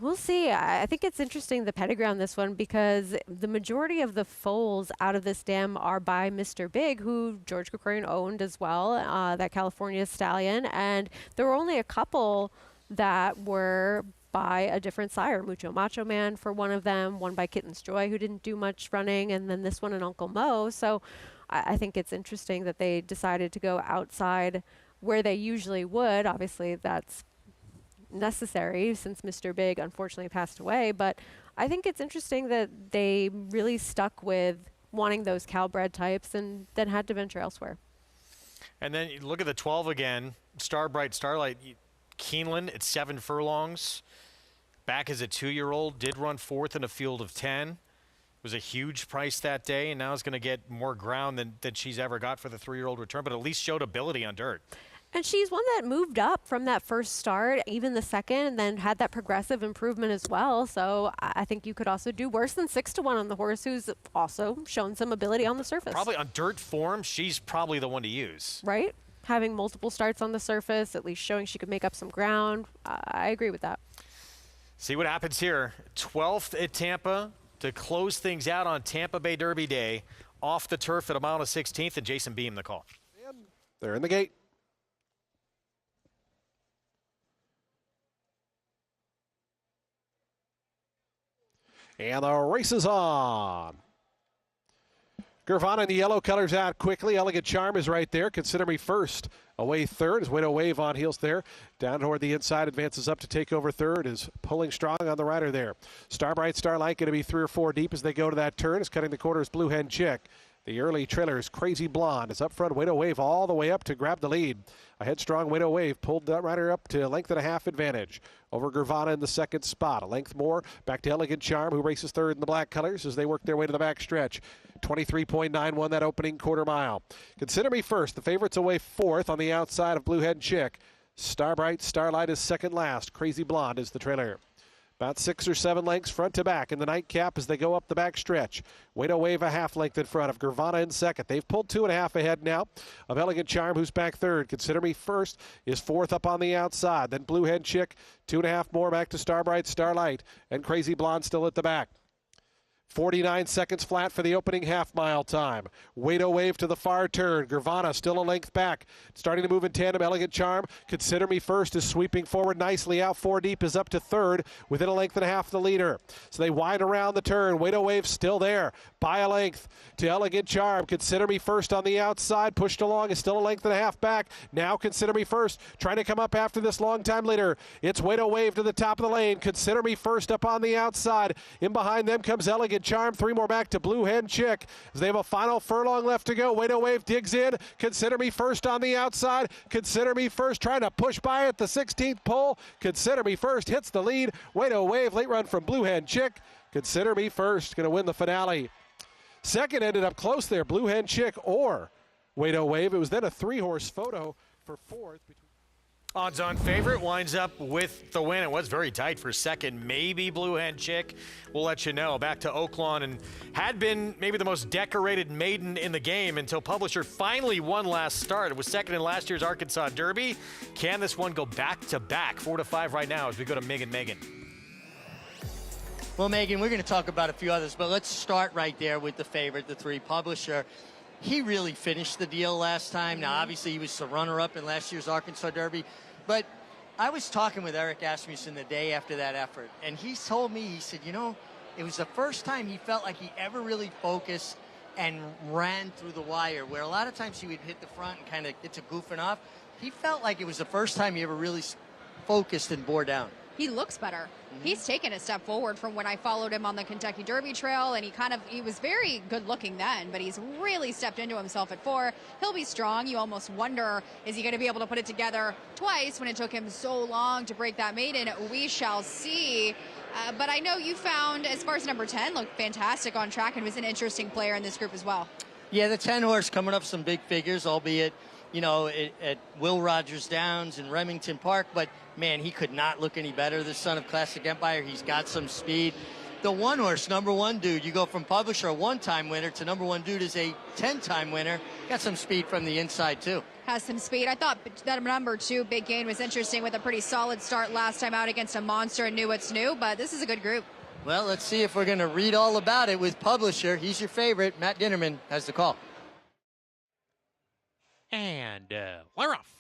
We'll see. I think it's interesting, the pedigree on this one, because the majority of the foals out of this dam are by Mr. Big, who George Krikorian owned as well, that California stallion. And there were only a couple that were by a different sire. Mucho Macho Man for one of them, one by Kitten's Joy, who didn't do much running, and then this one and Uncle Mo. So I think it's interesting that they decided to go outside where they usually would. Obviously, that's necessary since Mr. Big unfortunately passed away, but I think it's interesting that they really stuck with wanting those Calbred types and then had to venture elsewhere. And then you look at the 12 again, Starbright Starlight, Keeneland at 7 furlongs, back as a 2-year-old, did run 4th in a field of 10. Was a huge price that day, and now is going to get more ground than she's ever got for the 3-year-old return, but at least showed ability on dirt. And she's one that moved up from that first start, even the second, and then had that progressive improvement as well. So I think you could also do worse than 6-1 on the horse, who's also shown some ability on the surface. Probably on dirt form, she's probably the one to use. Right? Having multiple starts on the surface, at least showing she could make up some ground. I agree with that. See what happens here. 12th at Tampa to close things out on Tampa Bay Derby Day. Off the turf at a mile and 16th, and Jason Beam the call. They're in the gate. And the race is on. Gervana in the yellow colors out quickly. Elegant Charm is right there. Consider Me First. Away third is Widow Wave on heels there. Down toward the inside, advances up to take over third, is pulling strong on the rider there. Starbright Starlight going to be 3 or 4 deep as they go to that turn. Is cutting the corners Blue Hen Chick. The early trailers, Crazy Blonde, is up front. Widow Wave all the way up to grab the lead. A headstrong Widow Wave pulled that rider up to a length and a half advantage over Gervana in the second spot. A length more back to Elegant Charm, who races third in the black colors as they work their way to the back stretch. 23.91 that opening quarter mile. Consider Me First. The favorites away fourth on the outside of Blue Hen Chick. Starbright Starlight is second last. Crazy Blonde is the trailer. About 6 or 7 lengths front to back in the nightcap as they go up the back stretch. Widow Wave a half length in front of Gervana in second. They've pulled 2.5 ahead now of Elegant Charm, who's back third. Consider Me First is fourth up on the outside. Then Blue Hen Chick, 2.5 more back to Starbright Starlight. And Crazy Blonde still at the back. 49 seconds flat for the opening half-mile time. Widow Wave to the far turn. Gervana still a length back. Starting to move in tandem. Elegant Charm. Consider Me First is sweeping forward nicely. Out 4 deep is up to third within a length and a half of the leader. So they wind around the turn. Widow Wave still there by a length to Elegant Charm. Consider Me First on the outside. Pushed along is still a length and a half back. Now Consider Me First trying to come up after this long-time leader. It's Widow Wave to the top of the lane. Consider Me First up on the outside. In behind them comes Elegant Charm. 3 more back to Blue Hen Chick as they have a final furlong left to go. Widow Wave digs in. Consider Me First on the outside. Consider Me First trying to push by at the 16th pole. Consider Me First hits the lead. Widow Wave late run from Blue Hen Chick. Consider Me First going to win the finale. Second ended up close there. Blue Hen Chick or Widow Wave. It was then a 3-horse photo for fourth. Odds-on favorite winds up with the win. It was very tight for second. Maybe Blue Hen Chick. We'll let you know. Back to Oaklawn, and had been maybe the most decorated maiden in the game until Publisher finally won last start. It was second in last year's Arkansas Derby. Can this one go back-to-back? 4-5 right now as we go to Megan. Well, Megan, we're going to talk about a few others, but let's start right there with the favorite, the 3 Publisher. He really finished the deal last time. Now, obviously, he was the runner-up in last year's Arkansas Derby. But I was talking with Eric Asmussen the day after that effort, and he told me, he said, you know, it was the first time he felt like he ever really focused and ran through the wire, where a lot of times he would hit the front and kind of get to goofing off. He felt like it was the first time he ever really focused and bore down. He looks better. He's taken a step forward from when I followed him on the Kentucky Derby Trail, and he was very good looking then, but he's really stepped into himself at 4. He'll be strong. You almost wonder, is he going to be able to put it together twice when it took him so long to break that maiden? We shall see. But I know you found, as far as number 10, looked fantastic on track and was an interesting player in this group as well. Yeah, the 10 horse coming up some big figures, albeit, you know, at Will Rogers Downs and Remington Park, but man, he could not look any better. The son of Classic Empire, he's got some speed. The 1 horse, number 1 dude, you go from Publisher, a 1-time winner, to number 1 dude is a 10-time winner. Got some speed from the inside too. Has some speed. I thought that number 2, Big Gain, was interesting with a pretty solid start last time out against a monster and knew what's new, but this is a good group. Well, let's see if we're going to read all about it with Publisher. He's your favorite. Matt Ginnerman has the call. And we're off.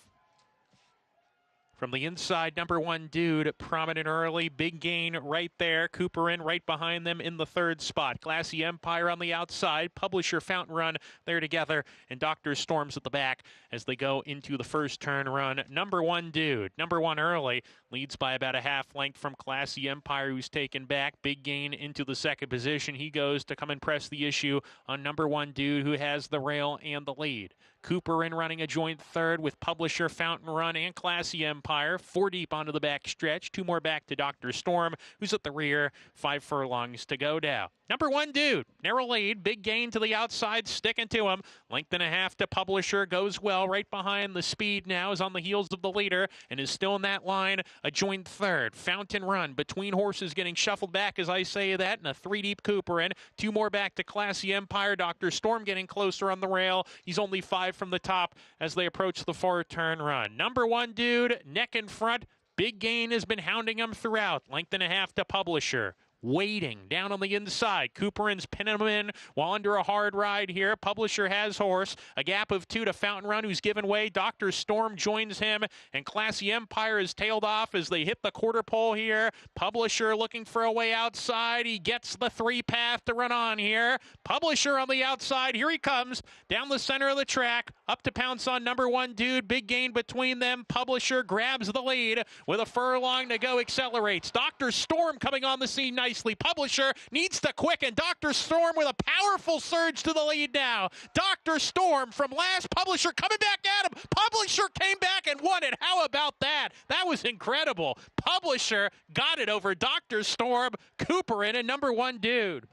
From the inside, number 1 dude, prominent early, Big Gain right there. Cooper in right behind them in the 3rd spot. Classy Empire on the outside. Publisher Fountain Run there together. And Dr. Storm's at the back as they go into the first turn run. Number 1 dude, number 1 early, leads by about a half length from Classy Empire, who's taken back. Big Gain into the 2nd position. He goes to come and press the issue on number 1 dude, who has the rail and the lead. Cooper in running a joint 3rd with Publisher, Fountain Run, and Classy Empire. 4 deep onto the back stretch. 2 more back to Dr. Storm, who's at the rear. 5 furlongs to go now. Number 1 dude, narrow lead, Big Gain to the outside, sticking to him. Length and a half to Publisher, goes well right behind. The speed now is on the heels of the leader and is still in that line. A joint 3rd, Fountain Run, between horses getting shuffled back as I say that, and a 3 deep Cooper in. 2 more back to Classy Empire. Dr. Storm getting closer on the rail. He's only 5 from the top as they approach the 4-turn run. Number 1 dude, neck in front. Big Gain has been hounding him throughout. Length and a half to Publisher. Waiting down on the inside. Cooper-in's pinning him in while under a hard ride here. Publisher has horse. A gap of 2 to Fountain Run, who's given way. Dr. Storm joins him, and Classy Empire is tailed off as they hit the quarter pole here. Publisher looking for a way outside. He gets the 3 path to run on here. Publisher on the outside. Here he comes down the center of the track. Up to pounce on number 1 dude. Big Gain between them. Publisher grabs the lead with a furlong to go. Accelerates. Dr. Storm coming on the scene nicely. Publisher needs to quicken. Dr. Storm with a powerful surge to the lead now. Dr. Storm from last. Publisher coming back at him. Publisher came back and won it. How about that? That was incredible. Publisher got it over Dr. Storm. Cooper in and number 1 dude.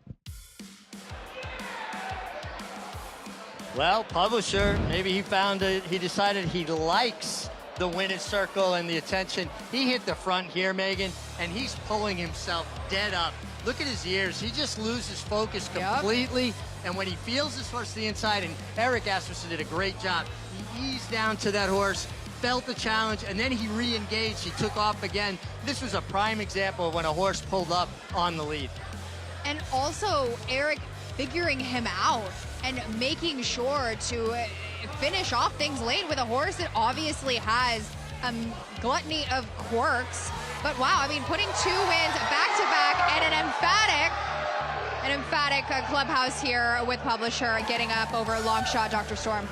Well, Publisher, maybe he decided he likes the winner's circle and the attention. He hit the front here, Megan, and he's pulling himself dead up. Look at his ears. He just loses focus completely. Yep. And when he feels his horse to the inside, and Eric Asmussen did a great job, he eased down to that horse, felt the challenge, and then he re-engaged. He took off again. This was a prime example of when a horse pulled up on the lead. And also, Eric figuring him out and making sure to finish off things late with a horse that obviously has a gluttony of quirks. But wow, I mean, putting 2 wins back-to-back and an emphatic clubhouse here with Publisher getting up over a long shot, Dr. Storm.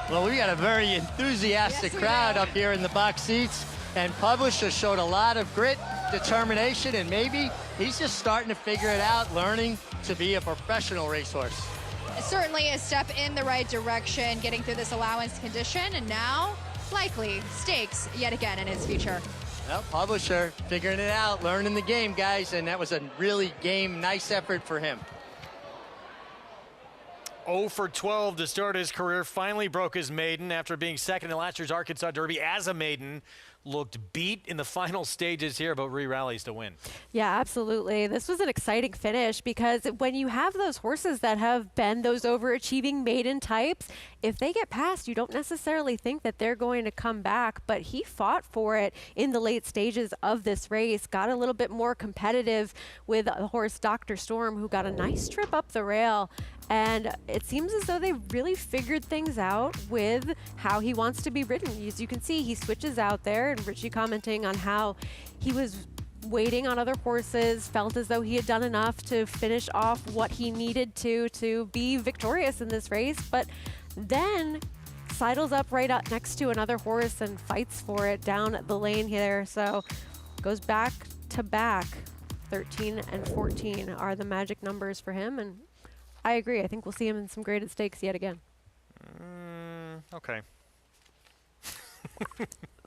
Well, we got a very enthusiastic crowd up here in the box seats, and Publisher showed a lot of grit, determination, and maybe he's just starting to figure it out, learning to be a professional racehorse. Certainly a step in the right direction, getting through this allowance condition, and now likely stakes yet again in his future. Well, Publisher figuring it out, learning the game, guys, and that was a really nice effort for him. 0 for 12 to start his career. Finally broke his maiden after being second in last year's Arkansas Derby as a maiden. Looked beat in the final stages here, but re-rallies to win. Yeah, absolutely. This was an exciting finish because when you have those horses that have been those overachieving maiden types, if they get past, you don't necessarily think that they're going to come back, but he fought for it in the late stages of this race, got a little bit more competitive with the horse Dr. Storm, who got a nice trip up the rail. And it seems as though they really figured things out with how he wants to be ridden. As you can see, he switches out there, and Richie commenting on how he was waiting on other horses, felt as though he had done enough to finish off what he needed to be victorious in this race, but then sidles up right up next to another horse and fights for it down the lane here. So goes back to back. 13 and 14 are the magic numbers for him, and I agree. I think we'll see him in some graded stakes yet again. Okay.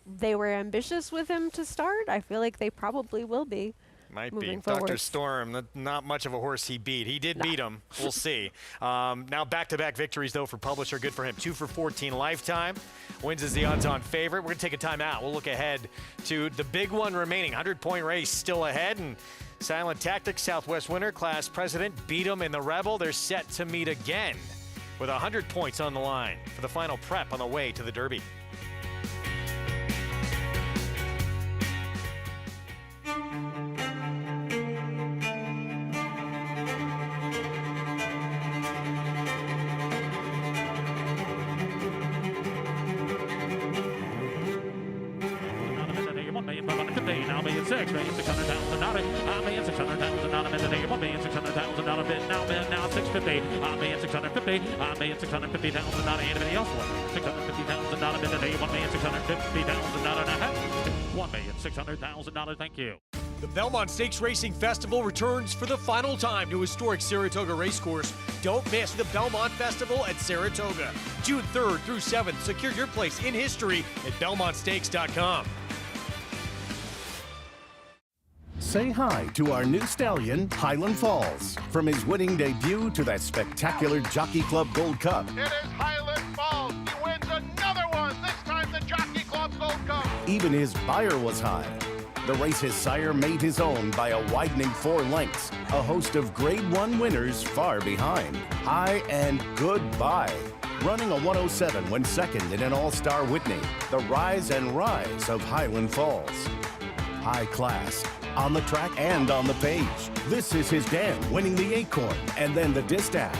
They were ambitious with him to start. I feel like they probably will be. Might be. Dr. Storm, not much of a horse he beat. He did beat him. We'll see. Now back-to-back victories, though, for Publisher. Good for him. 2 for 14 lifetime. Wins as the odds-on favorite. We're going to take a timeout. We'll look ahead to the big one remaining. 100-point race still ahead. And Silent Tactics, Southwest Winter Class President, beat him in the Rebel. They're set to meet again with 100 points on the line for the final prep on the way to the Derby. $1,600,000 $1,600,000 bid now $650,000 $1,650,000 anybody else want $650,000 bid today $1,650,000 thank you. The Belmont Stakes Racing Festival returns for the final time to historic Saratoga Racecourse. Don't miss the Belmont Festival at Saratoga. June 3rd through 7th. Secure your place in history at BelmontStakes.com. Say hi to our new stallion, Highland Falls. From his winning debut to that spectacular Jockey Club Gold Cup. It is Highland Falls. He wins another one, this time the Jockey Club Gold Cup. Even his buyer was high. The race his sire made his own by a widening 4 lengths. A host of Grade 1 winners far behind. High and goodbye. Running a 107 when second in an All-Star Whitney. The rise and rise of Highland Falls. High class, on the track and on the page. This is his dam, winning the Acorn and then the Distaff.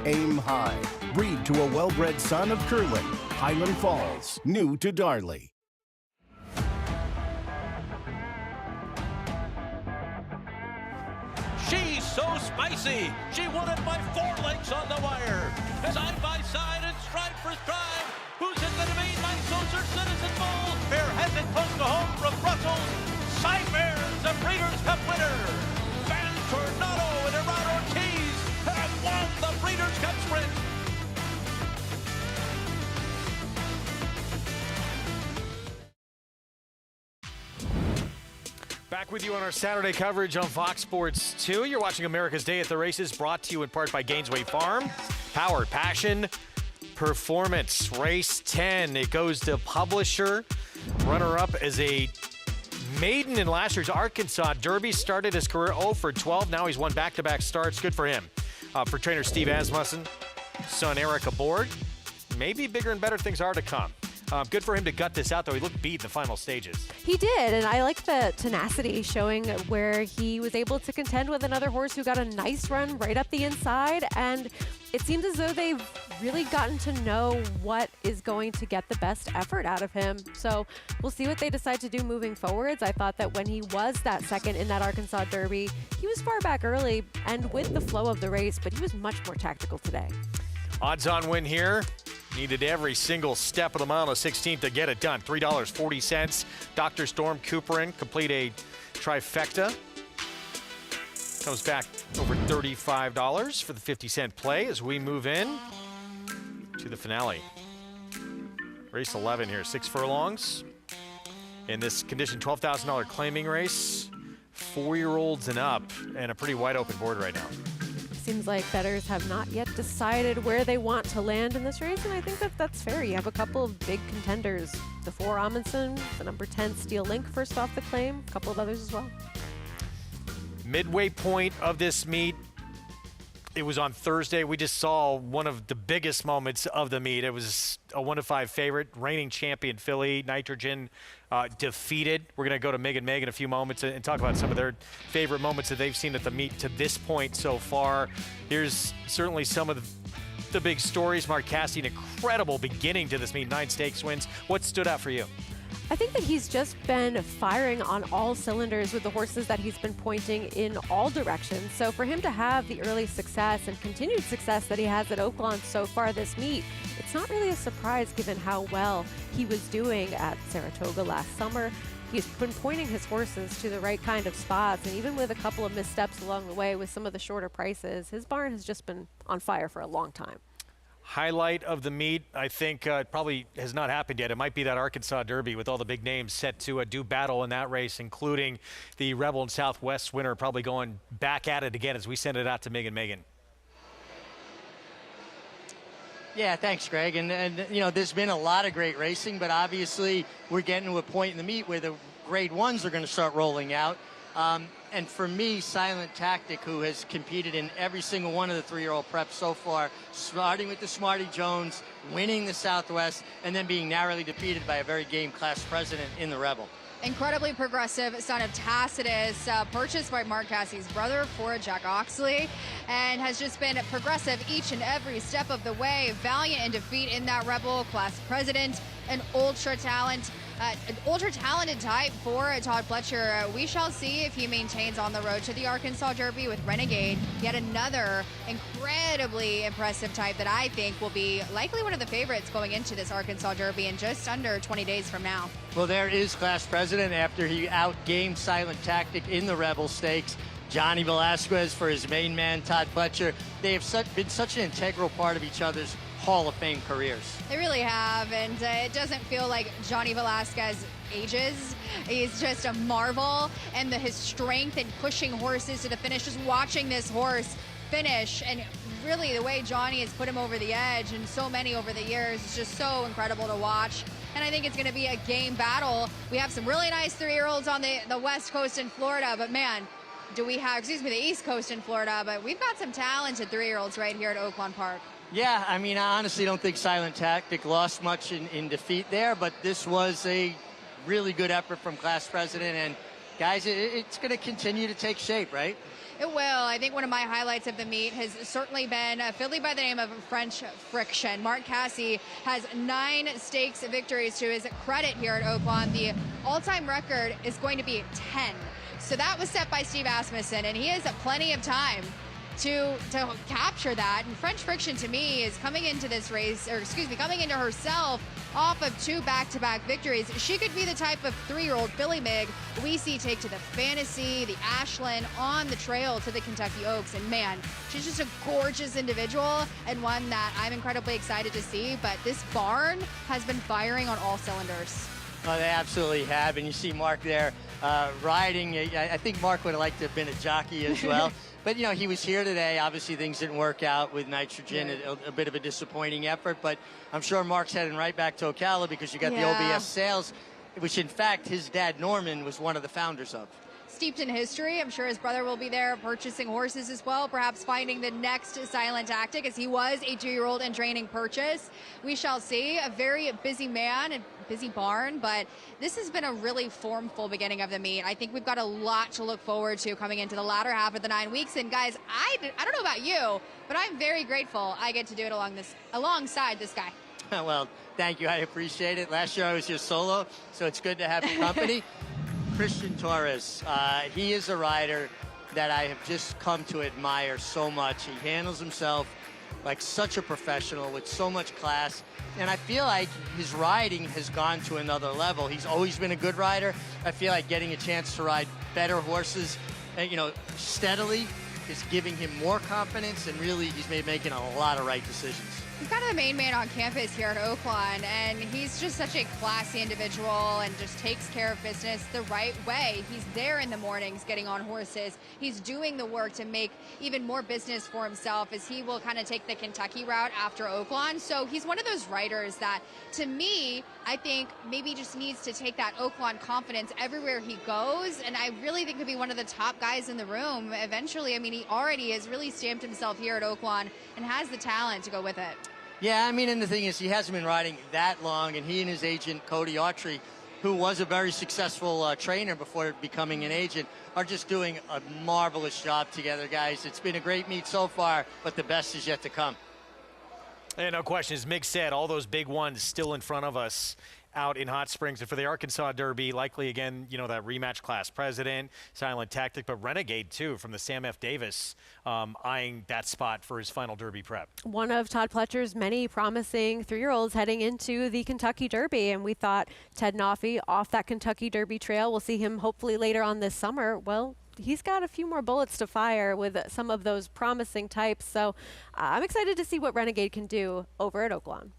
Aim high, breed to a well-bred son of Curlin. Highland Falls, new to Darley. She's so spicy. She won it by 4 lengths on the wire. Side by side and stride for stride. Who's it going to be? My Soldier Citizen Bull. Fair has it close to home from Brussels. Cyber's the Breeders' Cup winner. Van Tornado and Gerard Ortiz have won the Breeders' Cup Sprint. Back with you on our Saturday coverage on Fox Sports 2. You're watching America's Day at the Races, brought to you in part by Gainesway Farm. Powered Passion Performance. Race 10. It goes to Publisher. Runner-up as a maiden in last year's Arkansas Derby. Started his career 0 for 12. Now he's won back-to-back starts. Good for him. For trainer Steve Asmussen, son Eric aboard. Maybe bigger and better things are to come. Good for him to gut this out, though. He looked beat in the final stages. He did, and I like the tenacity showing where he was able to contend with another horse who got a nice run right up the inside, and it seems as though they've really gotten to know what is going to get the best effort out of him. So we'll see what they decide to do moving forwards. I thought that when he was that second in that Arkansas Derby, he was far back early and with the flow of the race, but he was much more tactical today. Odds-on win here. Needed every single step of the mile on the 16th to get it done. $3.40. Dr. Storm Cooperin complete a trifecta. Comes back over $35 for the 50-cent play as we move in to the finale. Race 11 here, 6 furlongs. In this condition, $12,000 claiming race. 4-year-olds and up, and a pretty wide open board right now. Seems like bettors have not yet decided where they want to land in this race, and I think that that's fair. You have a couple of big contenders. The 4 Amundsen, the number 10 Steel Link first off the claim, a couple of others as well. Midway point of this meet, it was on Thursday. We just saw one of the biggest moments of the meet. It was a 1-5 favorite, reigning champion filly, Nitrogen, defeated. We're going to go to Meg in a few moments and talk about some of their favorite moments that they've seen at the meet to this point so far. Here's certainly some of the big stories. Mark Cassidy, an incredible beginning to this meet, 9 stakes wins. What stood out for you? I think that he's just been firing on all cylinders with the horses that he's been pointing in all directions. So for him to have the early success and continued success that he has at Oaklawn so far this meet, it's not really a surprise given how well he was doing at Saratoga last summer. He's been pointing his horses to the right kind of spots, and even with a couple of missteps along the way with some of the shorter prices, his barn has just been on fire for a long time. Highlight of the meet, I think it probably has not happened yet. It might be that Arkansas Derby with all the big names set to do battle in that race, including the Rebel and Southwest winner probably going back at it again as we send it out to Megan. Yeah, thanks, Greg. And you know, there's been a lot of great racing, but obviously we're getting to a point in the meet where the grade ones are going to start rolling out. And for me, Silent Tactic, who has competed in every single one of the 3-year-old preps so far, starting with the Smarty Jones, winning the Southwest, and then being narrowly defeated by a very game class president in the Rebel. Incredibly progressive son of Tacitus, purchased by Mark Cassie's brother for Jack Oxley, and has just been progressive each and every step of the way. Valiant in defeat in that Rebel, class president, an ultra talented type for Todd Fletcher. We shall see if he maintains on the road to the Arkansas Derby with Renegade. Yet another incredibly impressive type that I think will be likely one of the favorites going into this Arkansas Derby in just under 20 days from now. Well, there is class president after he outgamed Silent Tactic in the Rebel Stakes. Johnny Velasquez for his main man, Todd Fletcher. They have been such an integral part of each other's Hall of Fame careers. They really have, and it doesn't feel like Johnny Velasquez ages. He's just a marvel, and his strength in pushing horses to the finish, just watching this horse finish, and really the way Johnny has put him over the edge and so many over the years is just so incredible to watch. And I think it's going to be a game battle. We have some really nice 3-year-olds on the West Coast in Florida, but man, do we have, the East Coast in Florida, but we've got some talented 3-year-olds right here at Oaklawn Park. Yeah, I mean, I honestly don't think Silent Tactic lost much in defeat there, but this was a really good effort from class president, and guys, it's going to continue to take shape, right? It will. I think one of my highlights of the meet has certainly been a filly by the name of French Friction. Mark Cassidy has 9 stakes victories to his credit here at Oaklawn. The all-time record is going to be 10. So that was set by Steve Asmussen, and he has plenty of time to capture that. And French Friction, to me, is coming into this race, coming into herself off of 2 back-to-back victories. She could be the type of 3-year-old filly Mig we see take to the Fantasy, the Ashland, on the trail to the Kentucky Oaks. And man, she's just a gorgeous individual and one that I'm incredibly excited to see. But this barn has been firing on all cylinders. Oh, they absolutely have. And you see Mark there riding. I think Mark would have liked to have been a jockey as well. But, you know, he was here today. Obviously, things didn't work out with Nitrogen. A bit of a disappointing effort. But I'm sure Mark's heading right back to Ocala because you got the OBS sales, which, in fact, his dad, Norman, was one of the founders of. Steeped in history. I'm sure his brother will be there purchasing horses as well, perhaps finding the next Silent Tactic, as he was a 2-year-old in training purchase. We shall see. A very busy man and busy barn, but this has been a really formful beginning of the meet. I think we've got a lot to look forward to coming into the latter half of the 9 weeks. And guys, I don't know about you, but I'm very grateful I get to do it alongside this guy. Well, thank you. I appreciate it. Last year I was here solo, so it's good to have your company. Christian Torres, he is a rider that I have just come to admire so much. He handles himself like such a professional with so much class. And I feel like his riding has gone to another level. He's always been a good rider. I feel like getting a chance to ride better horses, steadily is giving him more confidence, and really he's making a lot of right decisions. He's kind of the main man on campus here at Oaklawn, and he's just such a classy individual and just takes care of business the right way. He's there in the mornings getting on horses. He's doing the work to make even more business for himself, as he will kind of take the Kentucky route after Oaklawn. So he's one of those riders that, to me, I think maybe just needs to take that Oaklawn confidence everywhere he goes, and I really think could be one of the top guys in the room eventually. I mean, he already has really stamped himself here at Oaklawn and has the talent to go with it. Yeah, I mean, and the thing is, he hasn't been riding that long, and he and his agent, Cody Autry, who was a very successful trainer before becoming an agent, are just doing a marvelous job together, guys. It's been a great meet so far, but the best is yet to come. And no question, as Mick said, all those big ones still in front of us out in Hot Springs. And for the Arkansas Derby, likely again, you know, that rematch class president, Silent Tactic, but Renegade too from the Sam F. Davis, eyeing that spot for his final Derby prep. One of Todd Pletcher's many promising 3-year-olds heading into the Kentucky Derby, and we thought Ted Noffey off that Kentucky Derby trail. We'll see him hopefully later on this summer. Well, he's got a few more bullets to fire with some of those promising types. So I'm excited to see what Renegade can do over at Oaklawn.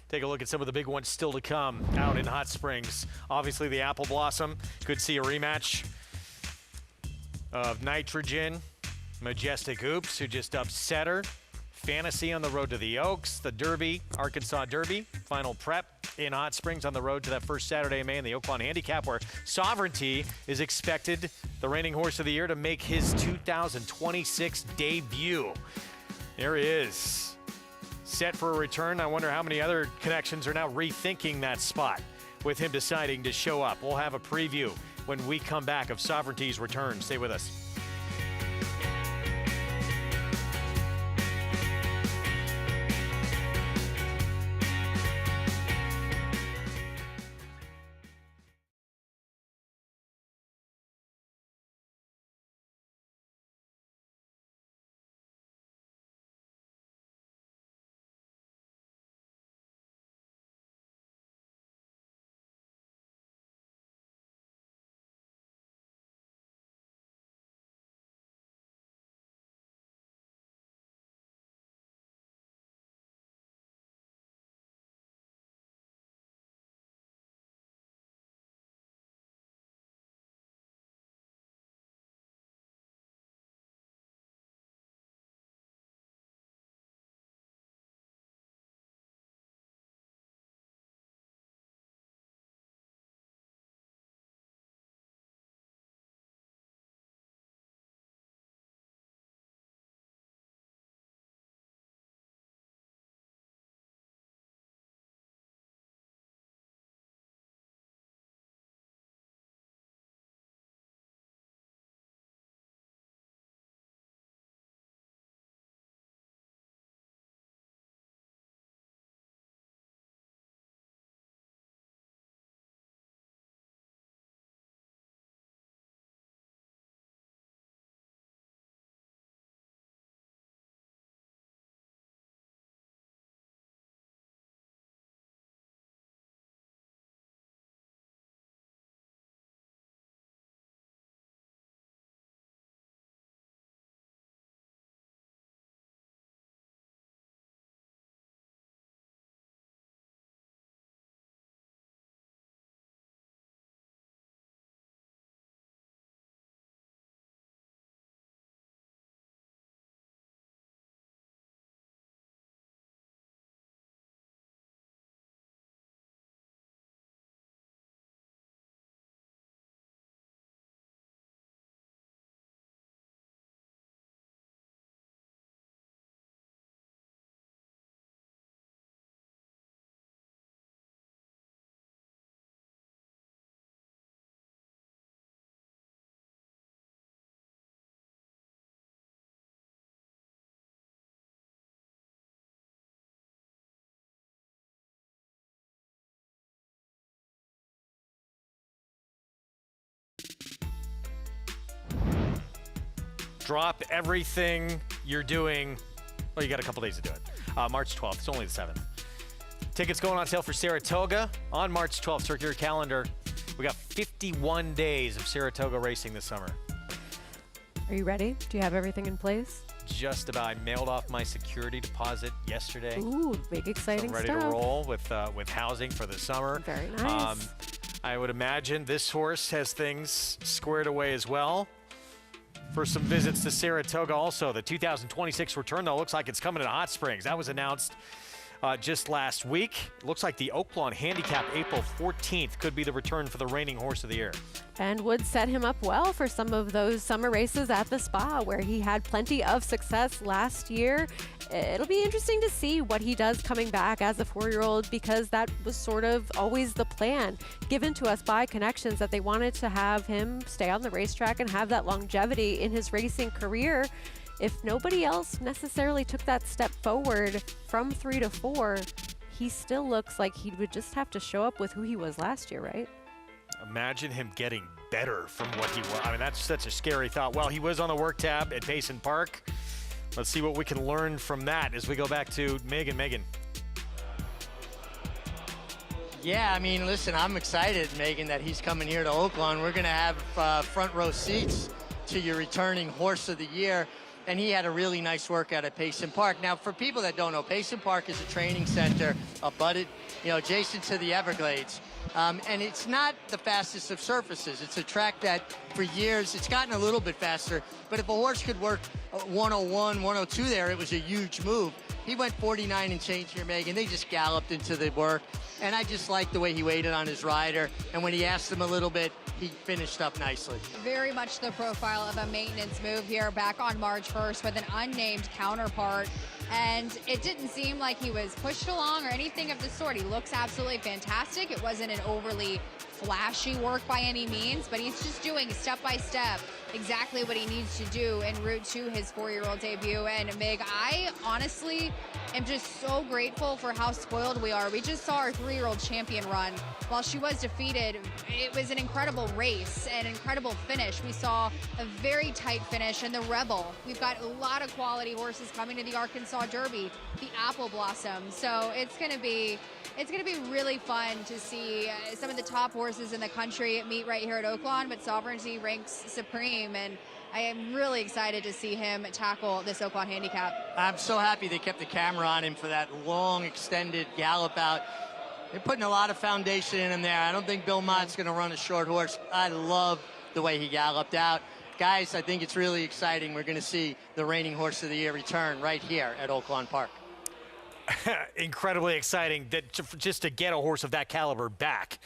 Take a look at some of the big ones still to come out in Hot Springs. Obviously, the Apple Blossom could see a rematch of Nitrogen, Majestic Oops, who just upset her. Fantasy on the road to the Oaks, the Derby, Arkansas Derby, final prep in Hot Springs on the road to that first Saturday of May in the Oaklawn Handicap, where Sovereignty is expected, the reigning horse of the year, to make his 2026 debut. There he is, set for a return. I wonder how many other connections are now rethinking that spot with him deciding to show up. We'll have a preview when we come back of Sovereignty's return. Stay with us. Drop everything you're doing. Well, you got a couple days to do it. March 12th. It's only the 7th. Tickets going on sale for Saratoga on March 12th. Circle your calendar. We got 51 days of Saratoga racing this summer. Are you ready? Do you have everything in place? Just about. I mailed off my security deposit yesterday. Ooh, big exciting so I'm ready stuff. to roll with housing for the summer. Very nice. I would imagine this horse has things squared away as well. For some visits to Saratoga also. The 2026 return, though, looks like it's coming to Hot Springs. That was announced just last week. Looks like the Oaklawn Handicap April 14th could be the return for the reigning horse of the year. And would set him up well for some of those summer races at the Spa where he had plenty of success last year. It'll be interesting to see what he does coming back as a 4-year-old, because that was sort of always the plan given to us by Connections, that they wanted to have him stay on the racetrack and have that longevity in his racing career. If nobody else necessarily took that step forward from 3 to 4, he still looks like he would just have to show up with who he was last year, right? Imagine him getting better from what he was. I mean, that's such a scary thought. Well, he was on the work tab at Payson Park. Let's see what we can learn from that as we go back to Megan. Megan. Yeah, I mean, listen, I'm excited, Megan, that he's coming here to Oaklawn. We're going to have front row seats to your returning horse of the year. And he had a really nice workout at Payson Park. Now, for people that don't know, Payson Park is a training center abutted, adjacent to the Everglades. And it's not the fastest of surfaces. It's a track that for years, it's gotten a little bit faster. But if a horse could work 101, 102 there, it was a huge move. He went 49 and change here, Megan. They just galloped into the work. And I just liked the way he waited on his rider. And when he asked him a little bit, he finished up nicely. Very much the profile of a maintenance move here back on March 1st with an unnamed counterpart. And it didn't seem like he was pushed along or anything of the sort. He looks absolutely fantastic. It wasn't an overly flashy work by any means, but he's just doing step by step exactly what he needs to do en route to his 4-year-old debut. And Meg, I honestly am just so grateful for how spoiled we are. We just saw our 3-year-old champion run. While she was defeated, it was an incredible race, an incredible finish. We saw a very tight finish in the Rebel. We've got a lot of quality horses coming to the Arkansas Derby, the Apple Blossom. So it's going to be really fun to see some of the top horses in the country meet right here at Oaklawn, but Sovereignty ranks supreme, and I am really excited to see him tackle this Oaklawn handicap. I'm so happy they kept the camera on him for that long, extended gallop out. They're putting a lot of foundation in him there. I don't think Bill Mott's going to run a short horse. I love the way he galloped out. Guys, I think it's really exciting. We're going to see the reigning horse of the year return right here at Oaklawn Park. Incredibly exciting that just to get a horse of that caliber back.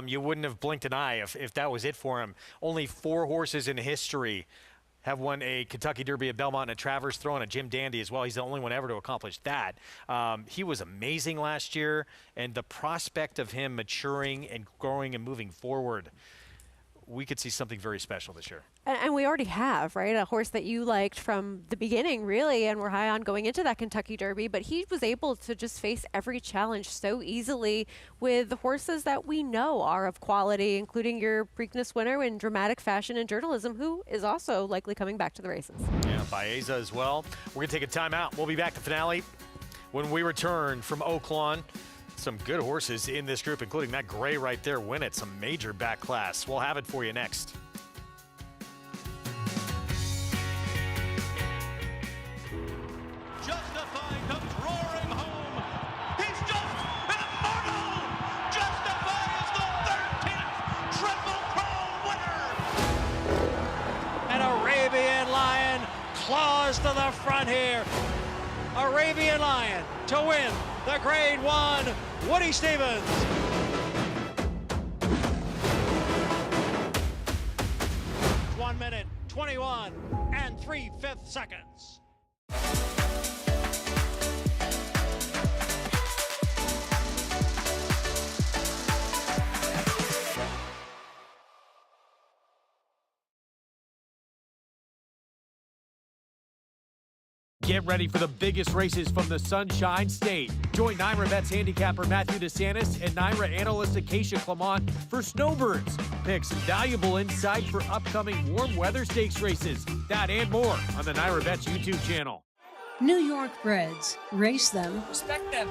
You wouldn't have blinked an eye if that was it for him. Only 4 horses in history have won a Kentucky Derby at Belmont and a Travers Throw and a Jim Dandy as well. He's the only one ever to accomplish that. He was amazing last year, and the prospect of him maturing and growing and moving forward, we could see something very special this year. And we already have, right? A horse that you liked from the beginning, really, and were high on going into that Kentucky Derby, but he was able to just face every challenge so easily with the horses that we know are of quality, including your Preakness winner in dramatic fashion and journalism, who is also likely coming back to the races. Yeah, Baeza as well. We're going to take a timeout. We'll be back to finale when we return from Oaklawn. Some good horses in this group, including that gray right there, win it. Some major back class. We'll have it for you next. Justify comes roaring home. He's just an immortal. Justify is the 13th Triple Crown winner. An Arabian Lion claws to the front here. Arabian Lion to win the Grade 1 Woody Stevens. It's 1 minute, 21 and 3/5 seconds. Get ready for the biggest races from the Sunshine State. Join NYRA Bets handicapper Matthew DeSantis and NYRA analyst Acacia Clement for Snowbirds. Pick some valuable insight for upcoming warm weather stakes races. That and more on the NYRA Bets YouTube channel. New York breds. Race them. Respect them.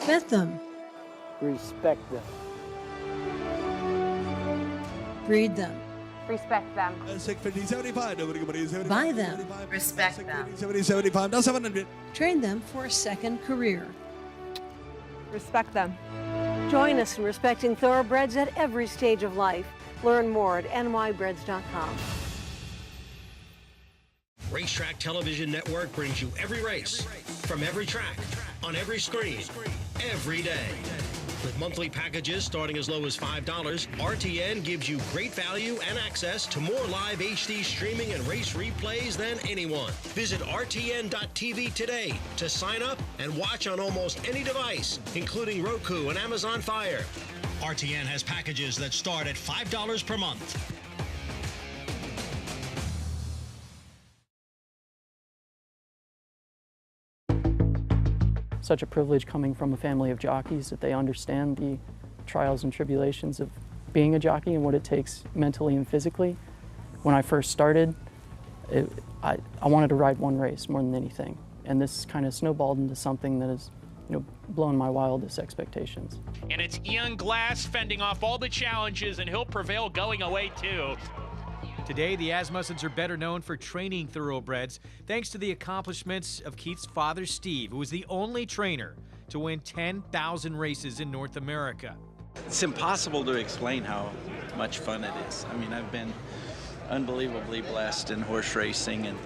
Bet them. Respect them. Breed them. Respect them. Buy them. Respect them. Train them for a second career. Respect them. Join us in respecting thoroughbreds at every stage of life. Learn more at nybreds.com. Racetrack Television Network brings you every race, from every track, on every screen, every day. With monthly packages starting as low as $5, RTN gives you great value and access to more live HD streaming and race replays than anyone. Visit RTN.tv today to sign up and watch on almost any device, including Roku and Amazon Fire. RTN has packages that start at $5 per month. Such a privilege coming from a family of jockeys that they understand the trials and tribulations of being a jockey and what it takes mentally and physically. When I first started, I wanted to ride one race more than anything, and this kind of snowballed into something that has, blown my wildest expectations. And it's Ian Glass fending off all the challenges, and he'll prevail going away too. Today, the Asmussens are better known for training thoroughbreds, thanks to the accomplishments of Keith's father, Steve, who was the only trainer to win 10,000 races in North America. It's impossible to explain how much fun it is. I mean, I've been unbelievably blessed in horse racing, and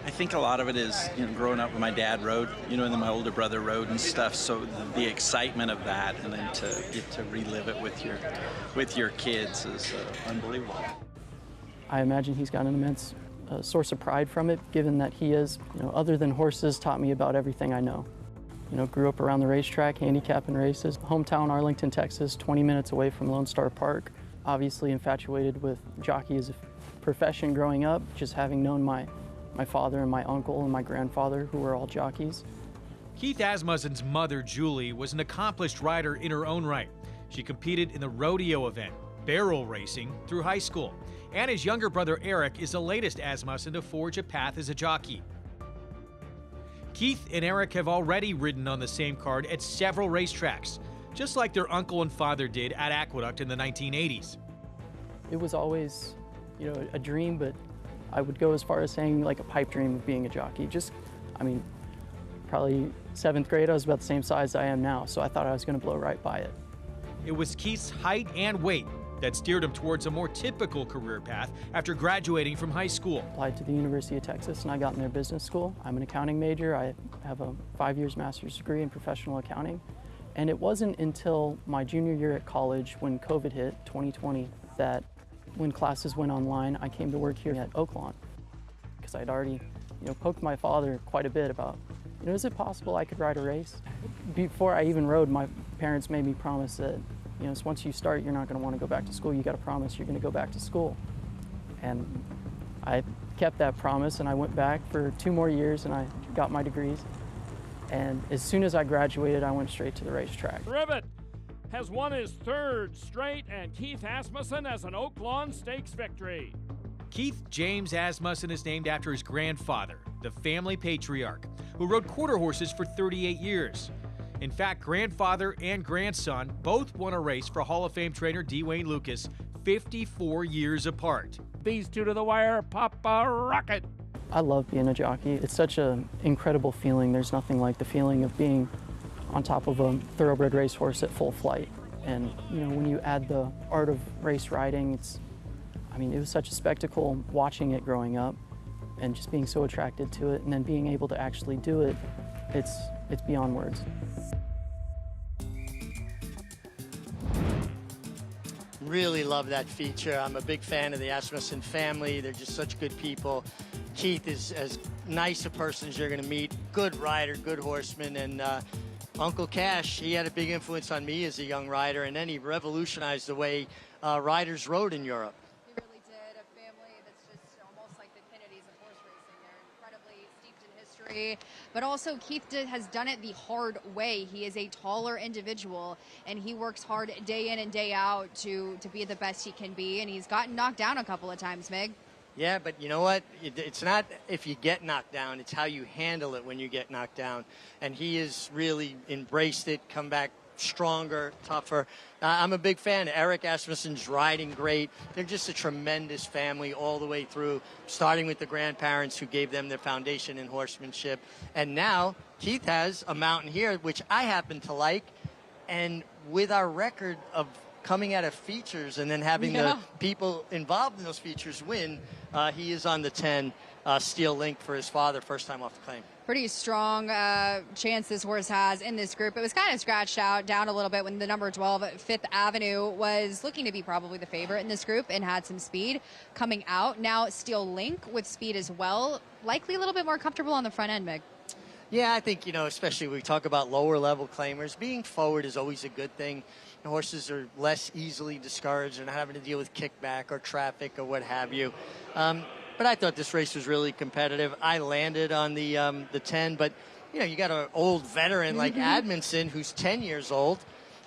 I think a lot of it is, growing up when my dad rode, and then my older brother rode and stuff. So the excitement of that, and then to get to relive it with your kids is unbelievable. I imagine he's got an immense source of pride from it, given that he is, other than horses, taught me about everything I know. Grew up around the racetrack, handicapping races. Hometown, Arlington, Texas, 20 minutes away from Lone Star Park. Obviously infatuated with jockey as a profession growing up, just having known my father and my uncle and my grandfather, who were all jockeys. Keith Asmussen's mother, Julie, was an accomplished rider in her own right. She competed in the rodeo event, barrel racing, through high school. And his younger brother, Eric, is the latest Asmussen to forge a path as a jockey. Keith and Eric have already ridden on the same card at several racetracks, just like their uncle and father did at Aqueduct in the 1980s. It was always, a dream, but I would go as far as saying like a pipe dream of being a jockey. Probably 7th grade, I was about the same size I am now, so I thought I was going to blow right by it. It was Keith's height and weight that steered him towards a more typical career path after graduating from high school. Applied to the University of Texas, and I got in their business school. I'm an accounting major. I have a 5 years master's degree in professional accounting. And it wasn't until my junior year at college, when COVID hit, 2020, that when classes went online, I came to work here at Oaklawn, because I'd already, poked my father quite a bit about, is it possible I could ride a race? Before I even rode, my parents made me promise that, once you start, you're not going to want to go back to school. You got to promise you're going to go back to school. And I kept that promise, and I went back for 2 more years, and I got my degrees. And as soon as I graduated, I went straight to the racetrack. Rivet has won his 3rd straight, and Keith Asmussen has an Oaklawn Stakes victory. Keith James Asmussen is named after his grandfather, the family patriarch, who rode quarter horses for 38 years. In fact, grandfather and grandson both won a race for Hall of Fame trainer D. Wayne Lucas 54 years apart. These two to the wire, Papa Rocket. I love being a jockey. It's such an incredible feeling. There's nothing like the feeling of being on top of a thoroughbred racehorse at full flight. And, when you add the art of race riding, it was such a spectacle watching it growing up and just being so attracted to it, and then being able to actually do it, it's beyond words. Really love that feature. I'm a big fan of the Asmussen family. They're just such good people. Keith is as nice a person as you're going to meet. Good rider, good horseman, and Uncle Cash, he had a big influence on me as a young rider, and then he revolutionized the way riders rode in Europe. He really did. A family that's just almost like the Kennedys of horse racing. They're incredibly steeped in history, but also Keith has done it the hard way. He is a taller individual, and he works hard day in and day out to be the best he can be, and he's gotten knocked down a couple of times, Meg. Yeah, but you know what? It's not if you get knocked down, it's how you handle it when you get knocked down. And he has really embraced it, come back stronger, tougher. I'm a big fan. Eric Asmussen's riding great. They're just a tremendous family all the way through, starting with the grandparents who gave them their foundation in horsemanship. And now Keith has a mountain here, which I happen to like. And with our record of coming out of features and then having the people involved in those features win, he is on the 10 Steel Link for his father, first time off the claim. Pretty strong chance this horse has in this group. It was kind of scratched out down a little bit when the number 12 Fifth Avenue was looking to be probably the favorite in this group and had some speed coming out. Now Steel Link with speed as well, likely a little bit more comfortable on the front end, Meg. Yeah, I think, especially when we talk about lower level claimers, being forward is always a good thing. The horses are less easily discouraged and not having to deal with kickback or traffic or what have you. But I thought this race was really competitive. I landed on the 10, but you got an old veteran like Admonson who's 10 years old,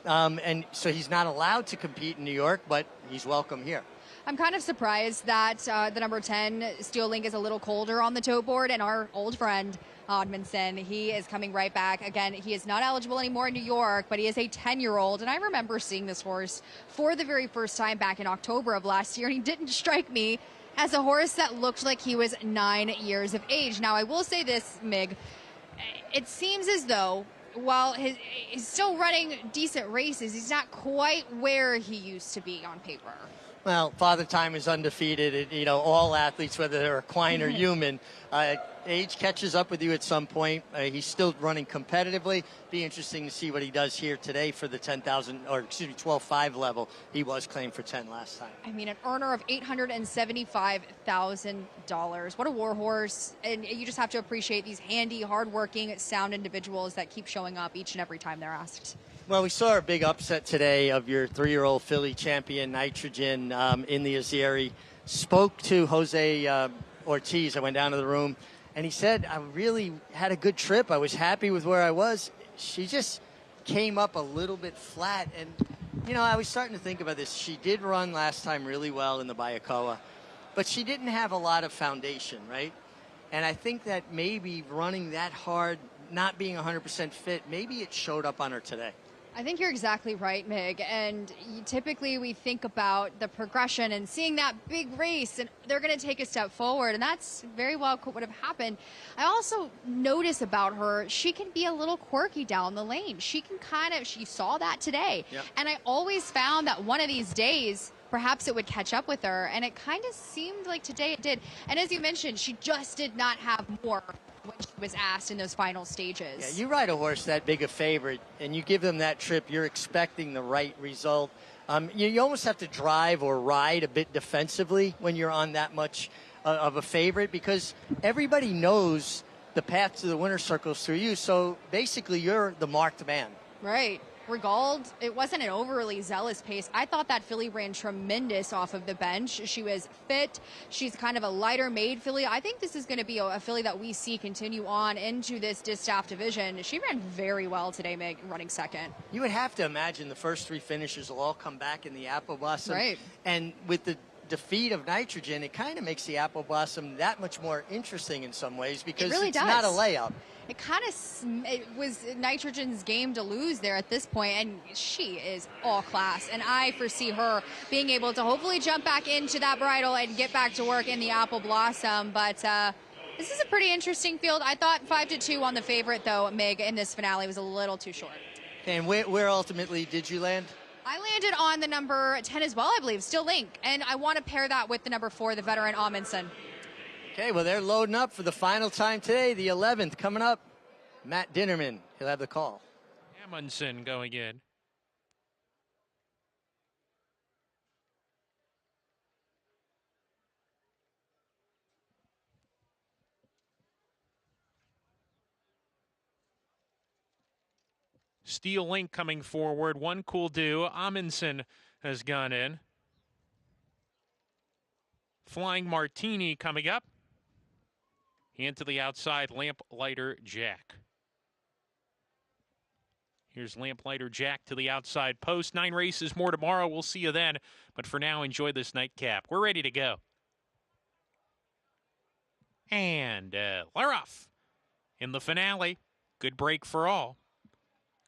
and so he's not allowed to compete in New York, but he's welcome here. I'm kind of surprised that the number 10 Steel Link is a little colder on the tote board, and our old friend Admonson, he is coming right back. Again, he is not eligible anymore in New York, but he is a 10-year-old, and I remember seeing this horse for the very first time back in October of last year, and he didn't strike me as a horse that looked like he was 9 years of age. Now, I will say this, Mig, it seems as though while he's still running decent races, he's not quite where he used to be on paper. Well, Father Time is undefeated. All athletes, whether they're equine or human, age catches up with you at some point. He's still running competitively. Be interesting to see what he does here today for the 12.5 level. He was claimed for 10 last time. I mean, an earner of $875,000. What a war horse. And you just have to appreciate these handy, hardworking, sound individuals that keep showing up each and every time they're asked. Well, we saw a big upset today of your 3-year-old filly champion, Nitrogen, in the Azeri. Spoke to Jose Ortiz. I went down to the room, and he said, I really had a good trip. I was happy with where I was. She just came up a little bit flat. And, I was starting to think about this. She did run last time really well in the Bayacoa, but she didn't have a lot of foundation, right? And I think that maybe running that hard, not being 100% fit, maybe it showed up on her today. I think you're exactly right, Mig. And typically we think about the progression and seeing that big race, and they're going to take a step forward, and that's very well could would have happened. I also notice about her, she can be a little quirky down the lane. She can she saw that today. Yep. And I always found that one of these days, perhaps it would catch up with her, and it kind of seemed like today it did. And as you mentioned, she just did not have more when she was asked in those final stages. Yeah, you ride a horse that big a favorite, and you give them that trip, you're expecting the right result. You almost have to drive or ride a bit defensively when you're on that much of a favorite, because everybody knows the path to the winner's circle is through you. So basically, you're the marked man. Right. Regald, it wasn't an overly zealous pace. I thought that filly ran tremendous off of the bench. She was fit. She's kind of a lighter made filly. I think this is going to be a filly that we see continue on into this distaff division. She ran very well today, Meg, running second. You would have to imagine the first three finishers will all come back in the Apple Blossom. Right. And with the defeat of Nitrogen, it kind of makes the Apple Blossom that much more interesting in some ways, because it's not a layup. It kind of it was Nitrogen's game to lose there at this point, and she is all class. And I foresee her being able to hopefully jump back into that bridle and get back to work in the Apple Blossom. But this is a pretty interesting field. I thought 5-2 on the favorite, though, Meg, in this finale was a little too short. And where ultimately did you land? I landed on the number 10 as well, I believe, Steel Link. And I want to pair that with the number 4, the veteran Amundsen. Okay, well, they're loading up for the final time today, the 11th coming up. Matt Dinnerman, he'll have the call. Amundsen going in. Steel Link coming forward. One cool do. Amundsen has gone in. Flying Martini coming up. Hand to the outside, Lamplighter Jack. Here's Lamplighter Jack to the outside post. 9 races more tomorrow. We'll see you then. But for now, enjoy this nightcap. We're ready to go. And we're off. In the finale, good break for all.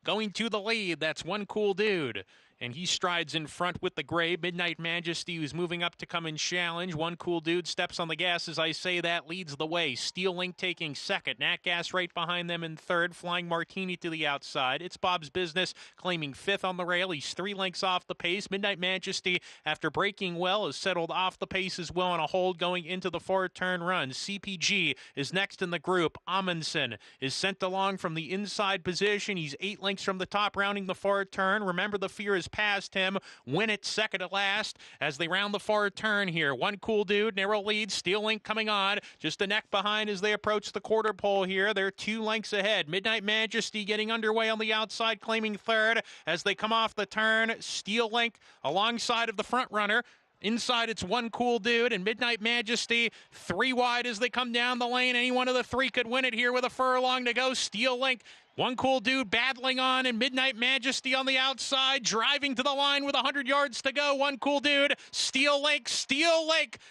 Going to the lead, that's One Cool Dude. And he strides in front with the gray. Midnight Majesty, who's moving up to come and challenge. One Cool Dude steps on the gas as I say that, leads the way. Steel Link taking second. Nat Gas right behind them in third. Flying Martini to the outside. It's Bob's Business claiming fifth on the rail. He's 3 lengths off the pace. Midnight Majesty, after breaking well, is settled off the pace as well on a hold going into the 4-turn run. CPG is next in the group. Amundsen is sent along from the inside position. He's 8 lengths from the top, rounding the 4-turn. Remember, the fear is past him. Win it second to last as they round the 4-turn here. One Cool Dude, narrow lead. Steel Link coming on. Just a neck behind as they approach the quarter pole here. They're 2 lengths ahead. Midnight Majesty getting underway on the outside, claiming third as they come off the turn. Steel Link alongside of the front runner. Inside, it's One Cool Dude and Midnight Majesty 3 wide as they come down the lane. Any one of the 3 could win it here with a furlong to go. Steel Link, One Cool Dude battling on, and Midnight Majesty on the outside, driving to the line with 100 yards to go. One Cool Dude, Steel Link,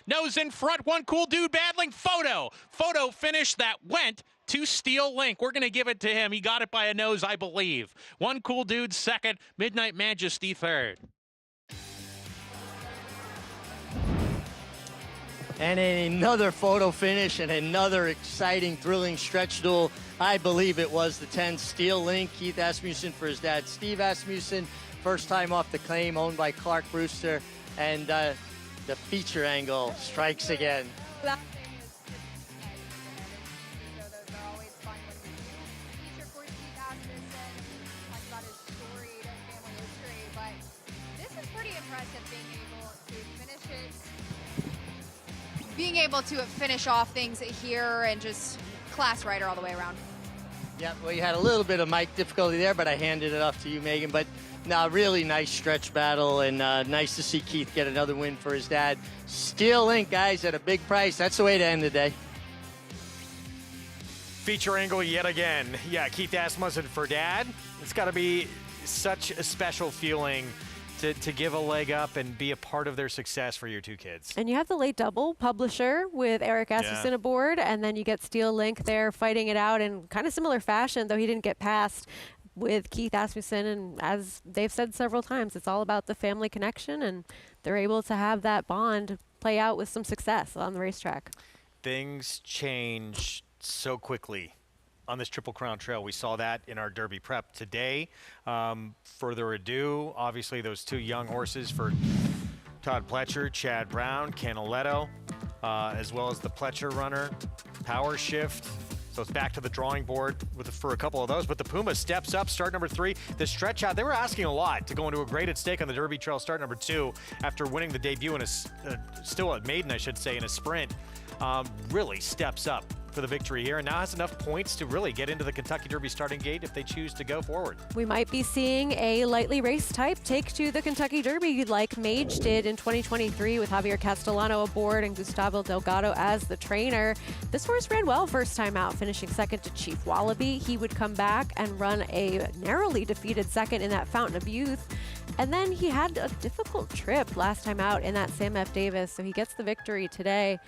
nose in front. One Cool Dude battling. Photo finish that went to Steel Link. We're going to give it to him. He got it by a nose, I believe. One Cool Dude second, Midnight Majesty third. And another photo finish and another exciting, thrilling stretch duel. I believe it was the 10 Steel Link. Keith Asmussen for his dad, Steve Asmussen. First time off the claim, owned by Clark Brewster. And the feature angle strikes again. Being able to finish off things here and just class rider all the way around. Yeah, well, you had a little bit of mic difficulty there, but I handed it off to you, Megan. But no, really nice stretch battle, and nice to see Keith get another win for his dad. Steel Link, guys, at a big price. That's the way to end the day. Feature angle yet again. Yeah, Keith Asmussen for dad. It's got to be such a special feeling to give a leg up and be a part of their success for your 2 kids. And you have the late double publisher with Eric Asmussen aboard, and then you get Steel Link there fighting it out in kind of similar fashion, though he didn't get past with Keith Asmussen. And as they've said several times, it's all about the family connection, and they're able to have that bond play out with some success on the racetrack. Things change so quickly on this Triple Crown Trail. We saw that in our Derby prep today. Further ado, obviously those 2 young horses for Todd Pletcher, Chad Brown, Canaletto, as well as the Pletcher runner, Power Shift. So it's back to the drawing board for a couple of those. But the Puma steps up, start number 3. The stretch out, they were asking a lot to go into a graded stake on the Derby Trail, start number 2, after winning the debut in still a maiden, I should say, in a sprint. Really steps up for the victory here, and now has enough points to really get into the Kentucky Derby starting gate if they choose to go forward. We might be seeing a lightly race type take to the Kentucky Derby like Mage did in 2023 with Javier Castellano aboard and Gustavo Delgado as the trainer. This horse ran well first time out, finishing second to Chief Wallaby. He would come back and run a narrowly defeated second in that Fountain of Youth. And then he had a difficult trip last time out in that Sam F. Davis, so he gets the victory today.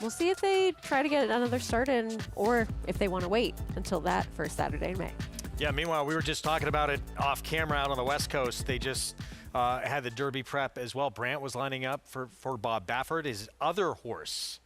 We'll see if they try to get another start in or if they want to wait until that first Saturday in May. Yeah, meanwhile, we were just talking about it off camera out on the West Coast. They just had the Derby prep as well. Brandt was lining up for Bob Baffert. His other horse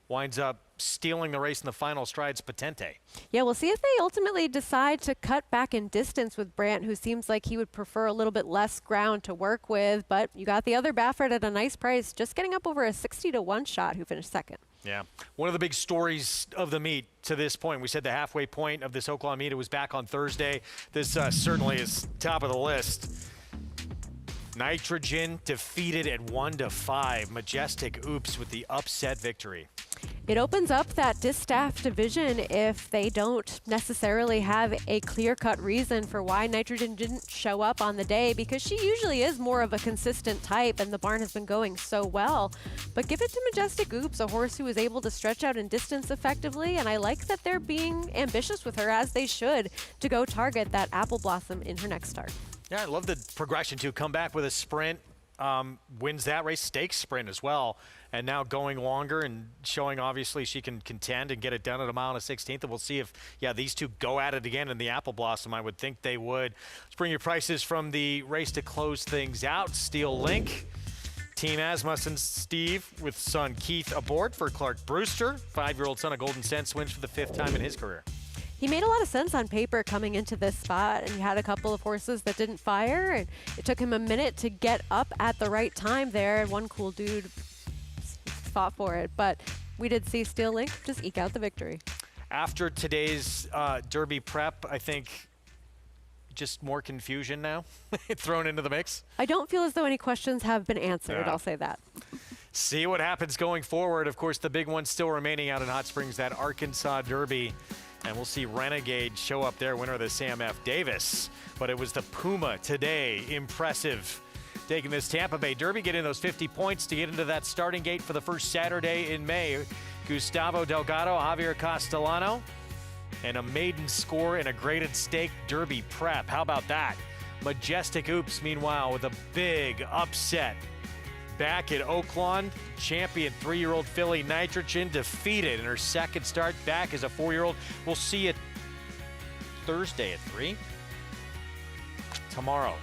winds up stealing the race in the final strides, Patente. Yeah, we'll see if they ultimately decide to cut back in distance with Brandt, who seems like he would prefer a little bit less ground to work with. But you got the other Baffert at a nice price, just getting up over a 60-1 shot, who finished second. Yeah, one of the big stories of the meet to this point, we said the halfway point of this Oaklawn meet, it was back on Thursday. This certainly is top of the list. Nitrogen defeated at 1-5. Majestic Oops with the upset victory. It opens up that distaff division if they don't necessarily have a clear-cut reason for why Nitrogen didn't show up on the day, because she usually is more of a consistent type and the barn has been going so well. But give it to Majestic Oops, a horse who was able to stretch out in distance effectively, and I like that they're being ambitious with her, as they should, to go target that Apple Blossom in her next start. Yeah, I love the progression to come back with a sprint, wins that race, stakes sprint as well, and now going longer and showing obviously she can contend and get it done at a mile and a 16th. And we'll see if, these two go at it again in the Apple Blossom. I would think they would. Let's bring your prices from the race to close things out. Steel Link. Team Asmussen Steve with son Keith aboard for Clark Brewster. 5-year-old son of Golden Sense wins for the 5th time in his career. He made a lot of sense on paper coming into this spot, and he had a couple of horses that didn't fire, and it took him a minute to get up at the right time there, and one cool dude fought for it. But we did see Steel Link just eke out the victory. After today's Derby prep, I think just more confusion now thrown into the mix. I don't feel as though any questions have been answered, I'll say that. See what happens going forward. Of course, the big one still remaining out in Hot Springs, that Arkansas Derby. And we'll see Renegade show up there, winner of the Sam F. Davis. But it was the Puma today. Impressive. Taking this Tampa Bay Derby, getting those 50 points to get into that starting gate for the first Saturday in May. Gustavo Delgado, Javier Castellano, and a maiden score in a graded stake Derby prep. How about that? Majestic Oops, meanwhile, with a big upset. Back at Oaklawn, champion 3-year-old filly Nitrogen defeated in her second start back as a 4-year-old. We'll see you Thursday at 3. Tomorrow.